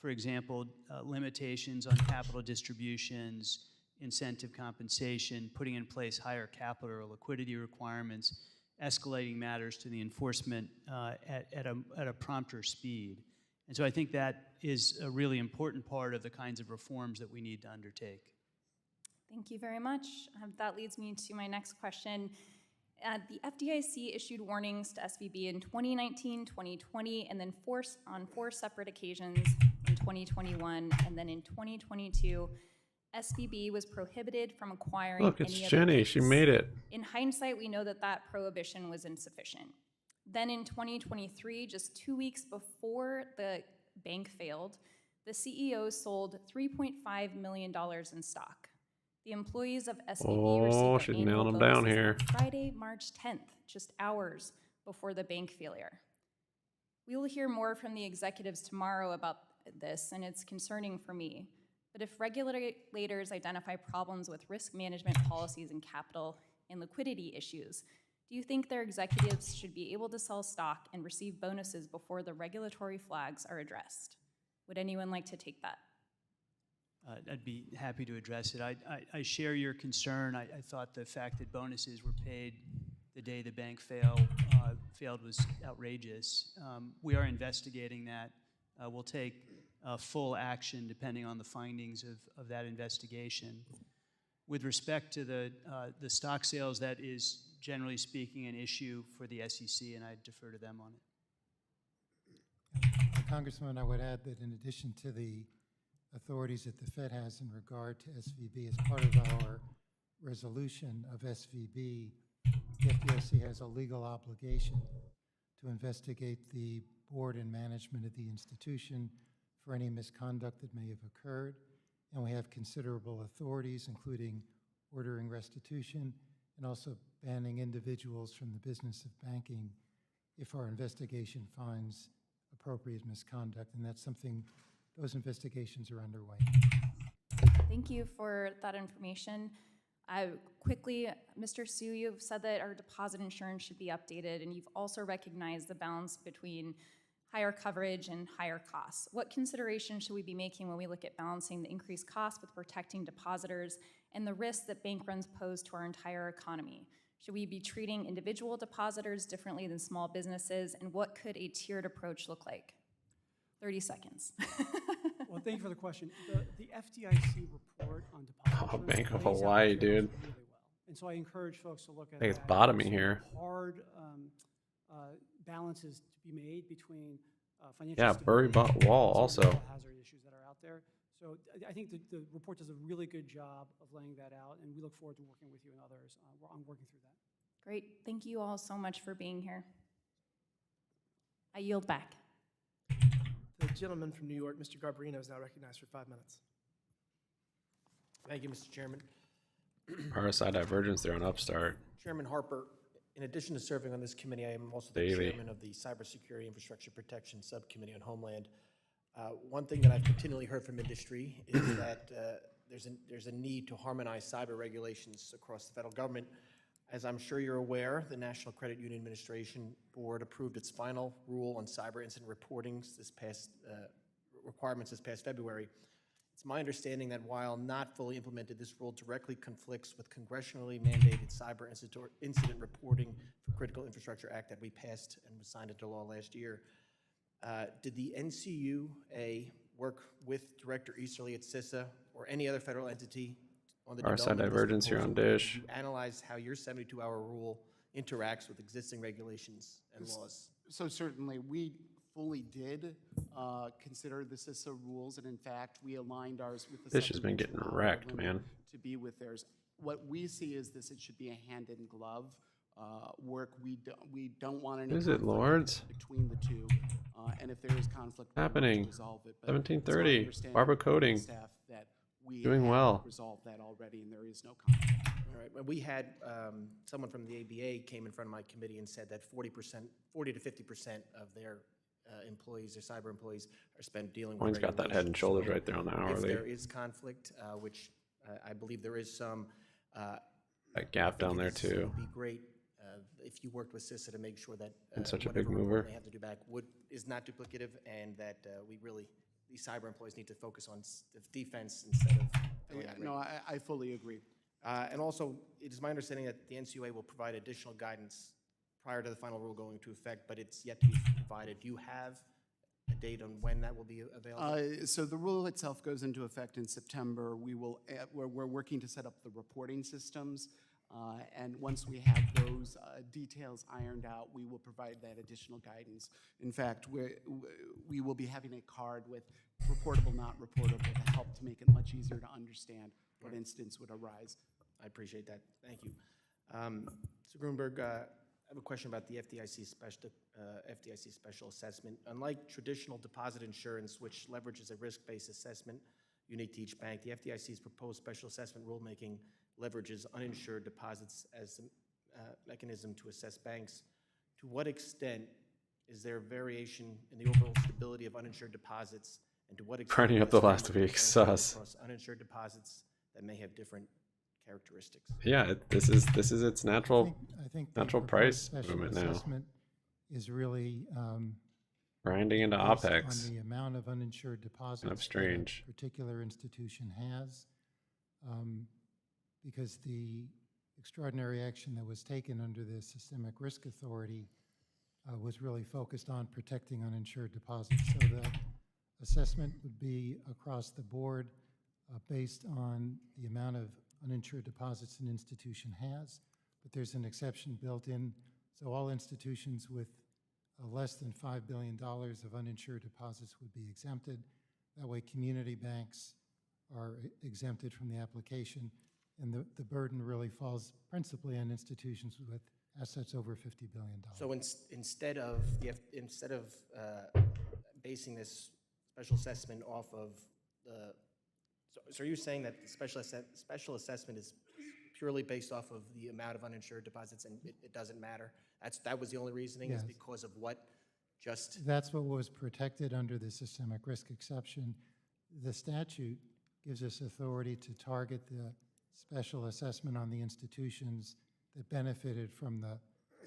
F: for example, limitations on capital distributions, incentive compensation, putting in place higher capital or liquidity requirements, escalating matters to the enforcement at a prompter speed. And so I think that is a really important part of the kinds of reforms that we need to undertake.
T: Thank you very much. That leads me to my next question. The FDIC issued warnings to SVB in 2019, 2020, and then on 4 separate occasions in 2021, and then in 2022, SVB was prohibited from acquiring
A: Look, it's
T: any other
A: Jenny.
T: banks.
A: She made it.
T: In hindsight, we know that that prohibition was insufficient. Then in 2023, just 2 weeks before the bank failed, the CEO sold $3.5 million in stock. The employees of SVB received
A: she's
T: their annual
A: nailing them down
T: bonuses
A: here.
T: on Friday, March 10th, just hours before the bank failure. We will hear more from the executives tomorrow about this, and it's concerning for me. But if regulators identify problems with risk management policies and capital and liquidity issues, do you think their executives should be able to sell stock and receive bonuses before the regulatory flags are addressed? Would anyone like to take that?
F: I'd be happy to address it. I share your concern. I thought the fact that bonuses were paid the day the bank failed was outrageous. We are investigating that. We'll take full action depending on the findings of that investigation. With respect to the stock sales, that is generally speaking an issue for the SEC, and I defer to them on it.
H: Congressman, I would add that in addition to the authorities that the Fed has in regard to SVB, as part of our resolution of SVB, the FDIC has a legal obligation to investigate the board and management of the institution for any misconduct that may have occurred. And we have considerable authorities, including ordering restitution and also banning individuals from the business of banking if our investigation finds appropriate misconduct, and that's something, those investigations are underway.
T: Thank you for that information. Quickly, Mr. Su, you've said that our deposit insurance should be updated, and you've also recognized the balance between higher coverage and higher costs. What considerations should we be making when we look at balancing the increased cost with protecting depositors and the risks that bank runs pose to our entire economy? Should we be treating individual depositors differently than small businesses, and what could a tiered approach look like? 30 seconds.
I: Well, thank you for the question. The FDIC report on deposit
A: Oh,
I: insurance
A: Bank of
I: lays out
A: Hawaii,
I: the
A: dude.
I: really well. And so I encourage folks to look at
A: I think it's
I: that.
A: bottoming
I: Some
A: here.
I: Hard balances to be made between financial
A: Yeah, Bury
I: stability
A: Wall
I: and some of the
A: also.
I: moral hazard issues that are out there. So I think the report does a really good job of laying that out, and we look forward to working with you and others on working through that.
T: Great. Thank you all so much for being here. I yield back.
D: The gentleman from New York, Mr. Garbarino, is now recognized for 5 minutes.
U: Thank you, Mr. Chairman.
A: RSI divergence there on Upstart.
U: Chairman Harper, in addition to serving on this committee, I am also the
A: Daily.
U: chairman of the Cybersecurity Infrastructure Protection Subcommittee on Homeland. One thing that I've continually heard from industry is that there's a need to harmonize cyber regulations across the federal government. As I'm sure you're aware, the National Credit Union Administration Board approved its final rule on cyber incident reportings requirements this past February. It's my understanding that while not fully implemented, this rule directly conflicts with congressionally mandated cyber incident reporting for Critical Infrastructure Act that we passed and was signed into law last year. Did the NCUA work with Director Easterly at CISA or any other federal entity on the
A: RSI
U: development of this
A: divergence here on
U: proposal?
A: Dish.
U: Did you analyze how your 72-hour rule interacts with existing regulations and laws?
O: So certainly, we fully did consider the CISA rules, and in fact, we aligned ours with the
A: Dish has been getting wrecked, man.
O: to be with theirs. What we see is this: it should be a hand-in-glove work. We don't want any
A: Is it,
O: conflict
A: Lords?
O: between the two, and if there is conflict, we will
A: Happening.
O: resolve it. But
A: 17:30.
O: it's my understanding
A: Barbara
O: from
A: Coding.
O: staff that we
A: Doing
O: have
A: well.
O: resolved that already, and there is no conflict.
U: All right, well, we had someone from the ABA came in front of my committee and said that 40% to 50% of their employees, their cyber employees, are spent dealing with
A: Coin's got that head and
U: regulations.
A: shoulders
U: So
A: right there on the
U: If
A: hourly.
U: there is conflict, which I believe there is some.
A: That gap down there
U: It
A: too.
U: would be great if you worked with CISA to make sure that
A: And such a big
U: whatever report
A: mover.
U: they have to do back is not duplicative, and that these cyber employees need to focus on defense instead of.
O: Yeah, no, I fully agree.
U: And also, it is my understanding that the NCUA will provide additional guidance prior to the final rule going into effect, but it's yet to be provided. Do you have a date on when that will be available?
O: So the rule itself goes into effect in September. We're working to set up the reporting systems, and once we have those details ironed out, we will provide that additional guidance. In fact, we will be having a card with reportable, not reportable, to help to make it much easier to understand what incidents would arise.
U: I appreciate that. Thank you. Mr. Grunberg, I have a question about the FDIC special assessment. Unlike traditional deposit insurance, which leverages a risk-based assessment unique to each bank, the FDIC's proposed special assessment rulemaking leverages uninsured deposits as a mechanism to assess banks. To what extent is there variation in the overall stability of uninsured deposits, and to what extent
A: Turning up the
U: is
A: last
U: differential
A: week, sus.
U: across uninsured deposits that may have different characteristics?
A: Yeah, this is its natural
H: I think the
A: natural
H: proposed
A: price
H: special
A: movement now.
H: assessment is really
A: Grinding into
H: based
A: OPEX.
H: on the amount of uninsured deposits
A: Kind of
H: that a
A: strange.
H: particular institution has, because the extraordinary action that was taken under the Systemic Risk Authority was really focused on protecting uninsured deposits. So the assessment would be across the board based on the amount of uninsured deposits an institution has, but there's an exception built in, so all institutions with less than $5 billion of uninsured deposits would be exempted. That way community banks are exempted from the application, and the burden really falls principally on institutions with assets over $50 billion.
U: So instead of basing this special assessment off of the, so are you saying that the special assessment is purely based off of the amount of uninsured deposits, and it doesn't matter? That was the only reasoning, is
H: Yes.
U: because of what just?
H: That's what was protected under the systemic risk exception. The statute gives us authority to target the special assessment on the institutions that benefited from the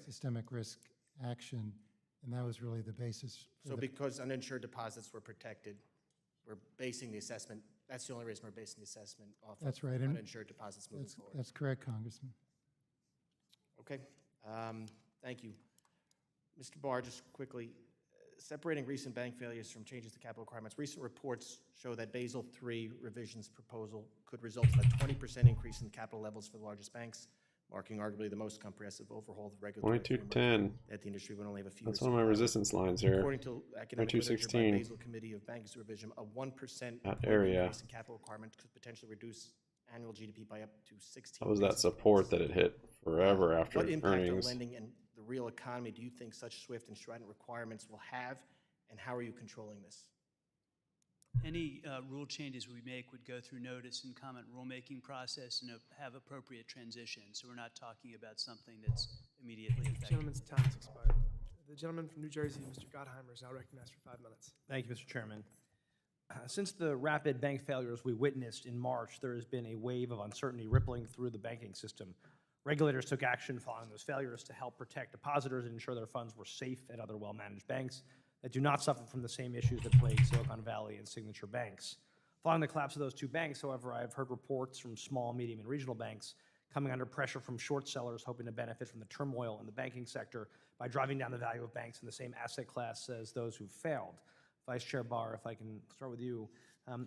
H: systemic risk action, and that was really the basis.
U: So because uninsured deposits were protected, we're basing the assessment, that's the only reason we're basing the assessment off
H: That's
U: of
H: right, and
U: uninsured deposits moving forward.
H: that's correct, Congressman.
U: Okay, thank you. Mr. Barr, just quickly, separating recent bank failures from changes to capital requirements, recent reports show that Basel III revisions proposal could result in a 20% increase in capital levels for the largest banks, marking arguably the most comprehensive overhaul of the regulatory
A: 2210.
U: that the industry would only have a few.
A: That's one of my resistance lines here.
U: According to economic literature by
A: 2216.
U: Basel Committee of Bank Supervision, a 1%
A: That area.
U: increase in capital requirement could potentially reduce annual GDP by up to 16.
A: That was that support that it hit forever after
U: What impact
A: earnings.
U: on lending and the real economy do you think such swift and strident requirements will have, and how are you controlling this?
F: Any rule changes we make would go through notice and comment rulemaking process and have appropriate transition. So we're not talking about something that's immediately effective.
D: Gentleman's time has expired. The gentleman from New Jersey, Mr. Gottheimer, is now recognized for 5 minutes.
R: Thank you, Mr. Chairman. Since the rapid bank failures we witnessed in March, there has been a wave of uncertainty rippling through the banking system. Regulators took action following those failures to help protect depositors and ensure their funds were safe at other well-managed banks that do not suffer from the same issues that plague Silicon Valley and Signature banks. Following the collapse of those two banks, however, I have heard reports from small, medium, and regional banks coming under pressure from short sellers hoping to benefit from the turmoil in the banking sector by driving down the value of banks in the same asset class as those who've failed. Vice Chair Barr, if I can start with you.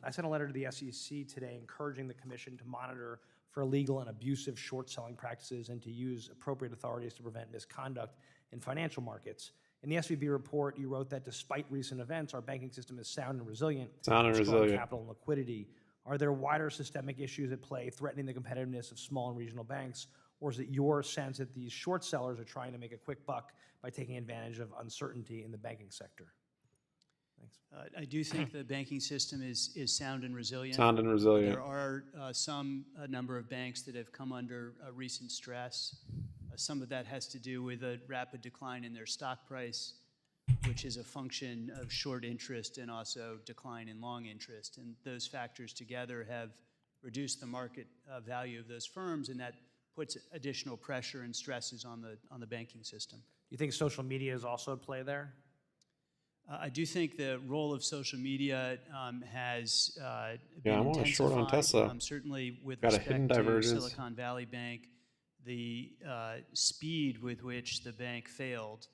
R: I sent a letter to the SEC today encouraging the Commission to monitor for illegal and abusive short-selling practices and to use appropriate authorities to prevent misconduct in financial markets. In the SVB report, you wrote that despite recent events, our banking system is sound and resilient.
A: Sound and
R: with strong
A: resilient.
R: Capital and liquidity. Are there wider systemic issues at play threatening the competitiveness of small and regional banks, or is it your sense that these short sellers are trying to make a quick buck by taking advantage of uncertainty in the banking sector? Thanks.
F: I do think the banking system is sound and resilient.
A: Sound and resilient.
F: There are a number of banks that have come under recent stress. Some of that has to do with a rapid decline in their stock price, which is a function of short interest and also decline in long interest. And those factors together have reduced the market value of those firms, and that puts additional pressure and stresses on the banking system.
R: Do you think social media is also at play there?
F: I do think the role of social media has been
A: Yeah, I'm on a short on Tesla.
F: Certainly with
A: Got a
F: respect
A: hidden
F: to
A: divergence.
F: Silicon Valley Bank, the speed with which the bank failed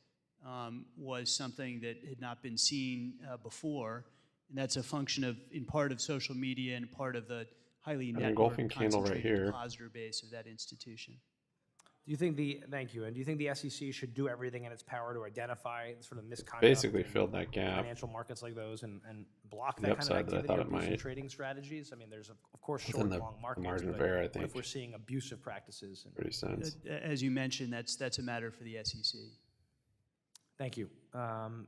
F: was something that had not been seen before. And that's a function of, in part, of social media and part of the highly
A: An
F: networked,
A: engulfing candle right
F: concentrated
A: here.
F: depositor base of that institution.
R: Do you think thank you, and do you think the SEC should do everything in its power to identify sort of misconduct?
A: Basically
R: in
A: filled that gap.
R: Financial markets like those and block
A: The
R: that kind of
A: upside that I
R: activity
A: thought
R: or
A: it
R: abusive
A: might.
R: trading strategies? I mean, there's of course
A: Within
R: short and
A: the
R: long markets,
A: margin of
R: but
A: error, I
R: what
A: think.
R: if we're seeing abusive practices? And,
A: 30 cents.
F: As you mentioned, that's a matter for the SEC.
R: Thank you.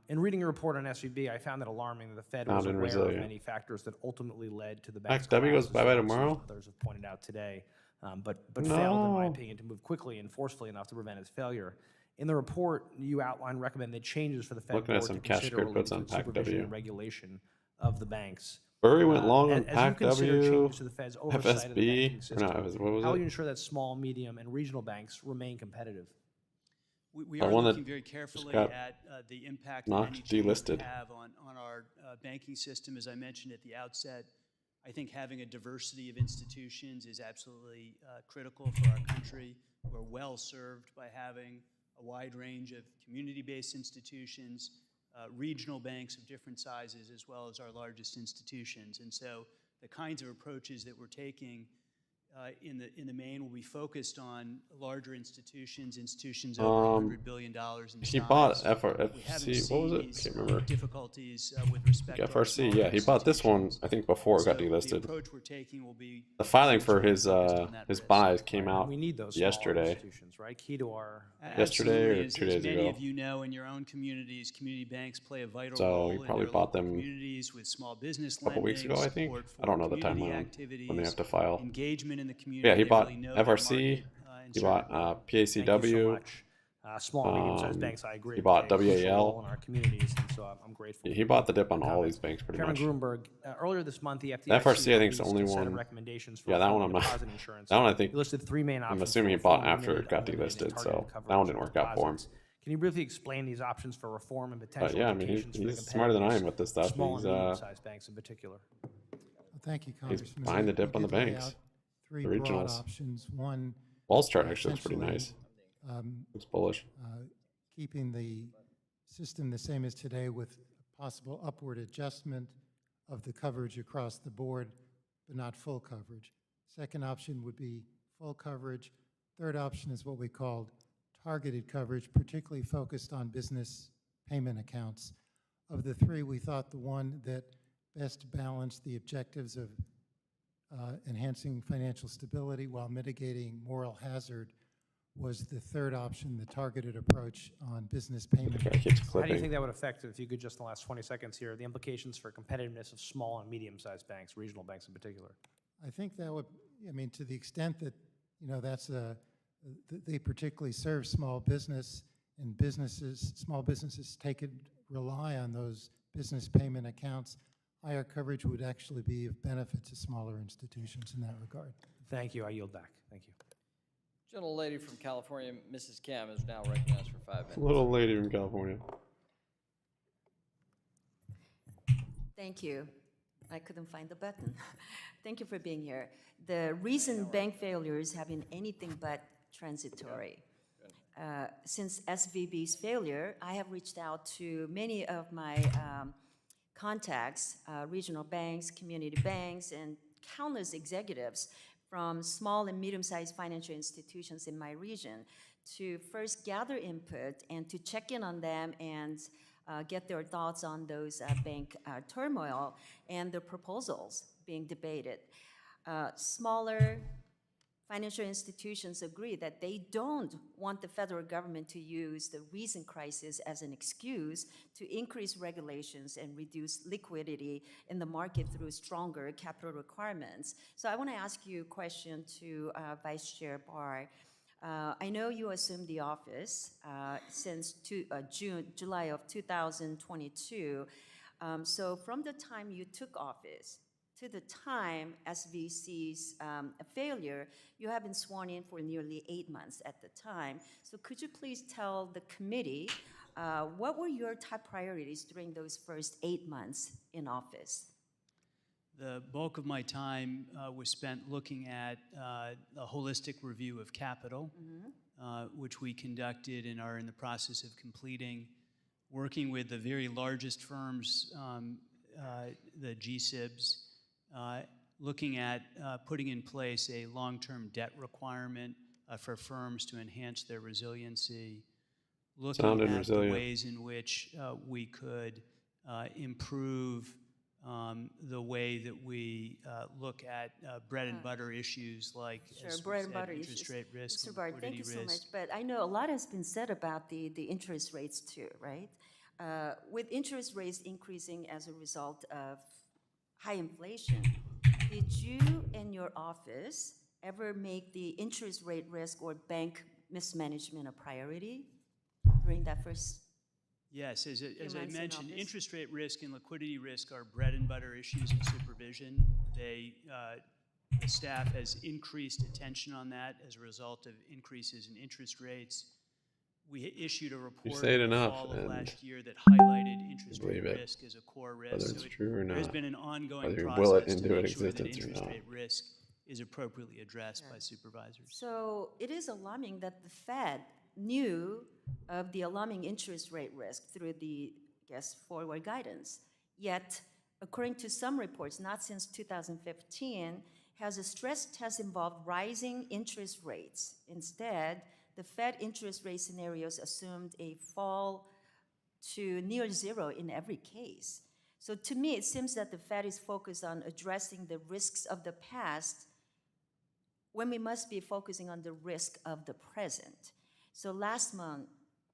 R: In reading your report on SVB, I found it alarming that the Fed
A: Sound
R: was
A: and
R: aware of
A: resilient.
R: many factors that ultimately led to the bank's
A: XW goes
R: collapse, as
A: bye-bye
R: others-
A: tomorrow?
R: Others have pointed out today, but failed, in my
A: No.
R: opinion, to move quickly and forcefully enough to prevent its failure. In the report, you outline recommended changes for the Fed
A: Looking at
R: board
A: some
R: to
A: cash
R: consider
A: credit
R: relating
A: puts
R: to
A: on
R: its supervision
A: PAC-W.
R: and regulation of the banks.
A: Burry went long on
R: As you consider
A: PAC-W,
R: changes to the Fed's oversight of the
A: FSB,
R: banking system,
A: or no, what was
R: how will
A: it?
R: you ensure that small, medium, and regional banks remain competitive?
F: We
A: The
F: are
A: one that
F: looking very
A: just
F: carefully
A: got
F: at the impact that
A: knocked
F: any change would
A: delisted.
F: have on our banking system. As I mentioned at the outset, I think having a diversity of institutions is absolutely critical for our country. We're well served by having a wide range of community-based institutions, regional banks of different sizes, as well as our largest institutions. And so the kinds of approaches that we're taking in the main will be focused on larger institutions over $100 billion in
A: He
F: size.
A: bought
F: We haven't
A: FRC, what was
F: seen
A: it?
F: these,
A: Can't remember.
F: difficulties with respect to our
A: FRC,
F: smaller
A: yeah, he bought this one, I think, before it got
F: So the
A: delisted.
F: approach we're taking will be
A: The filing for
F: much more
A: his
F: focused on that risk.
A: buys came out
R: We need those smaller
A: yesterday.
R: institutions, right? Key to our
A: Yesterday or
F: Absolutely.
A: 2
F: As
A: days
F: many
A: ago.
F: of you know, in your own communities, community banks play a vital
A: So
F: role
A: he
F: in
A: probably
F: their
A: bought
F: local
A: them
F: communities with small business
A: a couple weeks
F: lending,
A: ago, I think.
F: support
A: I don't know the
F: for community
A: timeline when they
F: activities,
A: have to file.
F: engagement in the community.
A: Yeah, he
F: They
A: bought
F: really know their
A: FRC.
F: market, and
A: He
F: serve
A: bought PACW.
R: Small and medium-sized banks, I agree.
A: He bought
R: play a crucial
A: WAL.
R: role in our communities, and so I'm grateful.
A: He bought the dip on all these banks pretty
R: Chairman
A: much.
R: Gruenberg, earlier this month, the FDIC
A: The FRC, I think, is the
R: released
A: only
R: a set of
A: one.
R: recommendations for
A: Yeah, that one
R: reforming
A: I'm not.
R: deposit insurance.
A: That one I think.
R: He listed three main options.
A: I'm assuming he
R: for
A: bought
R: reform:
A: after it
R: limited,
A: got
R: unlimited, and
A: delisted, so
R: targeted
A: that one
R: coverage
A: didn't
R: of
A: work out for him.
R: deposits. Can you briefly explain these options for reform and potential
A: Yeah, I mean,
R: implications for the
A: he's smarter than I am
R: competitiveness
A: with this
R: of
A: stuff.
R: small
A: He's
R: and medium-sized banks in particular?
H: Thank you,
A: he's
H: Congressman.
A: buying the
H: We
A: dip on the
H: did lay
A: banks.
H: out three
A: The
H: broad
A: regionals.
H: options. One,
A: Wall's chart actually looks pretty
H: essentially,
A: nice. Looks bullish.
H: keeping the system the same as today with possible upward adjustment of the coverage across the board, but not full coverage. Second option would be full coverage. Third option is what we called targeted coverage, particularly focused on business payment accounts. Of the three, we thought the one that best balanced the objectives of enhancing financial stability while mitigating moral hazard was the third option, the targeted approach on business payment.
A: Okay, keeps
R: How do you
A: clipping.
R: think that would affect, if you could just in the last 20 seconds here, the implications for competitiveness of small and medium-sized banks, regional banks in particular?
H: I think that would, I mean, to the extent that, you know, they particularly serve small business, and small businesses rely on those business payment accounts, higher coverage would actually be of benefit to smaller institutions in that regard.
R: Thank you. I yield back. Thank you.
C: Gentlelady from California, Mrs. Kim, is now recognized for 5 minutes.
A: Little lady from California.
K: Thank you. I couldn't find the button. Thank you for being here. The recent bank failures have been anything but transitory. Since SVB's failure, I have reached out to many of my contacts, regional banks, community banks, and countless executives from small and medium-sized financial institutions in my region to first gather input and to check in on them and get their thoughts on those bank turmoil and the proposals being debated. Smaller financial institutions agree that they don't want the federal government to use the recent crisis as an excuse to increase regulations and reduce liquidity in the market through stronger capital requirements. So I want to ask you a question to Vice Chair Barr. I know you assumed the office since July of 2022. So from the time you took office to the time SVC's failure, you have been sworn in for nearly 8 months at the time. So could you please tell the committee what were your top priorities during those first 8 months in office?
F: The bulk of my time was spent looking at a holistic review of capital, which we conducted and are in the process of completing, working with the very largest firms, the GSIBs, looking at putting in place a long-term debt requirement for firms to enhance their resiliency, looking at the ways in which we could improve the way that we look at bread and butter issues like interest rate risk,
K: Mr. Barr, thank you so much. But I know a lot has been said about the interest rates too, right? With interest rates increasing as a result of high inflation, did you and your office ever make the interest rate risk or bank mismanagement a priority during that first?
F: Yes, as I mentioned, interest rate risk and liquidity risk are bread and butter issues of supervision. The staff has increased attention on that as a result of increases in interest rates. We issued a report in the fall of last year that highlighted interest rate risk as a core risk.
A: Whether it's true or not.
F: There's been an ongoing
A: Whether you
F: process
A: will it
F: to
A: into
F: make sure that
A: existence or
F: interest
A: not.
F: rate risk is appropriately addressed by supervisors.
K: So it is alarming that the Fed knew of the alarming interest rate risk through the, forward guidance. Yet, according to some reports, not since 2015, has a stress test involved rising interest rates. Instead, the Fed interest rate scenarios assumed a fall to near zero in every case. So to me, it seems that the Fed is focused on addressing the risks of the past when we must be focusing on the risk of the present. So last month,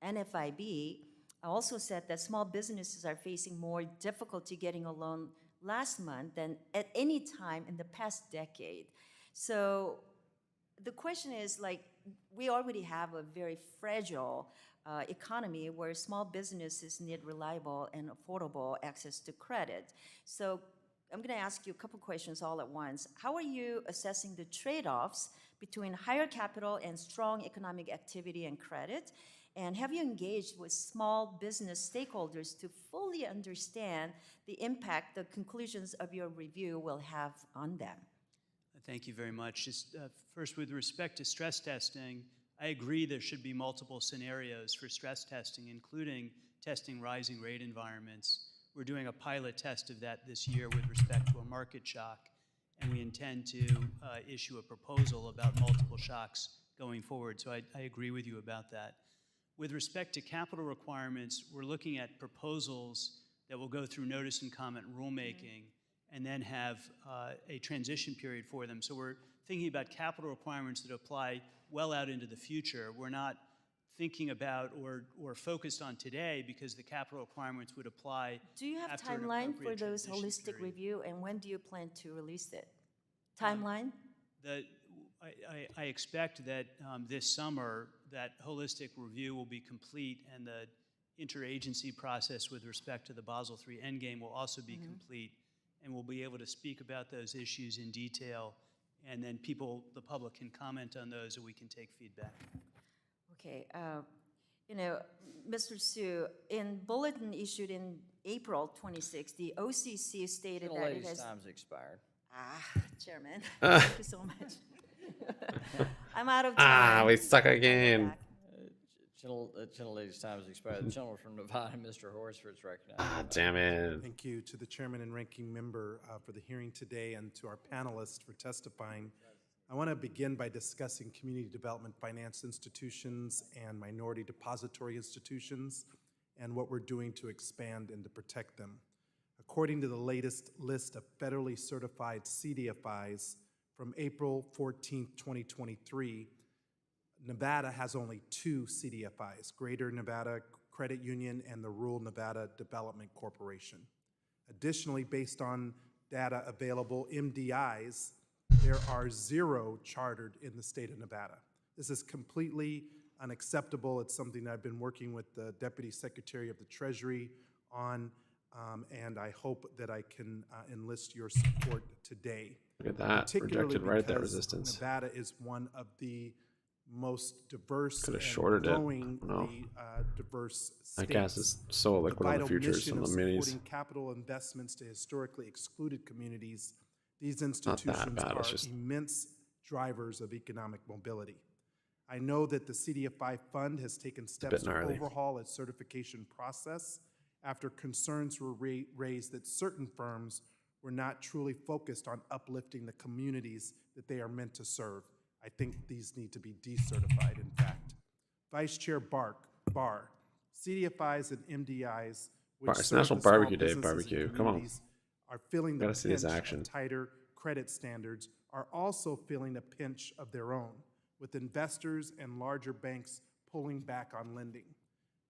K: NFIB also said that small businesses are facing more difficulty getting a loan last month than at any time in the past decade. So the question is, like, we already have a very fragile economy where small businesses need reliable and affordable access to credit. So I'm going to ask you a couple questions all at once. How are you assessing the trade-offs between higher capital and strong economic activity and credit? And have you engaged with small business stakeholders to fully understand the impact the conclusions of your review will have on them?
F: Thank you very much. Just first, with respect to stress testing, I agree there should be multiple scenarios for stress testing, including testing rising rate environments. We're doing a pilot test of that this year with respect to a market shock, and we intend to issue a proposal about multiple shocks going forward. So I agree with you about that. With respect to capital requirements, we're looking at proposals that will go through notice and comment rulemaking and then have a transition period for them. So we're thinking about capital requirements that apply well out into the future. We're not thinking about or focused on today because the capital requirements would apply.
K: Do you have
F: after an
K: timeline for
F: appropriate
K: those
F: transition
K: holistic
F: period.
K: review, and when do you plan to release it? Timeline?
F: I expect that this summer that holistic review will be complete, and the interagency process with respect to the Basel III Endgame will also be complete, and we'll be able to speak about those issues in detail, and then the public can comment on those, and we can take feedback.
K: Okay, you know, Mr. Su, in bulletin issued in April 26, the OCC stated that it has...
C: time's expired.
K: Chairman, thank you so much. I'm out of time.
A: We suck again.
C: Gentlelady's time has expired. The gentleman from Nevada, Mr. Horsford's recognized.
A: Damn it.
L: Thank you to the chairman and ranking member for the hearing today, and to our panelists for testifying. I want to begin by discussing community development finance institutions and minority depository institutions and what we're doing to expand and to protect them. According to the latest list of federally certified CDFIs from April 14, 2023, Nevada has only 2 CDFIs, Greater Nevada Credit Union and the Rural Nevada Development Corporation. Additionally, based on data available, MDIs, there are 0 chartered in the state of Nevada. This is completely unacceptable. It's something that I've been working with the Deputy Secretary of the Treasury on, and I hope that I can enlist your support today.
A: Look at that, rejected right at that resistance.
L: Nevada is one of the most diverse
A: Could have shorted it.
L: growingly diverse states.
A: That gas is so liquid on the futures and the minis.
L: Supporting capital investments to historically excluded communities, these institutions are immense drivers of economic mobility. I know that the CDFI fund has taken steps to overhaul its certification process after concerns were raised that certain firms were not truly focused on uplifting the communities that they are meant to serve. I think these need to be decertified, in fact. Vice Chair Barr, CDFIs and MDIs, which
A: It's National Barbecue Day, barbecue. Come on.
L: are feeling the
A: Gotta see
L: pinch
A: this action.
L: of tighter credit standards, are also feeling a pinch of their own, with investors and larger banks pulling back on lending.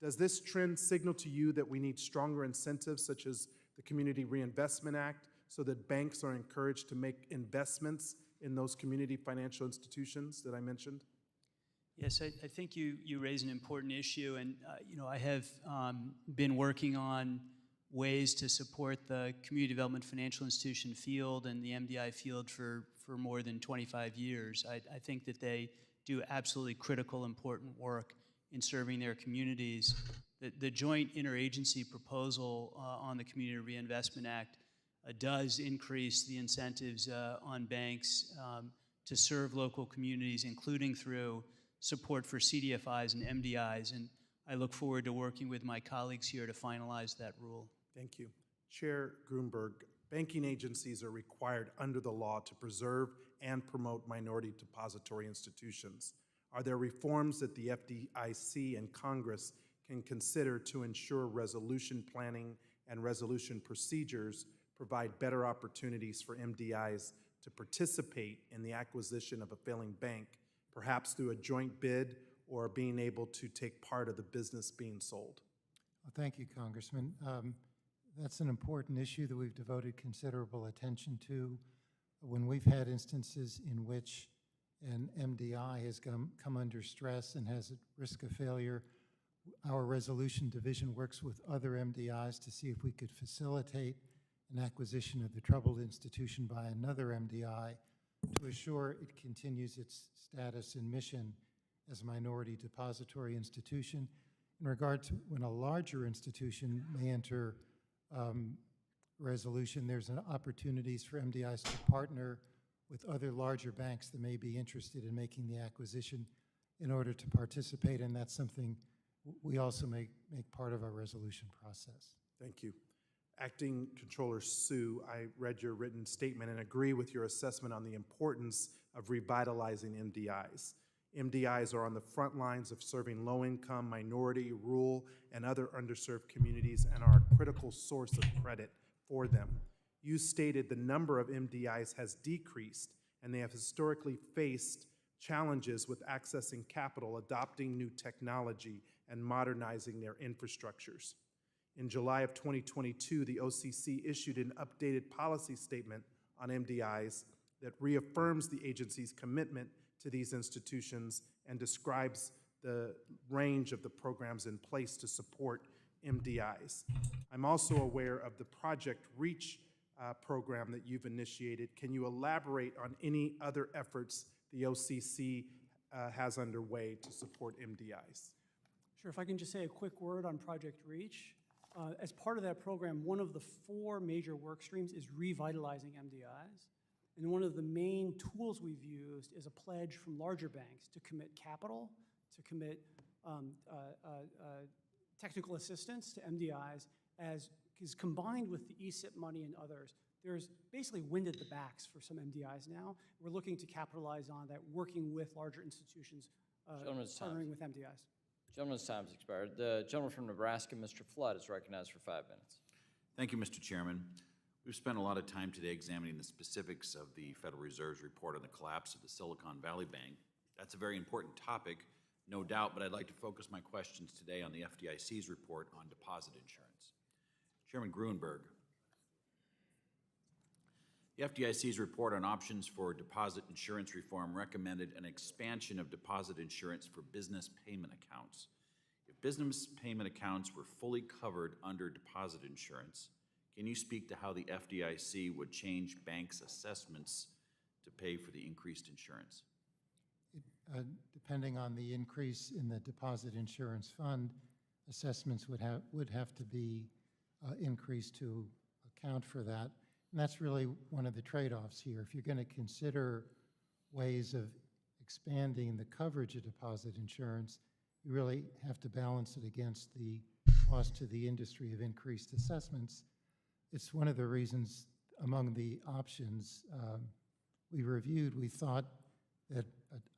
L: Does this trend signal to you that we need stronger incentives, such as the Community Reinvestment Act, so that banks are encouraged to make investments in those community financial institutions that I mentioned?
F: Yes, I think you raise an important issue, and I have been working on ways to support the community development financial institution field and the MDI field for more than 25 years. I think that they do absolutely critical, important work in serving their communities. The joint interagency proposal on the Community Reinvestment Act does increase the incentives on banks to serve local communities, including through support for CDFIs and MDIs, and I look forward to working with my colleagues here to finalize that rule.
L: Thank you. Chair Grunberg, banking agencies are required under the law to preserve and promote minority depository institutions. Are there reforms that the FDIC and Congress can consider to ensure resolution planning and resolution procedures provide better opportunities for MDIs to participate in the acquisition of a failing bank, perhaps through a joint bid or being able to take part of the business being sold?
H: Well, thank you, Congressman. That's an important issue that we've devoted considerable attention to. when we've had instances in which an MDI has come under stress and has a risk of failure, our resolution division works with other MDIs to see if we could facilitate an acquisition of the troubled institution by another MDI to assure it continues its status and mission as a minority depository institution. In regard to when a larger institution may enter resolution, there's an opportunities for MDIs to partner with other larger banks that may be interested in making the acquisition in order to participate, and that's something we also make part of our resolution process.
L: Thank you. Acting Controller Sue, I read your written statement and agree with your assessment on the importance of revitalizing MDIs. MDIs are on the front lines of serving low-income, minority, rural, and other underserved communities and are a critical source of credit for them. You stated the number of MDIs has decreased, and they have historically faced challenges with accessing capital, adopting new technology, and modernizing their infrastructures. In July of 2022, the OCC issued an updated policy statement on MDIs that reaffirms the agency's commitment to these institutions and describes the range of the programs in place to support MDIs. I'm also aware of the Project REACH program that you've initiated. Can you elaborate on any other efforts the OCC has underway to support MDIs?
I: Sure, if I can just say a quick word on Project REACH. As part of that program, one of the 4 major work streams is revitalizing MDIs. And one of the main tools we've used is a pledge from larger banks to commit capital, to commit technical assistance to MDIs, as is combined with the ESIP money and others. There's basically wind at the backs for some MDIs now. We're looking to capitalize on that, working with larger institutions, partnering with MDIs.
C: Gentleman's time has expired. The gentleman from Nebraska, Mr. Flood, is recognized for 5 minutes.
M: Thank you, Mr. Chairman. We've spent a lot of time today examining the specifics of the Federal Reserve's report on the collapse of the Silicon Valley Bank. That's a very important topic, no doubt, but I'd like to focus my questions today on the FDIC's report on deposit insurance. Chairman Gruenberg, the FDIC's report on options for deposit insurance reform recommended an expansion of deposit insurance for business payment accounts. If business payment accounts were fully covered under deposit insurance, can you speak to how the FDIC would change banks' assessments to pay for the increased insurance?
H: Depending on the increase in the deposit insurance fund, assessments would have to be increased to account for that. And that's really one of the trade-offs here. If you're going to consider ways of expanding the coverage of deposit insurance, you really have to balance it against the cost to the industry of increased assessments. It's one of the reasons among the options we reviewed, we thought that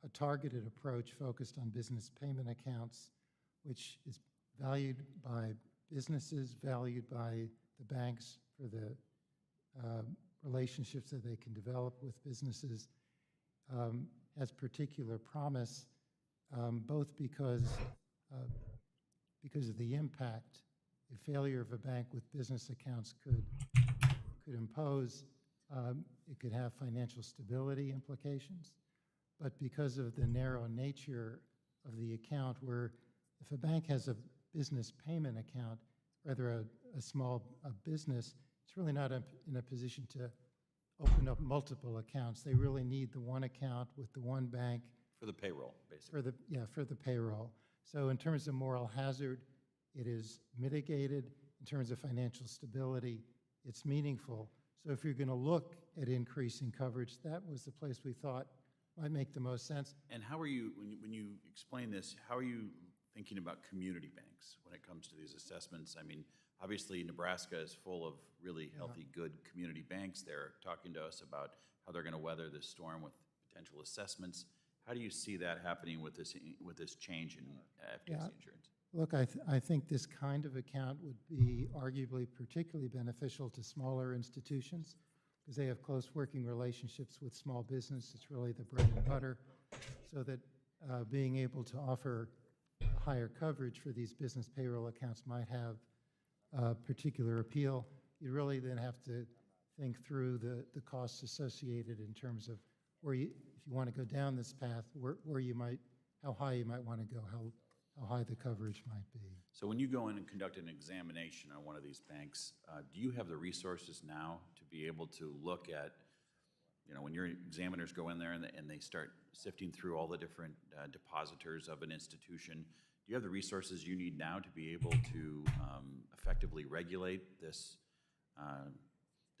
H: a targeted approach focused on business payment accounts, which is valued by businesses, valued by the banks for the relationships that they can develop with businesses, has particular promise, both because of the impact a failure of a bank with business accounts could impose. It could have financial stability implications, but because of the narrow nature of the account, where if a bank has a business payment account, rather a small business, it's really not in a position to open up multiple accounts. They really need the one account with the one bank.
M: For the payroll, basically.
H: For the payroll. So in terms of moral hazard, it is mitigated. In terms of financial stability, it's meaningful. So if you're going to look at increasing coverage, that was the place we thought might make the most sense.
M: And how are you, when you explain this, how are you thinking about community banks when it comes to these assessments? I mean, obviously Nebraska is full of really healthy, good community banks. They're talking to us about how they're going to weather this storm with potential assessments. How do you see that happening with this change in FDIC insurance?
H: Look, I think this kind of account would be arguably particularly beneficial to smaller institutions because they have close working relationships with small business. It's really the bread and butter, so that being able to offer higher coverage for these business payroll accounts might have particular appeal. You really then have to think through the costs associated in terms of where you, if you want to go down this path, where you might, how high you might want to go, how high the coverage might be.
M: So when you go in and conduct an examination on one of these banks, do you have the resources now to be able to look at, you know, when your examiners go in there and they start sifting through all the different depositors of an institution, do you have the resources you need now to be able to effectively regulate this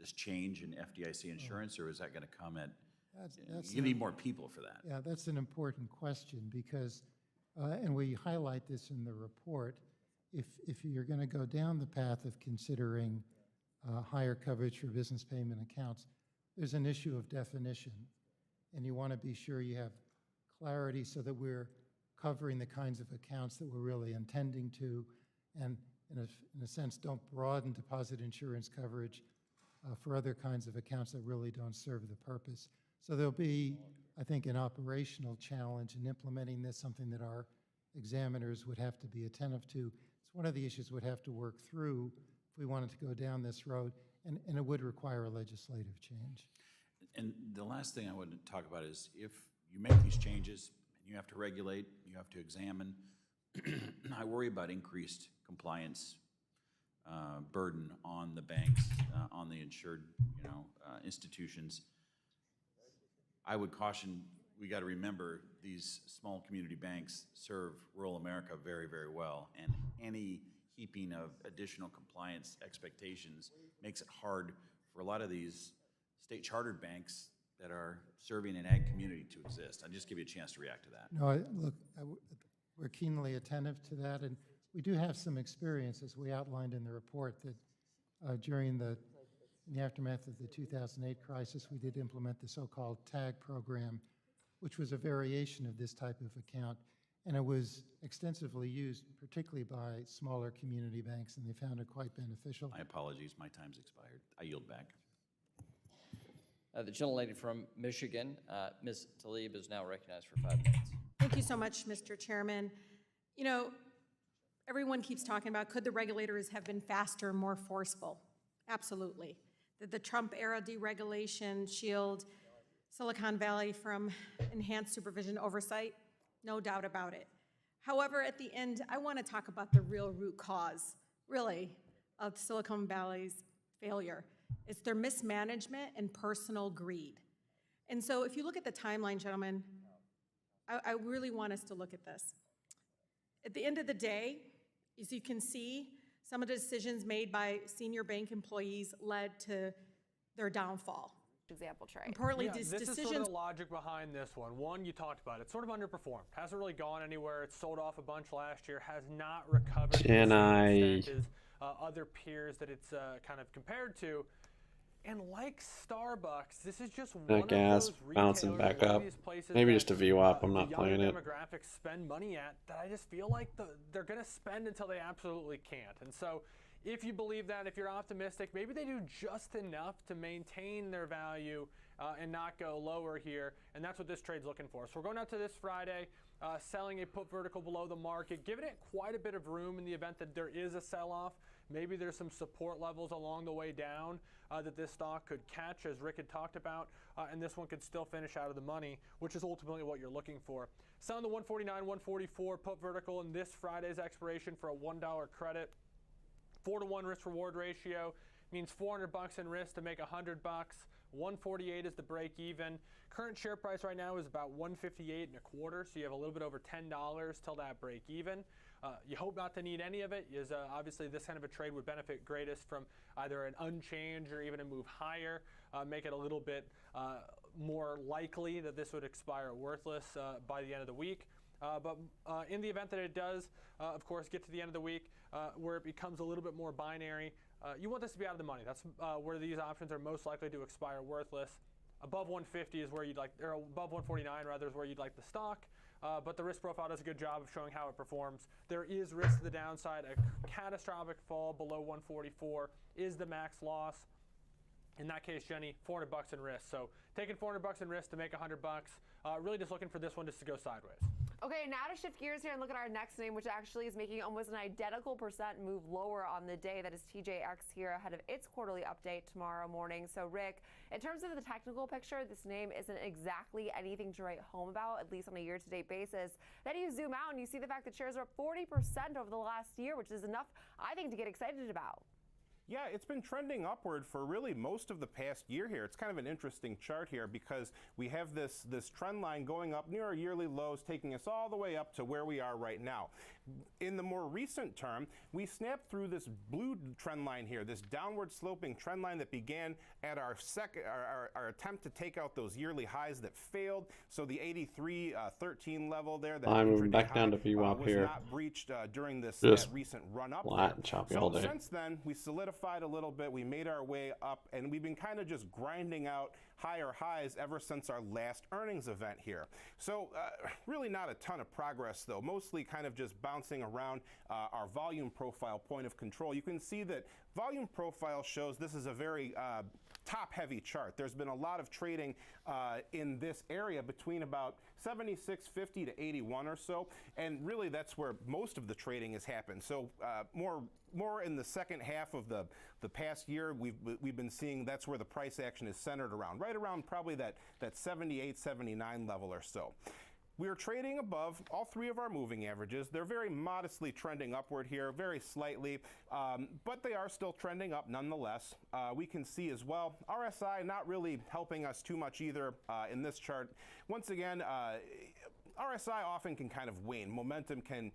M: this change in FDIC insurance, or is that going to come at, you need more people for that?
H: Yeah, that's an important question because, and we highlight this in the report, if you're going to go down the path of considering higher coverage for business payment accounts, there's an issue of definition, and you want to be sure you have clarity so that we're covering the kinds of accounts that we're really intending to, and in a sense don't broaden deposit insurance coverage for other kinds of accounts that really don't serve the purpose. So there'll be, I think, an operational challenge in implementing this, something that our examiners would have to be attentive to. It's one of the issues we'd have to work through if we wanted to go down this road, and it would require a legislative change.
M: And the last thing I want to talk about is if you make these changes, and you have to regulate, you have to examine, I worry about increased compliance burden on the banks, on the insured, institutions. I would caution, we got to remember these small community banks serve rural America very, very well, and any heaping of additional compliance expectations makes it hard for a lot of these state chartered banks that are serving an ag community to exist. I'll just give you a chance to react to that.
H: No, we're keenly attentive to that, and we do have some experience, as we outlined in the report, that in the aftermath of the 2008 crisis, we did implement the so-called TAG program, which was a variation of this type of account, and it was extensively used, particularly by smaller community banks, and they found it quite beneficial.
M: My apologies, my time's expired. I yield back.
C: The gentlelady from Michigan, Ms. Tlaib, is now recognized for 5 minutes.
P: Thank you so much, Mr. Chairman. You know, everyone keeps talking about, could the regulators have been faster, more forceful? Absolutely. Did the Trump-era deregulation shield Silicon Valley from enhanced supervision oversight? No doubt about it. However, at the end, I want to talk about the real root cause, really, of Silicon Valley's failure. It's their mismanagement and personal greed. And so if you look at the timeline, gentlemen, I really want us to look at this. At the end of the day, as you can see, some of the decisions made by senior bank employees led to their downfall.
V: Example trade.
P: Importantly,
W: this
P: decisions.
W: is sort of the logic behind this one. One, you talked about it. It's sort of underperformed. Hasn't really gone anywhere. It sold off a bunch last year. Has not recovered to the same extent as other peers that it's kind of compared to. And like Starbucks, this is just one of
A: gas
P: those
A: bouncing
P: retailers,
A: back up.
P: these places
A: Maybe
P: that,
A: just a VWAP. I'm not
P: the
A: playing
P: younger
A: it.
P: demographics spend money at that I just feel like they're going to spend until they absolutely can't. And so if you believe that, if you're optimistic, maybe they do just enough to maintain their value and not go lower here. And that's what this trade's looking for. So we're going out to this Friday, selling a put vertical below the market, giving it quite a bit of room in the event that there is a sell-off. Maybe there's some support levels along the way down that this stock could catch, as Rick had talked about, and this one could still finish out of the money, which is ultimately what you're looking for. Selling the 149, 144 put vertical in this Friday's expiration for a $1 credit. 4-to-1 risk-reward ratio means $400 in risk to make $100. 148 is the break even. Current share price right now is about 158.25, so you have a little bit over $10 till that break even. You hope not to need any of it, as obviously this kind of a trade would benefit greatest from either an unchange or even a move higher, make it a little bit more likely that this would expire worthless by the end of the week. But in the event that it does, of course, get to the end of the week where it becomes a little bit more binary, you want this to be out of the money. That's where these options are most likely to expire worthless. Above 150 is where you'd like, or above 149 rather, is where you'd like the stock. But the risk profile does a good job of showing how it performs. There is risk to the downside. A catastrophic fall below 144 is the max loss. In that case, Jenny, $400 in risk. So taking $400 in risk to make $100. Really just looking for this one just to go sideways.
E: Okay, now to shift gears here and look at our next name, which actually is making almost an identical percent move lower on the day. That is TJX here ahead of its quarterly update tomorrow morning. So Rick, in terms of the technical picture, this name isn't exactly anything to write home about, at least on a year-to-date basis. Then you zoom out and you see the fact that shares are up 40% over the last year, which is enough, I think, to get excited about.
G: Yeah, it's been trending upward for really most of the past year here. It's kind of an interesting chart here because we have this trend line going up near our yearly lows, taking us all the way up to where we are right now. In the more recent term, we snapped through this blue trend line here, this downward sloping trend line that began at our attempt to take out those yearly highs that failed. So the 83.13 level there, that
A: I'm moving
G: intraday
A: back down to
G: high,
A: VWAP
G: was
A: here.
G: not breached during this
A: Just
G: recent run up.
A: flat and choppy
G: so
A: all day.
G: since then, we solidified a little bit. We made our way up, and we've been kind of just grinding out higher highs ever since our last earnings event here. So really not a ton of progress, though, mostly kind of just bouncing around our volume profile point of control. You can see that volume profile shows this is a very top-heavy chart. There's been a lot of trading in this area between about 76.50 to 81 or so, and really that's where most of the trading has happened. So more in the second half of the past year, we've been seeing that's where the price action is centered around, right around probably that 78, 79 level or so. We are trading above all three of our moving averages. They're very modestly trending upward here, very slightly, but they are still trending up nonetheless. We can see as well, RSI not really helping us too much either in this chart. Once again, RSI often can kind of wane. Momentum can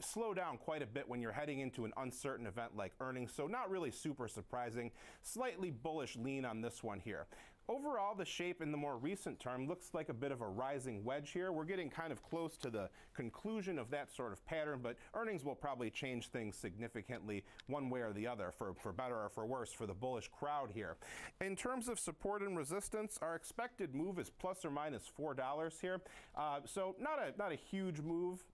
G: slow down quite a bit when you're heading into an uncertain event like earnings, so not really super surprising. Slightly bullish lean on this one here. Overall, the shape in the more recent term looks like a bit of a rising wedge here. We're getting kind of close to the conclusion of that sort of pattern, but earnings will probably change things significantly one way or the other, for better or for worse, for the bullish crowd here. In terms of support and resistance, our expected move is plus or minus $4 here. So not a huge move,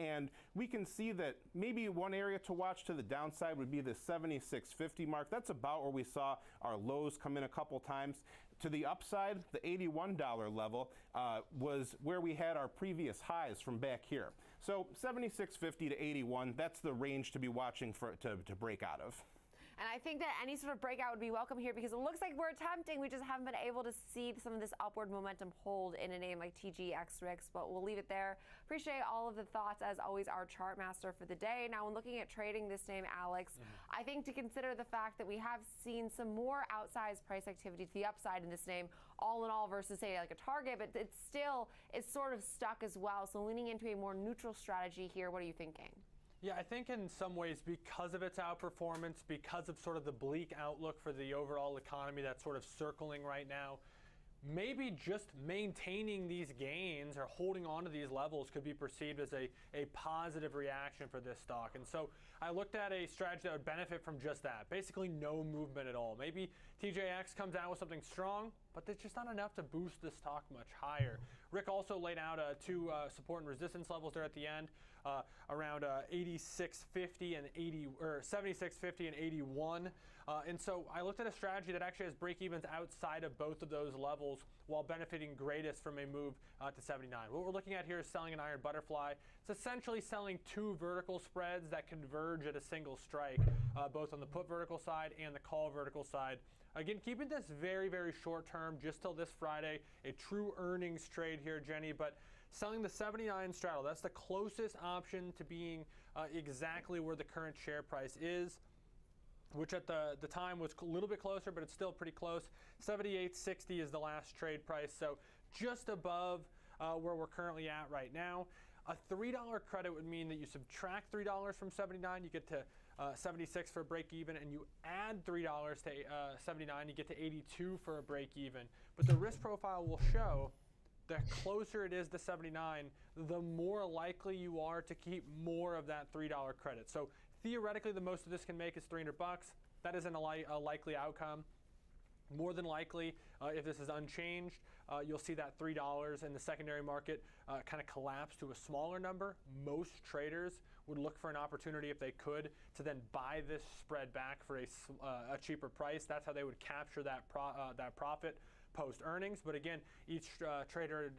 G: and we can see that maybe one area to watch to the downside would be the 76.50 mark. That's about where we saw our lows come in a couple times. To the upside, the $81 level was where we had our previous highs from back here. So 76.50 to 81, that's the range to be watching for to break out of.
E: And I think that any sort of breakout would be welcome here because it looks like we're attempting. We just haven't been able to see some of this upward momentum hold in a name like TGX Ricks, but we'll leave it there. Appreciate all of the thoughts, as always, our chart master for the day. Now, when looking at trading this name, Alex, I think to consider the fact that we have seen some more outsized price activity to the upside in this name, all in all, versus, say, like a target, but it still is sort of stuck as well. So leaning into a more neutral strategy here, what are you thinking?
W: Yeah, I think in some ways, because of its outperformance, because of sort of the bleak outlook for the overall economy that's sort of circling right now, maybe just maintaining these gains or holding on to these levels could be perceived as a positive reaction for this stock. And so I looked at a strategy that would benefit from just that, basically no movement at all. Maybe TJX comes out with something strong, but it's just not enough to boost the stock much higher. Rick also laid out two support and resistance levels there at the end, around 86.50 and 76.50 and 81. And so I looked at a strategy that actually has break-evens outside of both of those levels while benefiting greatest from a move to 79. What we're looking at here is selling an iron butterfly. It's essentially selling two vertical spreads that converge at a single strike, both on the put vertical side and the call vertical side. Again, keeping this very, very short term, just till this Friday, a true earnings trade here, Jenny, but selling the 79 straddle. That's the closest option to being exactly where the current share price is, which at the time was a little bit closer, but it's still pretty close. 78.60 is the last trade price, so just above where we're currently at right now. A $3 credit would mean that you subtract $3 from 79, you get to 76 for a break even, and you add $3 to 79, you get to 82 for a break even. But the risk profile will show the closer it is to 79, the more likely you are to keep more of that $3 credit. So theoretically, the most of this can make is $300. That isn't a likely outcome. More than likely, if this is unchanged, you'll see that $3 in the secondary market kind of collapse to a smaller number. Most traders would look for an opportunity, if they could, to then buy this spread back for a cheaper price. That's how they would capture that profit. post earnings. But again, each trader,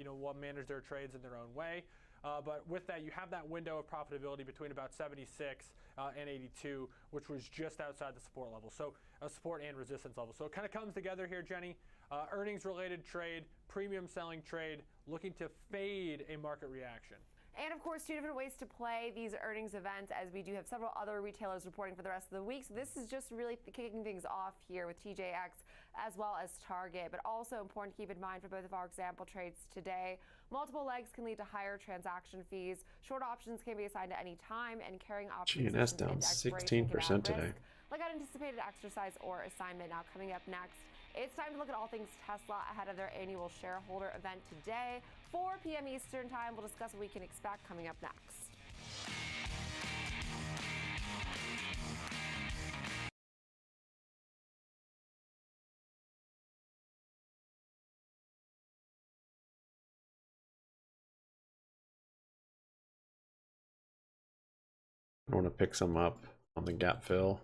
W: will manage their trades in their own way. But with that, you have that window of profitability between about 76 and 82, which was just outside the support level. So support and resistance level. So it kind of comes together here, Jenny. Earnings related trade, premium selling trade, looking to fade a market reaction.
E: And of course, two different ways to play these earnings events, as we do have several other retailers reporting for the rest of the week. So this is just really kicking things off here with TJX as well as Target. But also important to keep in mind for both of our example trades today, multiple legs can lead to higher transaction fees. Short options can be assigned at any time, and carrying options
A: GNS down 16% today.
E: like unanticipated exercise or assignment. Now coming up next, it's time to look at all things Tesla ahead of their annual shareholder event today. 4 p.m. Eastern Time. We'll discuss what we can expect coming up next.
A: I want to pick some up on the gap fill.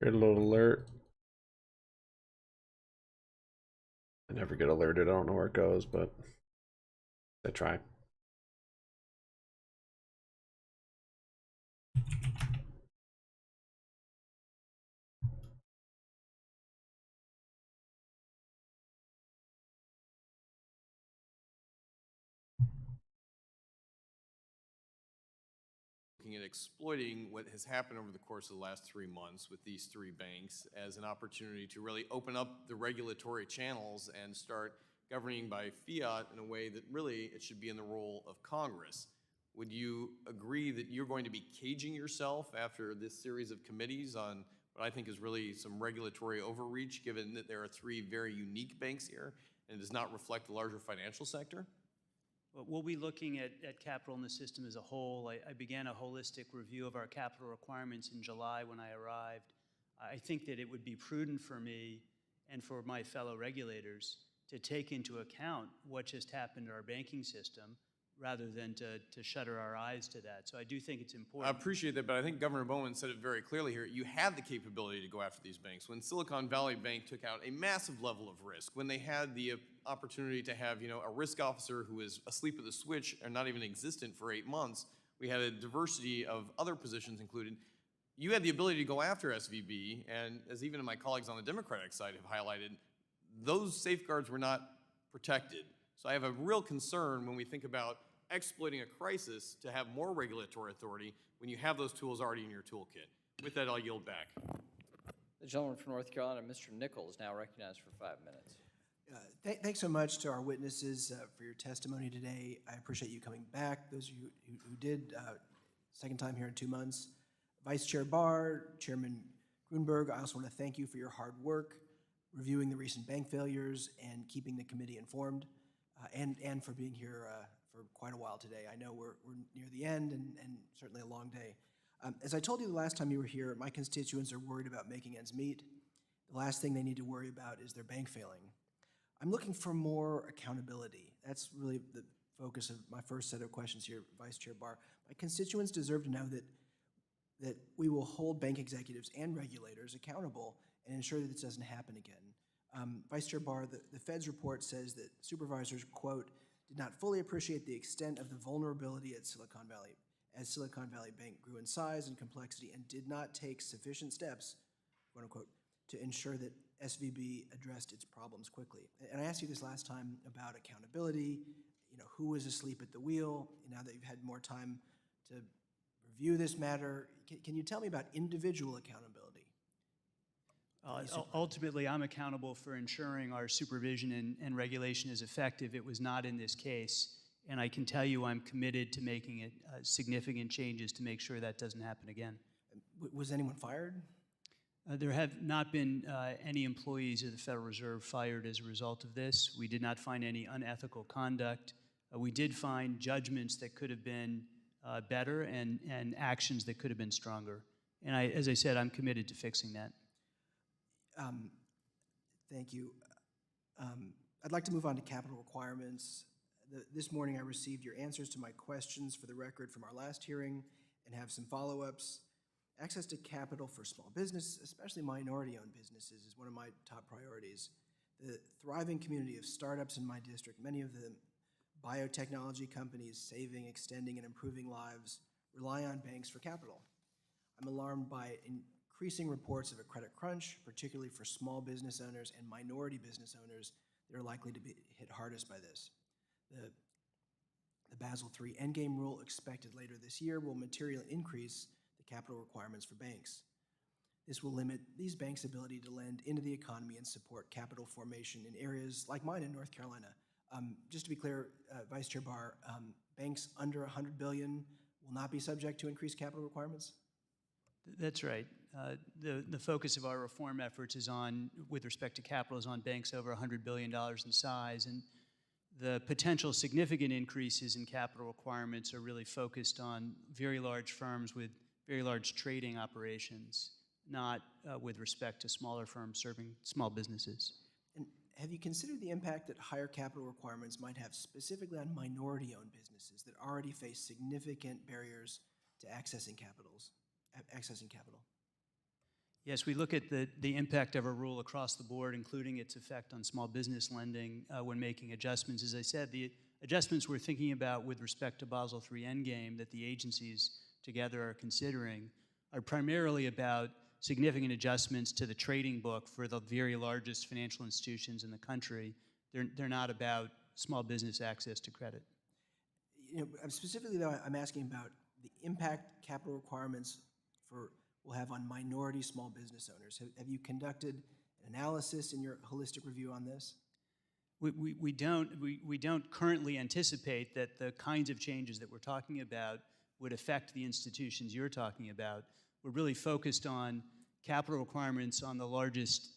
A: Get a little alert. I never get alerted. I don't know where it goes, but I try.
B: Looking at exploiting what has happened over the course of the last 3 months with these 3 banks as an opportunity to really open up the regulatory channels and start governing by fiat in a way that really it should be in the role of Congress. Would you agree that you're going to be caging yourself after this series of committees on what I think is really some regulatory overreach, given that there are 3 very unique banks here and it does not reflect the larger financial sector?
F: We'll be looking at capital in the system as a whole. I began a holistic review of our capital requirements in July when I arrived. I think that it would be prudent for me and for my fellow regulators to take into account what just happened to our banking system rather than to shutter our eyes to that. So I do think it's important.
B: I appreciate that, but I think Governor Bowman said it very clearly here. You have the capability to go after these banks. When Silicon Valley Bank took out a massive level of risk, when they had the opportunity to have, a risk officer who was asleep at the switch or not even existent for 8 months, we had a diversity of other positions included. You had the ability to go after SVB, and as even my colleagues on the Democratic side have highlighted, those safeguards were not protected. So I have a real concern when we think about exploiting a crisis to have more regulatory authority when you have those tools already in your toolkit. With that, I'll yield back.
C: The gentleman from North Carolina, Mr. Nichols, now recognized for 5 minutes.
S: Thanks so much to our witnesses for your testimony today. I appreciate you coming back, those of you who did, second time here in 2 months. Vice Chair Barr, Chairman Grunberg, I also want to thank you for your hard work, reviewing the recent bank failures and keeping the committee informed, and for being here for quite a while today. I know we're near the end and certainly a long day. As I told you the last time you were here, my constituents are worried about making ends meet. The last thing they need to worry about is their bank failing. I'm looking for more accountability. That's really the focus of my first set of questions here, Vice Chair Barr. My constituents deserve to know that we will hold bank executives and regulators accountable and ensure that this doesn't happen again. Vice Chair Barr, the Fed's report says that supervisors, quote, did not fully appreciate the extent of the vulnerability at Silicon Valley as Silicon Valley Bank grew in size and complexity and did not take sufficient steps, quote unquote, to ensure that SVB addressed its problems quickly. And I asked you this last time about accountability, who was asleep at the wheel. Now that you've had more time to review this matter, can you tell me about individual accountability?
F: Ultimately, I'm accountable for ensuring our supervision and regulation is effective. It was not in this case. And I can tell you I'm committed to making it significant changes to make sure that doesn't happen again.
S: Was anyone fired?
F: There have not been any employees of the Federal Reserve fired as a result of this. We did not find any unethical conduct. We did find judgments that could have been better and actions that could have been stronger. And as I said, I'm committed to fixing that.
S: Thank you. I'd like to move on to capital requirements. This morning I received your answers to my questions for the record from our last hearing and have some follow-ups. Access to capital for small business, especially minority-owned businesses, is one of my top priorities. The thriving community of startups in my district, many of them biotechnology companies saving, extending, and improving lives, rely on banks for capital. I'm alarmed by increasing reports of a credit crunch, particularly for small business owners and minority business owners that are likely to be hit hardest by this. The Basel III Endgame rule expected later this year will materially increase the capital requirements for banks. This will limit these banks' ability to lend into the economy and support capital formation in areas like mine in North Carolina. Just to be clear, Vice Chair Barr, banks under $100 billion will not be subject to increased capital requirements?
F: That's right. The focus of our reform efforts is on, with respect to capital, is on banks over $100 billion in size. And the potential significant increases in capital requirements are really focused on very large firms with very large trading operations, not with respect to smaller firms serving small businesses.
S: And have you considered the impact that higher capital requirements might have specifically on minority-owned businesses that already face significant barriers to accessing capital?
F: Yes, we look at the impact of a rule across the board, including its effect on small business lending when making adjustments. As I said, the adjustments we're thinking about with respect to Basel III Endgame that the agencies together are considering are primarily about significant adjustments to the trading book for the very largest financial institutions in the country. They're not about small business access to credit.
S: You know, specifically though, I'm asking about the impact capital requirements will have on minority small business owners. Have you conducted an analysis in your holistic review on this?
F: We don't currently anticipate that the kinds of changes that we're talking about would affect the institutions you're talking about. We're really focused on capital requirements on the largest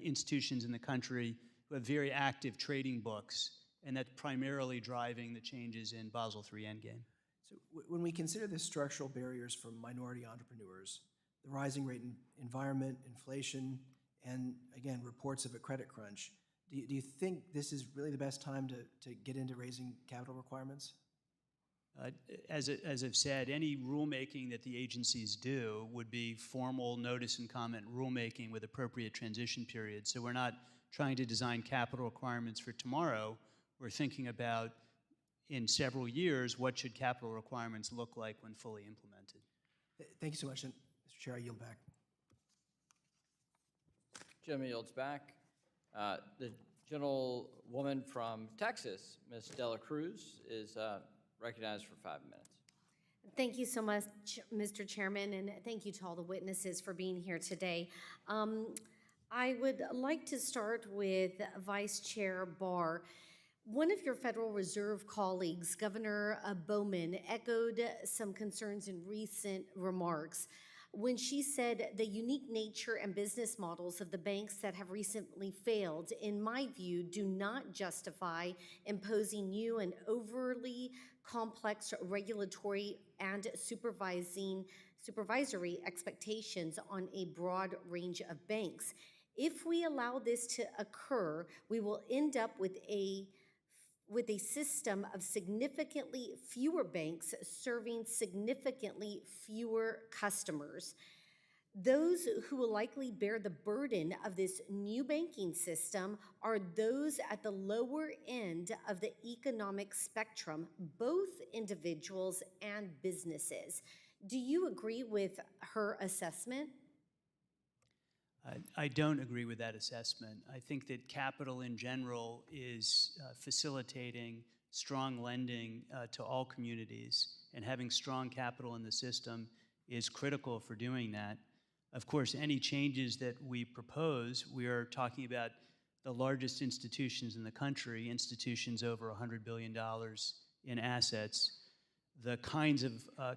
F: institutions in the country who have very active trading books, and that's primarily driving the changes in Basel III Endgame.
S: So when we consider the structural barriers for minority entrepreneurs, the rising rate environment, inflation, and again, reports of a credit crunch, do you think this is really the best time to get into raising capital requirements?
F: As I've said, any rulemaking that the agencies do would be formal notice and comment rulemaking with appropriate transition periods. So we're not trying to design capital requirements for tomorrow. We're thinking about, in several years, what should capital requirements look like when fully implemented.
S: Thank you so much. And Mr. Chair, I yield back.
C: Gentleman yields back. The gentlewoman from Texas, Ms. Dela Cruz, is recognized for 5 minutes.
J: Thank you so much, Mr. Chairman, and thank you to all the witnesses for being here today. I would like to start with Vice Chair Barr. One of your Federal Reserve colleagues, Governor Bowman, echoed some concerns in recent remarks when she said the unique nature and business models of the banks that have recently failed, in my view, do not justify imposing new and overly complex regulatory and supervisory expectations on a broad range of banks. If we allow this to occur, we will end up with a system of significantly fewer banks serving significantly fewer customers. Those who will likely bear the burden of this new banking system are those at the lower end of the economic spectrum, both individuals and businesses. Do you agree with her assessment?
F: I don't agree with that assessment. I think that capital in general is facilitating strong lending to all communities, and having strong capital in the system is critical for doing that. Of course, any changes that we propose, we are talking about the largest institutions in the country, institutions over $100 billion in assets. The kinds of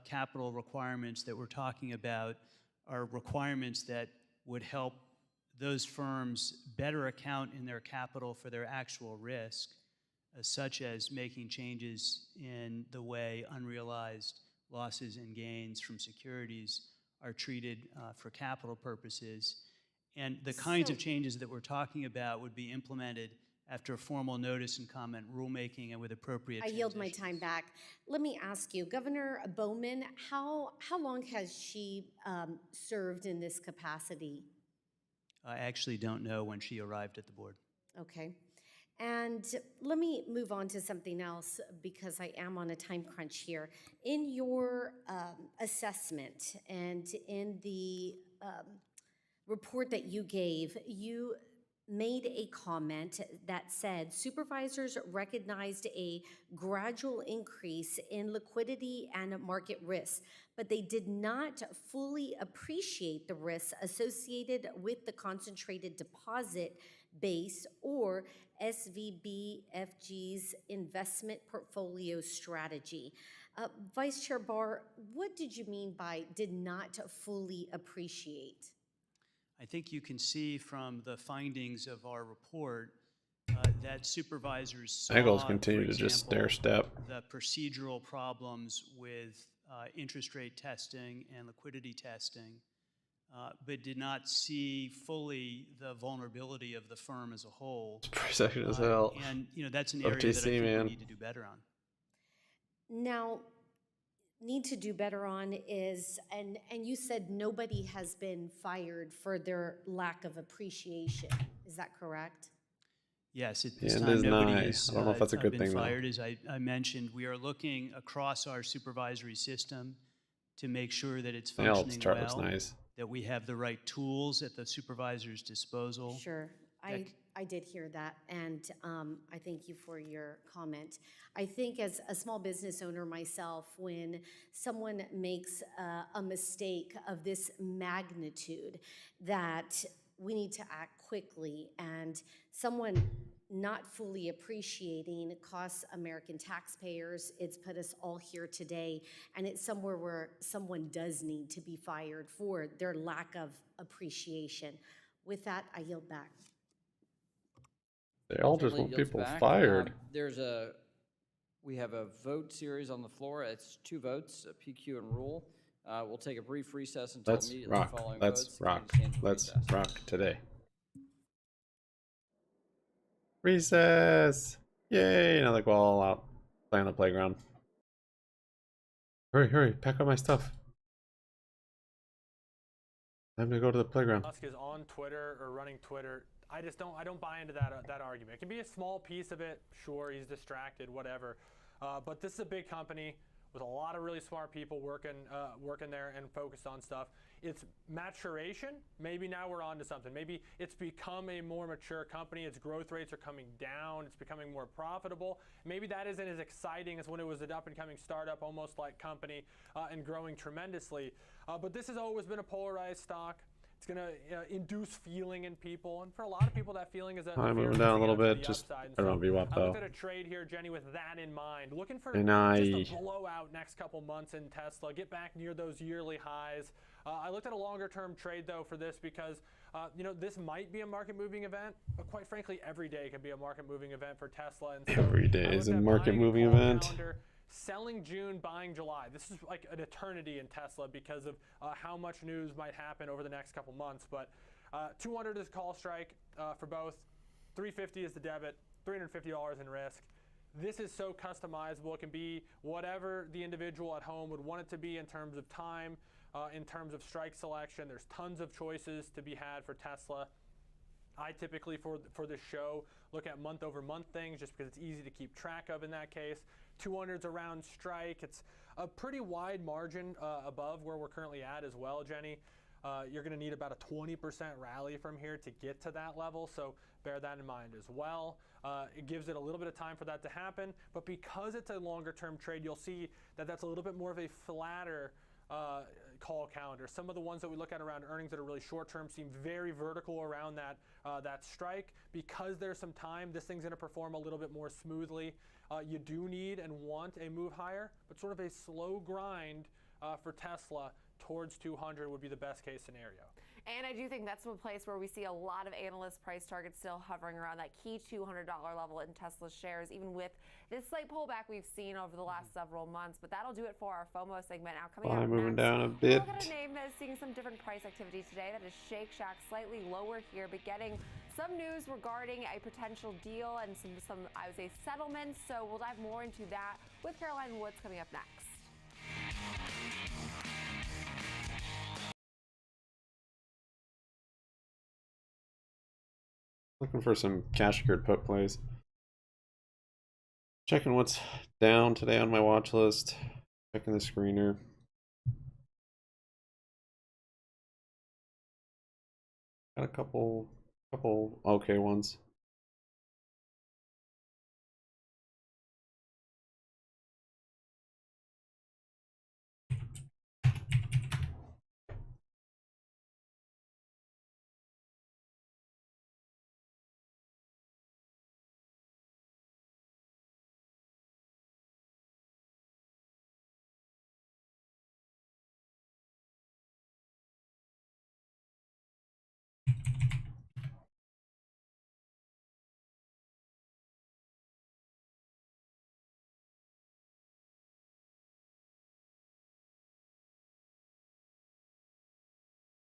F: capital requirements that we're talking about are requirements that would help those firms better account in their capital for their actual risk, such as making changes in the way unrealized losses and gains from securities are treated for capital purposes. And the kinds of changes that we're talking about would be implemented after formal notice and comment rulemaking and with appropriate
J: I yield my time back. Let me ask you, Governor Bowman, how long has she served in this capacity?
F: I actually don't know when she arrived at the board.
J: Okay. And let me move on to something else because I am on a time crunch here. In your assessment and in the report that you gave, you made a comment that said supervisors recognized a gradual increase in liquidity and market risks, but they did not fully appreciate the risks associated with the concentrated deposit base or SVBFG's investment portfolio strategy. Vice Chair Barr, what did you mean by did not fully appreciate?
F: I think you can see from the findings of our report that supervisors saw,
A: Angles continue
F: for
A: to just
F: example,
A: stair step.
F: the procedural problems with interest rate testing and liquidity testing, but did not see fully the vulnerability of the firm as a whole.
A: It's pretty second as hell.
F: And that's an area that I
A: OTC,
F: think
A: man.
F: we need to do better on.
J: Now, need to do better on is, and you said nobody has been fired for their lack of appreciation. Is that correct?
F: Yes, at this
A: Yeah, it
F: time,
A: is
F: nobody
A: nice.
F: has
A: I don't know if that's a good
F: been
A: thing, though.
F: fired. As I mentioned, we are looking across our supervisory system to make sure that it's
A: Yeah,
F: functioning
A: this chart looks
F: well,
A: nice.
F: that we have the right tools at the supervisor's disposal.
J: Sure. I did hear that, and I thank you for your comment. I think as a small business owner myself, when someone makes a mistake of this magnitude, that we need to act quickly, and someone not fully appreciating costs American taxpayers. It's put us all here today, and it's somewhere where someone does need to be fired for their lack of appreciation. With that, I yield back.
A: They all just
C: Certainly
A: want
C: yields
A: people
C: back.
A: fired.
C: We have a vote series on the floor. It's 2 votes, PQ and rule. We'll take a brief recess until
A: Let's
C: immediately
A: rock.
C: following
A: Let's
C: votes.
A: rock.
C: Committee stands in
A: Let's
C: recess.
A: rock today. Recess! Yay! Now like we're all out playing on the playground. Hurry, hurry! Pack up my stuff. Time to go to the playground.
W: Musk is on Twitter or running Twitter. I don't buy into that argument. It can be a small piece of it. Sure, he's distracted, whatever. But this is a big company with a lot of really smart people working there and focused on stuff. It's maturation. Maybe now we're on to something. Maybe it's become a more mature company. Its growth rates are coming down. It's becoming more profitable. Maybe that isn't as exciting as when it was an up-and-coming startup, almost like company, and growing tremendously. But this has always been a polarized stock. It's going to induce feeling in people, and for a lot of people, that feeling is a
A: I'm
W: fear
A: moving
W: of
A: down a
W: missing
A: little
W: out to
A: bit.
W: the
A: Just
C: upside.
A: I don't know VWAP
W: I
A: though.
W: looked at a trade here, Jenny, with that in mind. Looking for
A: And
W: just a blowout next couple months in Tesla. Get back near those yearly highs. I looked at a longer-term trade though for this because this might be a market-moving event, but quite frankly, every day can be a market-moving event for Tesla. And so
A: Every day is a market-moving event.
W: Calendar, selling June, buying July. This is like an eternity in Tesla because of how much news might happen over the next couple months. But 200 is call strike for both. 350 is the debit. $350 in risk. This is so customizable. It can be whatever the individual at home would want it to be in terms of time, in terms of strike selection. There's tons of choices to be had for Tesla. I typically, for this show, look at month-over-month things just because it's easy to keep track of in that case. 200's around strike. It's a pretty wide margin above where we're currently at as well, Jenny. You're going to need about a 20% rally from here to get to that level, so bear that in mind as well. It gives it a little bit of time for that to happen, but because it's a longer-term trade, you'll see that that's a little bit more of a flatter call calendar. Some of the ones that we look at around earnings that are really short-term seem very vertical around that strike. Because there's some time, this thing's going to perform a little bit more smoothly. You do need and want a move higher, but sort of a slow grind for Tesla towards 200 would be the best case scenario.
E: And I do think that's one place where we see a lot of analyst price targets still hovering around that key $200 level in Tesla shares, even with this slight pullback we've seen over the last several months. But that'll do it for our FOMO segment. Now coming up
A: Moving
E: next,
A: down a
E: we'll
A: bit.
E: look at a name that is seeing some different price activity today. That is Shake Shack, slightly lower here, but getting some news regarding a potential deal and some I would say settlements. So we'll dive more into that with Caroline Woods coming up next.
A: Looking for some cash secured put plays. Checking what's down today on my watch list. Checking the screener. Got a couple okay ones.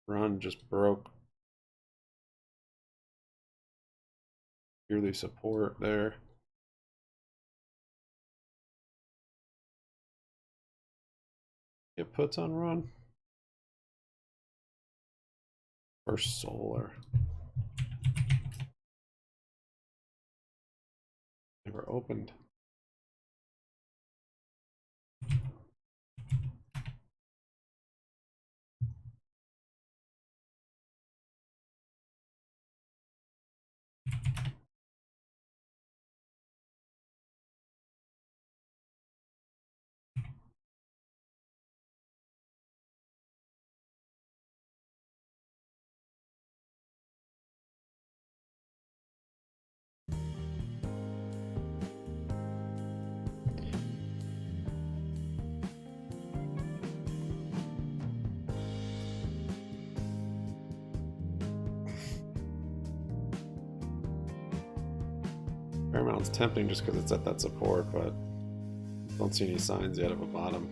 A: Run just broke. Yearly support there. Get puts on run. First Solar. Never opened. Paramount's tempting just because it's at that support, but don't see any signs yet of a bottom.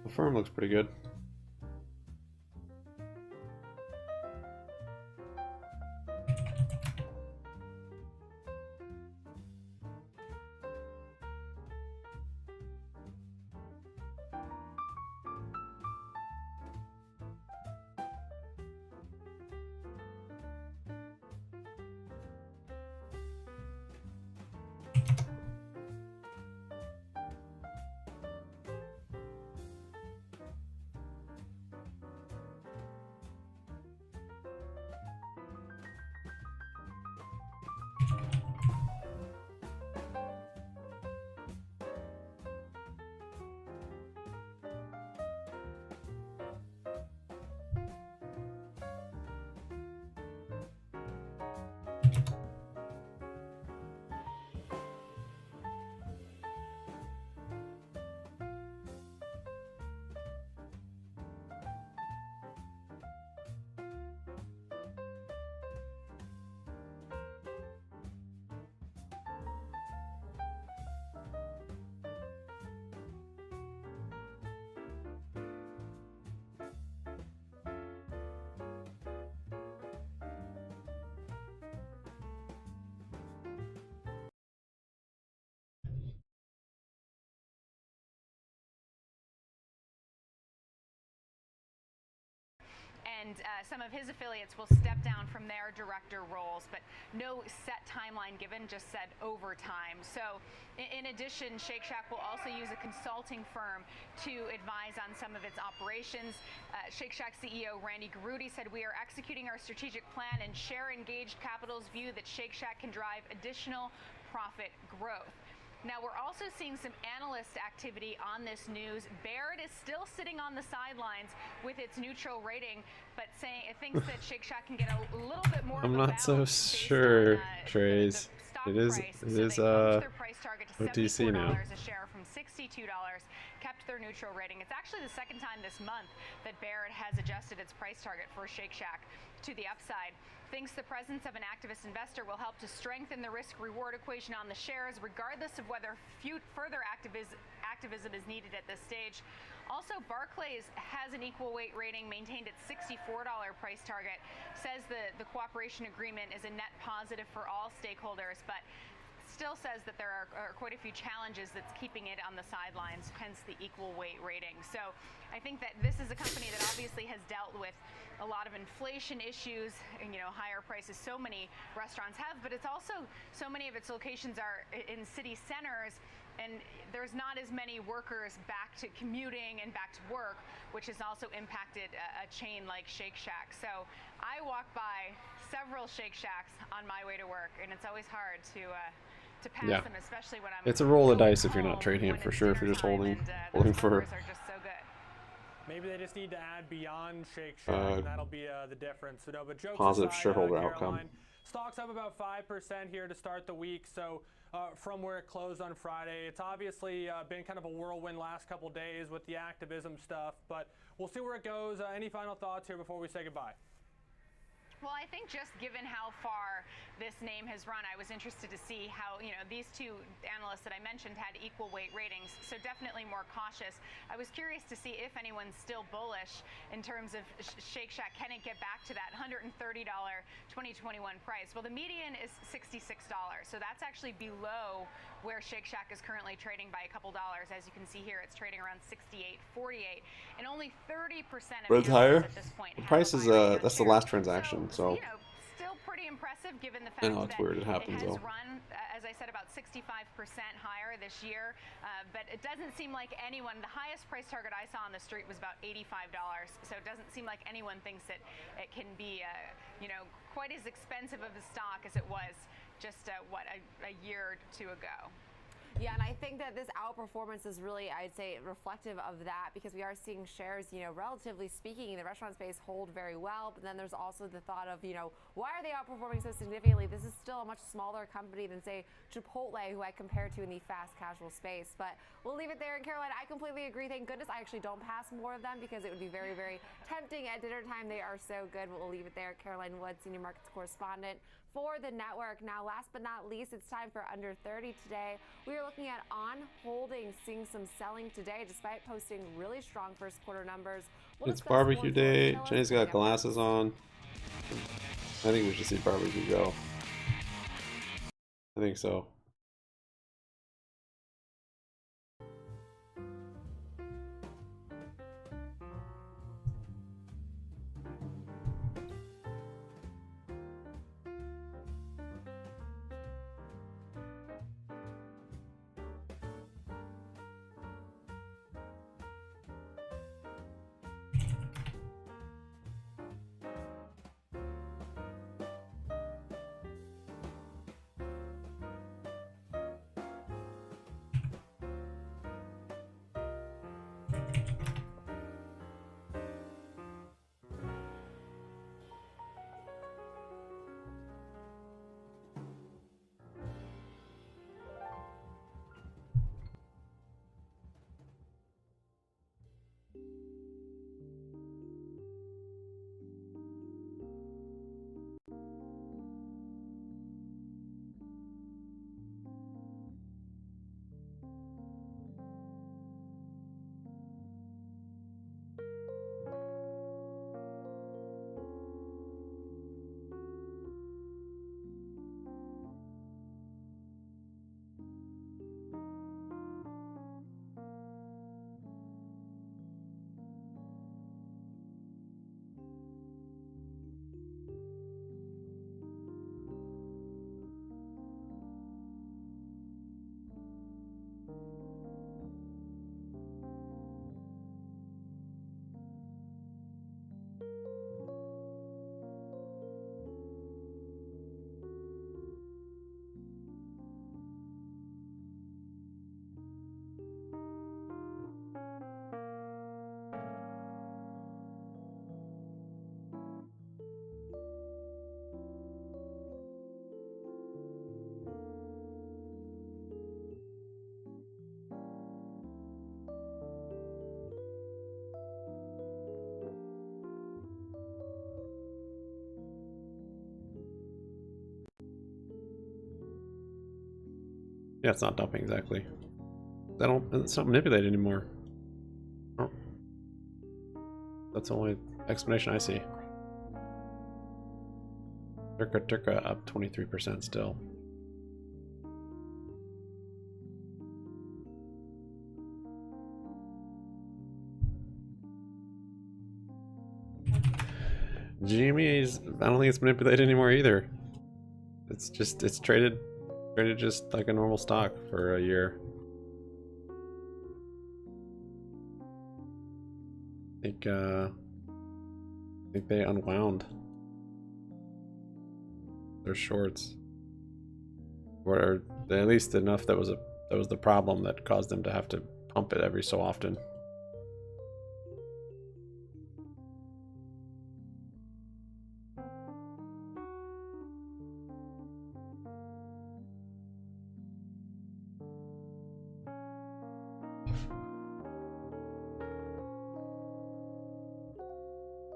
A: The firm looks pretty good.
N: and some of his affiliates will step down from their director roles, but no set timeline given, just said over time. So in addition, Shake Shack will also use a consulting firm to advise on some of its operations. Shake Shack CEO Randy Garutti said, "We are executing our strategic plan and share Engaged Capital's view that Shake Shack can drive additional profit growth." Now, we're also seeing some analyst activity on this news. Baird is still sitting on the sidelines with its neutral rating, but saying it thinks that Shake Shack can get a little bit more.
A: I'm not so sure, Trace. It is OTC now.
N: A share from $62, kept their neutral rating. It's actually the second time this month that Baird has adjusted its price target for Shake Shack to the upside. Thinks the presence of an activist investor will help to strengthen the risk-reward equation on the shares, regardless of whether further activism is needed at this stage. Also, Barclays has an equal weight rating maintained at $64 price target, says the cooperation agreement is a net positive for all stakeholders, but still says that there are quite a few challenges that's keeping it on the sidelines, hence the equal weight rating. So I think that this is a company that obviously has dealt with a lot of inflation issues and, higher prices so many restaurants have, but it's also so many of its locations are in city centers, and there's not as many workers back to commuting and back to work, which has also impacted a chain like Shake Shack. So I walk by several Shake Shacks on my way to work, and it's always hard to pass them, especially when I'm.
A: It's a roll of dice if you're not trading it for sure. If you're just holding for.
N: Are just so good.
W: Maybe they just need to add beyond Shake Shack, and that'll be the difference. So, no, but jokes
A: positive
W: aside,
A: shareholder
W: Caroline,
A: outcome.
W: Stock's up about 5% here to start the week. So from where it closed on Friday, it's obviously been kind of a whirlwind last couple days with the activism stuff. But we'll see where it goes. Any final thoughts here before we say goodbye?
N: Well, I think just given how far this name has run, I was interested to see how, these two analysts that I mentioned had equal weight ratings, so definitely more cautious. I was curious to see if anyone's still bullish in terms of Shake Shack. Can it get back to that $130 2021 price? Well, the median is $66, so that's actually below where Shake Shack is currently trading by a couple dollars. As you can see here, it's trading around $68.48, and only 30% of
A: Red's higher.
N: at this point.
A: The price is that's the last transaction, so.
N: Still pretty impressive given the fact
A: I know it's weird it happens
N: has
A: though.
N: run, as I said, about 65% higher this year. But it doesn't seem like anyone. The highest price target I saw on the street was about $85. So it doesn't seem like anyone thinks that it can be, quite as expensive of a stock as it was just a year or two ago.
E: Yeah, and I think that this outperformance is really, I'd say, reflective of that, because we are seeing shares, relatively speaking, in the restaurant space hold very well. But then there's also the thought of, why are they outperforming so significantly? This is still a much smaller company than, say, Chipotle, who I compare to in the fast casual space. But we'll leave it there. And Caroline, I completely agree. Thank goodness I actually don't pass more of them, because it would be very, very tempting at dinner time. They are so good. But we'll leave it there. Caroline Wood, Senior Markets Correspondent for the network. Now, last but not least, it's time for Under 30 today. We are looking at On Holdings, seeing some selling today despite posting really strong first quarter numbers.
A: It's barbecue day. Jenny's got glasses on. I think we should see barbecue go. I think so. Yeah, it's not dumping exactly. It's not manipulated anymore. Oh. That's the only explanation I see. Turka up 23% still. GME I don't think it's manipulated anymore either. It's traded just like a normal stock for a year. I think they unwound their shorts, or at least enough that was the problem that caused them to have to pump it every so often.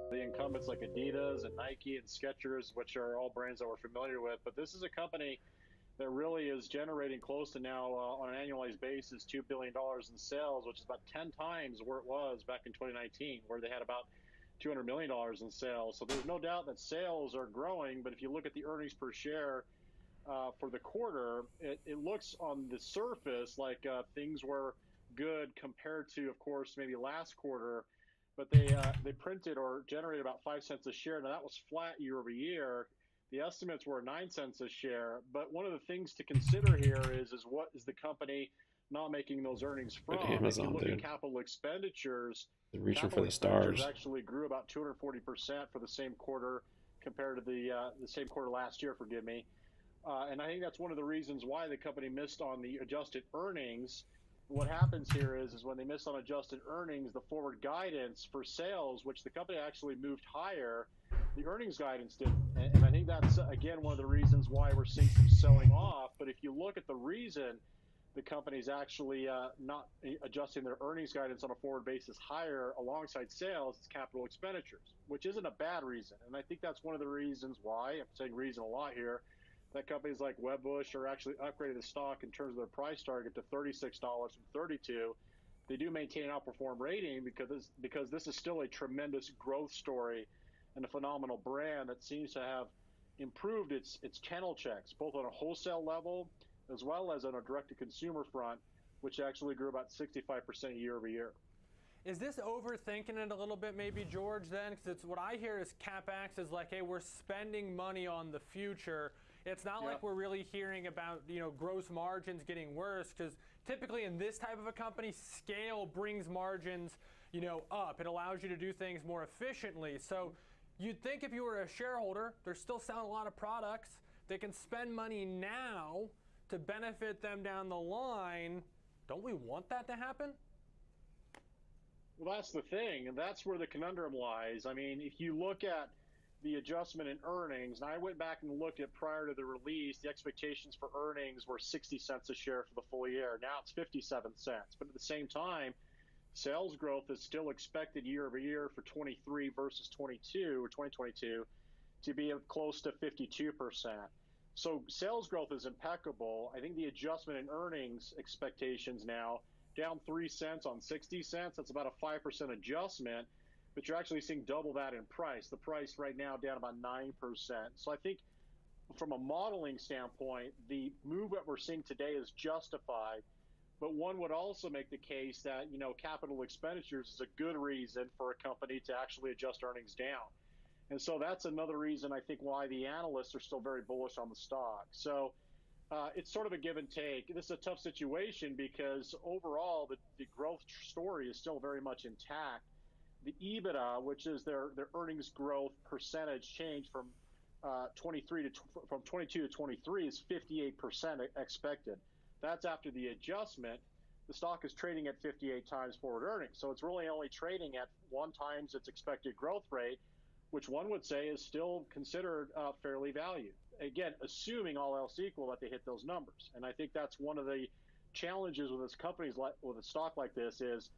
Q: The incumbents like Adidas and Nike and Skechers, which are all brands that we're familiar with, but this is a company that really is generating close to now on an annualized basis $2 billion in sales, which is about 10 times where it was back in 2019, where they had about $200 million in sales. So there's no doubt that sales are growing, but if you look at the earnings per share for the quarter, it looks on the surface like things were good compared to, of course, maybe last quarter, but they printed or generated about 5 cents a share. Now that was flat year over year. The estimates were 9 cents a share, but one of the things to consider here is what is the company not making those earnings from?
A: Amazon,
Q: if you look
A: dude.
Q: at capital expenditures,
A: They're reaching
Q: capital
A: for the stars.
Q: expenditures actually grew about 240% for the same quarter compared to the same quarter last year, forgive me. And I think that's one of the reasons why the company missed on the adjusted earnings. What happens here is when they miss on adjusted earnings, the forward guidance for sales, which the company actually moved higher, the earnings guidance didn't. And I think that's, again, one of the reasons why we're seeing some selling off. But if you look at the reason the company's actually not adjusting their earnings guidance on a forward basis higher alongside sales, it's capital expenditures, which isn't a bad reason. And I think that's one of the reasons why, I'm saying reason a lot here, that companies like Wedbush are actually upgrading the stock in terms of their price target to $36 from $32. They do maintain an outperform rating because this is still a tremendous growth story and a phenomenal brand that seems to have improved its channel checks, both on a wholesale level as well as on a direct-to-consumer front, which actually grew about 65% year over year.
W: Is this overthinking it a little bit maybe, George, then? Because it's what I hear is CapEx is like, hey, we're spending money on the future. It's not like we're really hearing about, gross margins getting worse, because typically in this type of a company, scale brings margins, up. It allows you to do things more efficiently. So you'd think if you were a shareholder, they're still selling a lot of products. They can spend money now to benefit them down the line. Don't we want that to happen?
Q: Well, that's the thing, and that's where the conundrum lies. I mean, if you look at the adjustment in earnings, and I went back and looked at prior to the release, the expectations for earnings were 60 cents a share for the full year. Now it's 57 cents. But at the same time, sales growth is still expected year over year for 23 versus 22 or 2022 to be close to 52%. So sales growth is impeccable. I think the adjustment in earnings expectations now down 3 cents on 60 cents. That's about a 5% adjustment, but you're actually seeing double that in price. The price right now down about 9%. So I think from a modeling standpoint, the move that we're seeing today is justified, but one would also make the case that, capital expenditures is a good reason for a company to actually adjust earnings down. And so that's another reason I think why the analysts are still very bullish on the stock. So it's sort of a give and take. This is a tough situation because overall the growth story is still very much intact. The EBITDA, which is their earnings growth percentage change from 22 to 23, is 58% expected. That's after the adjustment. The stock is trading at 58 times forward earnings, so it's really only trading at 1 times its expected growth rate, which one would say is still considered fairly valued. Again, assuming all else equal that they hit those numbers. And I think that's one of the challenges with with a stock like this is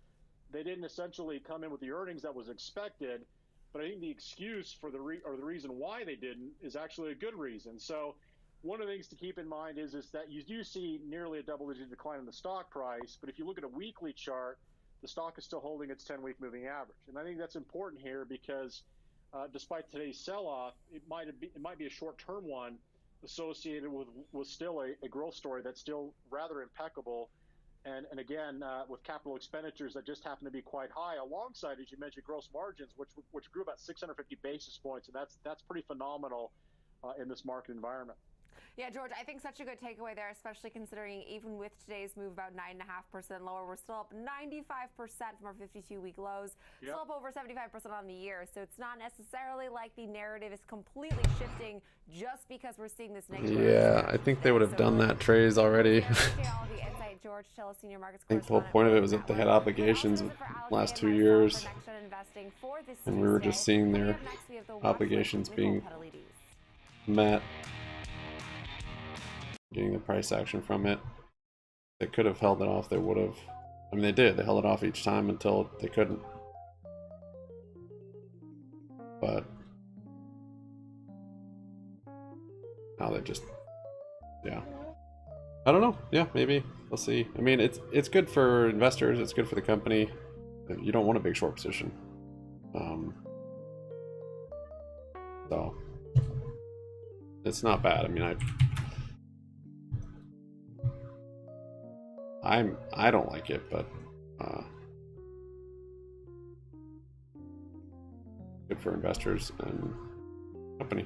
Q: they didn't essentially come in with the earnings that was expected, but I think the excuse for the reason why they didn't is actually a good reason. So one of the things to keep in mind is that you do see nearly a double-digit decline in the stock price, but if you look at a weekly chart, the stock is still holding its 10-week moving average. And I think that's important here because despite today's sell-off, it might be a short-term one associated with still a growth story that's still rather impeccable. And again, with capital expenditures that just happen to be quite high, alongside, as you mentioned, gross margins, which grew about 650 basis points, and that's pretty phenomenal in this market environment.
E: Yeah, George, I think such a good takeaway there, especially considering even with today's move about 9.5% lower, we're still up 95% from our 52-week lows,
Q: Yep.
E: still up over 75% on the year. So it's not necessarily like the narrative is completely shifting just because we're seeing this negative.
A: Yeah, I think they would have done that trades already.
E: Appreciate all the insight, George Tell, senior markets
A: I think the whole point of it was that they had obligations the last 2 years, and we were just seeing their obligations being met, getting the price action from it. They could have held it off, they would have. I mean, they did. They held it off each time until they couldn't. But now they just, yeah. I don't know. Yeah, maybe. We'll see. I mean, it's good for investors. It's good for the company. You don't want a big short position. So it's not bad. I mean, I don't like it, but good for investors and company.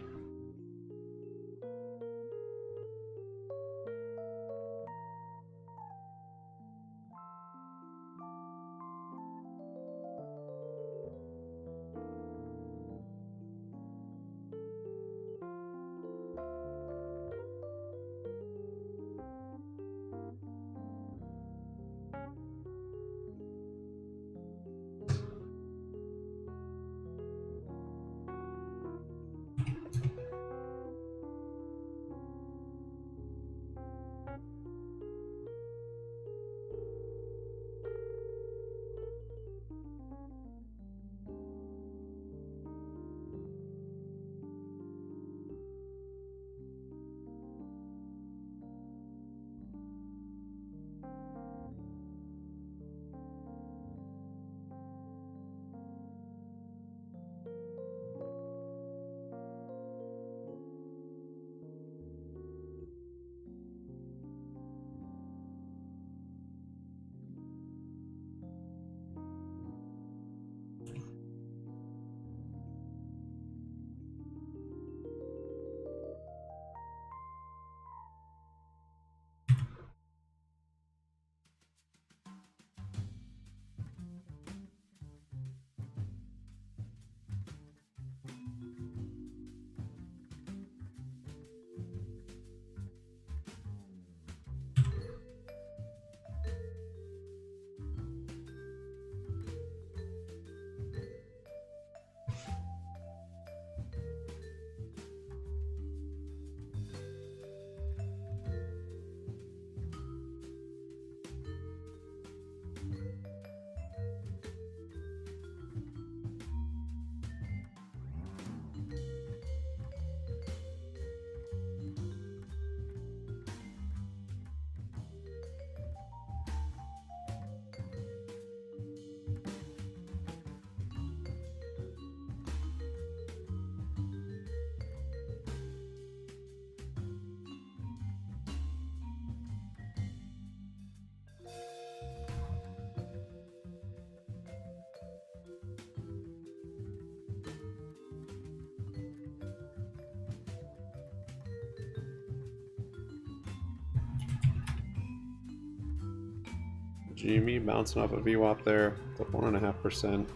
A: GME bouncing off a VWAP there, up 1.5%.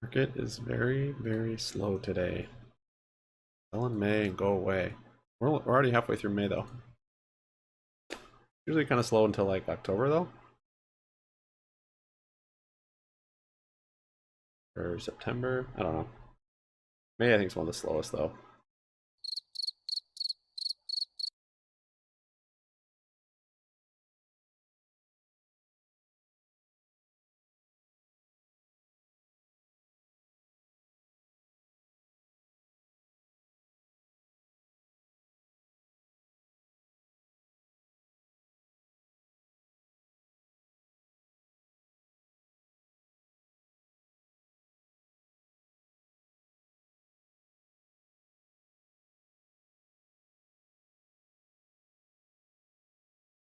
A: Market is very, very slow today. Sell in May and go away. We're already halfway through May though. Usually kind of slow until like October though. Or September, I don't know. May I think is one of the slowest though.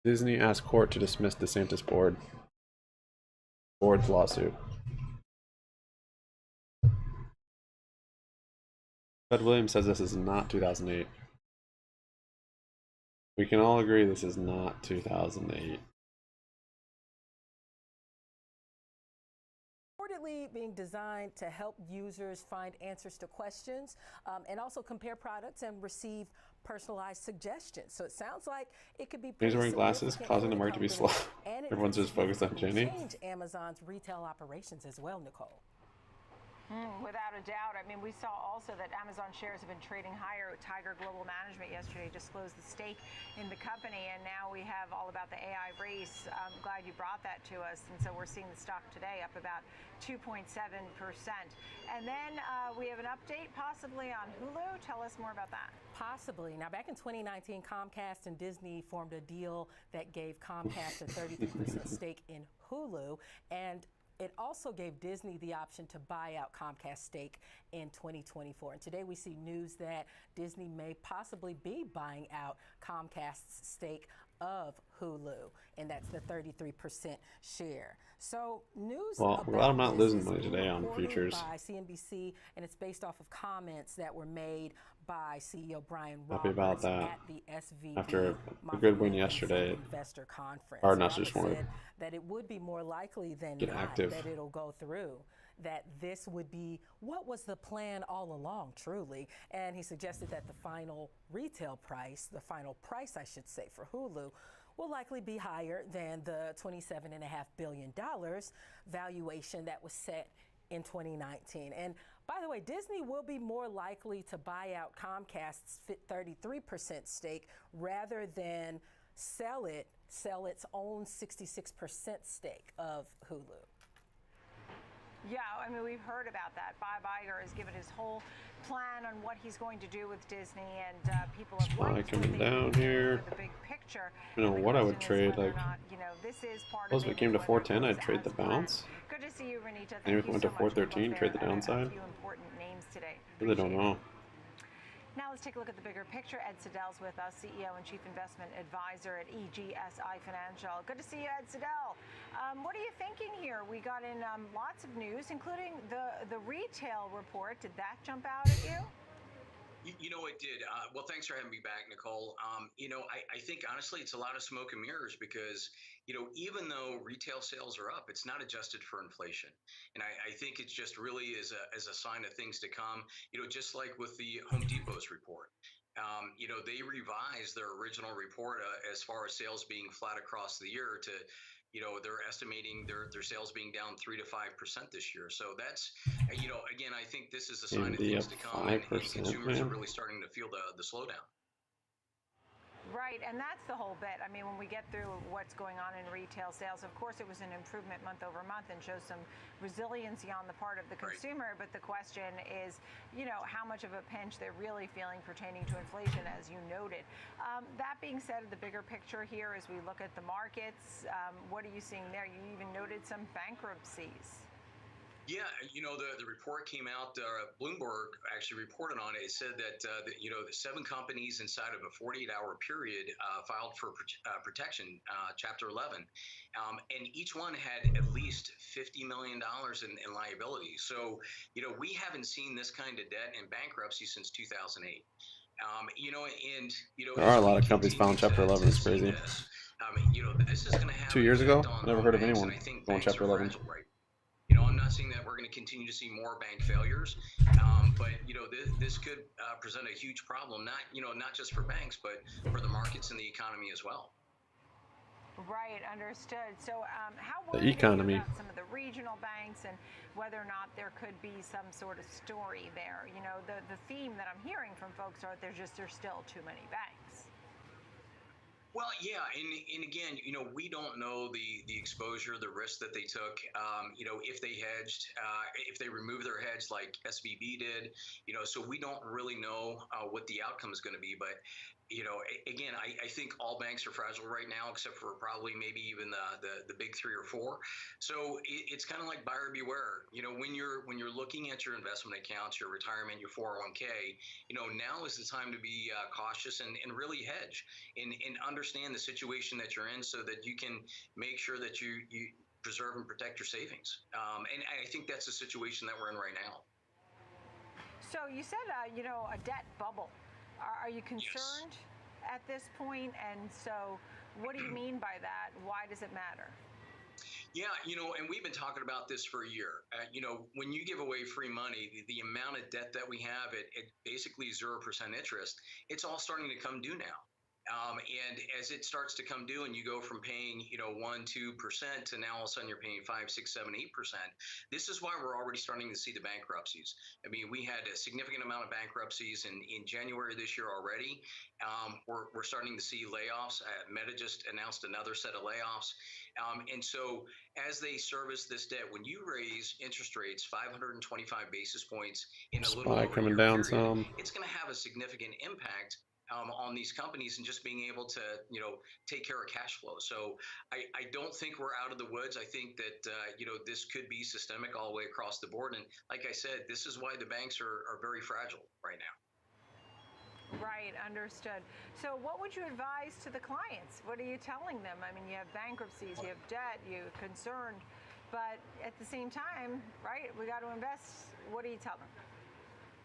A: Disney asked court to dismiss DeSantis board's lawsuit. Fred Williams says this is not 2008. We can all agree this is not 2008.
O: Reportedly being designed to help users find answers to questions and also compare products and receive personalized suggestions. So it sounds like it could be
A: He's wearing glasses, causing the market to be slow. Everyone's just focused on Jenny.
O: Change Amazon's retail operations as well, Nicole.
T: Without a doubt. I mean, we saw also that Amazon shares have been trading higher. Tiger Global Management yesterday disclosed the stake in the company, and now we have all about the AI race. I'm glad you brought that to us. And so we're seeing the stock today up about 2.7%. And then we have an update possibly on Hulu. Tell us more about that.
O: Possibly. Now, back in 2019, Comcast and Disney formed a deal that gave Comcast a 33% stake in Hulu, and it also gave Disney the option to buy out Comcast's stake in 2024. And today we see news that Disney may possibly be buying out Comcast's stake of Hulu, and that's the 33% share. So news
A: well, I'm not losing money today on futures.
O: By CNBC, and it's based off of comments that were made by CEO Brian
A: Happy about
O: Roberts
A: that.
O: at the SVB
A: After a good win yesterday,
O: investor conference.
A: our nuts just wanted
O: that it would be more likely than
A: get
O: not
A: active.
O: that it'll go through, that this would be what was the plan all along, truly. And he suggested that the final retail price, the final price, I should say, for Hulu will likely be higher than the $27.5 billion valuation that was set in 2019. And by the way, Disney will be more likely to buy out Comcast's 33% stake rather than sell its own 66% stake of Hulu.
T: Yeah, I mean, we've heard about that. Bob Iger has given his whole plan on what he's going to do with Disney, and people have liked
A: coming down here.
T: The big picture.
A: I don't know what I would trade. Like,
T: this is part
A: suppose if it came to 410, I'd trade the bounce.
T: Good to see you, Renita.
A: Maybe if it went to 413, trade the downside.
T: A few important names today.
A: Really don't know.
T: Now let's take a look at the bigger picture. Ed Sedell's with us, CEO and Chief Investment Advisor at EGSI Financial. Good to see you, Ed Sedell. What are you thinking here? We got in lots of news, including the retail report. Did that jump out at you?
V: You know, it did. Well, thanks for having me back, Nicole. I think, honestly, it's a lot of smoke and mirrors because, even though retail sales are up, it's not adjusted for inflation. And I think it's just really as a sign of things to come, just like with the Home Depot's report. They revised their original report as far as sales being flat across the year to, they're estimating their sales being down 3 to 5% this year. So that's, again, I think this is a sign of things to come, and consumers are really starting to feel the slowdown.
T: Right, and that's the whole bit. I mean, when we get through what's going on in retail sales, of course, it was an improvement month over month and shows some resiliency on the part of the consumer. But the question is, how much of a pinch they're really feeling pertaining to inflation, as you noted. That being said, the bigger picture here, as we look at the markets, what are you seeing there? You even noted some bankruptcies.
V: Yeah, the report came out, Bloomberg actually reported on it. It said that, the 7 companies inside of a 48-hour period filed for protection, Chapter 11. And each one had at least $50 million in liability. So, we haven't seen this kind of debt in bankruptcy since 2008.
A: There are a lot of companies filing Chapter 11. It's crazy.
V: This is going to have
A: 2 years ago, never heard of anyone going Chapter 11.
V: I'm not saying that we're going to continue to see more bank failures, but this could present a huge problem, not just for banks, but for the markets and the economy as well.
T: Right, understood. So how
A: The
T: worried
A: economy.
T: are you about some of the regional banks and whether or not there could be some sort of story there? The theme that I'm hearing from folks are there's still too many banks.
V: Well, yeah, and again, we don't know the exposure, the risk that they took. If they hedged, if they removed their hedge like SVB did, so we don't really know what the outcome is going to be. But again, I think all banks are fragile right now, except for probably maybe even the big 3 or 4. So it's kind of like buyer beware. When you're looking at your investment accounts, your retirement, your 401k, now is the time to be cautious and really hedge and understand the situation that you're in, so that you can make sure that you preserve and protect your savings. And I think that's the situation that we're in right now.
T: So you said, a debt bubble. Are you concerned at this point? And so what do you mean by that? Why does it matter?
V: Yeah, and we've been talking about this for a year. When you give away free money, the amount of debt that we have at basically 0% interest, it's all starting to come due now. And as it starts to come due and you go from paying, 1-2% to now all of a sudden you're paying 5, 6, 7, 8%. This is why we're already starting to see the bankruptcies. I mean, we had a significant amount of bankruptcies in January this year already. We're starting to see layoffs. Meta just announced another set of layoffs. And so as they service this debt, when you raise interest rates 525 basis points in a little over a
A: coming
V: year
A: down
V: period,
A: some.
V: it's going to have a significant impact on these companies and just being able to, take care of cash flow. So I don't think we're out of the woods. I think that, this could be systemic all the way across the board. And like I said, this is why the banks are very fragile right now.
T: Right, understood. So what would you advise to the clients? What are you telling them? I mean, you have bankruptcies, you have debt, you're concerned, but at the same time, right, we got to invest. What do you tell them?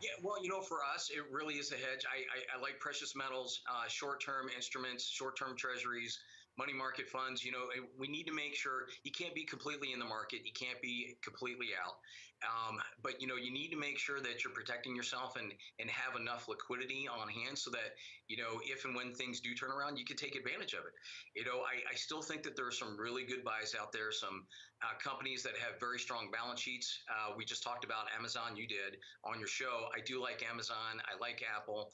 V: Yeah, well, for us, it really is a hedge. I like precious metals, short-term instruments, short-term treasuries, money market funds. We need to make sure you can't be completely in the market. You can't be completely out. But, you need to make sure that you're protecting yourself and have enough liquidity on hand so that, if and when things do turn around, you can take advantage of it. I still think that there are some really good buys out there, some companies that have very strong balance sheets. We just talked about Amazon, you did on your show. I do like Amazon. I like Apple,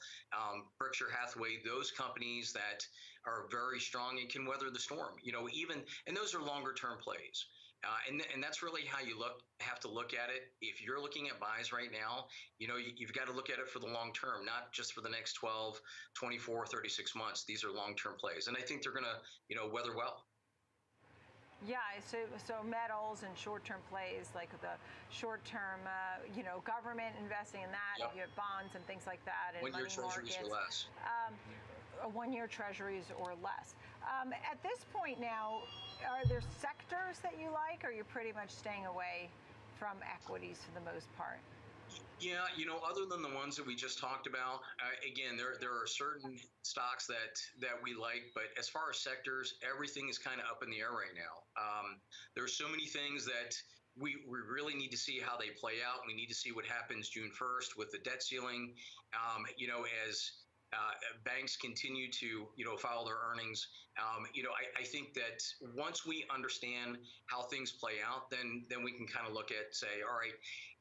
V: Berkshire Hathaway, those companies that are very strong and can weather the storm, and those are longer term plays. And that's really how you have to look at it. If you're looking at buys right now, you've got to look at it for the long term, not just for the next 12, 24, 36 months. These are long-term plays. And I think they're going to, weather well.
T: Yeah, so metals and short-term plays, like the short-term, government investing in that. Yep. You have bonds and things like that, and money
V: treasuries
T: markets.
V: Or less.
T: 1-year treasuries or less. At this point now, are there sectors that you like, or are you pretty much staying away from equities for the most part?
V: Yeah, other than the ones that we just talked about, again, there are certain stocks that we like, but as far as sectors, everything is kind of up in the air right now. There are so many things that we really need to see how they play out. We need to see what happens June 1st with the debt ceiling, as banks continue to, file their earnings. I think that once we understand how things play out, then we can kind of look at, say, all right,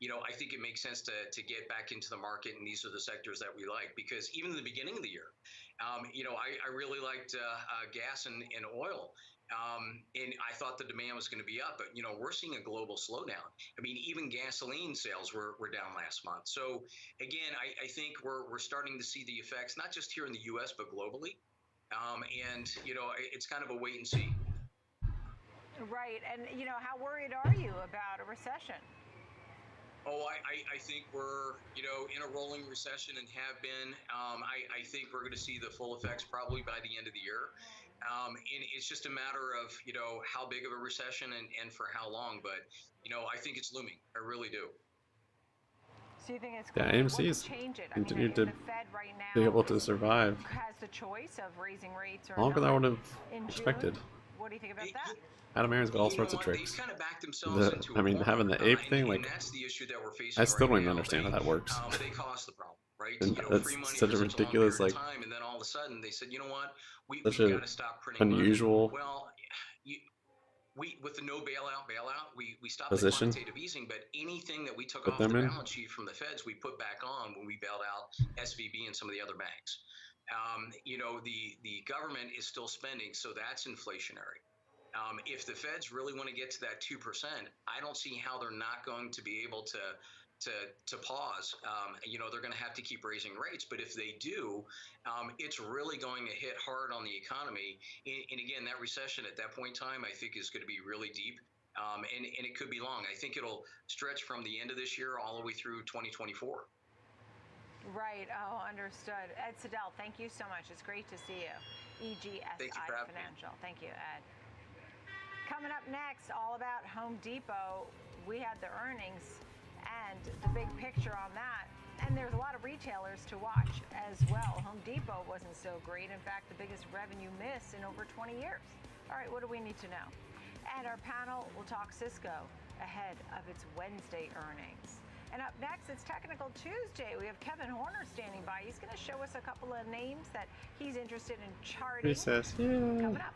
V: I think it makes sense to get back into the market, and these are the sectors that we like. Because even in the beginning of the year, I really liked gas and oil. And I thought the demand was going to be up, but we're seeing a global slowdown. I mean, even gasoline sales were down last month. So again, I think we're starting to see the effects, not just here in the U.S. but globally. And it's kind of a wait and see.
T: Right, and how worried are you about a recession?
V: Oh, I think we're in a rolling recession and have been. I think we're going to see the full effects probably by the end of the year. And it's just a matter of, how big of a recession and for how long. But, I think it's looming. I really do.
T: So you think it's
A: Yeah, AMC's continued to
T: the Fed right now
A: be able to survive
T: has the choice of raising rates or
A: longer than I would have
T: in
A: expected.
T: June. What do you think about that?
A: Adam Aaron's got all sorts of tricks.
V: They've kind of backed themselves into
A: I mean, having the ape thing,
V: and
A: like,
V: that's the issue that we're facing
A: I still
V: right
A: don't even
V: now.
A: understand how that works.
V: They caused the problem, right?
A: And that's
V: free money
A: such
V: for
A: a
V: such
A: ridiculous,
V: long period
A: like,
V: of time, and then all of a sudden they said, you know what, we've
A: such
V: got
A: a
V: to stop printing
A: unusual
V: money. Well, we with the no bailout, we stopped
A: position
V: the quantitative easing, but anything that we took
A: put
V: off the
A: them in.
V: balance sheet from the feds, we put back on when we bailed out SVB and some of the other banks. The government is still spending, so that's inflationary. If the feds really want to get to that 2%, I don't see how they're not going to be able to to pause. You know, they're going to have to keep raising rates, but if they do, it's really going to hit hard on the economy. And again, that recession at that point in time, I think, is going to be really deep. And it could be long. I think it'll stretch from the end of this year all the way through 2024.
T: Right. Oh, understood. Ed Siddell, thank you so much. It's great to see you. EGSI Financial. Thank you, Ed. Coming up next, all about Home Depot. We had the earnings and the big picture on that. And there's a lot of retailers to watch as well. Home Depot wasn't so great. In fact, the biggest revenue miss in over 20 years. All right, what do we need to know? And our panel will talk Cisco ahead of its Wednesday earnings. And up next, it's Technical Tuesday. We have Kevin Horner standing by. He's going to show us a couple of names that he's interested in charting.
A: Recess, yeah.
T: Coming up.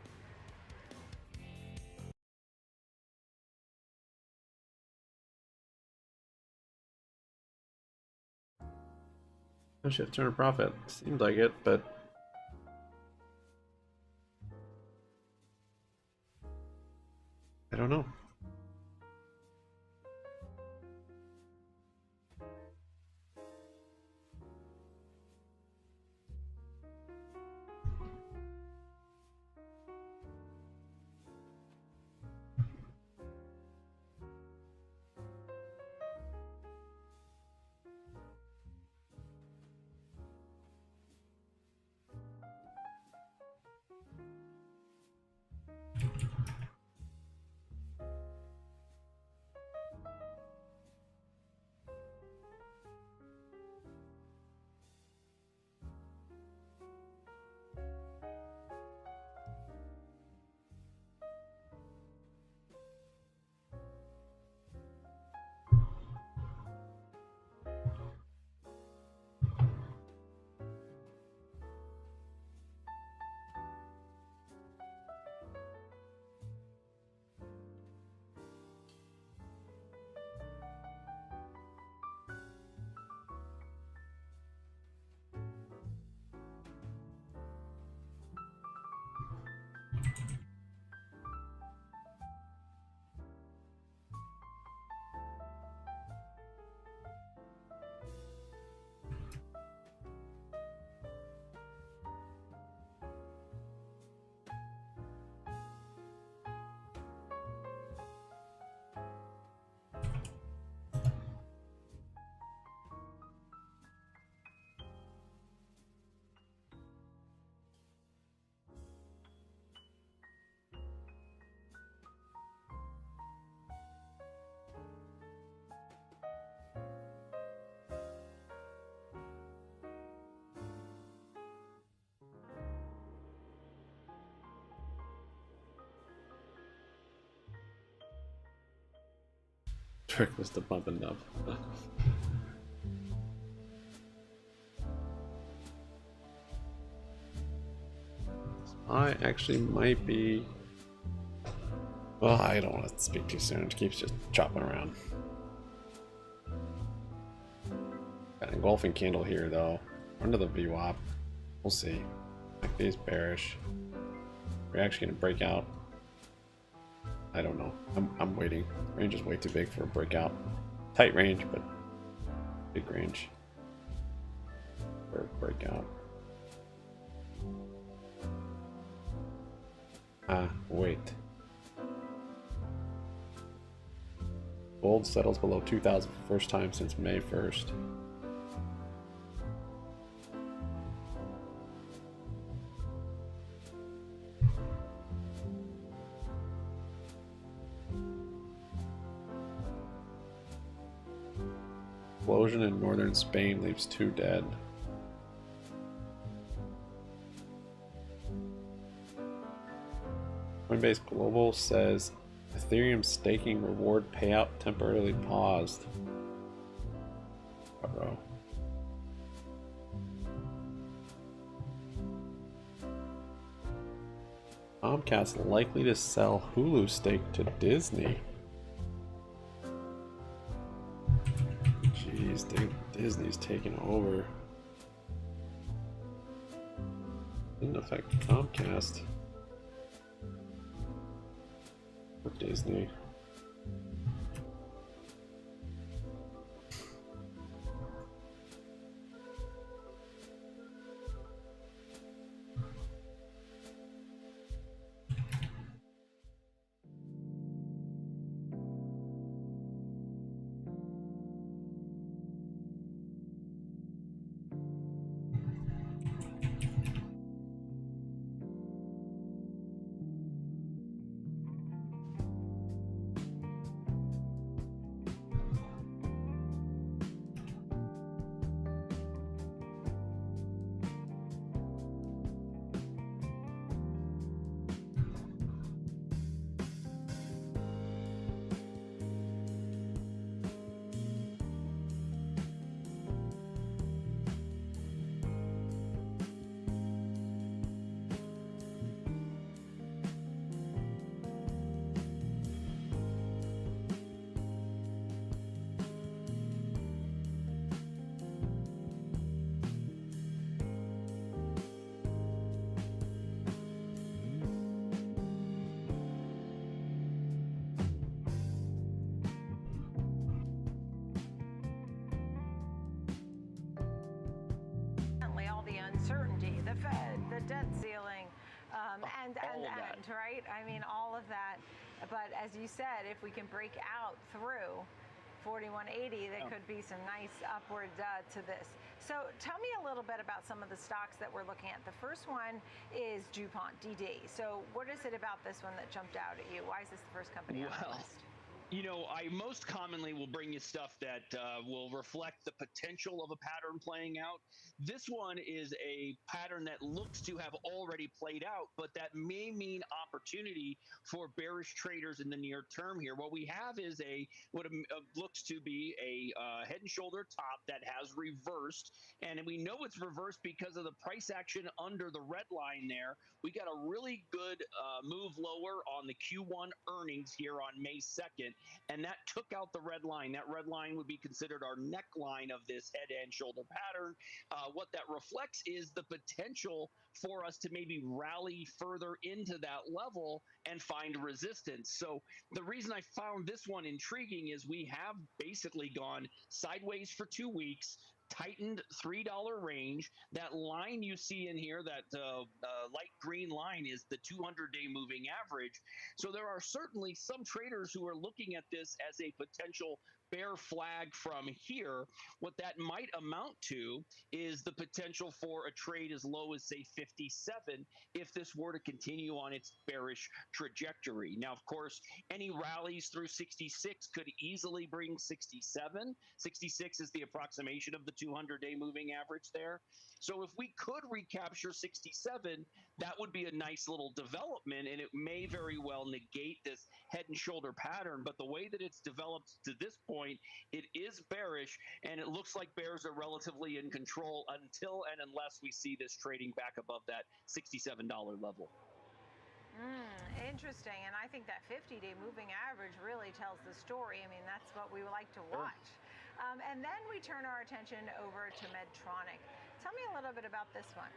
A: I should turn a profit. Seemed like it, but I don't know. Trick was the bump and dump. I actually might be. Well, I don't want to speak too soon. It keeps just chopping around. Got an engulfing candle here, though. Under the VWAP. We'll see. These bearish. We're actually gonna break out. I don't know. I'm waiting. Range is way too big for a breakout. Tight range, but big range for a breakout. Wait. Gold settles below 2,000 for the first time since May 1st. Explosion in northern Spain leaves 2 dead. Coinbase Global says Ethereum staking reward payout temporarily paused. Uh-oh. Comcast likely to sell Hulu stake to Disney. Jeez, Disney's taking over. Didn't affect Comcast. Or Disney.
O: uncertainty, the Fed, the debt ceiling, and right? I mean, all of that. But as you said, if we can break out through 4180, there could be some nice upward to this. So tell me a little bit about some of the stocks that we're looking at. The first one is DuPont, DD. So what is it about this one that jumped out at you? Why is this the first company on our list?
D: You know, I most commonly will bring you stuff that will reflect the potential of a pattern playing out. This one is a pattern that looks to have already played out, but that may mean opportunity for bearish traders in the near term here. What we have is what looks to be a head and shoulder top that has reversed, and we know it's reversed because of the price action under the red line there. We got a really good move lower on the Q1 earnings here on May 2nd. And that took out the red line. That red line would be considered our neckline of this head and shoulder pattern. What that reflects is the potential for us to maybe rally further into that level and find resistance. So the reason I found this one intriguing is we have basically gone sideways for 2 weeks, tightened $3 range. That line you see in here, that light green line, is the 200-day moving average. So there are certainly some traders who are looking at this as a potential bear flag from here. What that might amount to is the potential for a trade as low as, say, 57 if this were to continue on its bearish trajectory. Now, of course, any rallies through 66 could easily bring 67. 66 is the approximation of the 200-day moving average there. So if we could recapture 67, that would be a nice little development, and it may very well negate this head and shoulder pattern. But the way that it's developed to this point, it is bearish, and it looks like bears are relatively in control until and unless we see this trading back above that $67 level.
O: Interesting. And I think that 50-day moving average really tells the story. I mean, that's what we would like to watch. And then we turn our attention over to Medtronic. Tell me a little bit about this one.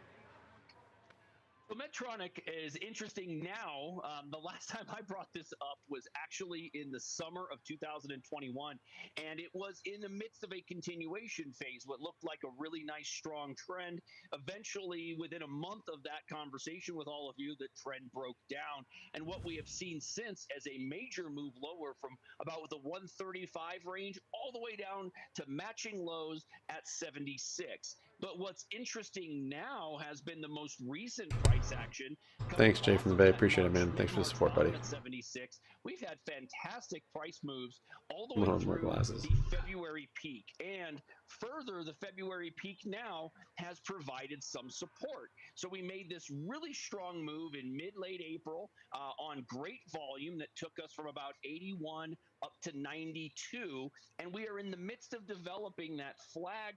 D: Well, Medtronic is interesting now. The last time I brought this up was actually in the summer of 2021, and it was in the midst of a continuation phase, what looked like a really nice, strong trend. Eventually, within a month of that conversation with all of you, the trend broke down, and what we have seen since as a major move lower from about the 135 range all the way down to matching lows at 76. But what's interesting now has been the most recent price action.
A: Thanks, Jay from the Bay. Appreciate it, man. Thanks for the support, buddy.
D: At 76. We've had fantastic price moves all the way through the February peak. And further, the February peak now has provided some support. So we made this really strong move in mid-late April on great volume that took us from about 81 up to 92. And we are in the midst of developing that flag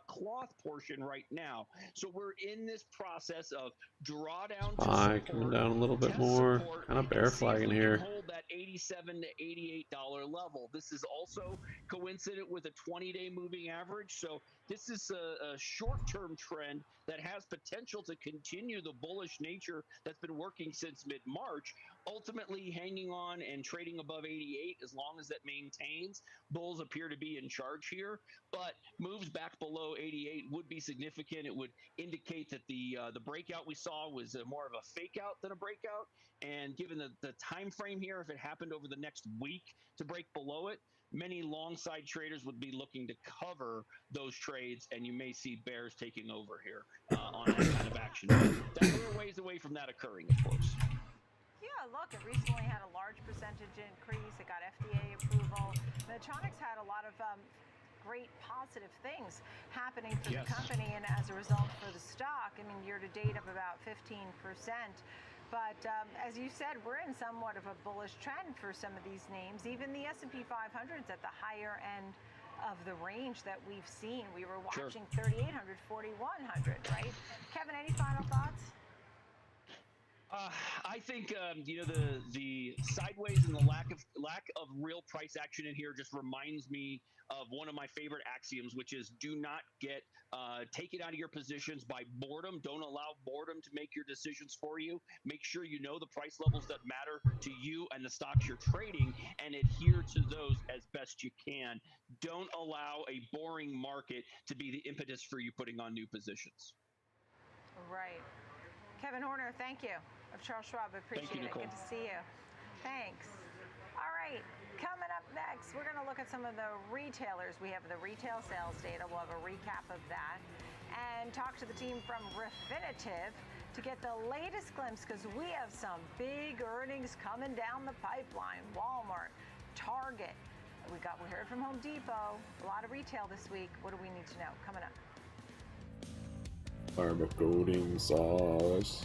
D: cloth portion right now. So we're in this process of drawdown to support,
A: coming down a little bit more, kind of bear flagging here.
D: Hold that $87 to $88 level. This is also coincident with a 20-day moving average. So this is a short-term trend that has potential to continue the bullish nature that's been working since mid-March, ultimately hanging on and trading above 88 as long as that maintains. Bulls appear to be in charge here, but moves back below 88 would be significant. It would indicate that the breakout we saw was more of a fake out than a breakout. And given the time frame here, if it happened over the next week to break below it, many long side traders would be looking to cover those trades, and you may see bears taking over here on that kind of action. We're a ways away from that occurring, of course.
O: Yeah, look, it recently had a large percentage increase. It got FDA approval. Medtronic's had a lot of great positive things happening for the company, and as a result for the stock, I mean, year to date up about 15%. But as you said, we're in somewhat of a bullish trend for some of these names. Even the S&P 500 is at the higher end of the range that we've seen. We were watching 3,800, 4,100, right? Kevin, any final thoughts?
D: I think the sideways and the lack of real price action in here just reminds me of one of my favorite axioms, which is do not get taken out of your positions by boredom. Don't allow boredom to make your decisions for you. Make sure you know the price levels that matter to you and the stocks you're trading, and adhere to those as best you can. Don't allow a boring market to be the impetus for you putting on new positions.
T: Right. Kevin Horner, thank you. Of Charles Schwab, appreciate it. Good to see you. Thanks. All right, coming up next, we're going to look at some of the retailers. We have the retail sales data. We'll have a recap of that and talk to the team from Refinitiv to get the latest glimpse because we have some big earnings coming down the pipeline. Walmart, Target. We heard from Home Depot. A lot of retail this week. What do we need to know? Coming up.
A: Barbacoating sauce.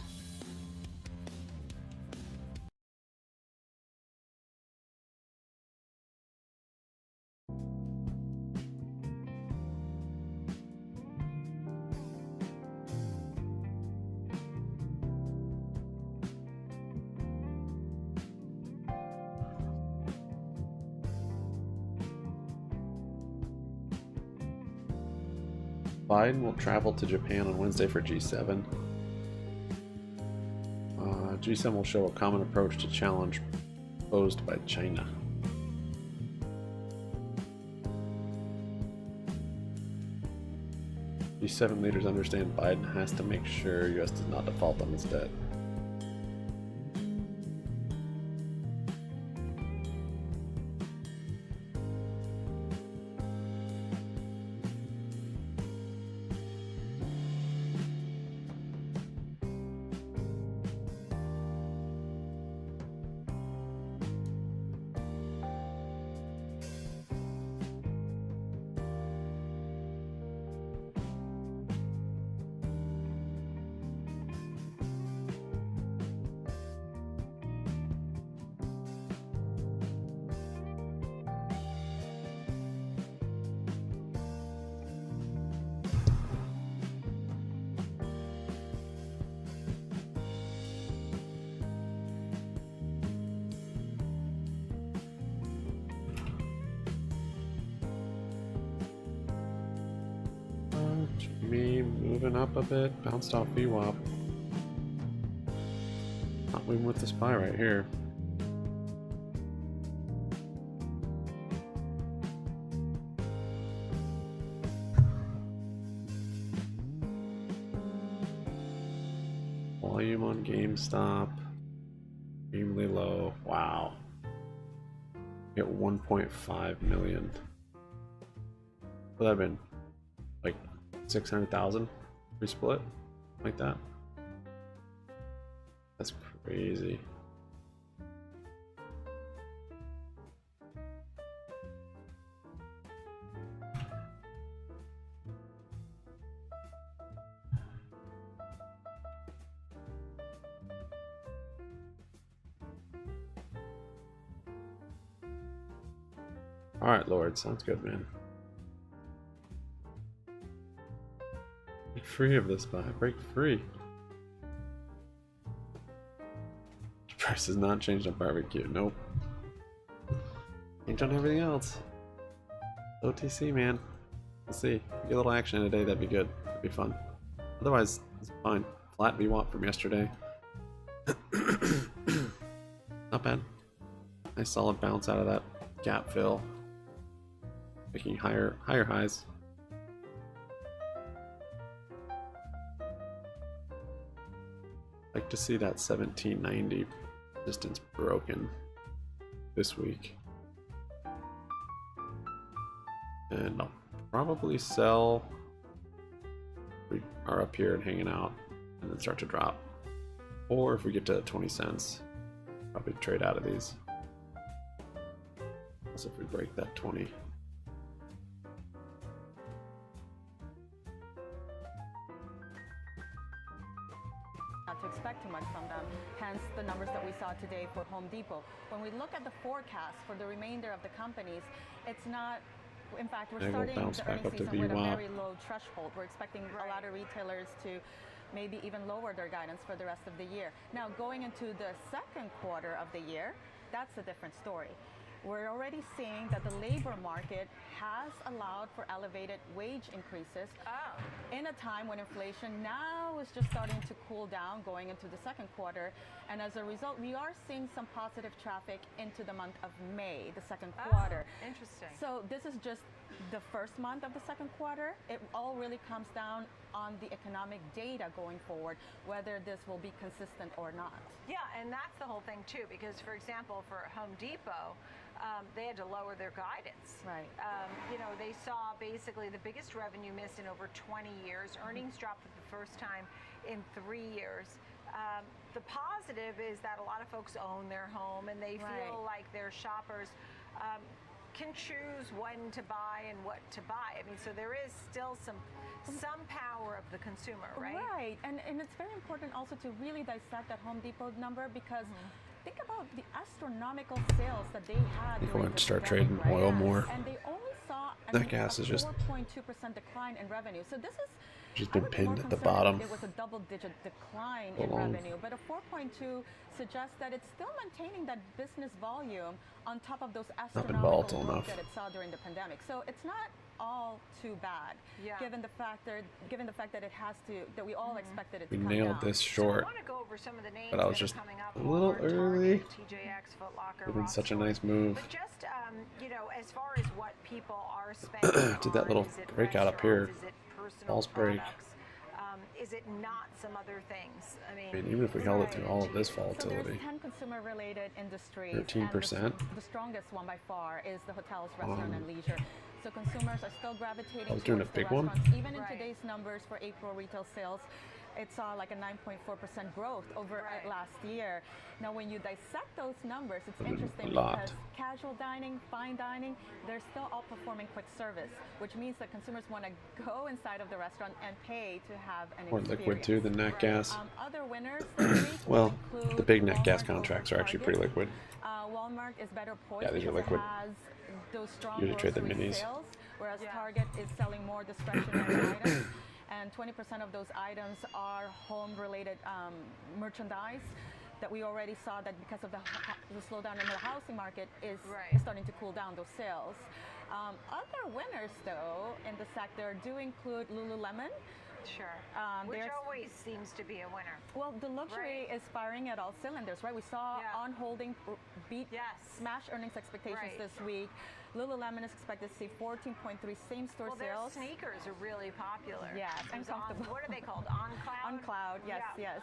A: Biden will travel to Japan on Wednesday for G7. G7 will show a common approach to challenge posed by China. G7 leaders understand Biden has to make sure US does not default on its debt. GME moving up a bit, bounced off VWAP. Not moving with the SPY right here. Volume on GameStop, extremely low. Wow. Get 1.5 million. Would that have been like 600,000 pre-split, like that? That's crazy. All right, Lord, sounds good, man. Break free of this buy. Break free. Price has not changed on barbecue. Nope. Changed on everything else. OTC, man. Let's see. Get a little action today. That'd be good. That'd be fun. Otherwise, it's fine. Flat VWAP from yesterday. Not bad. Nice solid bounce out of that gap fill. Making higher highs. Like to see that 1790 resistance broken this week. And I'll probably sell. We are up here and hanging out and then start to drop. Or if we get to 20 cents, probably trade out of these. Unless if we break that 20.
K: Not to expect too much from them, hence the numbers that we saw today for Home Depot. When we look at the forecast for the remainder of the companies, it's not, in fact, we're starting the earnings season with a very low threshold. We're expecting a lot of retailers to maybe even lower their guidance for the rest of the year. Now, going into the second quarter of the year, that's a different story. We're already seeing that the labor market has allowed for elevated wage increases in a time when inflation now is just starting to cool down going into the second quarter. And as a result, we are seeing some positive traffic into the month of May, the second quarter.
T: Interesting.
K: So this is just the first month of the second quarter. It all really comes down on the economic data going forward, whether this will be consistent or not.
T: Yeah, and that's the whole thing too, because for example, for Home Depot, they had to lower their guidance.
K: Right.
T: You know, they saw basically the biggest revenue miss in over 20 years. Earnings dropped for the first time in 3 years. The positive is that a lot of folks own their home and they feel like their shoppers can choose when to buy and what to buy. I mean, so there is still some power of the consumer, right?
K: Right, and it's very important also to really dissect that Home Depot number, because think about the astronomical sales that they had.
A: If we want to start trading oil more,
K: and they only saw
A: that gas is just
K: 4.2% decline in revenue. So this is
A: just been pinned at the bottom.
K: It was a double-digit decline in revenue, but a 4.2 suggests that it's still maintaining that business volume on top of those astronomical growth that it saw during the pandemic. So it's not all too bad, given the fact that it has to, that we all expected it to come down.
A: We nailed this short,
T: So I want to go over some of the names
A: but I was just a little early. It's been such a nice move.
T: But just you know, as far as what people are spending,
A: did that little breakout up here.
T: Is it personal
A: False break.
T: products? Is it not some other things? I mean,
A: even if we held it through all of this volatility.
K: So there's 10 consumer-related industries.
A: 13%.
K: The strongest one by far is the hotels, restaurant, and leisure. So consumers are still gravitating
A: I was doing a
K: towards the
A: big one.
K: restaurants. Even in today's numbers for April retail sales, it saw like a 9.4% growth over last year. Now, when you dissect those numbers, it's interesting because casual dining, fine dining, they're still outperforming quick service, which means that consumers want to go inside of the restaurant and pay to have an
A: More
K: experience.
A: liquid too than nat gas.
K: Other winners this week
A: Well,
K: include
A: the big nat gas
K: Walmart,
A: contracts are actually pretty liquid.
K: Walmart is better poised
A: Yeah, these are
K: because
A: liquid.
K: it has those strong
A: Usually trade the
K: grocery
A: minis.
K: sales, whereas Target is selling more discretionary items. And 20% of those items are home-related merchandise that we already saw that because of the slowdown in the housing market is starting to cool down those sales. Other winners, though, in the sector do include Lululemon.
T: Sure. Which always seems to be a winner.
K: Well, the luxury is firing at all cylinders, right? We saw On Holding beat smash earnings expectations this week. Lululemon is expected to see 14.3 same-store sales.
T: Their sneakers are really popular.
K: Yes, and comfortable.
T: What are they called? On Cloud?
K: On Cloud, yes.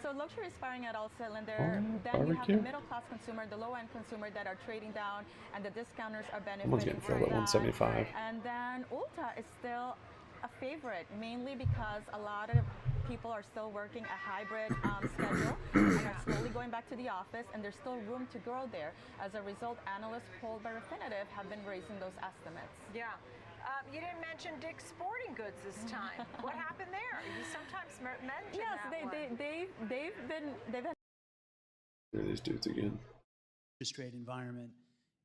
K: So luxury is firing at all cylinders. Then you have the middle-class consumer, the low-end consumer that are trading down, and the discounters are benefiting
A: Getting filled at
K: from that.
A: 175.
K: And then Ulta is still a favorite, mainly because a lot of people are still working a hybrid schedule and are slowly going back to the office, and there's still room to grow there. As a result, analysts polled by Refinitiv have been raising those estimates.
T: Yeah. You didn't mention Dick's Sporting Goods this time. What happened there? You sometimes mention
K: they've had
A: These dudes again.
F: Interest rate environment.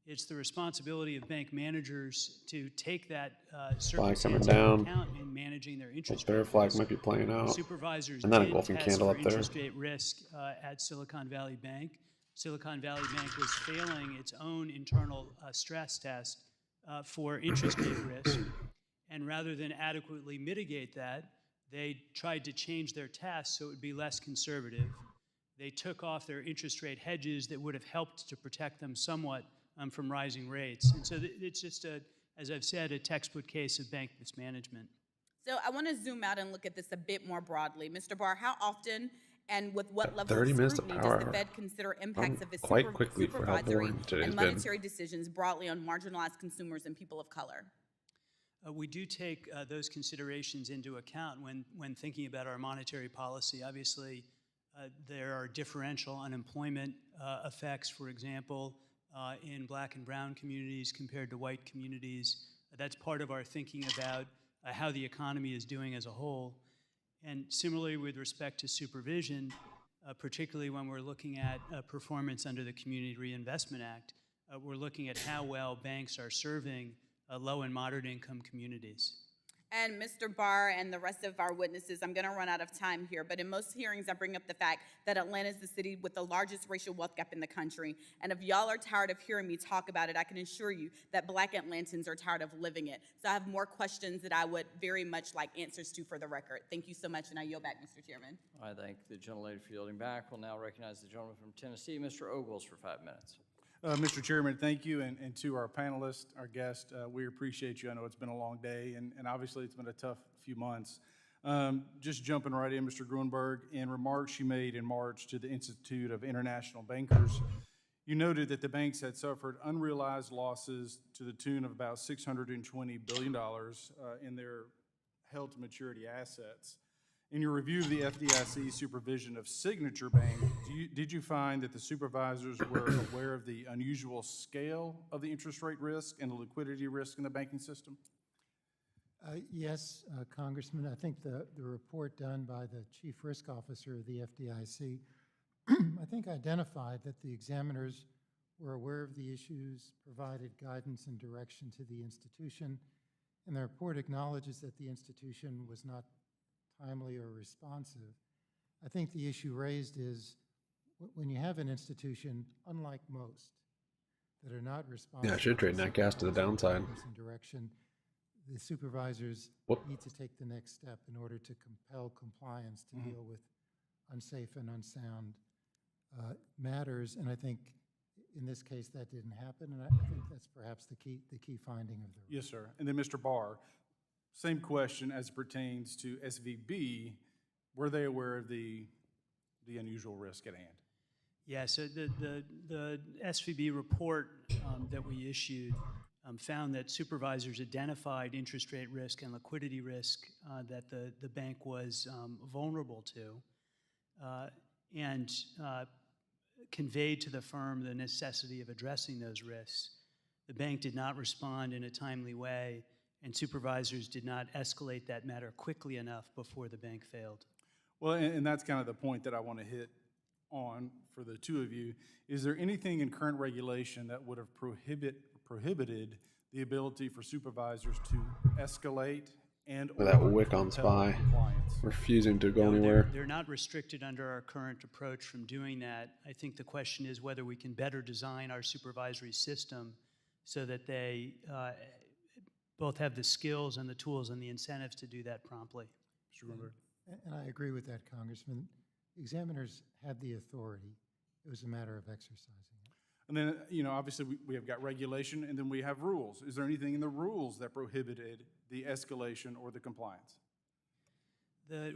F: It's the responsibility of bank managers to take that circumstance into account in managing their interest rate
A: Bear flag might be playing out.
F: Supervisors
A: and then a
F: did
A: golfing
F: test
A: candle
F: for
A: up there.
F: interest rate risk at Silicon Valley Bank. Silicon Valley Bank was failing its own internal stress test for interest rate risk. And rather than adequately mitigate that, they tried to change their test so it would be less conservative. They took off their interest rate hedges that would have helped to protect them somewhat from rising rates. And so it's just, as I've said, a textbook case of bank mismanagement.
L: So I want to zoom out and look at this a bit more broadly. Mr. Barr, how often and with what level of scrutiny does the Fed consider impacts of its supervisory and monetary decisions broadly on marginalized consumers and people of color?
F: We do take those considerations into account when thinking about our monetary policy. Obviously, there are differential unemployment effects, for example, in black and brown communities compared to white communities. That's part of our thinking about how the economy is doing as a whole. And similarly with respect to supervision, particularly when we're looking at performance under the Community Reinvestment Act, we're looking at how well banks are serving low and moderate income communities.
L: And Mr. Barr and the rest of our witnesses, I'm going to run out of time here, but in most hearings I bring up the fact that Atlanta is the city with the largest racial wealth gap in the country. And if y'all are tired of hearing me talk about it, I can assure you that Black Atlantans are tired of living it. So I have more questions that I would very much like answers to for the record. Thank you so much, and I yield back, Mr. Chairman.
C: I thank the gentlelady for yielding back. We'll now recognize the gentleman from Tennessee, Mr. Ogles, for 5 minutes.
I: Mr. Chairman, thank you, and to our panelists, our guests, we appreciate you. I know it's been a long day, and obviously it's been a tough few months. Just jumping right in, Mr. Grunberg, in remarks you made in March to the Institute of International Bankers, you noted that the banks had suffered unrealized losses to the tune of about $620 billion in their held-to-maturity assets. In your review of the FDIC supervision of Signature Bank, did you find that the supervisors were aware of the unusual scale of the interest rate risk and the liquidity risk in the banking system?
H: Yes, Congressman. I think the report done by the Chief Risk Officer of the FDIC, I think identified that the examiners were aware of the issues, provided guidance and direction to the institution, and the report acknowledges that the institution was not timely or responsive. I think the issue raised is when you have an institution, unlike most, that are not responsive.
A: Yeah, I should trade that gas to the downside.
H: And direction, the supervisors need to take the next step in order to compel compliance to deal with unsafe and unsound matters. And I think in this case that didn't happen, and I think that's perhaps the key finding of the report.
I: Yes, sir. And then Mr. Barr, same question as it pertains to SVB. Were they aware of the unusual risk at hand?
F: Yeah, so the SVB report that we issued found that supervisors identified interest rate risk and liquidity risk that the bank was vulnerable to, and conveyed to the firm the necessity of addressing those risks. The bank did not respond in a timely way, and supervisors did not escalate that matter quickly enough before the bank failed.
I: Well, and that's kind of the point that I want to hit on for the two of you. Is there anything in current regulation that would have prohibited the ability for supervisors to escalate and or
A: that wick on SPY, refusing to go anywhere?
F: They're not restricted under our current approach from doing that. I think the question is whether we can better design our supervisory system so that they both have the skills and the tools and the incentives to do that promptly.
I: Mr. Grunberg.
H: And I agree with that, Congressman. Examiners had the authority. It was a matter of exercising it.
I: And then, you know, obviously we have got regulation and then we have rules. Is there anything in the rules that prohibited the escalation or the compliance?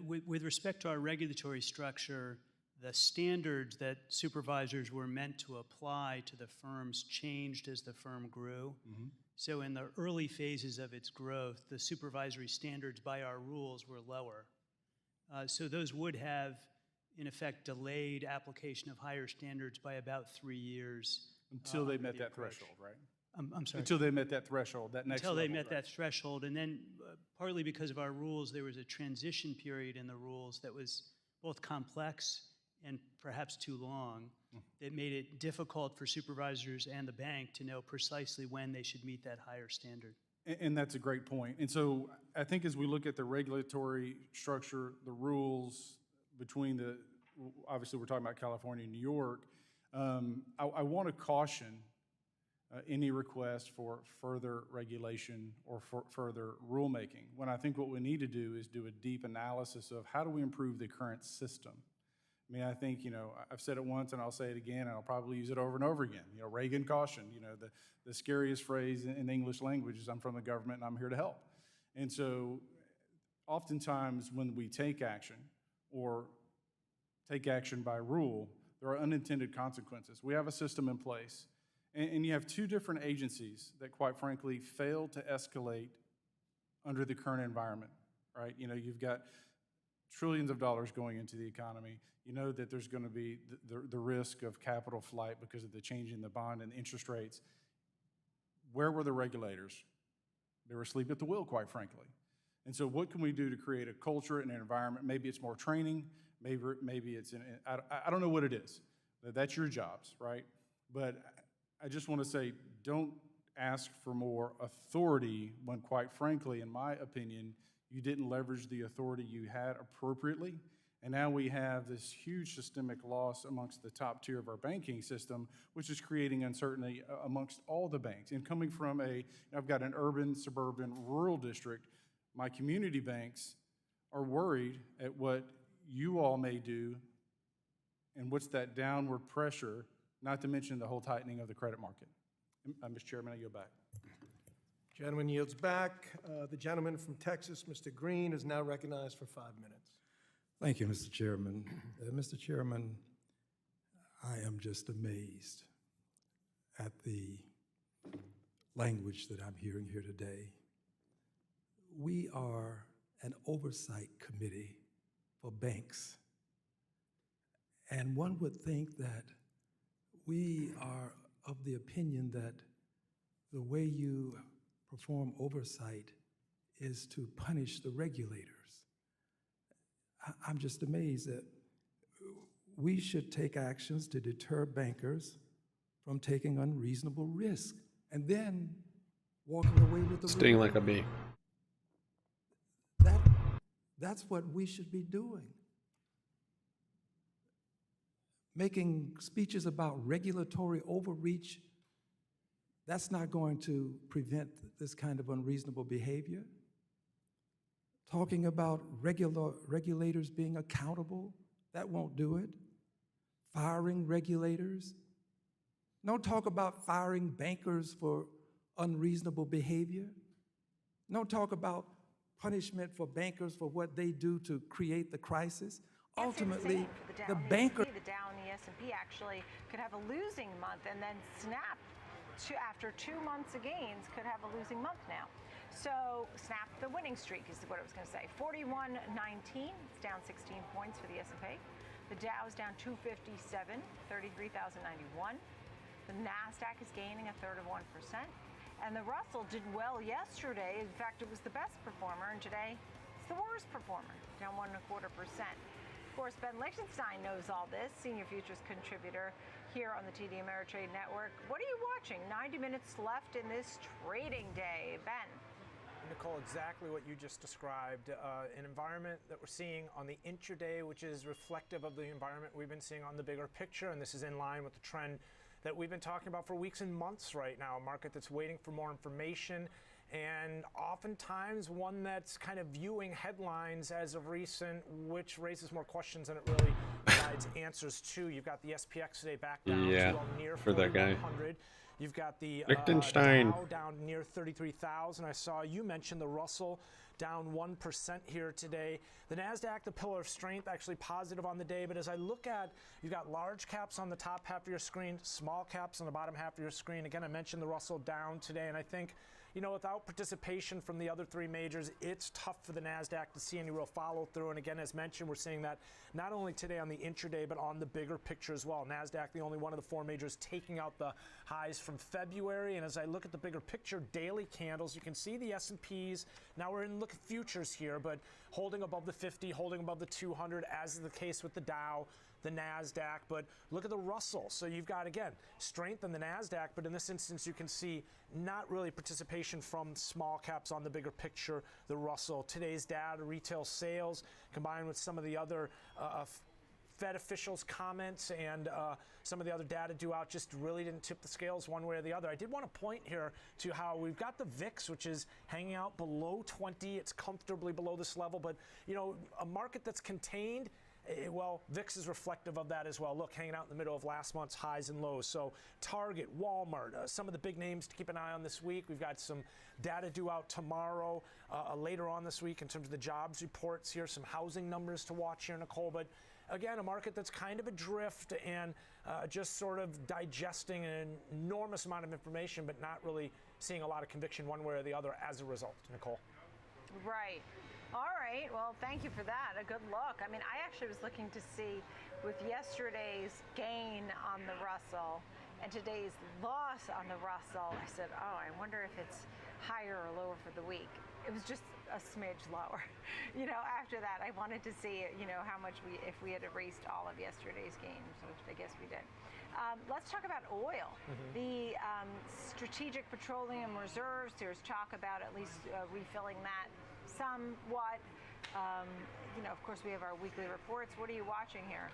F: With respect to our regulatory structure, the standards that supervisors were meant to apply to the firms changed as the firm grew. So in the early phases of its growth, the supervisory standards by our rules were lower. So those would have, in effect, delayed application of higher standards by about 3 years.
I: Until they met that threshold, right?
F: I'm sorry?
I: Until they met that threshold, that next
F: Until they
I: level,
F: met
I: right?
F: that threshold. And then partly because of our rules, there was a transition period in the rules that was both complex and perhaps too long. That made it difficult for supervisors and the bank to know precisely when they should meet that higher standard.
I: And that's a great point. And so I think as we look at the regulatory structure, the rules between the, obviously we're talking about California and New York, I want to caution any request for further regulation or for further rulemaking, when I think what we need to do is do a deep analysis of how do we improve the current system. I mean, I think, you know, I've said it once and I'll say it again, and I'll probably use it over and over again. You know, Reagan caution, you know, the scariest phrase in the English language is I'm from the government and I'm here to help. And so oftentimes when we take action or take action by rule, there are unintended consequences. We have a system in place, and you have two different agencies that quite frankly fail to escalate under the current environment, right? You know, you've got trillions of dollars going into the economy. You know that there's going to be the risk of capital flight because of the change in the bond and interest rates. Where were the regulators? They were asleep at the wheel, quite frankly. And so what can we do to create a culture and an environment? Maybe it's more training. Maybe it's, I don't know what it is. That's your jobs, right? But I just want to say, don't ask for more authority when, quite frankly, in my opinion, you didn't leverage the authority you had appropriately. And now we have this huge systemic loss amongst the top tier of our banking system, which is creating uncertainty amongst all the banks. And coming from I've got an urban, suburban, rural district, my community banks are worried at what you all may do and what's that downward pressure not to mention the whole tightening of the credit market. Mr. Chairman, I yield back.
M: Gentleman yields back. The gentleman from Texas, Mr. Green, is now recognized for 5 minutes.
R: Thank you, Mr. Chairman. Mr. Chairman, I am just amazed at the language that I'm hearing here today. We are an oversight committee for banks, and one would think that we are of the opinion that the way you perform oversight is to punish the regulators. I'm just amazed that we should take actions to deter bankers from taking unreasonable risk and then walking away with the
A: Sting like a bee.
R: That's what we should be doing. Making speeches about regulatory overreach, that's not going to prevent this kind of unreasonable behavior. Talking about regulators being accountable, that won't do it. Firing regulators. Don't talk about firing bankers for unreasonable behavior. Don't talk about punishment for bankers for what they do to create the crisis. Ultimately, the banker...
K: The Dow and the S&P actually could have a losing month and then snap after 2 months of gains, could have a losing month now. So snap the winning streak is what I was going to say. 41.19, it's down 16 points for the S&P. The Dow is down 257, 33,091. The NASDAQ is gaining 1/3 of 1%. And the Russell did well yesterday. In fact, it was the best performer, and today it's the worst performer, down 1.25%. Of course, Ben Lichtenstein knows all this, senior futures contributor here on the TD Ameritrade Network. What are you watching? 90 minutes left in this trading day. Ben.
W: Nicole, exactly what you just described, an environment that we're seeing on the intraday, which is reflective of the environment we've been seeing on the bigger picture, and this is in line with the trend that we've been talking about for weeks and months right now, a market that's waiting for more information, and oftentimes one that's kind of viewing headlines as of recent, which raises more questions than it really provides answers to. You've got the SPX today back down to near 4,100. You've got the Dow down near 33,000. I saw you mention the Russell down 1% here today. The NASDAQ, the pillar of strength, actually positive on the day. But as I look at, you've got large caps on the top half of your screen, small caps on the bottom half of your screen. Again, I mentioned the Russell down today. And I think, you know, without participation from the other three majors, it's tough for the NASDAQ to see any real follow through. And again, as mentioned, we're seeing that not only today on the intraday, but on the bigger picture as well. NASDAQ, the only one of the four majors taking out the highs from February. And as I look at the bigger picture, daily candles, you can see the S&Ps. Now we're in look at futures here, but holding above the 50, holding above the 200, as is the case with the Dow, the NASDAQ, but look at the Russell. So you've got, again, strength in the NASDAQ, but in this instance, you can see not really participation from small caps on the bigger picture, the Russell. Today's data, retail sales, combined with some of the other Fed officials' comments and some of the other data due out, just really didn't tip the scales one way or the other. I did want to point here to how we've got the VIX, which is hanging out below 20. It's comfortably below this level, but, you know, a market that's contained, well, VIX is reflective of that as well. Look, hanging out in the middle of last month's highs and lows. So Target, Walmart, some of the big names to keep an eye on this week. We've got some data due out tomorrow, later on this week in terms of the jobs reports here, some housing numbers to watch here, Nicole. But again, a market that's kind of adrift and just sort of digesting an enormous amount of information, but not really seeing a lot of conviction one way or the other as a result, Nicole.
K: Right. All right. Well, thank you for that. A good look. I mean, I actually was looking to see with yesterday's gain on the Russell and today's loss on the Russell, I said, oh, I wonder if it's higher or lower for the week. It was just a smidge lower. You know, after that, I wanted to see, you know, how much if we had erased all of yesterday's gains, which I guess we did. Let's talk about oil. The strategic petroleum reserves, there's talk about at least refilling that somewhat. You know, of course, we have our weekly reports. What are you watching here?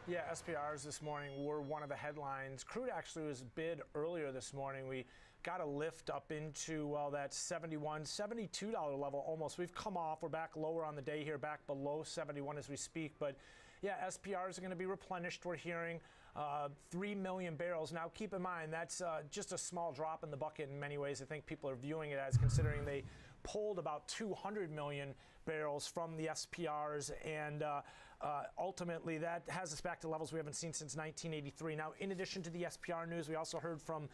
W: Yeah, SPRs this morning were one of the headlines. Crude actually was bid earlier this morning. We got a lift up into, well, that $71, $72 level almost. We've come off. We're back lower on the day here, back below 71 as we speak. But yeah, SPRs are going to be replenished. We're hearing
G: 3 million barrels. Now, keep in mind, that's just a small drop in the bucket in many ways. I think people are viewing it as, considering they pulled about 200 million barrels from the SPRs, and ultimately that has us back to levels we haven't seen since 1983. Now, in addition to the SPR news, we also heard from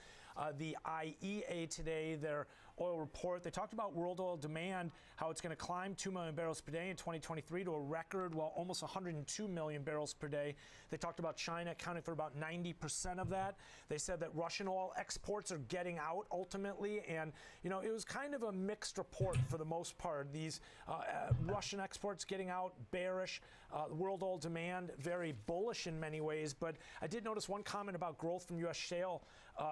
G: the IEA today, their oil report. They talked about world oil demand, how it's going to climb 2 million barrels per day in 2023 to a record, well, almost 102 million barrels per day. They talked about China accounting for about 90% of that. They said that Russian oil exports are getting out ultimately, and you know, it was kind of a mixed report for the most part. These Russian exports getting out, bearish. World oil demand, very bullish in many ways. But I did notice one comment about growth from U.S. shale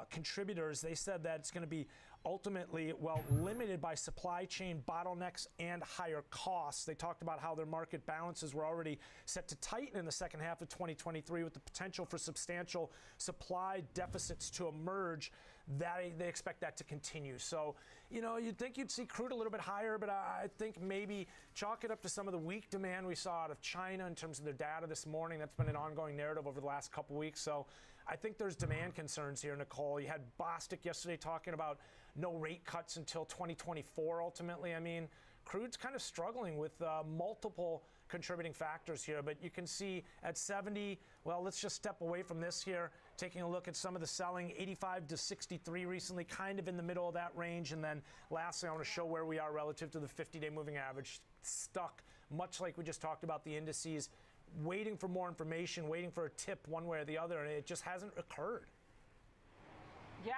G: contributors. They said that it's going to be ultimately, well, limited by supply chain bottlenecks and higher costs. They talked about how their market balances were already set to tighten in the second half of 2023 with the potential for substantial supply deficits to emerge. That they expect that to continue. So, you know, you'd think you'd see crude a little bit higher, but I think maybe chalk it up to some of the weak demand we saw out of China in terms of their data this morning. That's been an ongoing narrative over the last couple weeks. So I think there's demand concerns here, Nicole. You had Bostic yesterday talking about no rate cuts until 2024 ultimately. I mean, crude's kind of struggling with multiple contributing factors here, but you can see at 70, well, let's just step away from this here, taking a look at some of the selling, 85 to 63 recently, kind of in the middle of that range. And then lastly, I want to show where we are relative to the 50-day moving average, stuck, much like we just talked about the indices, waiting for more information, waiting for a tip one way or the other, and it just hasn't occurred.
K: Yeah,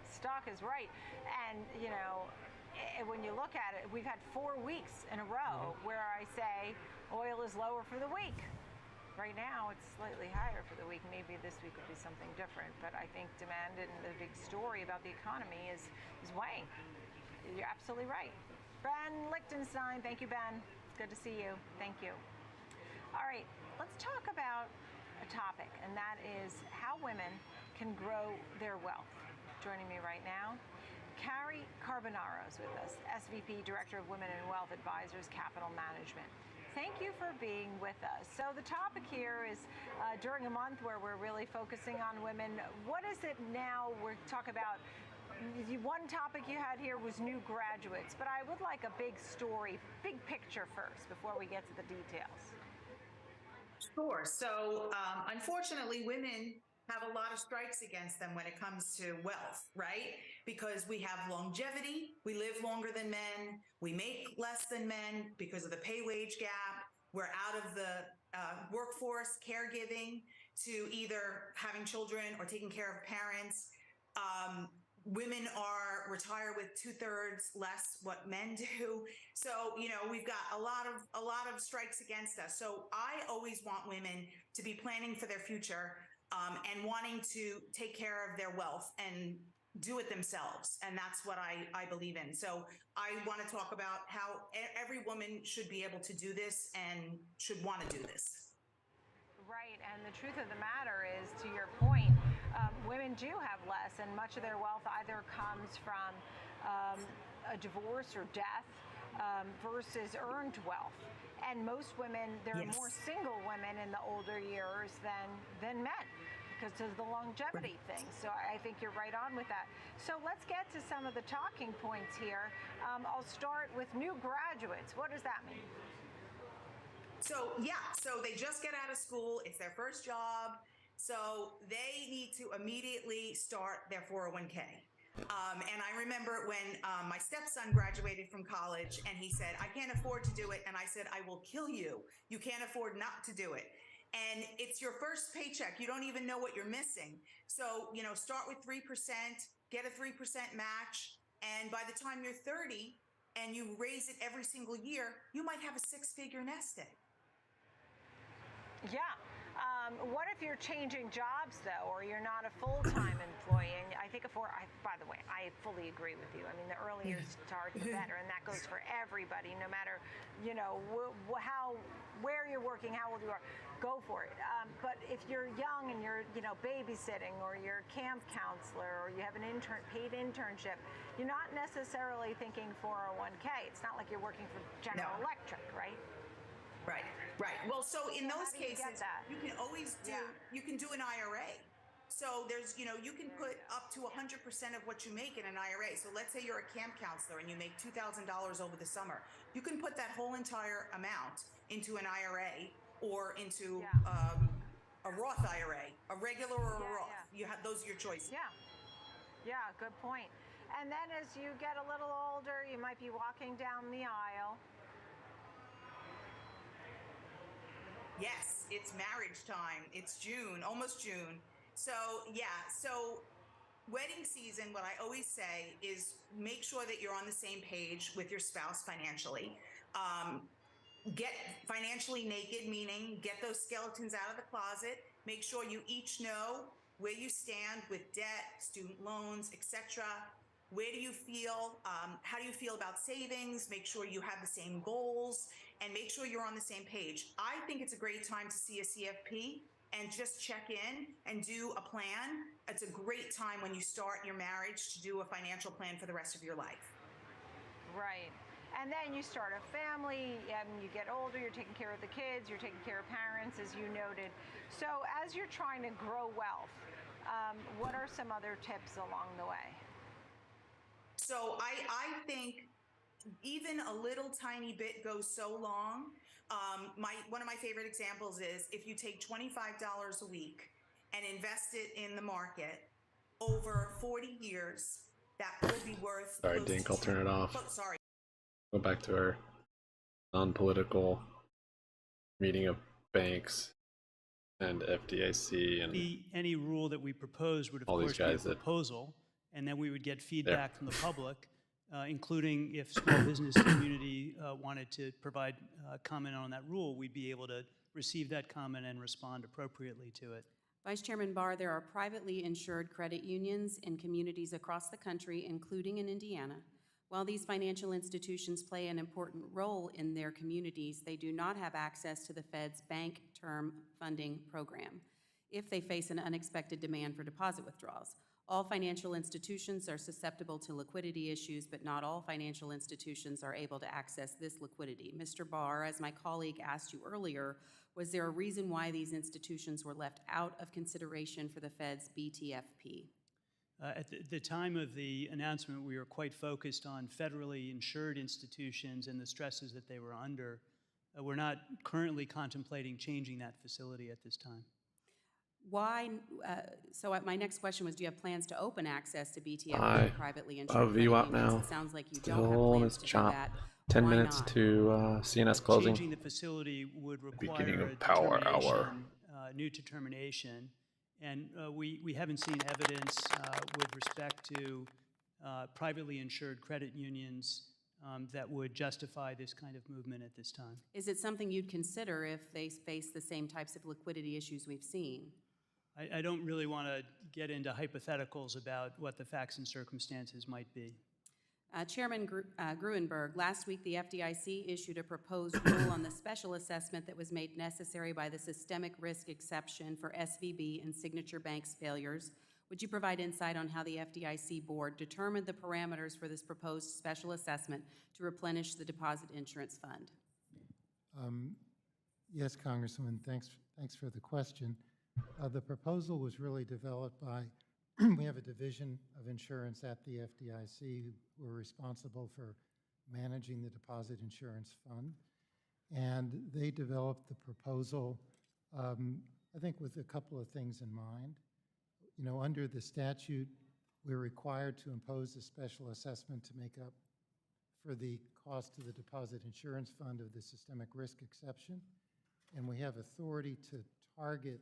K: stock is right. And, you know, when you look at it, we've had 4 weeks in a row where I say oil is lower for the week. Right now, it's slightly higher for the week. Maybe this week would be something different. But I think demand and the big story about the economy is weighing. You're absolutely right. Ben Lichtenstein. Thank you, Ben. Good to see you. Thank you. All right, let's talk about a topic, and that is how women can grow their wealth. Joining me right now, Carrie Carbonaro is with us, SVP, Director of Women and Wealth Advisors, Capital Management. Thank you for being with us. So the topic here is during a month where we're really focusing on women, what is it now we're talking about? One topic you had here was new graduates, but I would like a big story, big picture first before we get to the details.
P: Sure. So unfortunately, women have a lot of strikes against them when it comes to wealth, right? Because we have longevity, we live longer than men, we make less than men because of the pay-wage gap, we're out of the workforce, caregiving, to either having children or taking care of parents. Women are retire with 2/3 less what men do. So, you know, we've got a lot of strikes against us. So I always want women to be planning for their future and wanting to take care of their wealth and do it themselves. And that's what I believe in. So I want to talk about how every woman should be able to do this and should want to do this.
K: Right, and the truth of the matter is, to your point, women do have less, and much of their wealth either comes from a divorce or death versus earned wealth. And most women, there are more single women in the older years than men because of the longevity thing. So I think you're right on with that. So let's get to some of the talking points here. I'll start with new graduates. What does that mean?
P: So they just get out of school. It's their first job. So they need to immediately start their 401k. And I remember when my stepson graduated from college and he said, I can't afford to do it. And I said, I will kill you. You can't afford not to do it. And it's your first paycheck. You don't even know what you're missing. So, you know, start with 3%, get a 3% match. And by the time you're 30 and you raise it every single year, you might have a 6-figure nest egg.
K: Yeah. What if you're changing jobs, though, or you're not a full-time employee? And I think by the way, I fully agree with you. I mean, the earlier you start, the better, and that goes for everybody, no matter, you know, where you're working, how old you are, go for it. But if you're young and you're, you know, babysitting, or you're a camp counselor, or you have an paid internship, you're not necessarily thinking 401k. It's not like you're working for General Electric, right?
P: Right, right. Well, so in those
T: how do you get
P: cases,
T: that?
P: you can always do, you can do an IRA. So there's, you can put up to 100% of what you make in an IRA. So let's say you're a camp counselor and you make $2,000 over the summer. You can put that whole entire amount into an IRA or into a Roth IRA, a regular or a Roth. You have, those are your choices.
T: Yeah, good point. And then as you get a little older, you might be walking down the aisle.
P: Yes, it's marriage time. It's June, almost June. So so wedding season, what I always say is make sure that you're on the same page with your spouse financially. Get financially naked, meaning get those skeletons out of the closet. Make sure you each know where you stand with debt, student loans, etc. Where do you feel? How do you feel about savings? Make sure you have the same goals and make sure you're on the same page. I think it's a great time to see a CFP and just check in and do a plan. It's a great time when you start your marriage to do a financial plan for the rest of your life.
T: Right. And then you start a family and you get older, you're taking care of the kids, you're taking care of parents, as you noted. So as you're trying to grow wealth, what are some other tips along the way?
P: So I think even a little tiny bit goes so long. One of my favorite examples is if you take $25 a week and invest it in the market over 40 years, that will be worth.
A: Sorry, Dink, I'll turn it off.
P: Oh, sorry.
A: Go back to our non-political meeting of banks and FDIC and
F: any rule that we propose would of
A: all these
F: course be a
A: guys that-
F: proposal, and then we would get feedback from the public, including if small business community wanted to provide comment on that rule, we'd be able to receive that comment and respond appropriately to it.
B: Vice Chairman Barr, there are privately insured credit unions in communities across the country, including in Indiana. While these financial institutions play an important role in their communities, they do not have access to the Fed's Bank Term Funding Program if they face an unexpected demand for deposit withdrawals. All financial institutions are susceptible to liquidity issues, but not all financial institutions are able to access this liquidity. Mr. Barr, as my colleague asked you earlier, was there a reason why these institutions were left out of consideration for the Fed's BTFP?
F: At the time of the announcement, we were quite focused on federally insured institutions and the stresses that they were under. We're not currently contemplating changing that facility at this time.
B: Why? So my next question was, do you have plans to open access to BTFP privately insured credit
A: VWAP
B: unions?
A: now.
B: It sounds like you don't have
A: Still on
B: plans
A: its
B: to do
A: chop.
B: that.
A: 10
B: Why
A: minutes
B: not?
A: to CNS closing.
F: Changing the facility would require
A: Beginning of
F: a
A: power
F: determination,
A: hour.
F: New determination, and we haven't seen evidence with respect to privately insured credit unions that would justify this kind of movement at this time.
B: Is it something you'd consider if they face the same types of liquidity issues we've seen?
F: I don't really want to get into hypotheticals about what the facts and circumstances might be.
B: Chairman Gruenberg, last week the FDIC issued a proposed rule on the special assessment that was made necessary by the systemic risk exception for SVB and Signature Bank's failures. Would you provide insight on how the FDIC board determined the parameters for this proposed special assessment to replenish the deposit insurance fund?
H: Yes, Congresswoman, thanks for the question. The proposal was really developed by, we have a division of insurance at the FDIC who are responsible for managing the deposit insurance fund. And they developed the proposal, I think with a couple of things in mind. You know, under the statute, we're required to impose a special assessment to make up for the cost of the deposit insurance fund of the systemic risk exception. And we have authority to target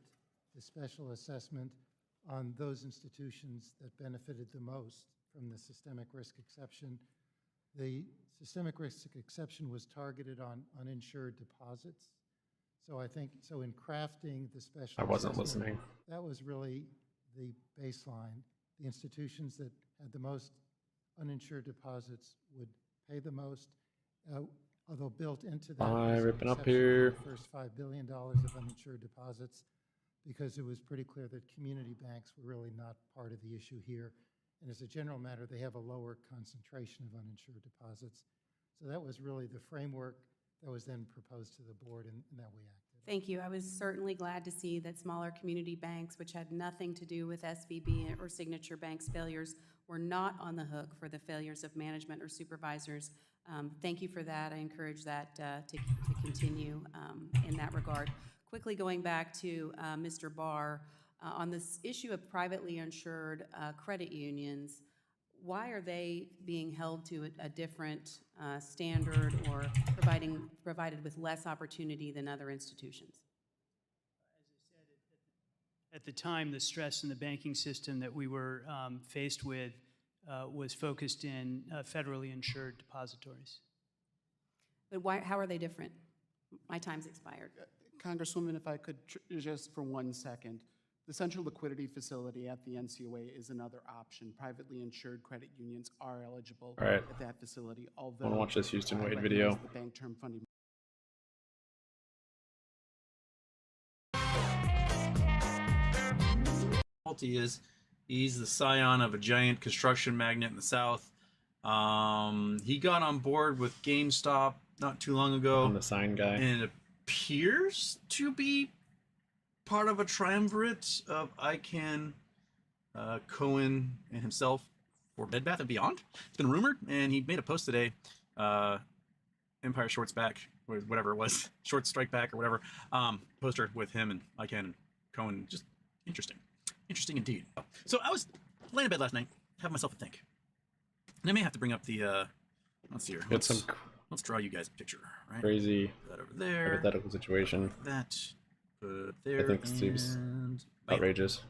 H: the special assessment on those institutions that benefited the most from the systemic risk exception. The systemic risk exception was targeted on uninsured deposits. So I think, so in crafting the special
A: I wasn't
H: assessment,
A: listening.
H: that was really the baseline. The institutions that had the most uninsured deposits would pay the most, although built into that was an
A: Ripping up
H: exception
A: here.
H: for the first $5 billion of uninsured deposits, because it was pretty clear that community banks were really not part of the issue here. And as a general matter, they have a lower concentration of uninsured deposits. So that was really the framework that was then proposed to the board and that we acted.
B: Thank you. I was certainly glad to see that smaller community banks, which had nothing to do with SVB or Signature Bank's failures, were not on the hook for the failures of management or supervisors. Thank you for that. I encourage that to continue in that regard. Quickly going back to Mr. Barr, on this issue of privately insured credit unions, why are they being held to a different standard or provided with less opportunity than other institutions?
F: At the time, the stress in the banking system that we were faced with was focused in federally insured depositories.
B: But why? How are they different? My time's expired.
J: Congresswoman, if I could just for 1 second. The central liquidity facility at the NCOA is another option. Privately insured credit unions are eligible at that facility. Although
A: I want to watch this Houston Wade video.
J: The bank term funding
S: is he's the scion of a giant construction magnate in the South. He got on board with GameStop not too long ago.
A: I'm the sign guy.
S: And it appears to be part of a triumvirate of ICANN, Cohen, and himself for Bed Bath & Beyond. It's been rumored, and he made a post today, Empire Shorts Back, or whatever it was, Short Strike Back or whatever, poster with him and ICANN and Cohen. Just interesting. Interesting indeed. So I was laying in bed last night, having myself a think. And I may have to bring up the, let's see here. Let's draw you guys a picture, right?
A: Crazy
S: put that over there.
A: Hypothetical situation.
S: That. Put there.
A: I think it seems outrageous,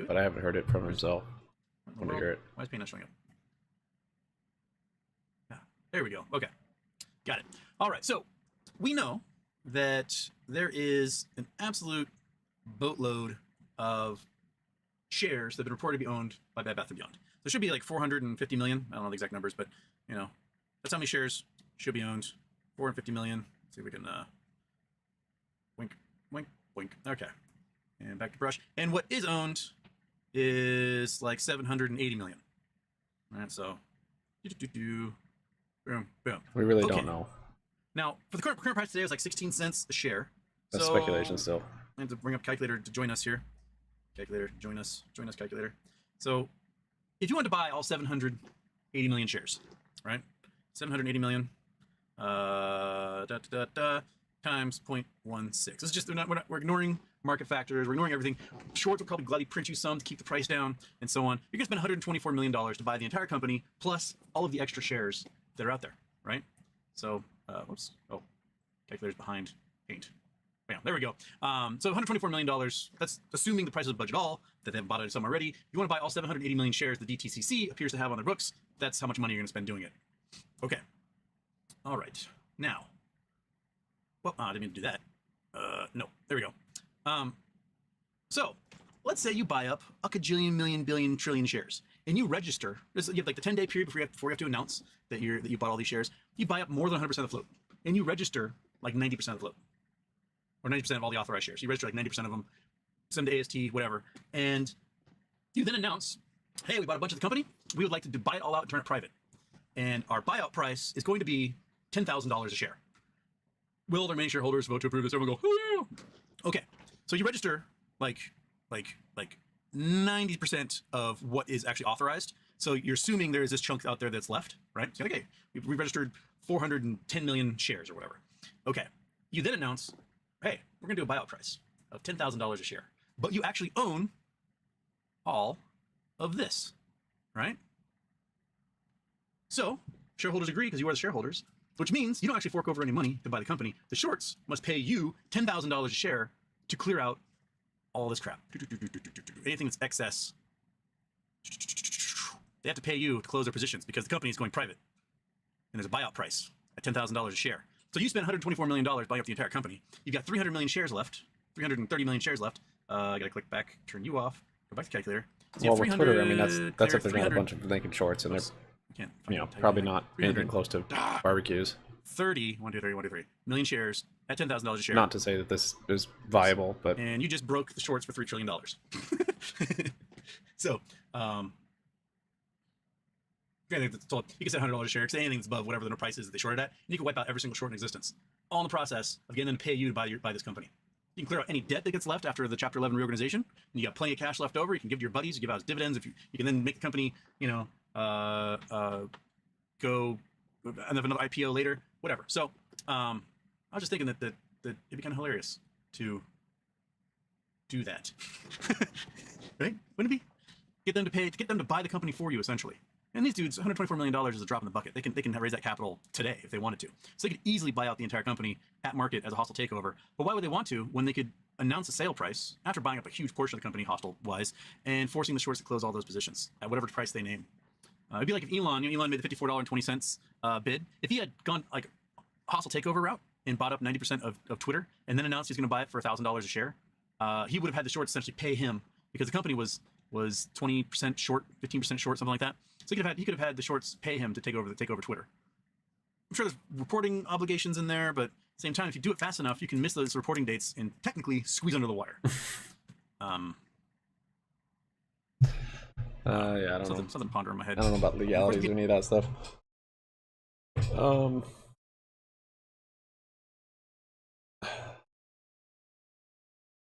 A: but I haven't heard it from himself. I want to hear it.
S: Why is paint not showing up? Yeah, there we go. Okay, got it. All right, so we know that there is an absolute boatload of shares that have been reported to be owned by Bed Bath & Beyond. There should be like 450 million. I don't know the exact numbers, but you know, that's how many shares should be owned. 450 million. Let's see if we can wink, wink, wink. Okay, and back to brush. And what is owned is like 780 million. All right, so boom, boom.
A: We really don't know.
S: Now, for the current price today, it was like 16 cents a share.
A: That's speculation still.
S: I have to bring up calculator to join us here. Calculator, join us, calculator. So, if you want to buy all 780 million shares, right? 780 million times 0.16. This is just we're ignoring market factors. We're ignoring everything. Shorts will probably gladly print you some to keep the price down and so on. You're gonna spend $124 million to buy the entire company plus all of the extra shares that are out there, right? So, whoops. Oh, calculator's behind paint. Yeah, there we go. So $124 million, that's assuming the price of the budget all, that they haven't bought it some already. If you want to buy all 780 million shares the DTCC appears to have on their books, that's how much money you're going to spend doing it. Okay. All right. Now, well, I didn't mean to do that. No, there we go. So let's say you buy up a cajillion, million, billion, trillion shares, and you register. You have like the 10-day period before you have to announce that you bought all these shares. You buy up more than 100% of the float, and you register like 90% of the float. Or 90% of all the authorized shares. You register like 90% of them, send to AST, whatever. And you then announce, hey, we bought a bunch of the company. We would like to buy it all out and turn it private. And our buyout price is going to be $10,000 a share. Will the remaining shareholders vote to approve this? Everyone go, oh, yeah. Okay. So you register like 90% of what is actually authorized. So you're assuming there is this chunk out there that's left, right? So, okay, we registered 410 million shares or whatever. Okay. You then announce, hey, we're going to do a buyout price of $10,000 a share. But you actually own all of this, right? So shareholders agree because you are the shareholders, which means you don't actually fork over any money to buy the company. The shorts must pay you $10,000 a share to clear out all this crap. Anything that's excess, they have to pay you to close their positions because the company is going private. And there's a buyout price at $10,000 a share. So you spent $124 million buying up the entire company. You've got 300 million shares left, 330 million shares left. I gotta click back, turn you off, go back to the calculator. So
A: well, with Twitter, I mean, that's if there's not a bunch of naked shorts and they're, probably not anything close to barbecues.
S: 30, 1, 2, 3, 1, 2, 3 million shares at $10,000 a share.
A: Not to say that this is viable, but
S: and you just broke the shorts for $3 trillion. So, you can say $100 a share, say anything that's above whatever the price is that they shorted at, and you can wipe out every single short in existence. all in the process of getting them to pay you to buy this company. You can clear out any debt that gets left after the Chapter 11 reorganization, and you got plenty of cash left over. You can give to your buddies, you give out as dividends. If you can then make the company, go and have another IPO later, whatever. So I was just thinking that it'd be kind of hilarious to do that, right? Wouldn't it be? Get them to buy the company for you, essentially. And these dudes, $124 million is a drop in the bucket. They can raise that capital today if they wanted to. So they could easily buy out the entire company at market as a hostile takeover. But why would they want to when they could announce a sale price after buying up a huge portion of the company hostile-wise and forcing the shorts to close all those positions at whatever price they name? It'd be like if Elon made the $54.20 bid. If he had gone like hostile takeover route and bought up 90% of Twitter and then announced he's going to buy it for $1,000 a share, he would have had the shorts essentially pay him because the company was 20% short, 15% short, something like that. So he could have had the shorts pay him to take over Twitter. I'm sure there's reporting obligations in there, but at the same time, if you do it fast enough, you can miss those reporting dates and technically squeeze under the wire.
A: Yeah, I don't know.
S: Something to ponder in my head.
A: I don't know about legalities or any of that stuff.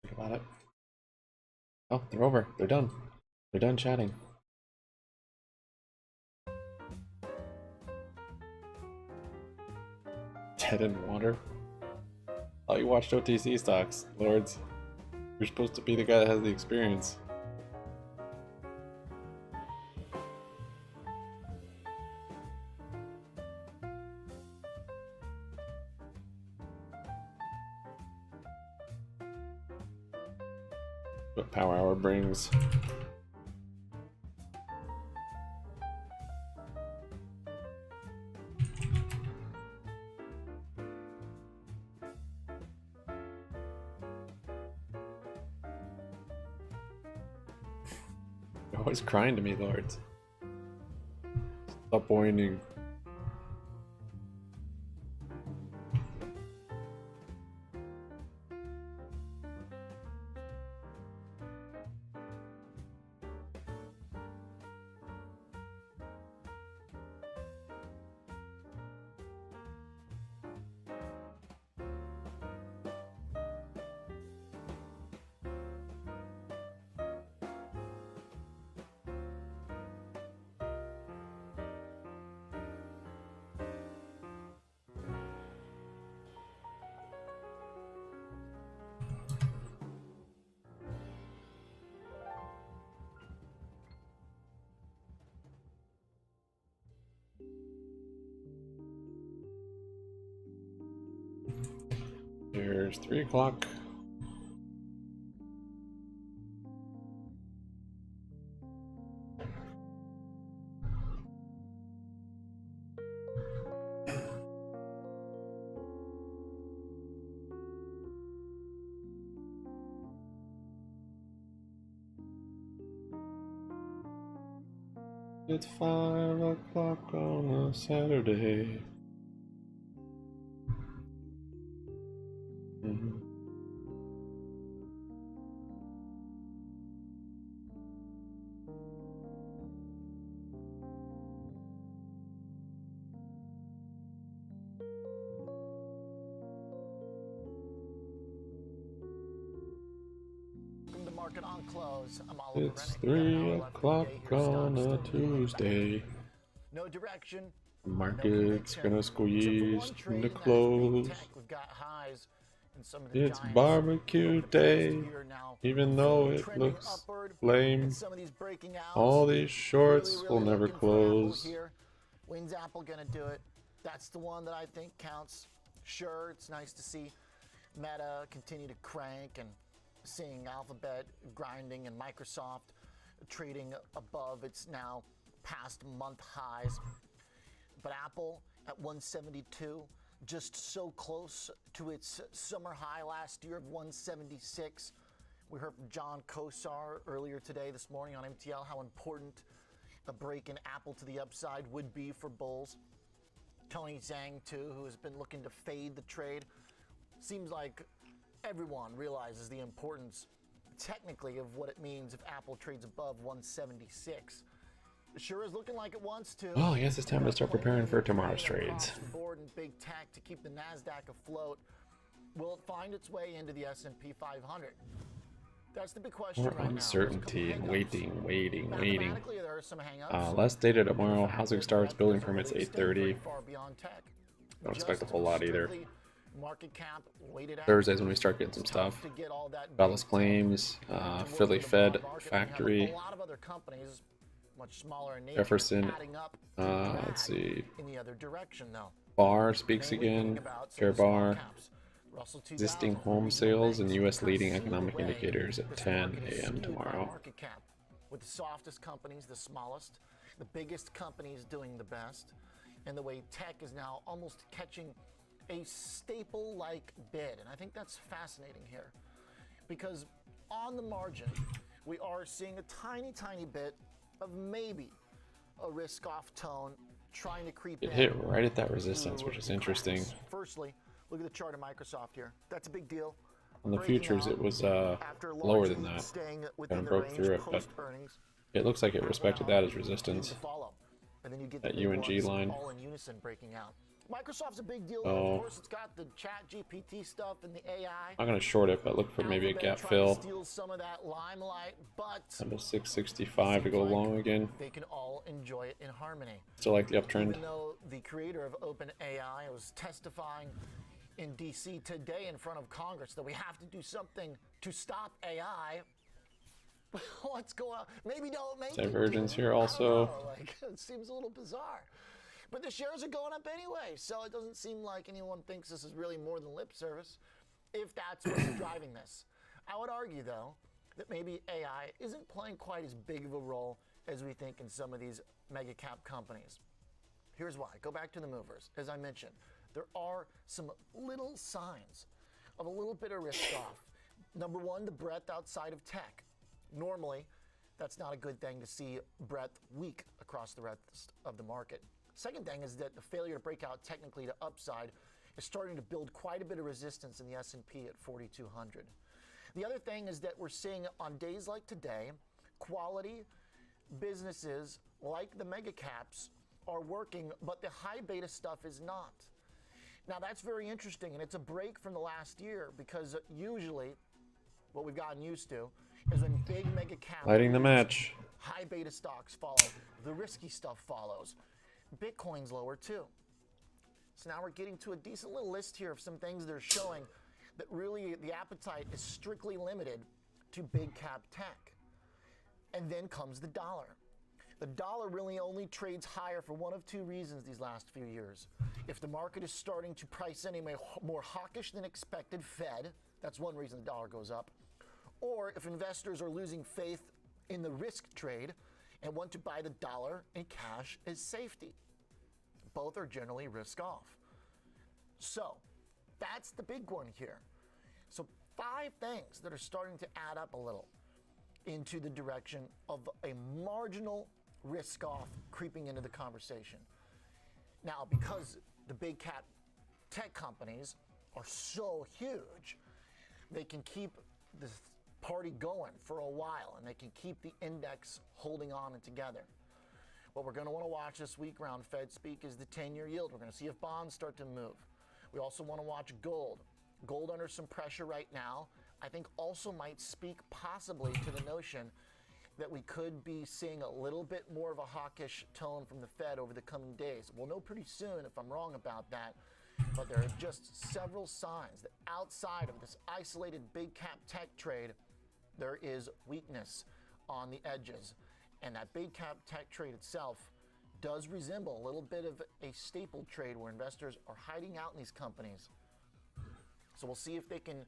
A: Think about it. Oh, they're over. They're done. They're done chatting. Dead in water. Oh, you watched OTC stocks, lords. You're supposed to be the guy that has the experience. What Power Hour brings. You're always crying to me, lords. Stop whining. Here's 3 o'clock. It's 5 o'clock on a Saturday.
N: On close.
A: It's 3 o'clock on a Tuesday.
N: No direction.
A: Market's gonna squeeze from the close.
N: We've got highs in some of the
A: It's barbecue day, even though it looks lame. All these shorts will never close.
N: When's Apple gonna do it? That's the one that I think counts. Sure, it's nice to see Meta continue to crank and seeing Alphabet grinding and Microsoft trading above its now past month highs. But Apple at 172, just so close to its summer high last year of 176. We heard from John Kosar earlier today, this morning on MTL, how important a break in Apple to the upside would be for bulls. Tony Zhang, too, who has been looking to fade the trade. Seems like everyone realizes the importance, technically, of what it means if Apple trades above 176. Sure is looking like it wants to.
A: Well, I guess it's time to start preparing for tomorrow's trades.
N: Board and big tech to keep the Nasdaq afloat. Will it find its way into the S&P 500? That's the big question
A: More
N: right
A: uncertainty and waiting.
N: Mathematically, there are some hangups.
A: Less data tomorrow. Housing starts, building permits 8:30. Don't expect a whole lot either.
N: Market cap weighted
A: Thursday's when we start getting some stuff. Dallas claims, Philly Fed factory.
N: A lot of other companies, much smaller in nature,
A: Jefferson.
N: adding up
A: Let's see.
N: in the other direction though.
A: Barr speaks again. Fair Bar. Existing home sales and U.S. leading economic indicators at 10 a.m. tomorrow.
N: Market cap with the softest companies, the smallest, the biggest companies doing the best, and the way tech is now almost catching a staple-like bid. And I think that's fascinating here because on the margin, we are seeing a tiny bit of maybe a risk-off tone trying to creep in.
A: It hit right at that resistance, which is interesting.
N: Firstly, look at the chart of Microsoft here. That's a big deal.
A: On the futures, it was lower than that. Kind of broke through it, but it looks like it respected that as resistance.
N: And then you get
A: that
N: the
A: UNG line.
N: all in unison breaking out. Microsoft's a big deal.
A: Oh.
N: Of course, it's got the chat GPT stuff and the AI.
A: I'm gonna short it, but look for maybe a gap fill.
N: Steal some of that limelight, but
A: Down to 665 to go long again.
N: they can all enjoy it in harmony.
A: Still like the uptrend.
N: Even though the creator of OpenAI was testifying in DC today in front of Congress that we have to do something to stop AI. What's going on? Maybe don't make
A: Divergence
N: it.
A: here also.
N: It seems a little bizarre. But the shares are going up anyway, so it doesn't seem like anyone thinks this is really more than lip service, if that's what's driving this. I would argue, though, that maybe AI isn't playing quite as big of a role as we think in some of these mega cap companies. Here's why. Go back to the movers. As I mentioned, there are some little signs of a little bit of risk off. Number one, the breadth outside of tech. Normally, that's not a good thing to see breadth weak across the rest of the market. Second thing is that the failure to break out technically to upside is starting to build quite a bit of resistance in the S&P at 4,200. The other thing is that we're seeing on days like today, quality businesses like the mega caps are working, but the high beta stuff is not. Now that's very interesting, and it's a break from the last year because usually what we've gotten used to is when big mega caps
A: Lighting the match.
N: high beta stocks follow, the risky stuff follows. Bitcoin's lower too. So now we're getting to a decent little list here of some things that are showing that really the appetite is strictly limited to big cap tech. And then comes the dollar. The dollar really only trades higher for one of two reasons these last few years. If the market is starting to price in a more hawkish than expected Fed, that's one reason the dollar goes up. Or if investors are losing faith in the risk trade and want to buy the dollar and cash as safety. Both are generally risk off. So that's the big one here. So 5 things that are starting to add up a little into the direction of a marginal risk off creeping into the conversation. Now, because the big cap tech companies are so huge, they can keep this party going for a while, and they can keep the index holding on and together. What we're going to want to watch this week around Fed speak is the 10-year yield. We're going to see if bonds start to move. We also want to watch gold. Gold under some pressure right now, I think also might speak possibly to the notion that we could be seeing a little bit more of a hawkish tone from the Fed over the coming days. We'll know pretty soon if I'm wrong about that, but there are just several signs that outside of this isolated big cap tech trade, there is weakness on the edges. And that big cap tech trade itself does resemble a little bit of a staple trade where investors are hiding out in these companies. So we'll see if they can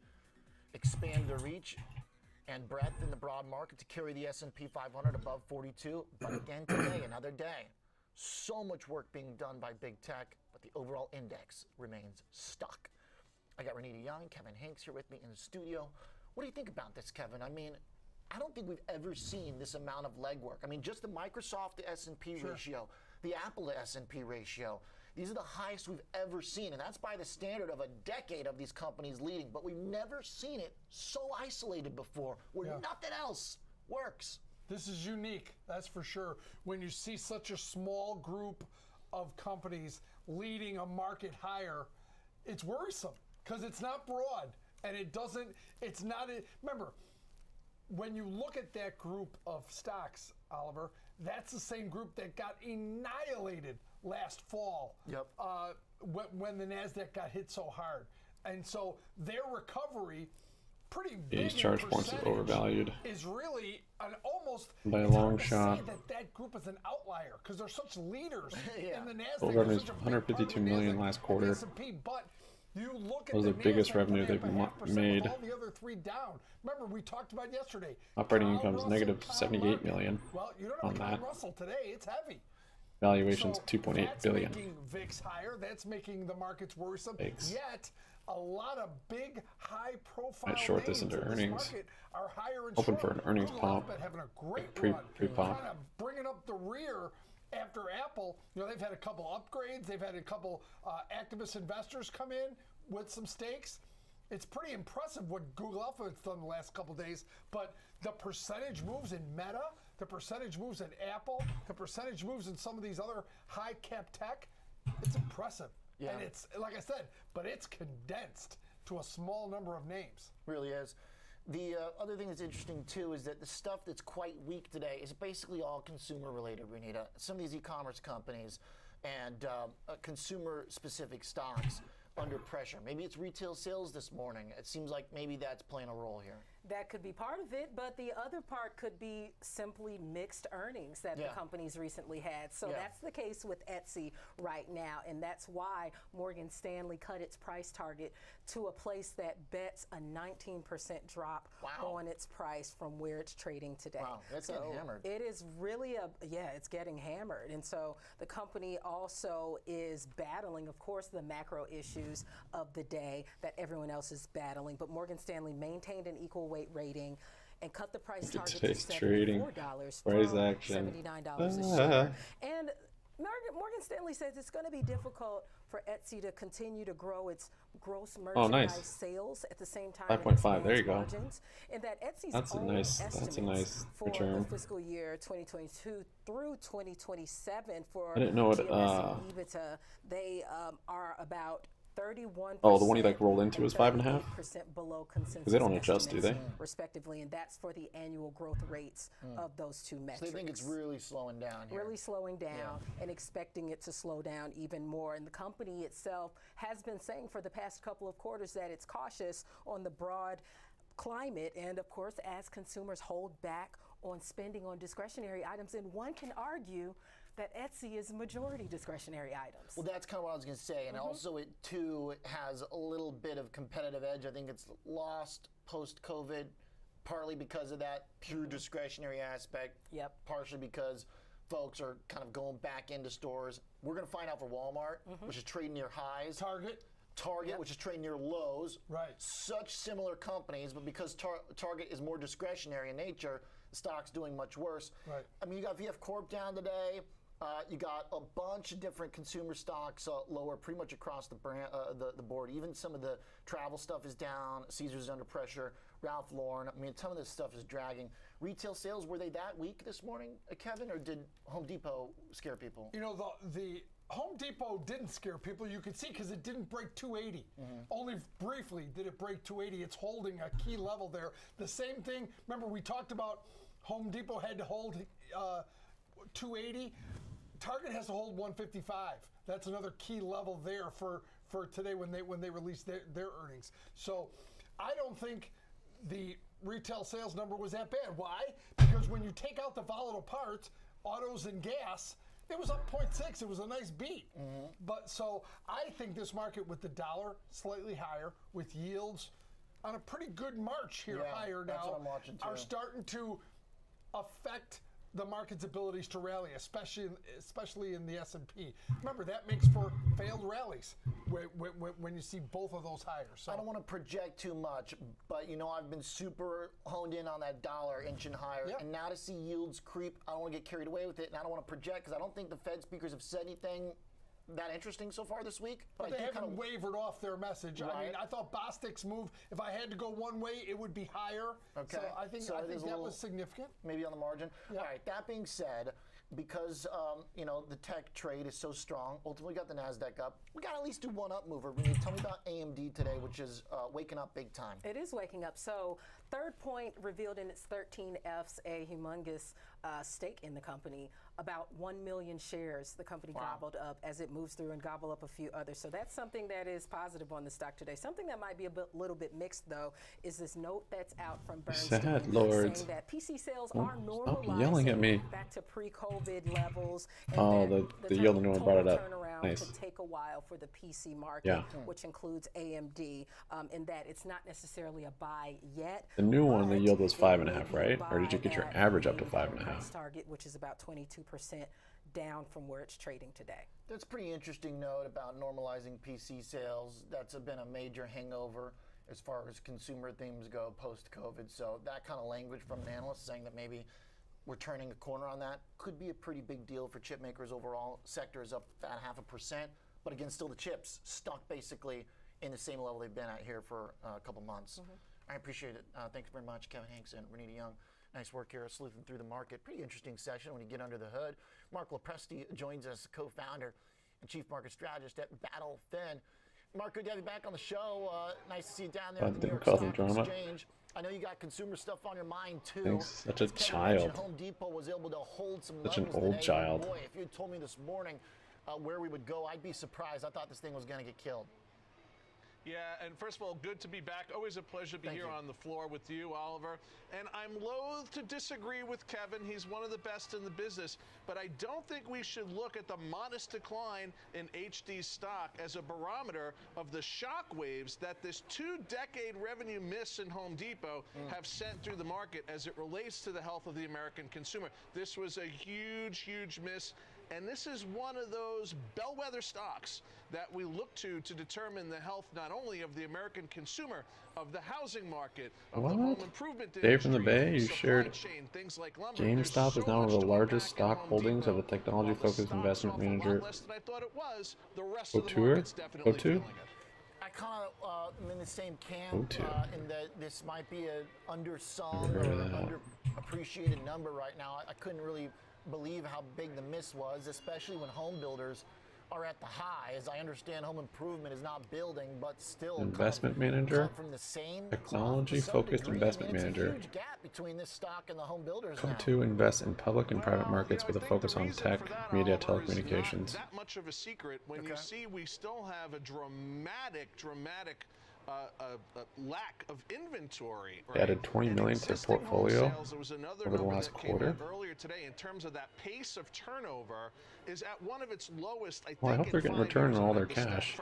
N: expand their reach and breadth in the broad market to carry the S&P 500 above 42. But again today, another day. So much work being done by big tech, but the overall index remains stuck. I got Renita Young, Kevin Hanks here with me in the studio. What do you think about this, Kevin? I mean, I don't think we've ever seen this amount of legwork. I mean, just the Microsoft to S&P ratio, the Apple to S&P ratio, these are the highest we've ever seen, and that's by the standard of a decade of these companies leading. But we've never seen it so isolated before, where nothing else works.
E: This is unique, that's for sure. When you see such a small group of companies leading a market higher, it's worrisome because it's not broad and remember, when you look at that group of stocks, Oliver, that's the same group that got annihilated last fall.
N: Yep.
E: When the NASDAQ got hit so hard. And so their recovery, pretty big
A: Each charge points is overvalued
E: is really an almost
A: by a
E: it's
A: long
E: hard to
A: shot.
E: say that group is an outlier because they're such leaders in the NASDAQ.
A: Total revenue is 152 million last quarter.
E: S&P, but you look at
A: Was the biggest
E: NASDAQ
A: revenue
E: today,
A: they've
E: up 0.5%
A: made.
E: with all the other three down. Remember, we talked about yesterday.
A: Operating
E: Dow,
A: income is
E: Russell,
A: negative
E: Tom
A: 78
E: Market.
A: million
E: Well, you don't
A: on
E: have
A: that.
E: Russell today. It's heavy.
A: Valuation's
E: So
A: 2.8
E: that's
A: billion.
E: making VIX higher. That's making the markets worrisome.
A: Thanks.
E: Yet, a lot of big, high-profile
A: Might short this
E: names
A: into
E: in
A: earnings.
E: market are higher and
A: Hoping
E: short.
A: for an earnings
E: Google
A: pop.
E: Alphabet having a great run,
A: Pre-pop.
E: kind of bringing up the rear after Apple. You know, they've had a couple upgrades. They've had a couple activist investors come in with some stakes. It's pretty impressive what Google Alphabet's done the last couple days, but the percentage moves in Meta, the percentage moves in Apple, the percentage moves in some of these other high-cap tech, it's impressive.
N: Yeah.
E: And it's, like I said, but it's condensed to a small number of names.
N: Really is. The other thing that's interesting, too, is that the stuff that's quite weak today is basically all consumer-related, Renita. Some of these e-commerce companies and consumer-specific stocks under pressure. Maybe it's retail sales this morning. It seems like maybe that's playing a role here.
O: That could be part of it, but the other part could be simply mixed earnings that the companies recently had. So that's the case with Etsy right now, and that's why Morgan Stanley cut its price target to a place that bets a 19% drop on its price from where it's trading today.
N: Wow, that's getting hammered.
O: It is really it's getting hammered. And so the company also is battling, of course, the macro issues of the day that everyone else is battling, but Morgan Stanley maintained an equal weight rating and cut the price target to $74 from $79 a share. And Morgan Stanley says it's going to be difficult for Etsy to continue to grow its gross merchandise sales at the same time.
A: 5.5. There you go.
O: Margins, and that Etsy's
A: That's a nice
O: for
A: return.
O: the fiscal year 2022 through 2027 for
A: I didn't know what
O: GME and EBITDA, they are about 31%.
A: Oh, the one you like rolled into is 5.5?
O: % below consensus.
A: Because they don't adjust, do they?
O: Respectively, and that's for the annual growth rates of those two metrics.
N: So they think it's really slowing down here.
O: Really slowing down and expecting it to slow down even more. And the company itself has been saying for the past couple of quarters that it's cautious on the broad climate and, of course, as consumers hold back on spending on discretionary items. And one can argue that Etsy is majority discretionary items.
N: Well, that's kind of what I was going to say. And also it, too, has a little bit of competitive edge. I think it's lost post-COVID, partly because of that pure discretionary aspect, partially because folks are kind of going back into stores. We're going to find out for Walmart, which is trading near highs. Target, which is trading near lows.
E: Right.
N: Such similar companies, but because Target is more discretionary in nature, the stock's doing much worse.
E: Right.
N: I mean, you got VF Corp down today. You got a bunch of different consumer stocks lower pretty much across the brand, the board. Even some of the travel stuff is down. Caesars is under pressure. Ralph Lauren. I mean, some of this stuff is dragging. Retail sales, were they that weak this morning, Kevin, or did Home Depot scare people?
E: You know, the Home Depot didn't scare people. You could see because it didn't break 280. Only briefly did it break 280. It's holding a key level there. The same thing, remember we talked about Home Depot had to hold 280. Target has to hold 155. That's another key level there for today when they release their earnings. So I don't think the retail sales number was that bad. Why? Because when you take out the volatile parts, autos and gas, it was up 0.6. It was a nice beat. But so I think this market with the dollar slightly higher, with yields on a pretty good march here higher
N: that's
E: now,
N: what I'm watching too.
E: are starting to affect the market's abilities to rally, especially in the S&P. Remember, that makes for failed rallies when you see both of those higher. So
N: I don't want to project too much, but you know I've been super honed in on that dollar inching higher, and now to see yields creep, I don't want to get carried away with it, and I don't want to project because I don't think the Fed speakers have said anything that interesting so far this week.
E: But
N: I
E: they
N: do
E: haven't
N: kind of
E: wavered off their message. I
N: Right.
E: mean, I thought Bostic's move, if I had to go one way, it would be higher.
N: Okay.
E: So I think,
N: So it is a
E: that
N: little-
E: was significant.
N: maybe on the margin. All right, that being said, because you know, the tech trade is so strong, ultimately got the NASDAQ up, we got to at least do one up mover. Renee, tell me about AMD today, which is waking up big time.
O: It is waking up. So Third Point revealed in its 13Fs a humongous stake in the company, about 1 million shares the company gobbled up as it moves through and gobble up a few others. So that's something that is positive on the stock today. Something that might be a little bit mixed, though, is this note that's out from Bernstein
A: Sad lords.
O: saying that PC sales
A: Oh,
O: are
A: stop
O: normalizing
A: yelling at me.
O: back to pre-COVID levels. And
A: Oh,
O: that
A: the yielding one brought it up.
O: turnaround
A: Nice.
O: could take a while for the PC market,
A: Yeah.
O: which includes AMD, in that it's not necessarily a buy yet.
A: The new one, the yield was 5.5, right? Or did you get your average up to 5.5?
O: Price target, which is about 22% down from where it's trading today.
N: That's a pretty interesting note about normalizing PC sales. That's been a major hangover as far as consumer themes go post-COVID. So that kind of language from an analyst saying that maybe we're turning a corner on that could be a pretty big deal for chip makers overall. Sector is up about 0.5%, but again, still the chips stuck basically in the same level they've been at here for a couple months. I appreciate it. Thanks very much, Kevin Hanks and Renita Young. Nice work here, sleuthing through the market. Pretty interesting session when you get under the hood. Mark Lopresti joins us, co-founder and chief market strategist at Battle Fin. Mark, good to have you back on the show. Nice to see you down there at the New York
A: cause
N: Stock
A: drama.
N: Exchange. I know you got consumer stuff on your mind too.
A: Thanks. Such a
N: As Kevin
A: child.
N: mentioned, Home Depot was able to hold some
A: Such an
N: levels
A: old
N: today.
A: child.
N: Boy, if you had told me this morning where we would go, I'd be surprised. I thought this thing was going to get killed.
Q: Yeah, and first of all, good to be back. Always a pleasure to be here on the floor with you, Oliver. And I'm loath to disagree with Kevin. He's one of the best in the business. But I don't think we should look at the modest decline in HD stock as a barometer of the shockwaves that this 2-decade revenue miss in Home Depot have sent through the market as it relates to the health of the American consumer. This was a huge, huge miss. And this is one of those bellwether stocks that we look to determine the health not only of the American consumer, of the housing market, of the home improvement industry,
A: Dave from the Bay, you
Q: supply
A: shared
Q: chain, things like lumber.
A: GameStop is now one of the largest stock holdings of a technology-focused investment manager.
Q: Less than I thought it was. The rest of the
A: Couture?
Q: market's definitely
A: O2?
Q: feeling it.
N: I kind of am in the same camp in that this might be an undersung
A: Never
N: or
A: heard of that.
N: underappreciated number right now. I couldn't really believe how big the miss was, especially when home builders are at the high. As I understand, home improvement is not building, but still
A: Investment
N: come
A: manager?
N: from the same
A: Technology-focused
N: degree.
A: investment
N: It's
A: manager.
N: a huge gap between this stock and the home builders
A: Come
N: now.
A: to invest in public and private markets with a focus on tech, media, telecommunications.
Q: That much of a secret when you see we still have a dramatic lack of inventory.
A: They added 20 million to their portfolio over the last quarter.
Q: Earlier today, in terms of that pace of turnover, is at one of its lowest.
A: Well, I hope they're getting return on all their cash.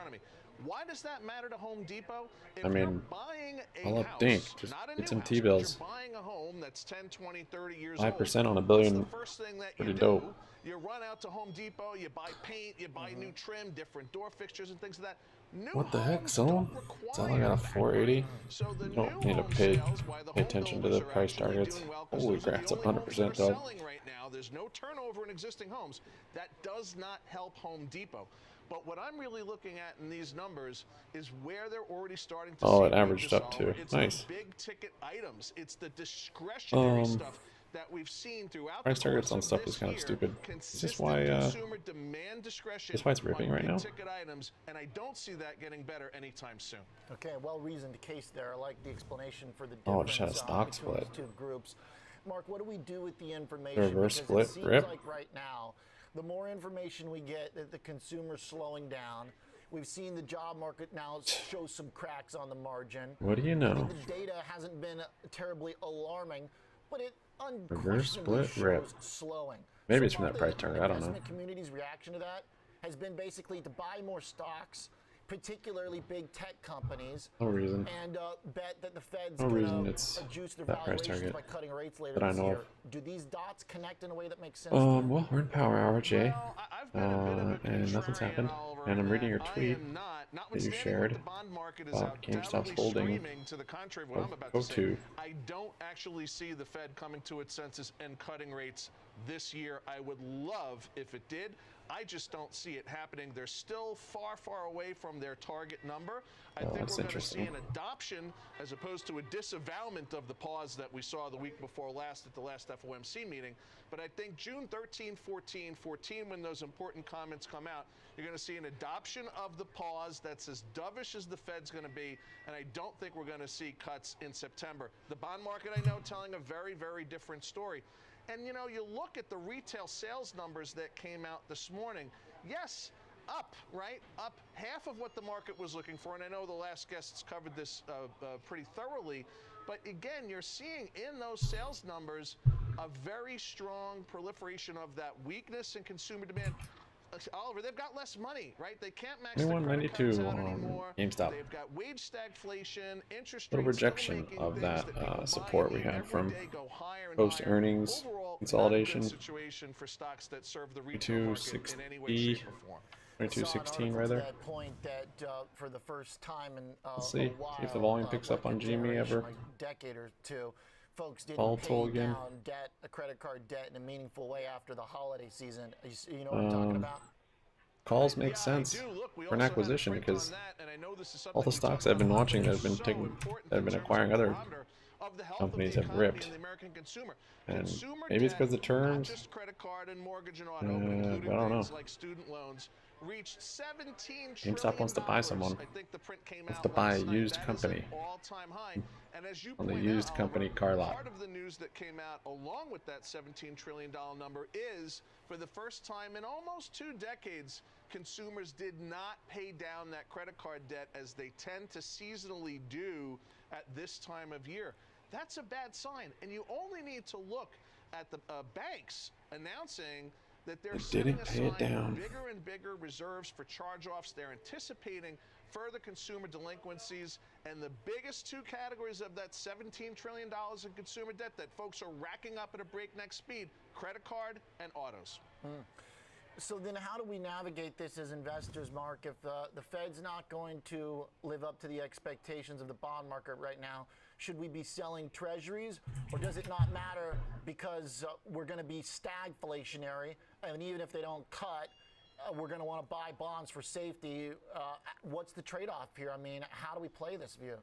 Q: Why does that matter to Home Depot? If
A: I mean,
Q: you're buying a
A: I'll up
Q: house,
A: dink. Just
Q: not a
A: get
Q: new
A: some
Q: house,
A: T-bills.
Q: but you're buying a home that's 10, 20, 30 years
A: 5%
Q: old.
A: on $1 billion.
Q: What's the first thing that
A: Pretty
Q: you
A: dope.
Q: do? You run out to Home Depot, you buy paint, you buy new trim, different door fixtures and things like that. New
A: What the heck,
Q: homes
A: son?
Q: don't
A: It's all I got a 480.
Q: So the
A: You don't
Q: new
A: need to
Q: home
A: pay
Q: sales, why the home
A: attention to
Q: builders
A: the
Q: are
A: price
Q: actually
A: targets.
Q: doing well, 'cause
A: Holy
Q: those are
A: crap,
Q: the
A: it's up
Q: only homes that
A: 100%,
Q: are
A: dog.
Q: selling right now. There's no turnover in existing homes. That does not help Home Depot. But what I'm really looking at in these numbers is where they're already starting to
A: Oh,
Q: see
A: it averaged
Q: weakness,
A: up
Q: Oliver.
A: too.
Q: It's
A: Nice.
Q: the big ticket items. It's the discretionary stuff that we've seen throughout
A: Price
Q: the
A: targets
Q: course
A: on
Q: of
A: stuff
Q: this
A: is kind of
Q: year.
A: stupid. Is this
Q: Consistent
A: why
Q: consumer demand discretion
A: this why it's ripping
Q: on
A: right
Q: big
A: now?
Q: ticket items, and I don't see that getting better anytime soon.
N: Okay, well-reasoned case there. I like the explanation for the
A: Oh,
N: difference
A: it just had a stock
N: between
A: split.
N: these two groups. Mark, what do we do with the information?
A: Reverse
N: Because
A: split,
N: it seems
A: rip.
N: like right now, the more information we get that the consumer's slowing down. We've seen the job market now show some cracks on the margin.
A: What do you
N: I
A: know?
N: think the data hasn't been terribly alarming, but it
A: Reverse
N: unquestionably
A: split, rip.
N: shows slowing.
A: Maybe
N: So
A: it's from
N: far,
A: that price
N: the
A: target. I don't know.
N: investment community's reaction to that has been basically to buy more stocks, particularly big tech companies,
A: No reason.
N: and bet that the Fed's
A: No
N: going
A: reason
N: to
A: it's
N: reduce their
A: that price
N: valuations
A: target
N: by cutting rates later
A: that I
N: this
A: know
N: year.
A: of.
N: Do these dots connect in a way that makes sense? to you?
A: Well, we're in power hour, Jay. And nothing's happened. And I'm reading your tweet that you shared about GameStop's holding
Q: To the contrary of what I'm about to say,
A: O2.
Q: I don't actually see the Fed coming to its senses and cutting rates this year. I would love if it did. I just don't see it happening. They're still far, far away from their target number. I think
A: that's
Q: we're going to see
A: interesting.
Q: an adoption as opposed to a disavowalment of the pause that we saw the week before last at the last FOMC meeting. But I think June 13, 14, when those important comments come out, you're going to see an adoption of the pause that's as dovish as the Fed's going to be, and I don't think we're going to see cuts in September. The bond market, I know, telling a very, very different story. And, you know, you look at the retail sales numbers that came out this morning. Yes, up, right? Up half of what the market was looking for. And I know the last guests covered this pretty thoroughly. But again, you're seeing in those sales numbers a very strong proliferation of that weakness in consumer demand. Oliver, they've got less money, right? They can't max their credit cards out anymore.
A: GameStop.
Q: They've got wage stagflation, interest
A: Little
Q: rates
A: rejection
Q: still
A: of
Q: making
A: that
Q: things that people buy
A: support
Q: and
A: we
Q: need
A: had
Q: every
A: from
Q: day go higher and
A: post
Q: higher.
A: earnings
Q: Overall,
A: consolidation.
Q: not a good situation for stocks that serve the retail market in any way,
A: 260,
Q: shape, or form.
A: 2216
N: To
A: rather.
N: that point that for the first time in
A: Let's
N: a
A: see
N: while,
A: if the volume picks up
N: like
A: on
N: a
A: GME
N: generation,
A: ever.
N: like a decade or two, folks didn't
A: Volatile
N: pay
A: again.
N: down debt, a credit card debt, in a meaningful way after the holiday season. You know what I'm talking about?
A: Calls make sense for an acquisition because all the stocks I've been watching that have been acquiring other companies have ripped. And maybe it's because the terms.
Q: Just credit card and mortgage and
A: I
Q: auto, but including
A: don't know.
Q: things like student loans, reached $17
A: GameStop wants to buy someone.
Q: I think the print came
A: Wants
Q: out
A: to buy a
Q: last night.
A: used
Q: That is
A: company.
Q: an all-time high. And as you
A: On the
Q: point
A: used
Q: out,
A: company
Q: Oliver,
A: car lot.
Q: part of the news that came out along with that $17 trillion number is, for the first time in almost 2 decades, consumers did not pay down that credit card debt as they tend to seasonally do at this time of year. That's a bad sign. And you only need to look at the banks announcing that they're setting aside bigger and bigger reserves for charge-offs. They're anticipating further consumer delinquencies, and the biggest 2 categories of that $17 trillion in consumer debt that folks are racking up at a breakneck speed: credit card and autos.
N: So then how do we navigate this as investors, Mark, if the Fed's not going to live up to the expectations of the bond market right now? Should we be selling treasuries, or does it not matter because we're going to be stagflationary, and even if they don't cut, we're going to want to buy bonds for safety? What's the trade-off here? I mean, how do we play this view?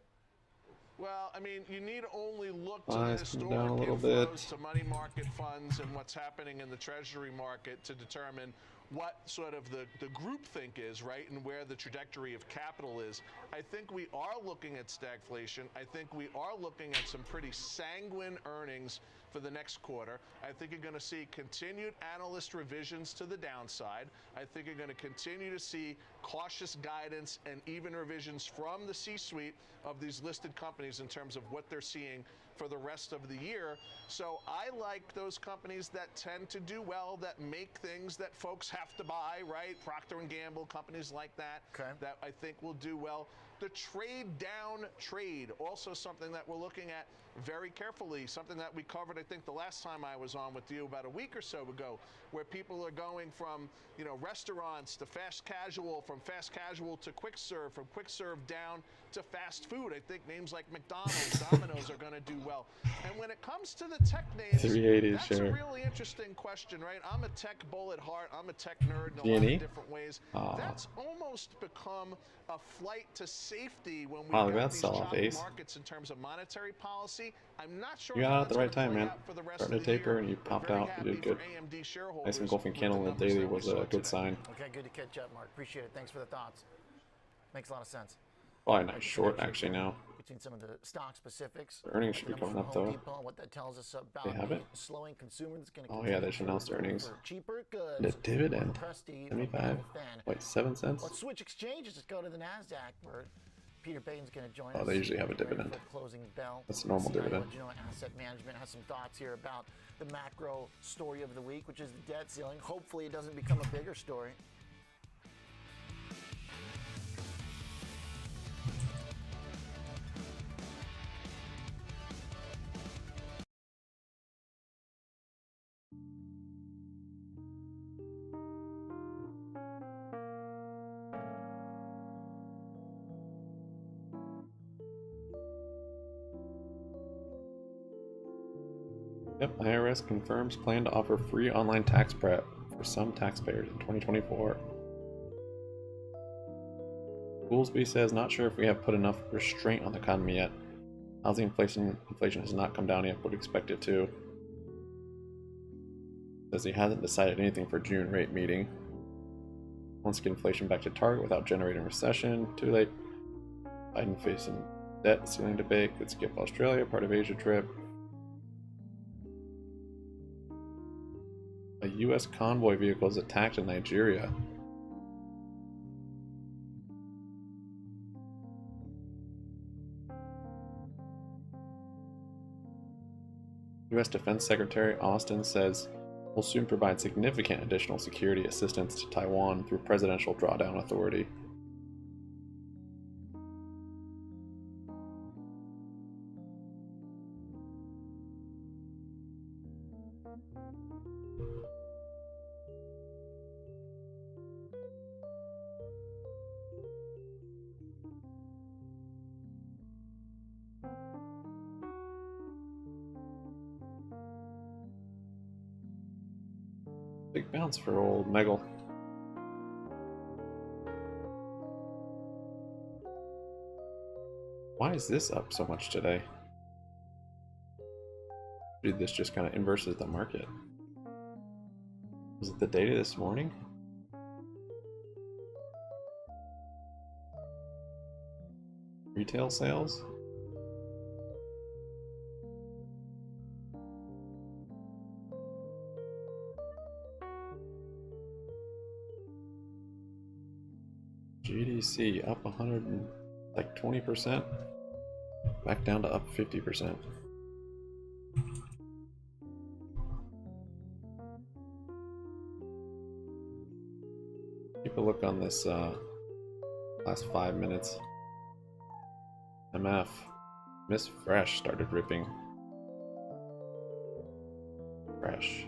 Q: Well, I mean, you need only look to the
A: Come down
Q: historic
A: a little
Q: inflows
A: bit.
Q: to money market funds and what's happening in the treasury market to determine what sort of the groupthink is, right, and where the trajectory of capital is. I think we are looking at stagflation. I think we are looking at some pretty sanguine earnings for the next quarter. I think you're going to see continued analyst revisions to the downside. I think you're going to continue to see cautious guidance and even revisions from the C-suite of these listed companies in terms of what they're seeing for the rest of the year. So I like those companies that tend to do well, that make things that folks have to buy, right? Procter & Gamble, companies like that, that I think will do well. The trade down trade, also something that we're looking at very carefully, something that we covered, I think, the last time I was on with you about a week or so ago, where people are going from, you know, restaurants to fast casual, from fast casual to quick serve, from quick serve down to fast food. I think names like McDonald's, Domino's are going to do well. And when it comes to the tech names,
A: 380
Q: that's
A: share.
Q: a really interesting question, right? I'm a tech bull at heart. I'm a tech nerd in a lot
A: GME?
Q: of different ways. That's almost become a flight to safety when we
A: Wow,
Q: got
A: look at that
Q: these
A: sell-off,
Q: choppy
A: Ace.
Q: markets in terms of monetary policy. I'm not sure
A: You got
Q: how
A: out at the
Q: it's
A: right
Q: gonna
A: time,
Q: play
A: man.
Q: out for the rest
A: Starting
Q: of
A: to
Q: the
A: taper
Q: year.
A: and you
Q: I'm
A: popped
Q: very
A: out. You
Q: happy
A: did good.
Q: for AMD shareholders
A: Nice engulfing
Q: with
A: candle
Q: the
A: in the
Q: numbers
A: daily
Q: that we
A: was
Q: saw
A: a good
Q: today.
A: sign.
N: Okay, good to catch up, Mark. Appreciate it. Thanks for the thoughts. Makes a lot of sense.
A: Probably nice short actually now.
N: Between some of the stock specifics,
A: The earnings should be
N: numbers
A: going
N: from
A: up
N: Home
A: though.
N: Depot, and what that tells us about
A: They have
N: the
A: it?
N: slowing consumer that's going to
A: Oh yeah, they should announce their earnings.
N: for cheaper goods.
A: The dividend,
N: Prestige,
A: 75. Wait, 7 cents?
N: Let's switch exchanges. Let's go to the NASDAQ, where Peter Bain's going to join us.
A: Oh, they usually have a
N: Ready for
A: dividend.
N: Closing bell.
A: That's a normal
N: CIO
A: dividend.
N: Genoa Asset Management has some thoughts here about the macro story of the week, which is the debt ceiling. Hopefully, it doesn't become a bigger story.
A: Yep, IRS confirms plan to offer free online tax prep for for some taxpayers in 2024. Goolsby says, not sure if we have put enough restraint on the economy yet. Housing inflation has not come down yet, but would expect it to. Says he hasn't decided anything for June rate meeting. Wants to get inflation back to target without generating recession. Too late. Biden facing debt ceiling debate. Could skip Australia, part of Asia trip. A U.S. convoy vehicle is attacked in Nigeria. U.S. Defense Secretary Austin says will soon provide significant additional security assistance to Taiwan through Presidential Drawdown Authority. Big bounce for old Megal. Why is this up so much today? Dude, this just kind of inverses the market. Was it the data this morning? Retail sales? GDC up 20%, back down to up 50%. Keep a look on this last 5 minutes. MF, Miss Fresh started ripping. Fresh.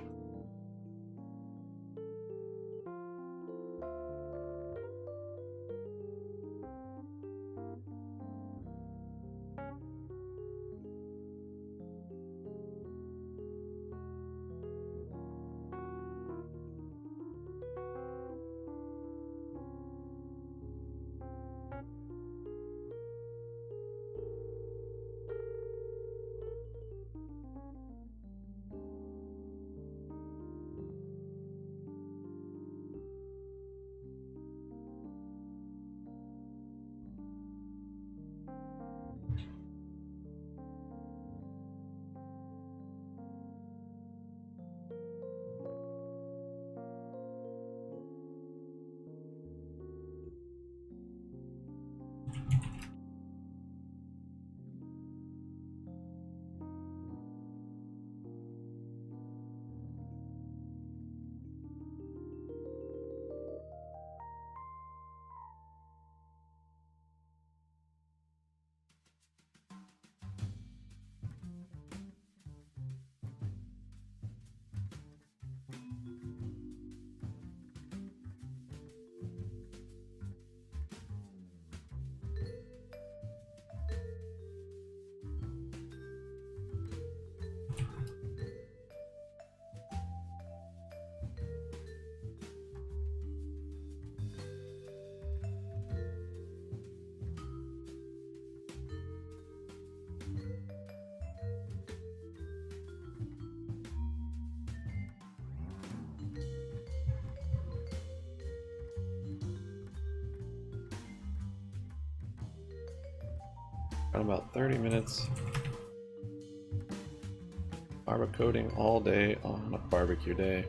A: Got about 30 minutes. Barbecuing all day on a barbecue day.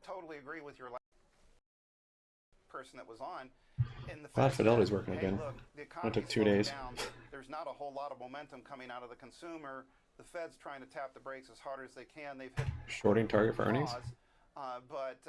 D: Totally agree with your person that was on. In the
A: Glad
D: fact
A: Fidelity's
D: that,
A: working
D: hey,
A: again.
D: look, the
A: It
D: economy's
A: took 2
D: slowing
A: days.
D: down. There's not a whole lot of momentum coming out of the consumer. The Fed's trying to tap the brakes as hard as they can. They've hit
A: Shorting target for earnings?
D: but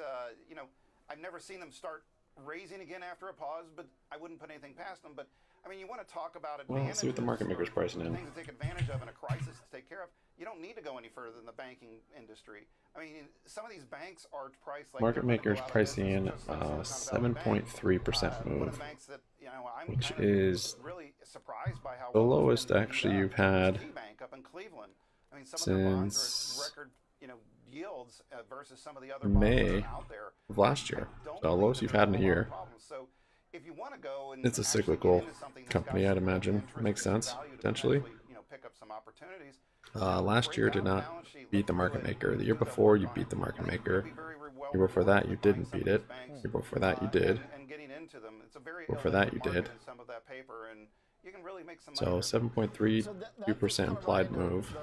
D: you know, I've never seen them start raising again after a pause, but I wouldn't put anything past them. But I mean, you want to talk about
A: Well, let's see what the market maker's pricing in.
D: things to take advantage of in a crisis to take care of. You don't need to go any further than the banking industry. I mean, some of these banks are priced like
A: Market maker's pricing in 7.3% move, which is
D: really surprised by how
A: the lowest actually you've had
D: bank up in Cleveland. I mean, some of the bonds are
A: since
D: record, yields versus some of the other
A: May
D: bonds out there.
A: of last year. So lowest you've had in a year.
D: So if you want to go and
A: It's a cyclical company, I'd imagine. Makes sense, potentially.
D: pick up some opportunities.
A: Last year did not beat the market maker. The year before, you beat the market maker. The year before that, you didn't beat it. The year before that, you did. Before that, you did. So 7.32% implied move.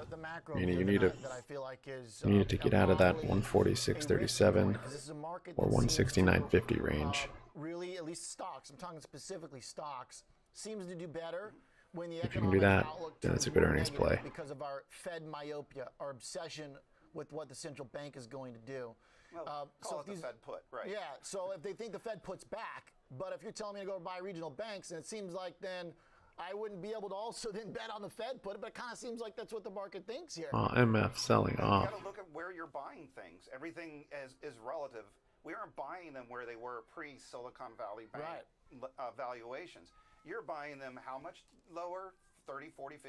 A: Meaning you need to get out of that 146.37 or 169.50 range.
N: Really, at least stocks, I'm talking specifically stocks, seems to do better when the
A: If you can do that,
N: outlook
A: then it's a
N: turns
A: good
N: more
A: earnings
N: negative
A: play.
N: because of our Fed myopia, our obsession with what the central bank is going to do.
D: Well, call it the Fed put, right?
N: Yeah, so if they think the Fed puts back, but if you're telling me to go buy regional banks, and it seems like then I wouldn't be able to also then bet on the Fed put, but it kind of seems like that's what the market thinks here.
A: MF selling off.
D: You got to look at where you're buying things. Everything is relative. We aren't buying them where they were pre-Silicon Valley Bank valuations. You're buying them how much lower? 30, 40, 50%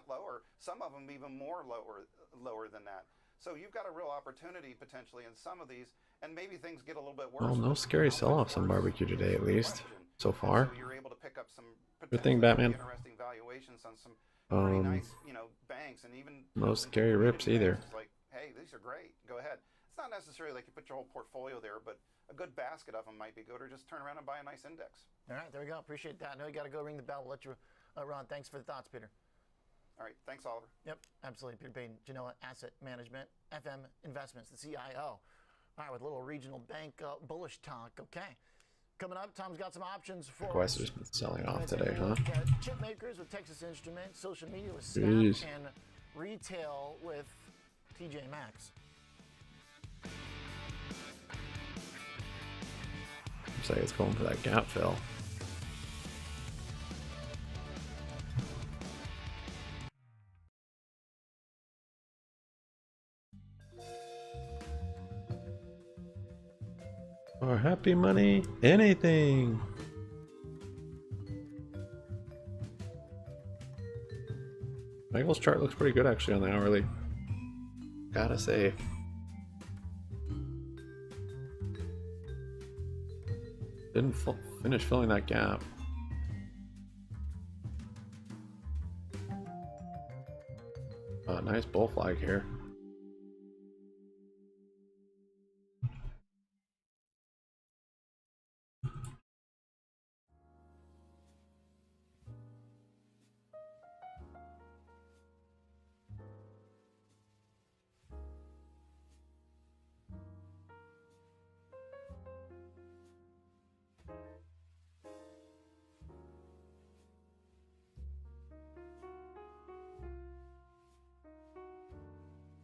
D: lower. Some of them even more lower than that. So you've got a real opportunity potentially in some of these, and maybe things get a little bit worse.
A: Well, no scary sell-offs on barbecue today, at least so far.
D: So you're able to pick up some
A: Good thing, Batman.
D: interesting valuations on some pretty nice, banks, and even
A: No scary rips either.
D: It's like, hey, these are great. Go ahead. It's not necessarily like you put your whole portfolio there, but a good basket of them might be good, or just turn around and buy a nice index.
N: All right, there we go. Appreciate that. Now we got to go ring the bell. We'll let you run. Thanks for the thoughts, Peter.
D: All right, thanks, Oliver.
N: Yep, absolutely. Peter Payne, Genoa Asset Management, FM Investments, the CIO. All right, with a little regional bank bullish talk. Okay. Coming up, Tom's got some options for
A: Quest has been selling off today, huh?
N: Chip makers with Texas Instruments, social media with Snap,
A: Jeez.
N: and retail with TJ Maxx.
A: Looks like it's going for that gap fill. Or happy money, anything. Michael's chart looks pretty good actually on the hourly. Gotta say. Didn't finish filling that gap. Nice bull flag here.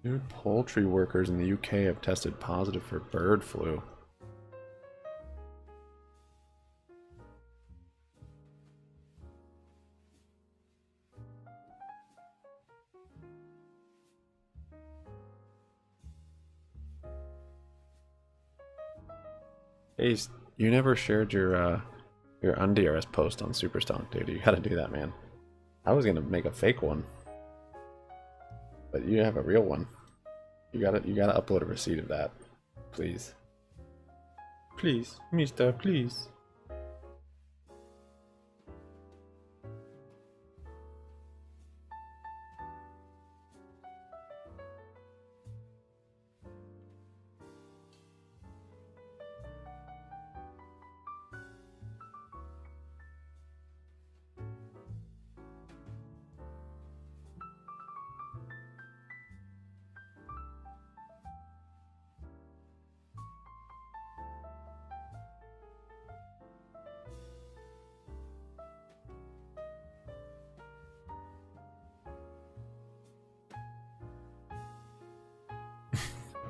A: New poultry workers in the UK have tested positive for bird flu. Hey, you never shared your UnDRS post on Superstonk, dude. You gotta do that, man. I was gonna make a fake one, but you have a real one. You gotta upload a receipt of that, please. Please, mister, please.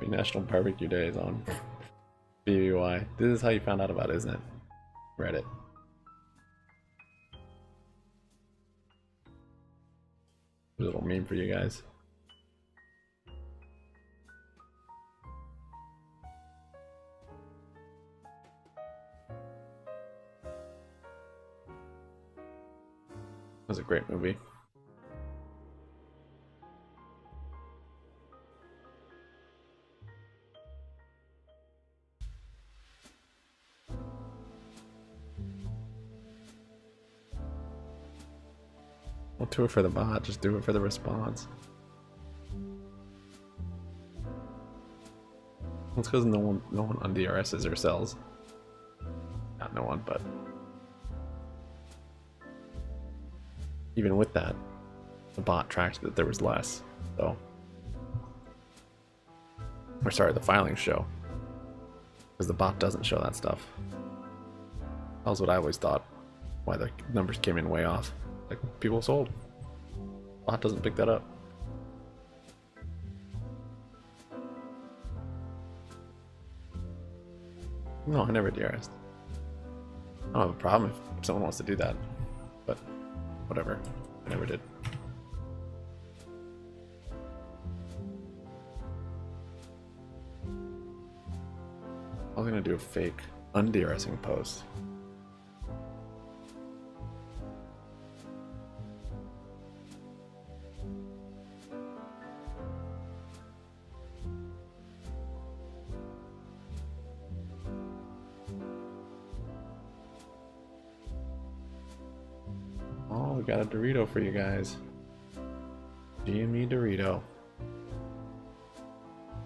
A: National Barbecue Day is on BBY. This is how you found out about it, isn't it? Reddit. A little meme for you guys. That was a great movie. Don't do it for the bot, just do it for the response. It's because no one on DRSs or sells. Not no one, but even with that, the bot tracked that there was less. So, or sorry, the filings show, because the bot doesn't show that stuff. That was what I always thought. Why the numbers came in way off. Like, people sold. Bot doesn't pick that up. No, I never DRS'd. I don't have a problem if someone wants to do that, but whatever. I never did. I was gonna do a fake un-DRSing post. Oh, we got a Dorito for you guys. GME Dorito.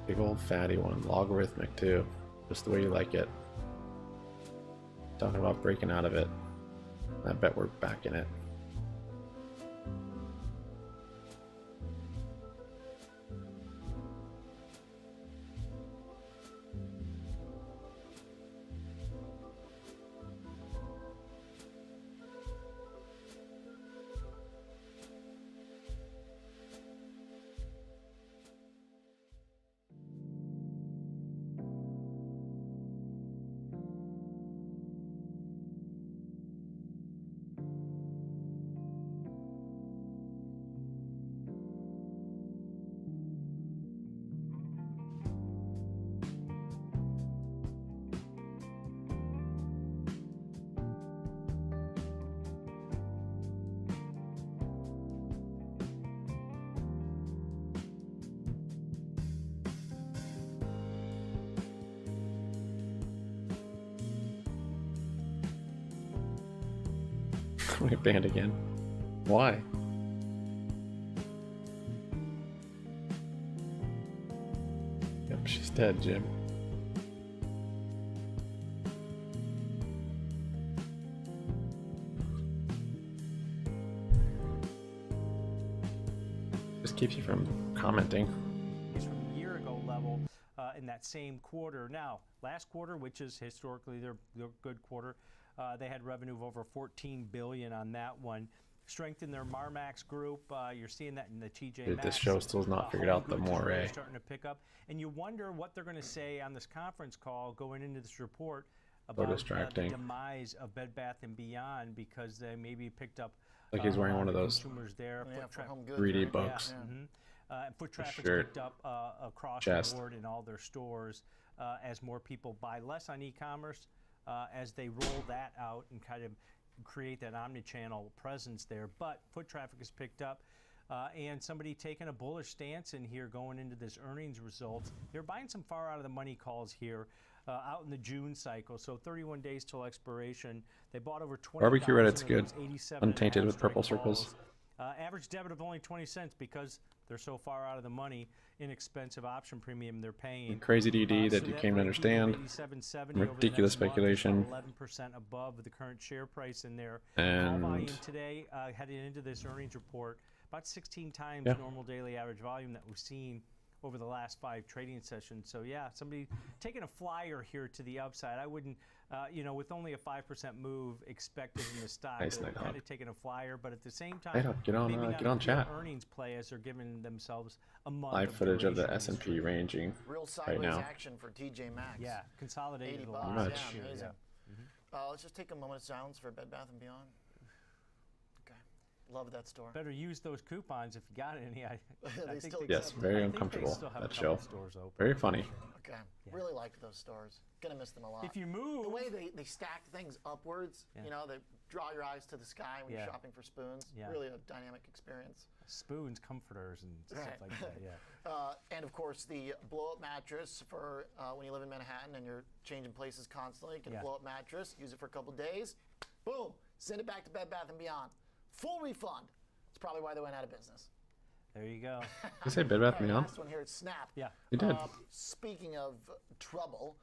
A: Big old fatty one, logarithmic too. Just the way you like it. Talking about breaking out of it. I bet we're back in it. We get banned again. Why? Yep, she's dead, Jim. Just keeps you from commenting.
L: From a year ago level in that same quarter. Now, last quarter, which is historically their good quarter, they had revenue of over $14 billion on that one. Strength in their Marmax group. You're seeing that in the TJ
A: Dude,
L: Maxx.
A: this show still's not figured out the moray.
L: Starting to pick up, and you wonder what they're going to say on this conference call going into this report about the demise of Bed Bath & Beyond, because they maybe picked up.
A: Like he's wearing one of those
L: consumers there.
A: 3D books.
L: Foot traffic picked up across the board in all their stores as more people buy less on e-commerce. As they roll that out and kind of create that omni-channel presence there. But foot traffic has picked up, and somebody taking a bullish stance in here going into this earnings results. They're buying some far out of the money calls here out in the June cycle, so 31 days till expiration. They bought over 20.
A: Barbecue Reddit's good. Untainted with purple circles.
L: Average debit of only 20 cents because they're so far out of the money. Inexpensive option premium they're paying.
A: Crazy DD that you can't understand. Ridiculous speculation.
L: 11% above the current share price in there.
A: And
L: volume today, heading into this earnings report, about 16 times normal daily average volume that we've seen over the last 5 trading sessions. So yeah, somebody taking a flyer here to the upside. I wouldn't, with only a 5% move expected in the stock, they're kind of taking a flyer, but at the same time,
A: get on chat.
L: Earnings play as they're giving themselves a month.
A: Live footage of the S&P ranging
N: Real
A: right now.
N: action for TJ Maxx.
L: Yeah, consolidated a lot.
A: Much.
L: Yeah,
N: amazing. Let's just take a moment of silence for Bed Bath & Beyond. Okay. Love that store.
L: Better use those coupons if you got any. I think
N: still
A: Yes, very uncomfortable, that show. Very funny.
N: Okay. Really liked those stores. Gonna miss them a lot.
L: If you move,
N: the way they stack things upwards,
L: Yeah.
N: you know, they draw your eyes to the sky when
L: Yeah.
N: you're shopping for spoons.
L: Yeah.
N: Really a dynamic experience.
L: Spoons, comforters, and stuff
N: Right.
L: like that. Yeah.
N: And of course, the blow-up mattress for when you live in Manhattan and you're changing places constantly. Get
L: Yeah.
N: a blow-up mattress, use it for a couple days, boom, send it back to Bed Bath & Beyond. Full refund. It's probably why they went out of business.
L: There you go.
A: You say Bed Bath & Beyond?
N: Last one here, it's Snap.
L: Yeah.
A: You did.
N: Speaking of trouble,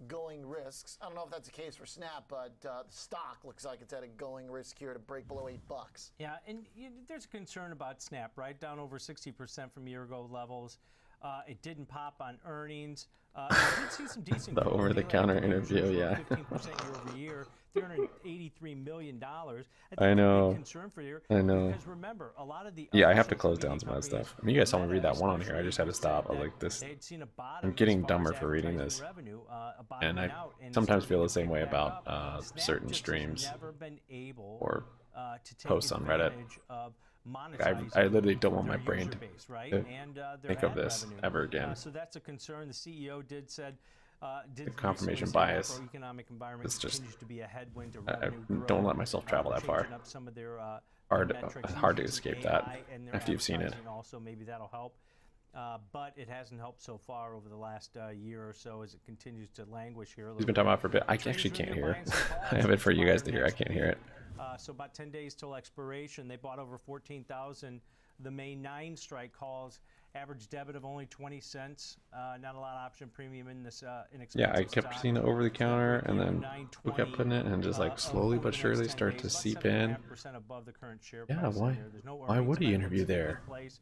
N: going risks. I don't know if that's the case for Snap, but the stock looks like it's at a going risk here to break below $8.
L: Yeah, and there's a concern about Snap, right? Down over 60% from year-ago levels. It didn't pop on earnings. It did see some decent
A: The
L: growth.
A: over-the-counter
L: Daylight
A: interview,
L: earnings
A: yeah.
L: grew 15% year-over-year, $383 million.
A: I know.
L: Big concern for you.
A: I know.
L: Because remember, a lot of the
A: Yeah, I
L: other
A: have to
L: social
A: close
L: media
A: down some of that
L: companies,
A: stuff. I mean, you guys saw me
L: Meta
A: read that one on here. I
L: especially,
A: just had to stop. I was like, this.
L: they'd seen a bottom
A: I'm getting
L: as far
A: dumber
L: as
A: for reading
L: advertising
A: this.
L: revenue, a
A: And
L: bottoming
A: I
L: out, and
A: sometimes
L: starting
A: feel
L: to
A: the same
L: pick
A: way
L: back
A: about
L: up. Snap
A: certain
L: just has
A: streams
L: never been able,
A: or
L: to take
A: posts on Reddit.
L: advantage of
A: I literally don't want my
L: their
A: brain
L: user
A: to
L: base, right?
A: to
L: And, their
A: think of
L: ad
A: this
L: revenue.
A: ever again.
L: So that's a concern. The CEO did
A: The confirmation
L: recently say
A: bias.
L: macroeconomic environment
A: It's just
L: continues to be a headwind to
A: I
L: revenue growth.
A: don't let myself travel that far.
L: Changing up some of their,
A: Hard
L: metrics
A: to
L: using
A: escape
L: AI
A: that
L: and their
A: after you've seen it.
L: advertising Also, maybe that'll help. But it hasn't helped so far over the last year or so as it continues to languish here.
A: He's been talking about it for a bit. I actually can't hear it. I have it for you guys to hear. I can't hear it.
L: So about 10 days till expiration, they bought over 14,000. The May 9 strike calls average debit of only 20 cents. Not a lot of option premium in this inexpensive
A: Yeah, I kept
L: stock.
A: seeing it over the counter, and then we kept putting it, and just like slowly but surely start to seep in.
L: Above the current share
A: Yeah,
L: price in
A: why?
L: there. There's no
A: Why
L: earnings
A: would he
L: metrics
A: interview
L: in good
A: there?
L: place.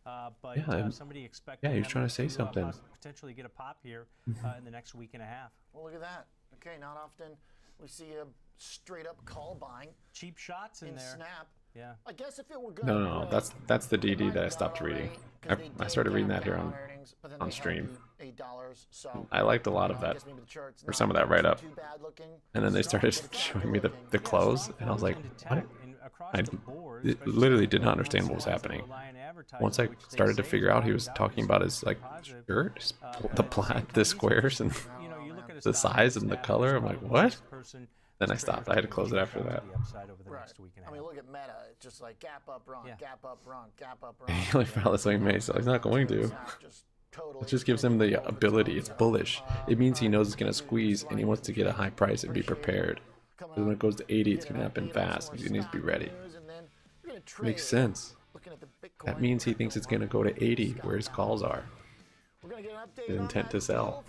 L: But
A: Yeah,
L: somebody expecting
A: yeah, he was
L: them
A: trying to say
L: to,
A: something.
L: potentially get a pop here in the next week and a half.
N: Well, look at that. Okay, not often we see a straight up call buying.
L: Cheap shots in there.
N: Snap.
L: Yeah.
N: I guess if it were good.
A: No, that's the DD that I stopped reading. I started reading that here on stream.
N: $8, so
A: I liked a lot of that, or some of that write up, and then they started showing me the close, and I was like, what? I literally did not understand what was happening. Once I started to figure out he was talking about his like shirt, the squares, and the size and the color, I'm like, what? Then I stopped. I had to close it after that.
N: Right. I mean, look at Meta. It's just like gap up, run, gap up, run, gap up, run.
A: He only fell the same way, so he's not going to. It just gives him the ability. It's bullish. It means he knows it's going to squeeze, and he wants to get a high price and be prepared. Because when it goes to 80, it's going to happen fast. He needs to be ready. Makes sense. That means he thinks it's going to go to 80, where his calls are. The intent to sell.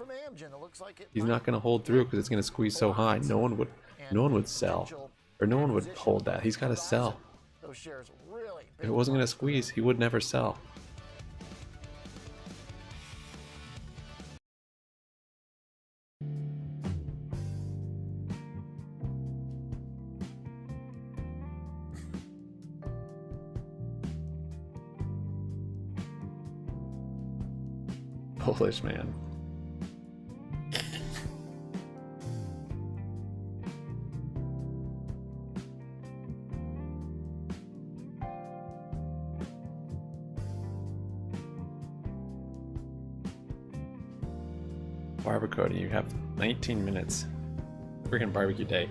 A: He's not going to hold through because it's going to squeeze so high. No one would sell, or no one would hold that. He's got to sell. If it wasn't going to squeeze, he would never sell. Polish man. Barbacoa, you have 19 minutes. Freaking barbecue day.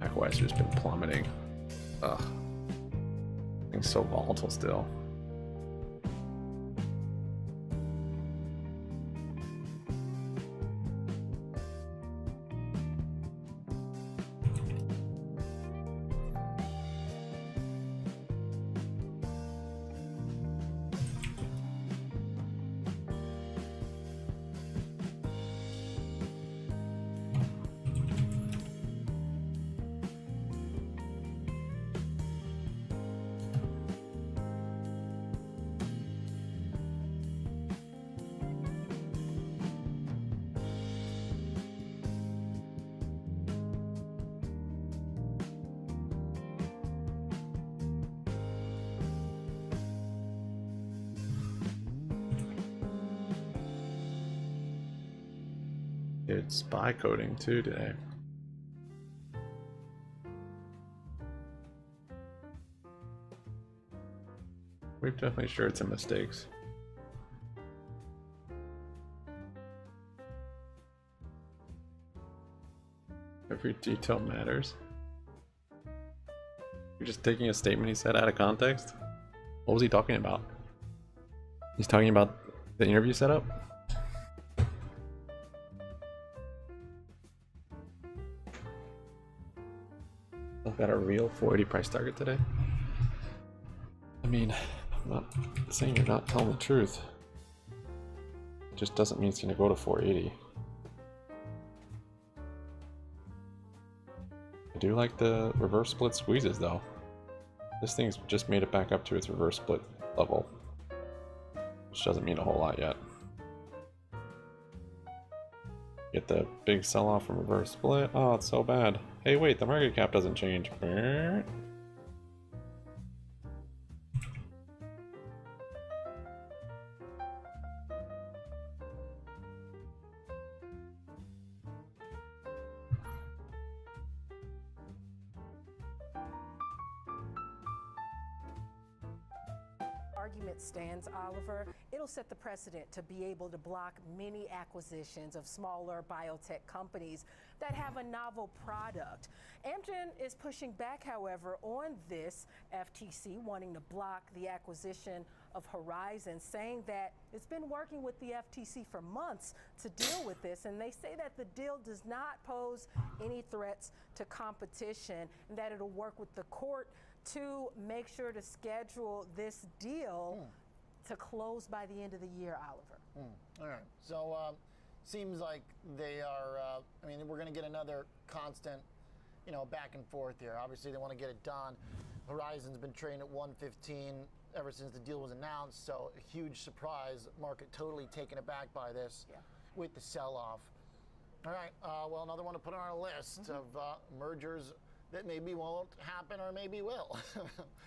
A: Likewise, just been plummeting. Ugh. Things so volatile still. It's SPY coding too today. We've definitely shared some mistakes. Every detail matters. You're just taking a statement he said out of context? What was he talking about? He's talking about the interview setup? I've got a real 480 price target today. I mean, I'm not saying you're not telling the truth. It just doesn't mean it's going to go to 480. I do like the reverse split squeezes though. This thing's just made it back up to its reverse split level, which doesn't mean a whole lot yet. Get the big sell-off from reverse split. Oh, it's so bad. Hey, wait, the market cap doesn't change.
O: Argument stands, Oliver, it'll set the precedent to be able to block many acquisitions of smaller biotech companies that have a novel product. Amgen is pushing back, however, on this, FTC wanting to block the acquisition of Horizon, saying that it's been working with the FTC for months to deal with this, and they say that the deal does not pose any threats to competition and that it'll work with the court to make sure to schedule this deal to close by the end of the year, Oliver.
N: All right. So seems like they are, I mean, we're going to get another constant, back and forth here. Obviously, they want to get it done. Horizon's been trading at 115 ever since the deal was announced, so a huge surprise. Market totally taken aback by this with the sell-off. All right. Well, another one to put on our list of mergers that maybe won't happen or maybe will.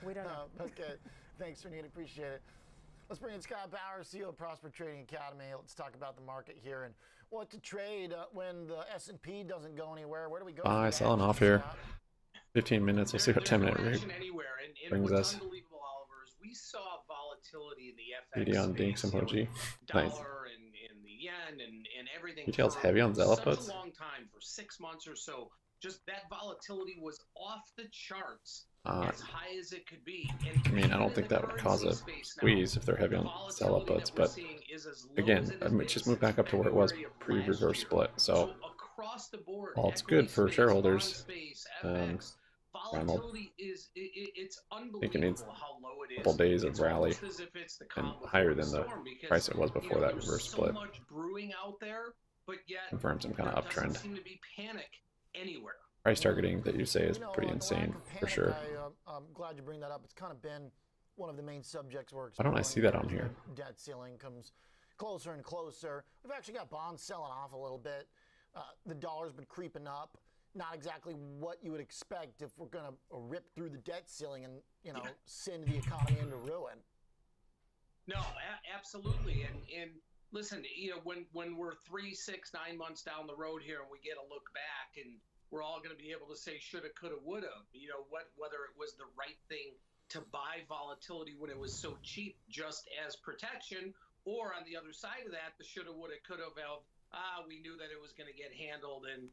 O: We don't know.
N: Okay, thanks, Renita, appreciate it. Let's bring in Scott Bauer, CEO of Prosper Trading Academy. Let's talk about the market here and what to trade when the S&P doesn't go anywhere. Where do we go?
A: Selling off here. 15 minutes. We'll see what 10-minute rate brings us.
C: Unbelievable, Oliver, is we saw volatility in the FX
A: BD on Dinks emoji.
C: dollar
A: Nice.
C: and the yen and everything.
A: Retail's heavy on
C: for
A: Zella
C: such
A: puts.
C: a long time, for 6 months or so. Just that volatility was off the charts, as high as it could be. And
A: I mean, I don't think that would cause a squeeze if they're heavy on Zella puts, but again, it just moved back up to where it was pre-reverse split. So
C: across the board,
A: while it's good for shareholders,
C: volatility is it's
A: I think it needs
C: unbelievable how low it is.
A: a couple days of
C: It's
A: rally
C: almost as if it's the
A: and
C: calm
A: higher
C: before
A: than the
C: storm, because,
A: price it was before that
C: there's
A: reverse
C: so
A: split.
C: much brewing out there, but yet
A: Confirms some kind of
C: there doesn't
A: uptrend.
C: seem to be panic anywhere.
A: Price targeting that you say is pretty insane for sure.
N: I'm glad you bring that up. It's kind of been one of the main subjects we're
A: Why don't I see that on here?
N: Debt ceiling comes closer and closer. We've actually got bonds selling off a little bit. The dollar's been creeping up. Not exactly what you would expect if we're going to rip through the debt ceiling and, send the economy into ruin.
C: No, absolutely. And listen, when we're 3, 6, 9 months down the road here and we get a look back and we're all going to be able to say shoulda, coulda, woulda, whether it was the right thing to buy volatility when it was so cheap just as protection, or on the other side of that, the shoulda, woulda, coulda of, we knew that it was going to get handled and,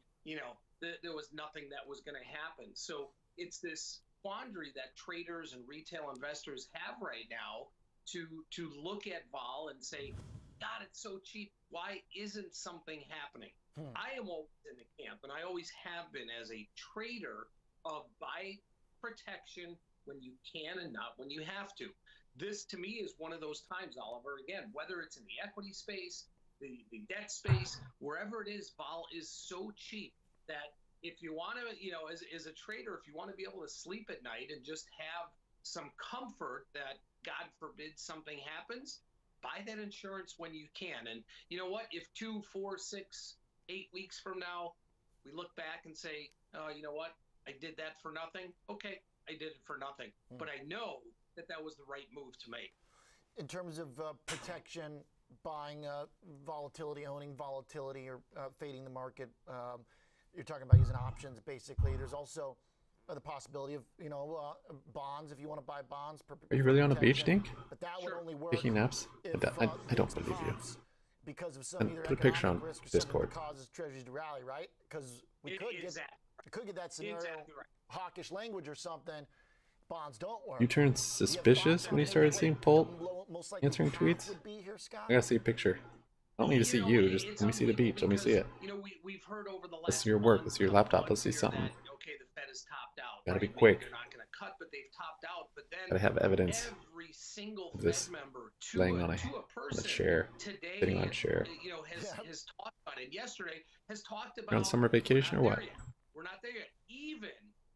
C: there was nothing that was going to happen. So it's this quandary that traders and retail investors have right now to look at vol and say, God, it's so cheap. Why isn't something happening? I am always in the camp, and I always have been as a trader, of buy protection when you can and not when you have to. This, to me, is one of those times, Oliver, again, whether it's in the equity space, the debt space, wherever it is, vol is so cheap that if you want to, as a trader, if you want to be able to sleep at night and just have some comfort that, God forbid, something happens, buy that insurance when you can. And you know what? If 2, 4, 6, 8 weeks from now, we look back and say, oh, you know what? I did that for nothing. Okay, I did it for nothing. But I know that that was the right move to make.
N: In terms of protection, buying volatility, owning volatility, or fading the market. You're talking about using options, basically. There's also the possibility of, bonds, if you want to buy bonds.
A: Are you really on a beach, Dink?
N: But that would only work
A: Taking naps? I don't believe you.
N: Because of some either
A: put a picture on
N: economic risk or
A: Discord.
N: something that causes treasuries to rally, right? Because we could get that scenario,
C: Exactly right.
N: hawkish language or something. Bonds don't work.
A: You turned suspicious when you started seeing Polt answering tweets? I gotta see a picture. I don't need to see you, just let me see the beach, let me see it.
C: We've heard over the last
A: Let's see your work, let's see your laptop, let's see something.
C: Okay, the Fed is topped out.
A: Gotta be
C: right?
A: quick.
C: They're not going to cut, but they've topped out. But then
A: Gotta have evidence
C: every single
A: of this
C: Fed member
A: laying on a chair,
C: today,
A: sitting on a chair.
C: Has talked about it. Yesterday has talked about.
A: You're on summer vacation or what?
C: We're not there yet.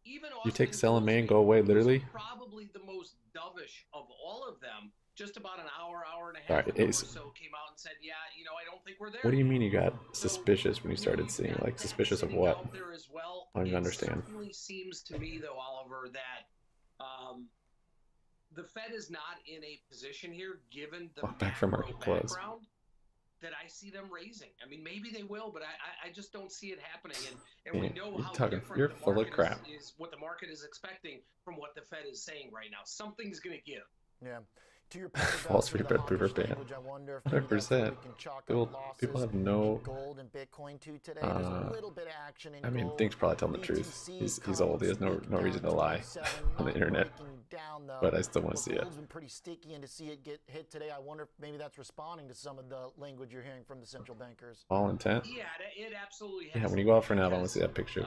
C: Even
A: You take sell and May and go away, literally?
C: probably the most dovish of all of them. Just about an hour and a half
A: Alright,
C: ago or
A: Ace.
C: so came out and said, yeah, I don't think we're there.
A: What do you mean you got suspicious when you started seeing, like, suspicious of what? I don't even understand.
C: It certainly seems to me, though, Oliver, that the Fed is not in a position here, given the
A: Back from market close.
C: background, that I see them raising. I mean, maybe they will, but I just don't see it happening. And we know how different
A: you're
C: the
A: full of
C: market
A: crap.
C: is what the market is expecting from what the Fed is saying right now. Something's going to give.
N: Yeah. To your point about
A: Wall Street
N: the
A: proof
N: hawkish
A: ban.
N: language, I wonder if maybe that's
A: 100%.
N: what we can chalk up
A: People
N: losses
A: have no.
N: gold and Bitcoin to today. There's a little bit of action in
A: I mean,
N: gold.
A: Dink's probably telling the truth. He's old. He has no reason to lie on the internet. But I still want to see it.
N: Gold's been pretty sticky, and to see it get hit today, I wonder if maybe that's responding to some of the language you're hearing from the central bankers.
A: All intent.
C: Yeah, it absolutely has.
A: Yeah, when you go out for now, I want to see that picture.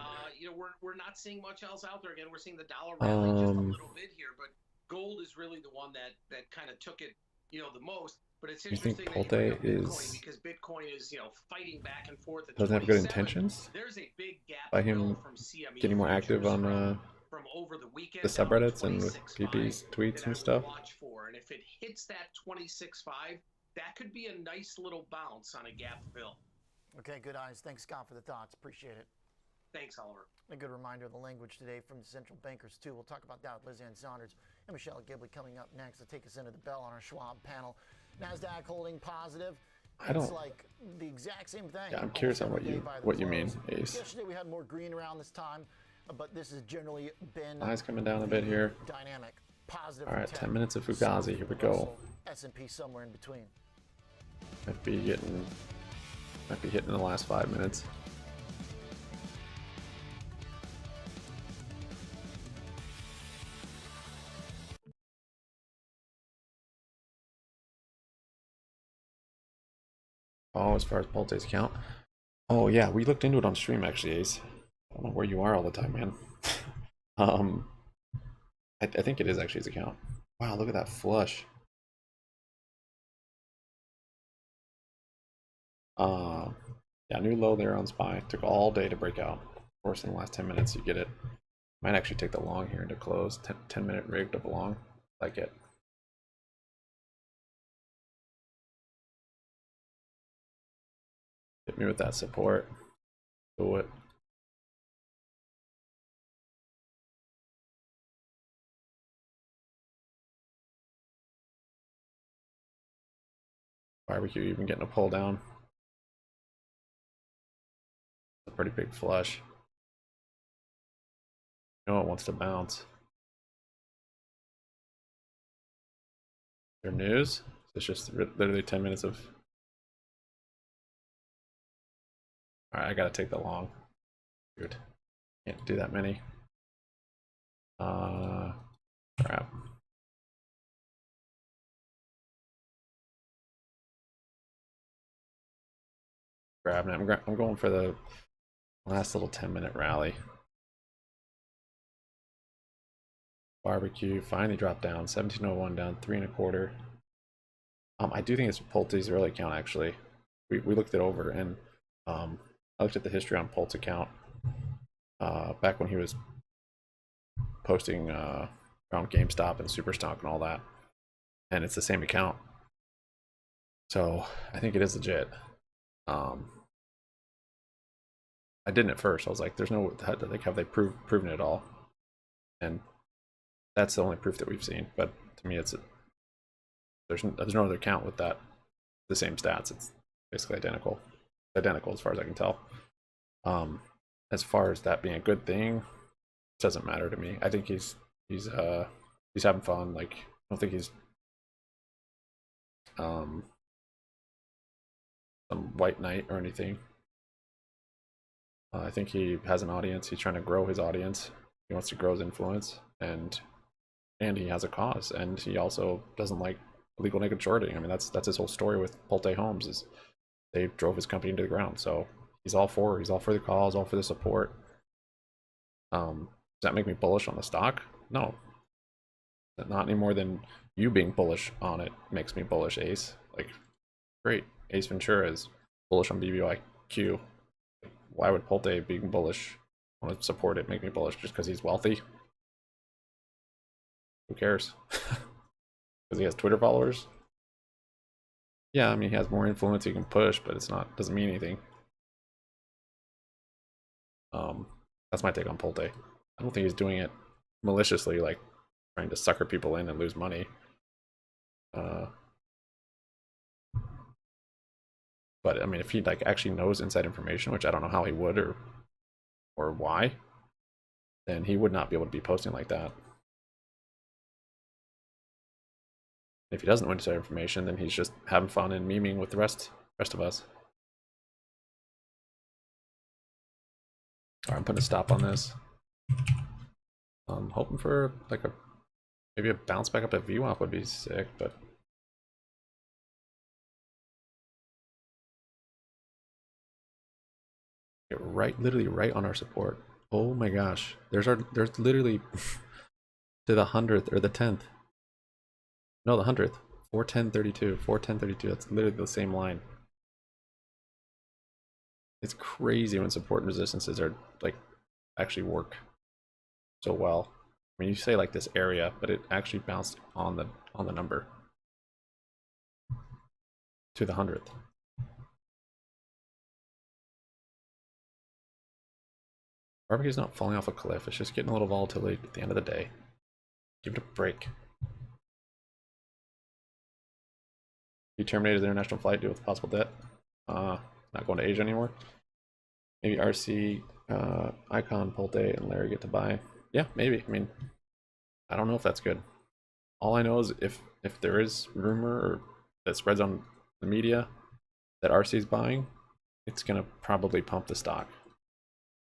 C: We're not seeing much else out there. Again, we're seeing the dollar rally just a little bit here, but gold is really the one that kind of took it, the most. But it's
A: You think
C: interesting that you bring up
A: Polte
C: Bitcoin
A: is
C: because Bitcoin is, fighting back and forth. At
A: doesn't have good
C: 27.
A: intentions?
C: There's a big gap
A: By him
C: from CME
A: getting more active
C: futures
A: on
C: from over the weekend
A: the
C: down to
A: subreddits and with
C: 26.5
A: PP's tweets
C: that
A: and
C: I
A: stuff.
C: would watch for, and if it hits that 26.5, that could be a nice little bounce on a gap fill.
N: Okay, good eyes. Thanks, Scott, for the thoughts. Appreciate it.
C: Thanks, Oliver.
N: A good reminder of the language today from the central bankers, too. We'll talk about that with Lizanne Saunders and Michelle Gibley coming up next to take us into the bell on our Schwab panel. NASDAQ holding positive. It's like the exact same thing.
A: Yeah, I'm curious on what you mean, Ace.
N: Yesterday we had more green around this time, but this has generally been
A: Eyes coming down a bit here.
N: dynamic, positive.
A: All right, 10 minutes of Fugazi. Here we go.
N: S&P somewhere in between.
A: Might be hitting in the last 5 minutes. Oh, as far as Polte's account. Oh yeah, we looked into it on stream actually, Ace. I don't know where you are all the time, man. I think it is actually his account. Wow, look at that flush. Yeah, new low there on SPY. Took all day to break out. Of course, in the last 10 minutes you get it. Might actually take the long here to close. 10-minute rigged of a long. Like it. Hit me with that support. Do it. Barbecue even getting a pull down. A pretty big flush. You know it wants to bounce. There news? It's just literally 10 minutes of. Alright, I gotta take the long. Dude. Can't do that many. Crap. Grabbing it. I'm going for the last little 10-minute rally. Barbecue finally dropped down. 1701 down 3 1/4. I do think it's Polte's early account actually. We looked it over and I looked at the history on Polt's account back when he was posting around GameStop and Superstock and all that, and it's the same account. So I think it is legit. I didn't at first. I was like, "There's no like have they proven it all?" And that's the only proof that we've seen. But to me, it's there's no other account with that the same stats. It's basically identical as far as I can tell. As far as that being a good thing, it doesn't matter to me. I think he's having fun. Like, I don't think he's some white knight or anything. I think he has an audience. He's trying to grow his audience. He wants to grow his influence, and he has a cause. And he also doesn't like illegal naked shorting. I mean, that's his whole story with Pulte Homes, is they drove his company into the ground. So he's all for the cause, all for the support. Does that make me bullish on the stock? No, not any more than you being bullish on it makes me bullish, Ace. Like, great, Ace Ventura is bullish on BBBYQ. Why would Pulte being bullish, want to support it, make me bullish just because he's wealthy? Who cares? Because he has Twitter followers? Yeah, I mean, he has more influence he can push, but doesn't mean anything. That's my take on Pulte. I don't think he's doing it maliciously, like trying to sucker people in and lose money. But I mean, if he like actually knows inside information, which I don't know how he would or why, then he would not be able to be posting like that. If he doesn't know inside information, then he's just having fun and memeing with the rest of us. Alright, I'm putting a stop on this. I'm hoping for like maybe a bounce back up at VWAP would be sick, but literally right on our support. Oh my gosh, there's literally to the 100th or the 10th. No, the 100th. 410.32, 410.32. That's literally the same line. It's crazy when support and resistances are like actually work so well. I mean, you say like this area, but it actually bounced on the number to the 100th. Barbecue's not falling off a cliff. It's just getting a little volatility at the end of the day. Give it a break. He terminated his international flight due with possible debt. Not going to Asia anymore. Maybe RC, Icon, Pulte, and Larry get to buy. Yeah, maybe. I mean, I don't know if that's good. All I know is if there is rumor or that spreads on the media that RC is buying, it's gonna probably pump the stock.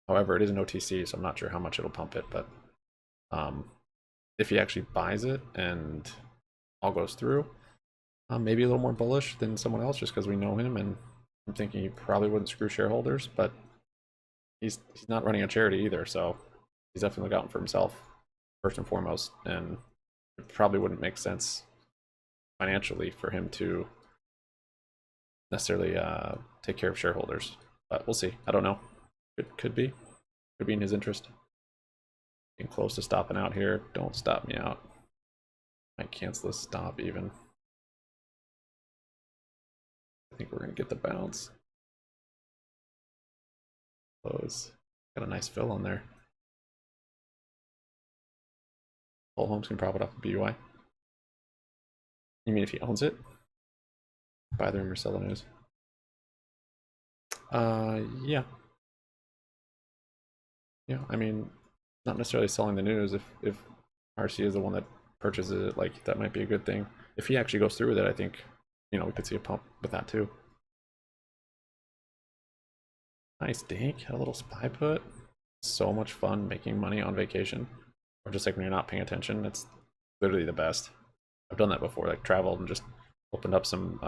A: However, it is an OTC, so I'm not sure how much it'll pump it, but if he actually buys it and all goes through, maybe a little more bullish than someone else just because we know him, and I'm thinking he probably wouldn't screw shareholders, but he's not running a charity either, so he's definitely looking out for himself first and foremost, and it probably wouldn't make sense financially for him to necessarily take care of shareholders, but we'll see. I don't know. It could be in his interest. Getting close to stopping out here. Don't stop me out. Might cancel this stop even. I think we're gonna get the bounce. Close. Got a nice fill on there. Whole Homes can profit off of BUI. You mean if he owns it? Buy the rumor, sell the news. Yeah. Yeah, I mean, not necessarily selling the news. If RC is the one that purchases it, like, that might be a good thing. If he actually goes through with it, I think, you know, we could see a pump with that too. Nice dink, had a little spy put. So much fun making money on vacation, or just like when you're not paying attention. It's literally the best. I've done that before, like traveled and just opened up some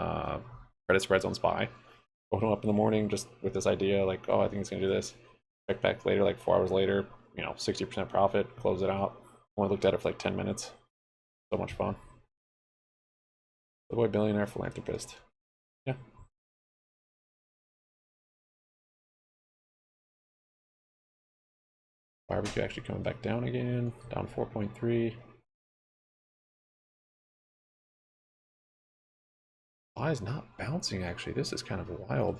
A: credit spreads on SPY. Opened up in the morning just with this idea, like, oh, I think it's gonna do this. Check back later, like 4 hours later, you know, 60% profit, close it out. Only looked at it for like 10 minutes. So much fun. The boy billionaire philanthropist. Yeah. Barbecue actually coming back down again, down 4.3. Why is not bouncing actually? This is kind of wild.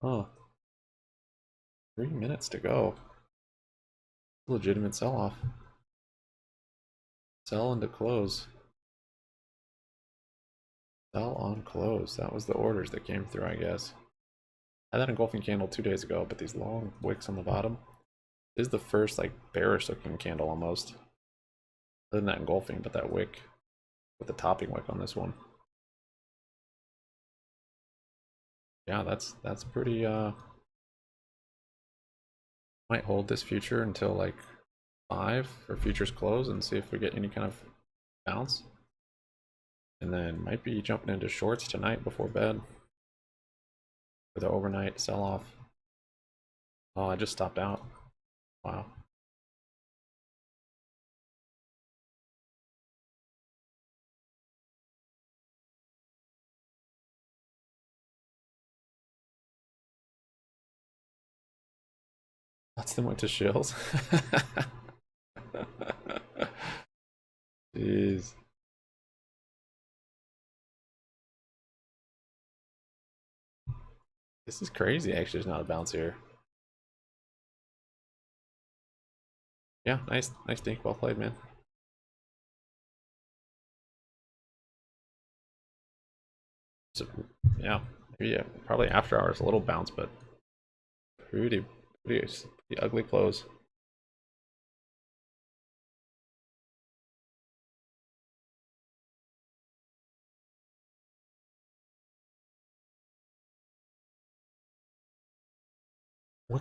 A: Huh. 3 minutes to go. Legitimate sell-off. Sell and to close. Sell on close. That was the orders that came through, I guess. I had that engulfing candle 2 days ago, but these long wicks on the bottom is the first like bearish looking candle almost. Other than that engulfing, but that wick with the topping wick on this one. Yeah, that's pretty might hold this future until like 5 for futures close and see if we get any kind of bounce. And then might be jumping into shorts tonight before bed for the overnight sell off. Oh, I just stopped out. Wow. Lots of them went to shills. Jeez. This is crazy. Actually, there's not a bounce here. Yeah, nice dink. Well played, man. So, yeah, maybe probably after hours a little bounce, but pretty ugly close.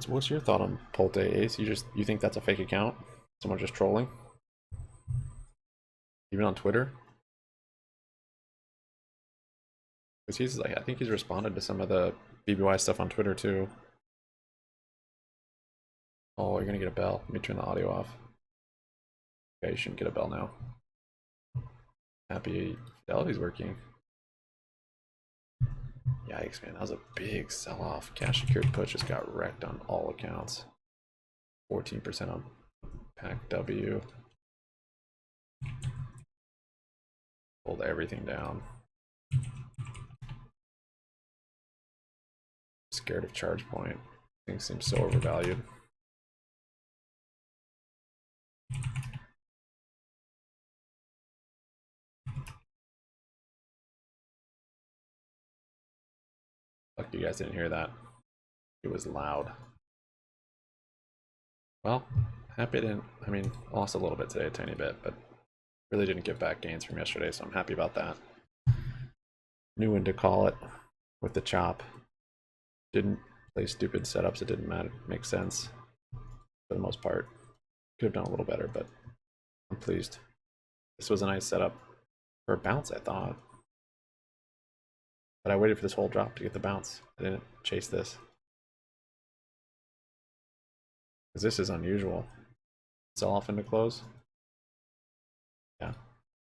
A: What's your thought on Polte Ace? You think that's a fake account? Someone just trolling? Even on Twitter? Because he's like, I think he's responded to some of the BBY stuff on Twitter too. Oh, you're gonna get a bell. Let me turn the audio off. Okay, you shouldn't get a bell now. Happy Fidelity's working. Yikes, man, that was a big sell-off. Cash secured put just got wrecked on all accounts. 14% on Pack W. Pulled everything down. Scared of charge point. Things seem so overvalued. Lucky you guys didn't hear that. It was loud. Well, happy I didn't. I mean, lost a little bit today, a tiny bit, but really didn't get back gains from yesterday, so I'm happy about that. Knew when to call it with the chop. Didn't play stupid setups. It didn't matter. Make sense for the most part. Could have done a little better, but I'm pleased. This was a nice setup for a bounce, I thought. But I waited for this whole drop to get the bounce. I didn't chase this. Because this is unusual. Sell off into close. Yeah.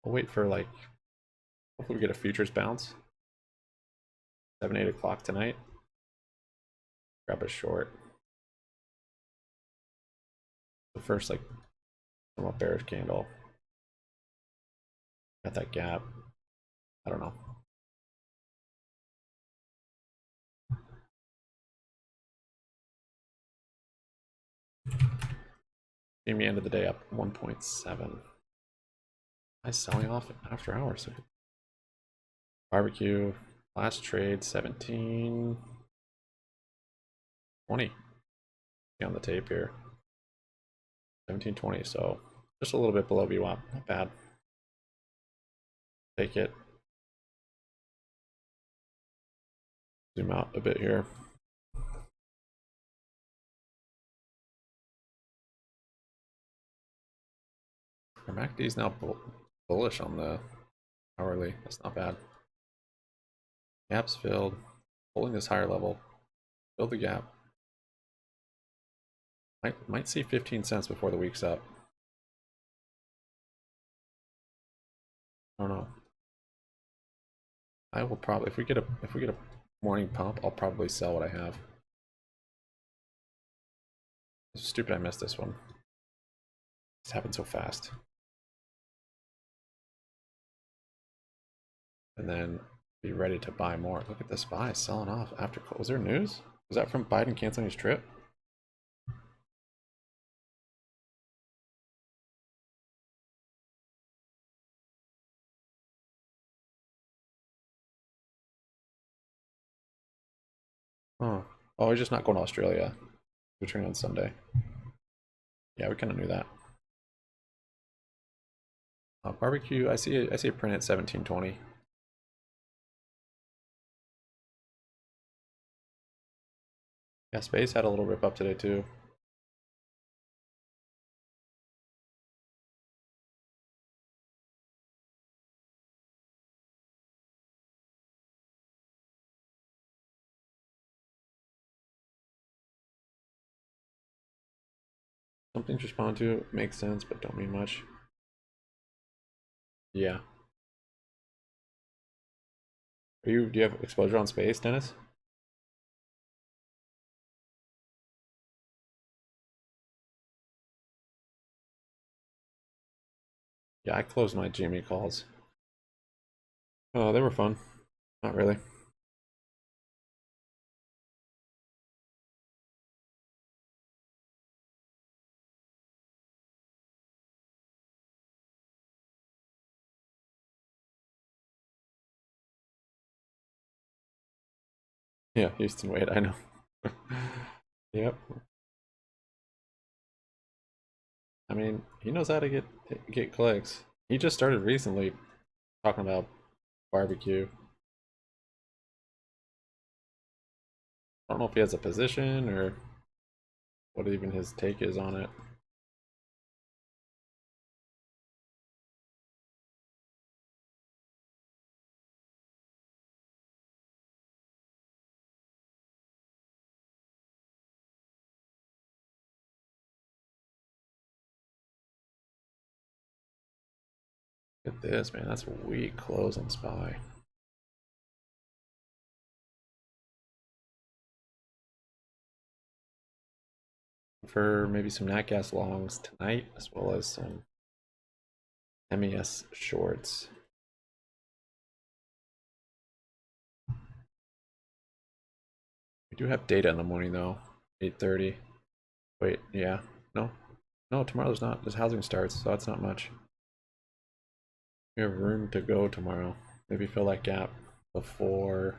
A: I'll wait for like, hopefully we get a futures bounce. 7, 8 o'clock tonight. Grab a short. The first like somewhat bearish candle. Got that gap. I don't know. GME end of the day up 1.7. Nice selling off after hours. Barbecue last trade 17. 20 on the tape here. 17.20, so just a little bit below VWAP. Not bad. Take it. Zoom out a bit here. Our MACD is now bullish on the hourly. That's not bad. Gap's filled. Holding this higher level. Fill the gap. Might see 15 cents before the week's up. I don't know. I will probably if we get a morning pump, I'll probably sell what I have. It's stupid I missed this one. This happened so fast. And then be ready to buy more. Look at this buy selling off after. Was there news? Was that from Biden canceling his trip? Oh, oh, he's just not going to Australia. Returning on Sunday. Yeah, we kind of knew that. Barbecue, I see a print at 1720. Yeah, Space had a little rip up today too. Something to respond to, makes sense, but don't mean much. Yeah. Do you have exposure on Space, Dennis? Yeah, I closed my GME calls. Oh, they were fun. Not really. Yeah, Houston Wade, I know. Yep. I mean, he knows how to get clicks. He just started recently talking about barbecue. I don't know if he has a position or what even his take is on it. Look at this, man. That's a weak close on SPY. For maybe some nat gas longs tonight, as well as some MES shorts. We do have data in the morning though, 8:30. Wait, yeah, no, tomorrow's not. This housing starts, so that's not much. We have room to go tomorrow. Maybe fill that gap before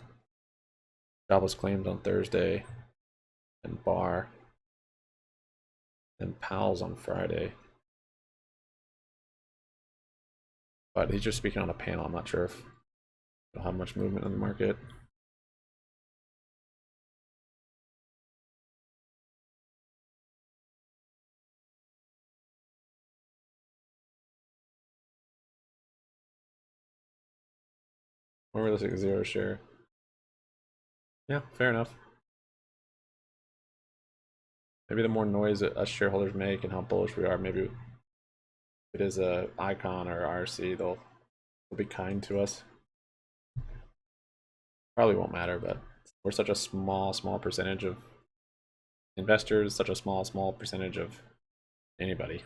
A: jobless claims on Thursday, and bar, and Powell's on Friday. But he's just speaking on a panel. I'm not sure if he'll have much movement in the market. More realistic zero share. Yeah, fair enough. Maybe the more noise that us shareholders make and how bullish we are, maybe if it is a icon or RC, they'll be kind to us. Probably won't matter, but we're such a small percentage of investors, such a small percentage of anybody.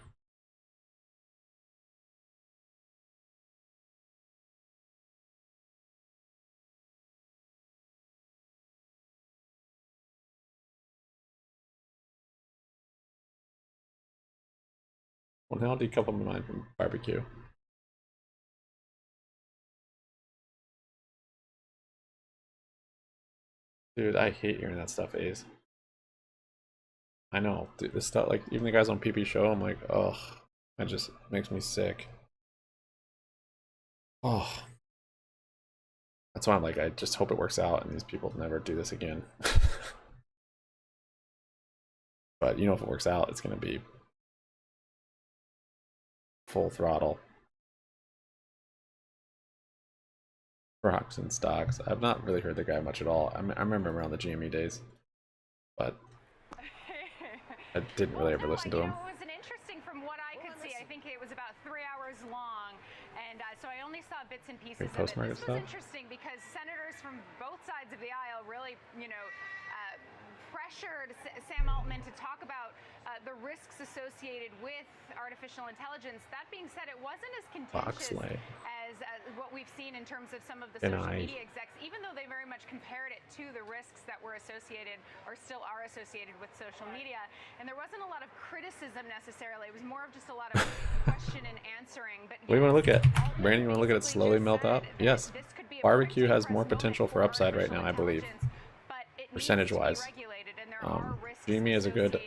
A: Well, now I'll decouple my mind from barbecue. Dude, I hate hearing that stuff, Ace. I know, dude, this stuff, like, even the guys on PP show, I'm like, ugh, that just makes me sick. Oh. That's why I'm like, I just hope it works out and these people never do this again. But, you know, if it works out, it's going to be full throttle. Rocks and stocks. I've not really heard the guy much at all. I remember him around the GME days, but I didn't really ever listen to him.
T: It was an interesting, from what I could see, I think it was about 3 hours long, and so I only saw bits and pieces of it. This was interesting because senators from both sides of the aisle really, you know, pressured Sam Altman to talk about the risks associated with artificial intelligence. That being said, it wasn't as contentious as what we've seen in terms of some of the social media execs, even though they very much compared it to the risks that were associated or still are associated with social media. And there wasn't a lot of criticism necessarily. It was more of just a lot of question and answering. But
A: what do you want to look at? Brandon, you want to look at it slowly melt out? Yes. Barbecue has more potential for upside right now, I believe. percentage-wise. GME is a good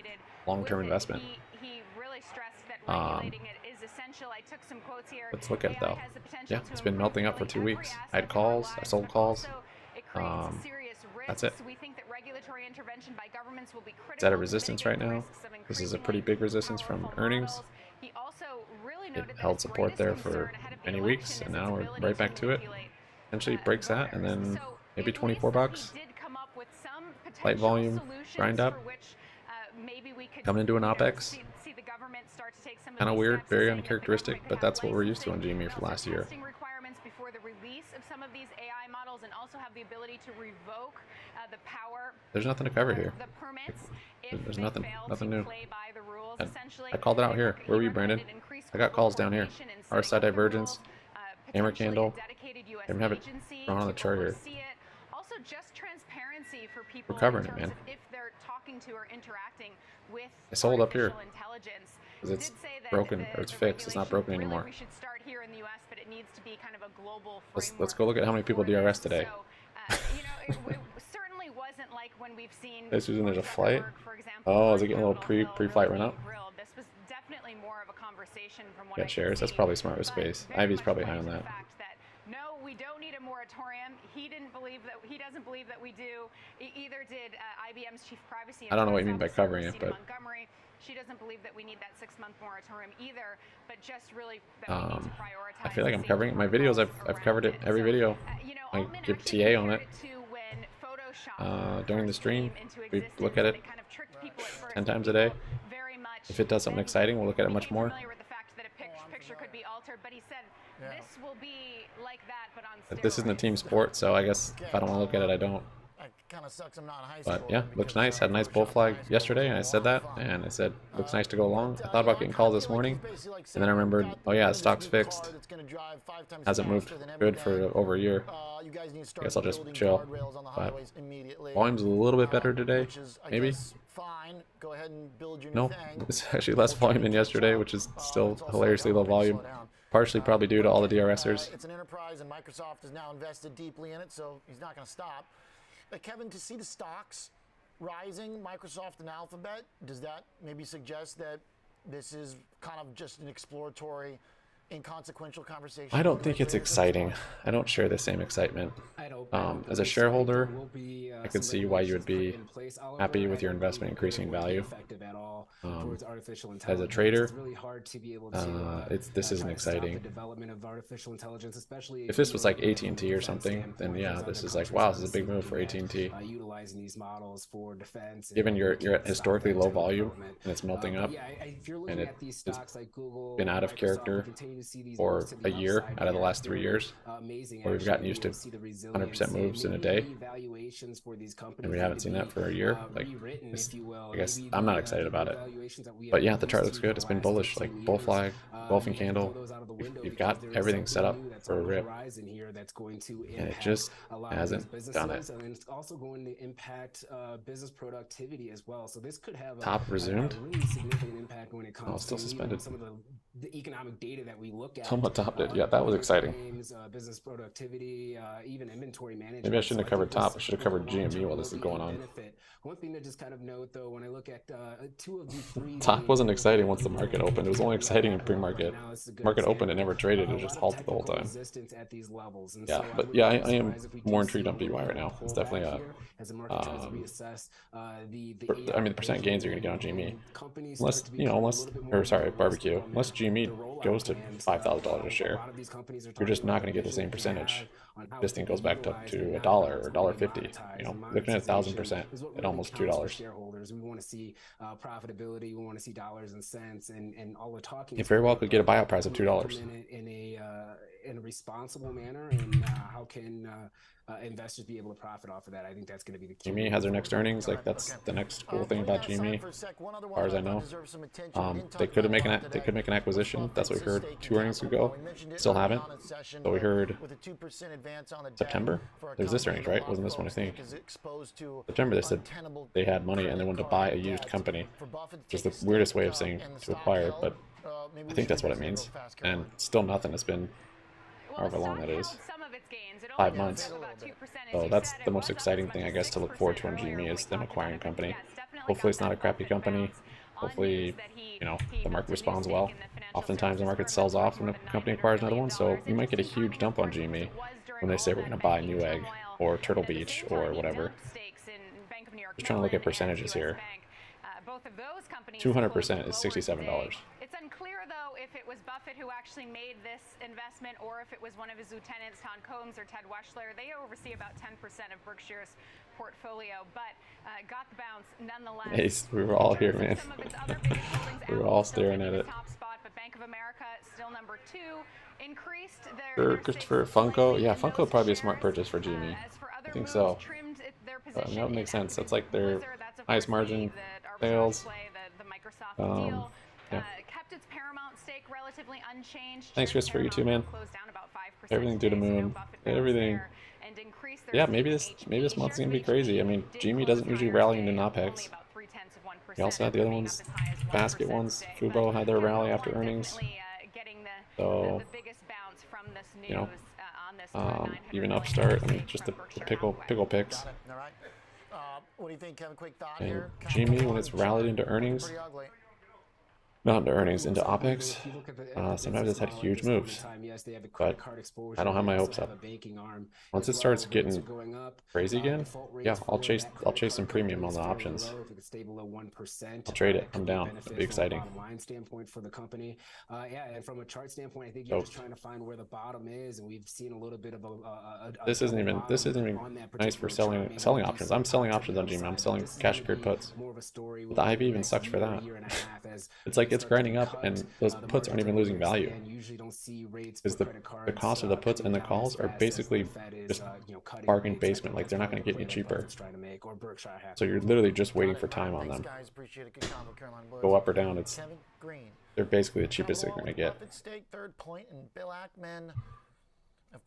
A: long-term investment.
T: He really stressed that regulating it is essential. I took some quotes here.
A: Let's look at it though. Yeah, it's been melting up for 2 weeks. I had calls, I sold calls. That's it.
T: We think that regulatory intervention by governments will be critical.
A: It's at a resistance right now. This is a pretty big resistance from earnings. It held support there for many weeks, and now we're right back to it. Eventually breaks that, and then maybe 24 bucks. Light volume, grind up. Coming into an OPEX. Kind of weird, very uncharacteristic, but that's what we're used to on GME for last year. There's nothing to cover here. There's nothing new. I called it out here. Where were you, Brandon? I got calls down here. RSI divergence, hammer candle. They even have it drawn on the chart here.
T: Also, just transparency for people
A: We're covering it, man.
T: if they're talking to or interacting with
A: I sold up here
T: intelligence.
A: because it's broken or it's fixed. It's not broken anymore.
T: We should start here in the U.S., but it needs to be kind of a global
A: Let's go look at how many people DRS today.
T: it certainly wasn't like when we've seen.
A: This is there's a flight. Oh, is it getting a little pre-flight run up?
T: This was definitely more of a conversation from what
A: Got shares. That's probably smart with space. Ivy's probably high on that.
T: No, we don't need a moratorium. He doesn't believe that we do. Either did IBM's chief privacy.
A: I don't know what you mean by covering it, but
T: Montgomery. She doesn't believe that we need that 6-month moratorium either, but just really that we need to prioritize.
A: I feel like I'm covering it. My videos, I've covered it every video. I give TA on it. During the stream, we look at it 10 times a day. If it does something exciting, we'll look at it much more. This isn't a team sport, so I guess if I don't want to look at it, I don't. But yeah, looks nice. Had a nice bull flag yesterday, and I said that, and I said looks nice to go along. I thought about getting calls this morning, and then I remembered, oh yeah, the stock's fixed. Hasn't moved good for over a year. I guess I'll just chill. But volume's a little bit better today, maybe. No, it's actually less volume than yesterday, which is still hilariously low volume. Partially probably due to all the DRSers.
N: It's an enterprise, and Microsoft has now invested deeply in it, so he's not going to stop. But Kevin, to see the stocks rising, Microsoft and Alphabet, does that maybe suggest that this is kind of just an exploratory, inconsequential conversation?
A: I don't think it's exciting. I don't share the same excitement. As a shareholder, I can see why you would be happy with your investment increasing in value. As a trader, this isn't exciting. If this was like AT&T or something, then yeah, this is like, wow, this is a big move for AT&T. Given you're at historically low volume and it's melting up, and it's been out of character for a year out of the last 3 years, where we've gotten used to 100% moves in a day, and we haven't seen that for a year. Like, I guess I'm not excited about it. But yeah, the chart looks good. It's been bullish, like bull flag, golfing candle. You've got everything set up for a rip, and it just hasn't done it.
I: It's also going to impact business productivity as well. So this could have
A: top resumed.
I: Really significant impact when it comes
A: still
I: to
A: suspended.
I: Some of the economic data that we look at.
A: Someone topped it. Yeah, that was exciting.
I: Business productivity, even inventory management.
A: Maybe I shouldn't have covered top. I should have covered GME while this is going on.
I: One thing to just kind of note, though, when I look at 2 of the 3
A: top wasn't exciting once the market opened. It was only exciting in pre-market. Market opened and never traded. It was just halted the whole time. Yeah, but yeah, I am more intrigued on BY right now. It's definitely a. I mean, the percent gains you're going to get on GME, unless barbecue, unless GME goes to $5,000 a share, you're just not going to get the same percentage. This thing goes back to $1 or $1.50. Looking at 1,000% at almost $2.
I: Shareholders, we want to see profitability. We want to see dollars and cents, and all we're talking.
A: It very well could get a buyout price of $2
I: in a responsible manner, and how can investors be able to profit off of that? I think that's going to be the key.
A: GME has their next earnings. Like, that's the next cool thing about GME, as far as I know. They could make an acquisition. That's what we heard 2 earnings ago. Still haven't. But we heard September. There's this earnings, right? Wasn't this one, I think? September, they said they had money and they wanted to buy a used company. Just the weirdest way of saying to acquire, but I think that's what it means. And still nothing. It's been however long that is. 5 months. So that's the most exciting thing, I guess, to look forward to on GME is them acquiring a company. Hopefully it's not a crappy company. Hopefully, you know, the market responds well. Oftentimes the market sells off when a company acquires another one, so we might get a huge dump on GME when they say we're going to buy Newegg or Turtle Beach or whatever. Just trying to look at percentages here. 200% is $67.
M: It's unclear, though, if it was Buffett who actually made this investment or if it was one of his lieutenants, Tom Combs or Ted Weschler. They oversee about 10% of Berkshire's portfolio, but got the bounce nonetheless.
A: Ace, we were all here, man. We were all staring at it.
M: Top spot, but Bank of America still number 2. Increased
A: For Christopher, Funko, yeah, Funko would probably be a smart purchase for GME. I think so. That would make sense. That's like their highest margin sales. Yeah.
M: Kept its Paramount stake relatively unchanged.
A: Thanks, Christopher. You too, man. Everything due to Moon. Everything. Yeah, maybe this month's gonna be crazy. I mean, GME doesn't usually rally into NOPEX. You also had the other ones, basket ones. Fubo had their rally after earnings. So, you know, even Upstart. I mean, just the pickle picks.
N: What do you think, Kevin? Quick thought
A: And
N: here.
A: GME, when it's rallied into earnings, not into earnings, into OPEX, sometimes it's had huge moves, but I don't have my hopes up. Once it starts getting crazy again, yeah, I'll chase some premium on the options. I'll trade it. I'm down. It'd be exciting.
I: Standpoint for the company, yeah, and from a chart standpoint, I think you're just trying to find where the bottom is, and we've seen a little bit of
A: this isn't even nice for selling options. I'm selling options on GME. I'm selling cash secured puts. The IV even sucks for that. It's like it's grinding up, and those puts aren't even losing value. Because the cost of the puts and the calls are basically just bargain basement. Like they're not going to get any cheaper. So you're literally just waiting for time on them. Go up or down. They're basically the cheapest they're going to get.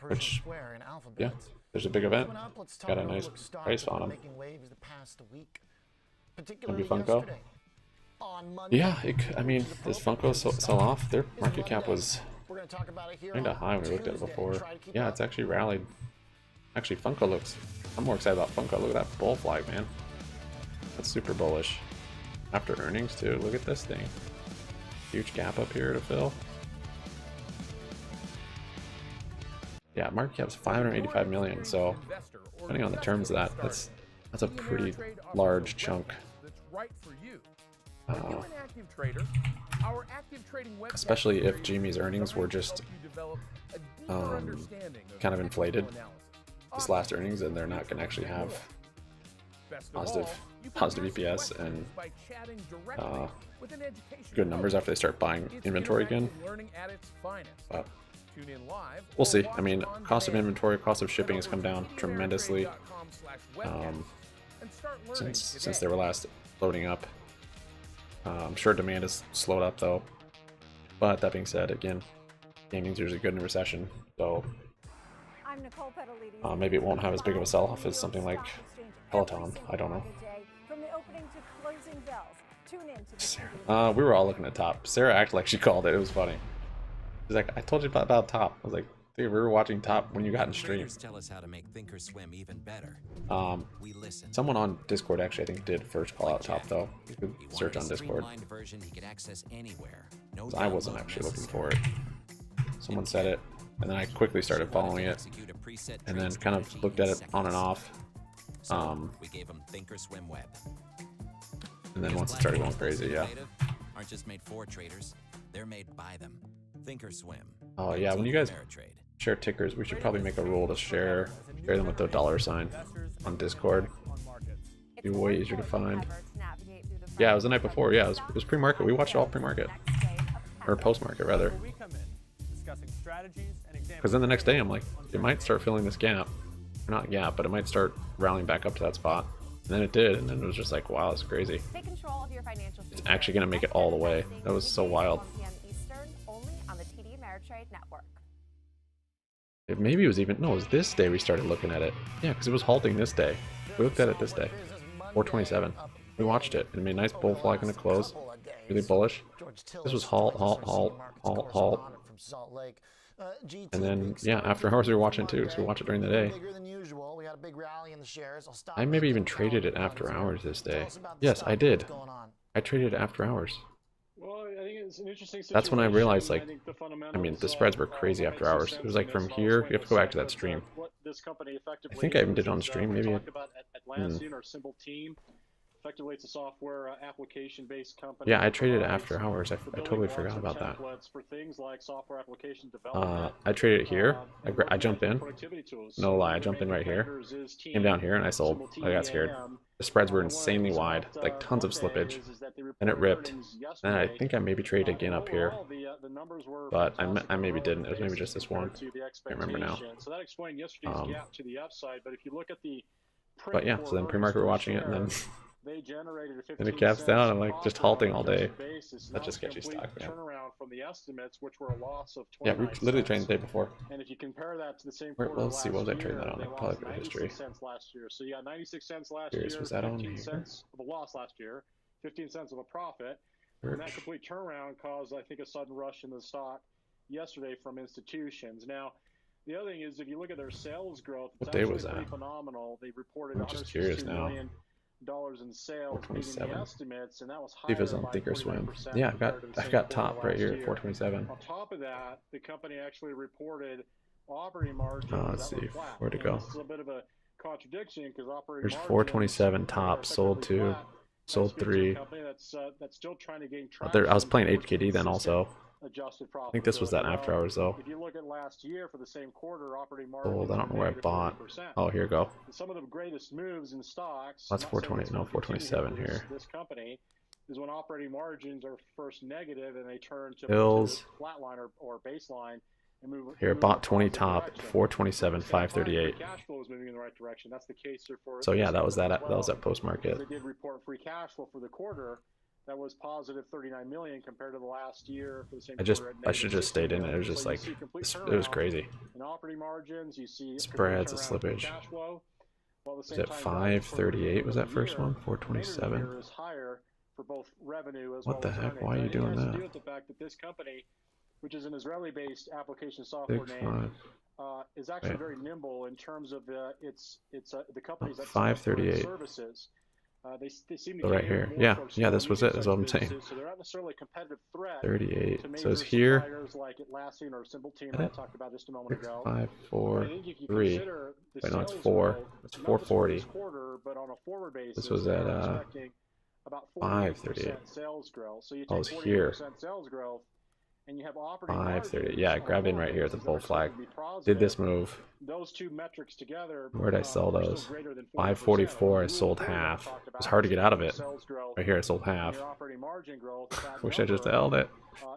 A: Which, yeah, there's a big event. Got a nice price on them. Maybe Funko. Yeah, I mean, does Funko sell off? Their market cap was kind of high when we looked at it before. Yeah, it's actually rallied. Actually, Funko looks... I'm more excited about Funko. Look at that bull flag, man. That's super bullish. After earnings, too. Look at this thing. Huge gap up here to fill. Yeah, market cap's 585 million, so depending on the terms of that, that's a pretty large chunk. Especially if GME's earnings were just kind of inflated this last earnings, and they're not going to actually have positive EPS and good numbers after they start buying inventory again. But we'll see. I mean, cost of inventory, cost of shipping has come down tremendously since they were last loading up. I'm sure demand has slowed up though, but that being said, again, gaming's usually good in a recession, so maybe it won't have as big of a sell-off as something like Peloton. I don't know. Sarah, we were all looking at top. Sarah acted like she called it. It was funny. She's like, "I told you about top." I was like, "Dude, we were watching top when you got in stream."
U: Tell us how to make Thinkorswim even better. We listen.
A: Someone on Discord actually, I think, did first call out top though. You could search on Discord. I wasn't actually looking for it. Someone said it, and then I quickly started following it, and then kind of looked at it on and off.
U: We gave them Thinkorswim Web.
A: And then once it started going crazy, yeah.
U: Aren't just made for traders; they're made by them. Thinkorswim.
A: Oh yeah, when you guys share tickers, we should probably make a rule to share them with the $sign on Discord. Be way easier to find. Yeah, it was the night before. Yeah, it was pre-market. We watched it all pre-market, or post-market rather. Because then the next day I'm like, it might start filling this gap, or not gap, but it might start rallying back up to that spot. And then it did, and then it was just like, wow, it's crazy. It's actually gonna make it all the way. That was so wild. Maybe it was even, no, it was this day we started looking at it. Yeah, because it was halting this day. We looked at it this day. 427. We watched it. It made a nice bull flag in the close. Really bullish. This was halt. And then, yeah, after hours we were watching it too, so we watch it during the day.
N: Bigger than usual. We had a big rally in the shares. I'll stop
A: I maybe even traded it after hours this day. Yes, I did. I traded it after hours.
R: Well, I think it's an interesting situation.
A: That's when I realized, like,
R: I
A: I mean, the spreads were crazy after hours. It was like from here, you have to go back to that stream. I think I even did it on stream, maybe.
R: Atlassian or Simple Team. Effectively, it's a software application-based company.
A: Yeah, I traded it after hours. I totally forgot about that.
R: For things like software application development.
A: I traded it here. I jump in. No lie, I jumped in right here. Came down here and I sold. I got scared. The spreads were insanely wide, like tons of slippage. And it ripped. And I think I maybe traded again up here. But I maybe didn't. It was maybe just this one. I can't remember now.
R: So that explained yesterday's gap to the upside. But if you look at the
A: but yeah, so then pre-market we're watching it, and then
R: they generated a
A: then it caps down. I'm like just halting all day. That's just sketchy stock, man.
R: Turnaround from the estimates, which were a loss of
A: yeah, we literally trained the day before.
R: And if you compare that to the same quarter
A: let's see, what was I
R: last
A: trading that on?
R: year,
A: Probably good history.
R: 96 cents last year. So you got 96 cents last
A: Curious,
R: year,
A: was that on
R: 15
A: here?
R: cents of a loss last year, 15 cents of a profit. And that complete turnaround caused, I think, a sudden rush in the stock yesterday from institutions. Now, the other thing is, if you look at their sales growth, it's actually pretty phenomenal. They reported $162 million in sales, beating the estimates, and that was higher
A: See if it's on
R: by
A: Thinkorswim.
R: 49%
A: Yeah,
R: compared to the
A: I've
R: same
A: got
R: quarter
A: top right
R: last
A: here at
R: year.
A: 427.
R: On top of that, the company actually reported operating margins
A: Let's
R: that were
A: see,
R: flat.
A: where'd it
R: And
A: go?
R: This is a bit of a contradiction because operating
A: There's
R: margins
A: 427
R: are
A: top, sold
R: effectively
A: 2,
R: flat.
A: sold
R: That speaks to a
A: 3.
R: company that's still trying to gain
A: I was playing
R: traction
A: HKD then also.
R: adjusted
A: I think this was that
R: profitability.
A: after hours though.
R: If you look at last year for the same quarter, operating margins
A: Sold. I don't know where I
R: were
A: bought.
R: -40%.
A: Oh, here you go.
R: And some of the greatest moves in stocks.
A: That's
R: I'm not saying
A: 420.
R: it's
A: No,
R: gonna continue
A: 427
R: for
A: here.
R: This company is when operating margins are first negative and they turn to
A: Bills.
R: flatline or baseline and move.
A: Here,
R: move
A: bought
R: in a
A: 20
R: positive
A: top,
R: direction.
A: 427,
R: At the same time,
A: 538.
R: free cash flow is moving in the right direction. That's the case here for.
A: So yeah,
R: this
A: that was
R: quarter
A: that.
R: as
A: That was
R: well.
A: that post market.
R: They did report free cash flow for the quarter. That was positive 39 million compared to the last year for the same quarter.
A: I should have just stayed in it. It was just like it was crazy.
R: In operating margins, you see
A: Spreads, a slippage.
R: cash flow. While at the
A: Was
R: same
A: it
R: time,
A: 538? Was that
R: revenue
A: first one?
R: for the year
A: 427.
R: is higher for both revenue as
A: What
R: well
A: the
R: as
A: heck?
R: earnings.
A: Why are you
R: And it
A: doing
R: has to
A: that?
R: do with the fact that this company, which is an Israeli-based application software
A: 6.5.
R: is actually
A: Wait.
R: very nimble in terms of the companies that
A: 538.
R: services. They seem to
A: So right
R: cater
A: here.
R: more
A: Yeah,
R: towards
A: yeah,
R: small
A: this was it. That's what I'm
R: medium-sized
A: saying.
R: businesses, so they're not necessarily a competitive threat
A: 38.
R: to
A: So
R: major
A: it's here.
R: suppliers like Atlassian or Simple Team
A: Is
R: that I
A: it?
R: talked about just a moment
A: 6,
R: ago.
A: 5,
R: But
A: 4,
R: I think if you
A: 3.
R: consider the
A: Wait, no, it's
R: sales
A: 4.
R: growth,
A: It's
R: not just for
A: 440.
R: this quarter, but on a forward basis,
A: This was
R: they
A: at
R: are expecting about
A: 538.
R: 48% sales growth. So you
A: Oh,
R: take
A: it's here.
R: 48% sales growth, and you have operating
A: 530.
R: margins
A: Yeah, I
R: on a
A: grabbed in
R: forward
A: right here at the
R: basis that
A: bull
R: are
A: flag.
R: expected to be
A: Did this
R: positive.
A: move.
R: Those two metrics together
A: Where'd I sell
R: are still
A: those?
R: greater than 40%.
A: 544. I
R: Rule of
A: sold
R: 40 that I
A: half.
R: talked
A: It was
R: about
A: hard to
R: is
A: get out of it.
R: sales growth
A: Right here, I sold
R: and
A: half.
R: your operating margin growth. That
A: Wish I just
R: number,
A: held it.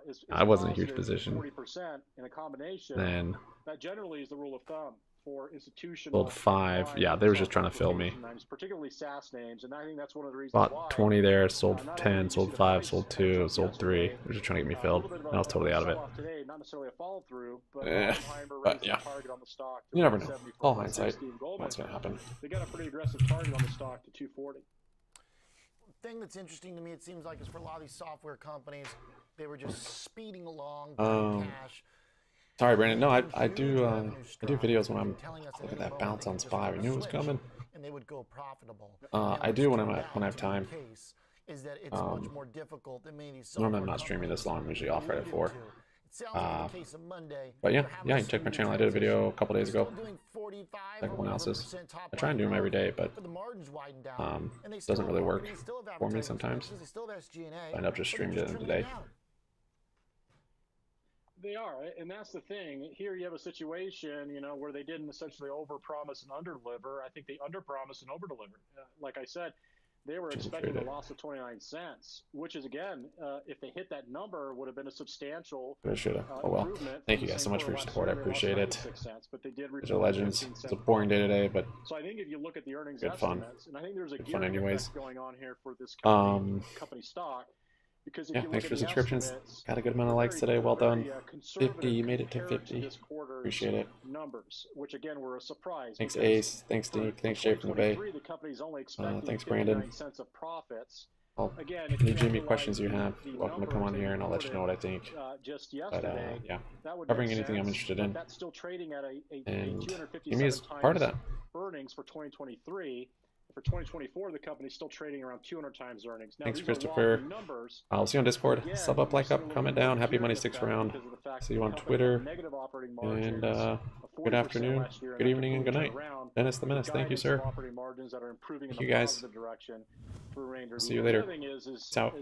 R: is
A: I wasn't a huge
R: positive
A: position.
R: 40% in a combination.
A: Then
R: That generally is the rule of thumb for institutional.
A: sold 5. Yeah, they were just trying to fill me.
R: Names, particularly SaaS names, and I think that's one of the reasons
A: Bought
R: why.
A: 20 there, sold
R: not only
A: 10,
R: did you
A: sold
R: see the
A: 5,
R: price
A: sold
R: edge
A: 2,
R: up
A: sold 3.
R: yesterday,
A: They're just trying to get me
R: a
A: filled.
R: little bit of
A: And I was totally out of it.
R: sell-off today, not necessarily a follow through, but
A: Eh,
R: Oppenheimer
A: but
R: raised
A: yeah.
R: the target on the stock to
A: You never know.
R: 170
A: All
R: from
A: hindsight.
R: 160, and Goldman,
A: What's going to happen?
R: they got a pretty aggressive target on the stock to 240.
N: Thing that's interesting to me, it seems like, is for a lot of these software companies, they were just speeding along, cash.
A: Sorry, Brandon. No, I do videos when I'm look at that bounce on SPY. I knew it was coming.
N: And they would go profitable.
A: I do when I have time.
N: Is that it's much more difficult than many of these
A: Normally I'm not streaming this long. I'm usually off right at 4.
N: It sounds like the case of Monday.
A: But yeah, you can check my channel. I did a video a couple days ago. Technical analysis. I try and do them every day, but it doesn't really work for me sometimes. I end up just streaming it in the day.
R: They are, and that's the thing. Here you have a situation, where they didn't essentially overpromise and underdeliver. I think they underpromised and overdelivered. Like I said, they were expecting a loss of 29 cents, which is, again, if they hit that number, would have been a substantial improvement.
A: Oh well. Thank you guys so much for your support. I appreciate it. Digital Legends. It's a boring day today, but
R: so I think if you look at the earnings
A: good fun.
R: estimates, and I think there's a
A: Good fun anyways.
R: going on here for this company stock. Because if
A: yeah,
R: you
A: thanks
R: look
A: for
R: at the
A: subscriptions.
R: estimates,
A: Got a good amount of likes today. Well done. 50, you made it to 50. Appreciate it.
R: Numbers, which again were a surprise.
A: Thanks Ace. Thanks Deke. Thanks Jay from the Bay.
R: The company's only expecting
A: thanks Brandon.
R: 59 cents of profits. again,
A: any
R: if you
A: GME
R: analyze
A: questions you have,
R: the
A: you're welcome to come on
R: numbers
A: here and I'll let you know what I think.
R: Just
A: But
R: yesterday,
A: yeah,
R: that would
A: covering
R: make
A: anything I'm
R: sense,
A: interested
R: but
A: in.
R: that's still trading at a
A: And
R: 257
A: GME is part of
R: times
A: that.
R: earnings for 2023. For 2024, the company's still trading around 200 times earnings. Now,
A: Thanks,
R: these
A: Christopher.
R: are lofty numbers.
A: I'll see you on Discord.
R: Again,
A: Sub up,
R: you're
A: like
R: seeing
A: up,
R: a little
A: comment
R: bit of
A: down.
R: a
A: Happy Money
R: gearing
A: 6
R: effect
A: round.
R: because of the fact
A: See
R: that
A: you
R: the
A: on
R: company
A: Twitter.
R: had negative operating
A: And
R: margins, a
A: good
R: 40%
A: afternoon,
R: last year, and
A: good
R: that
A: evening, and good
R: completely
A: night.
R: turned around
A: Dennis the
R: with
A: Menace, thank you,
R: guidance
A: sir.
R: of operating margins that are improving in
A: Thank
R: the
A: you, guys.
R: positive direction for the remainder of the
A: See
R: year.
A: you later.
R: The other thing is
A: Ciao.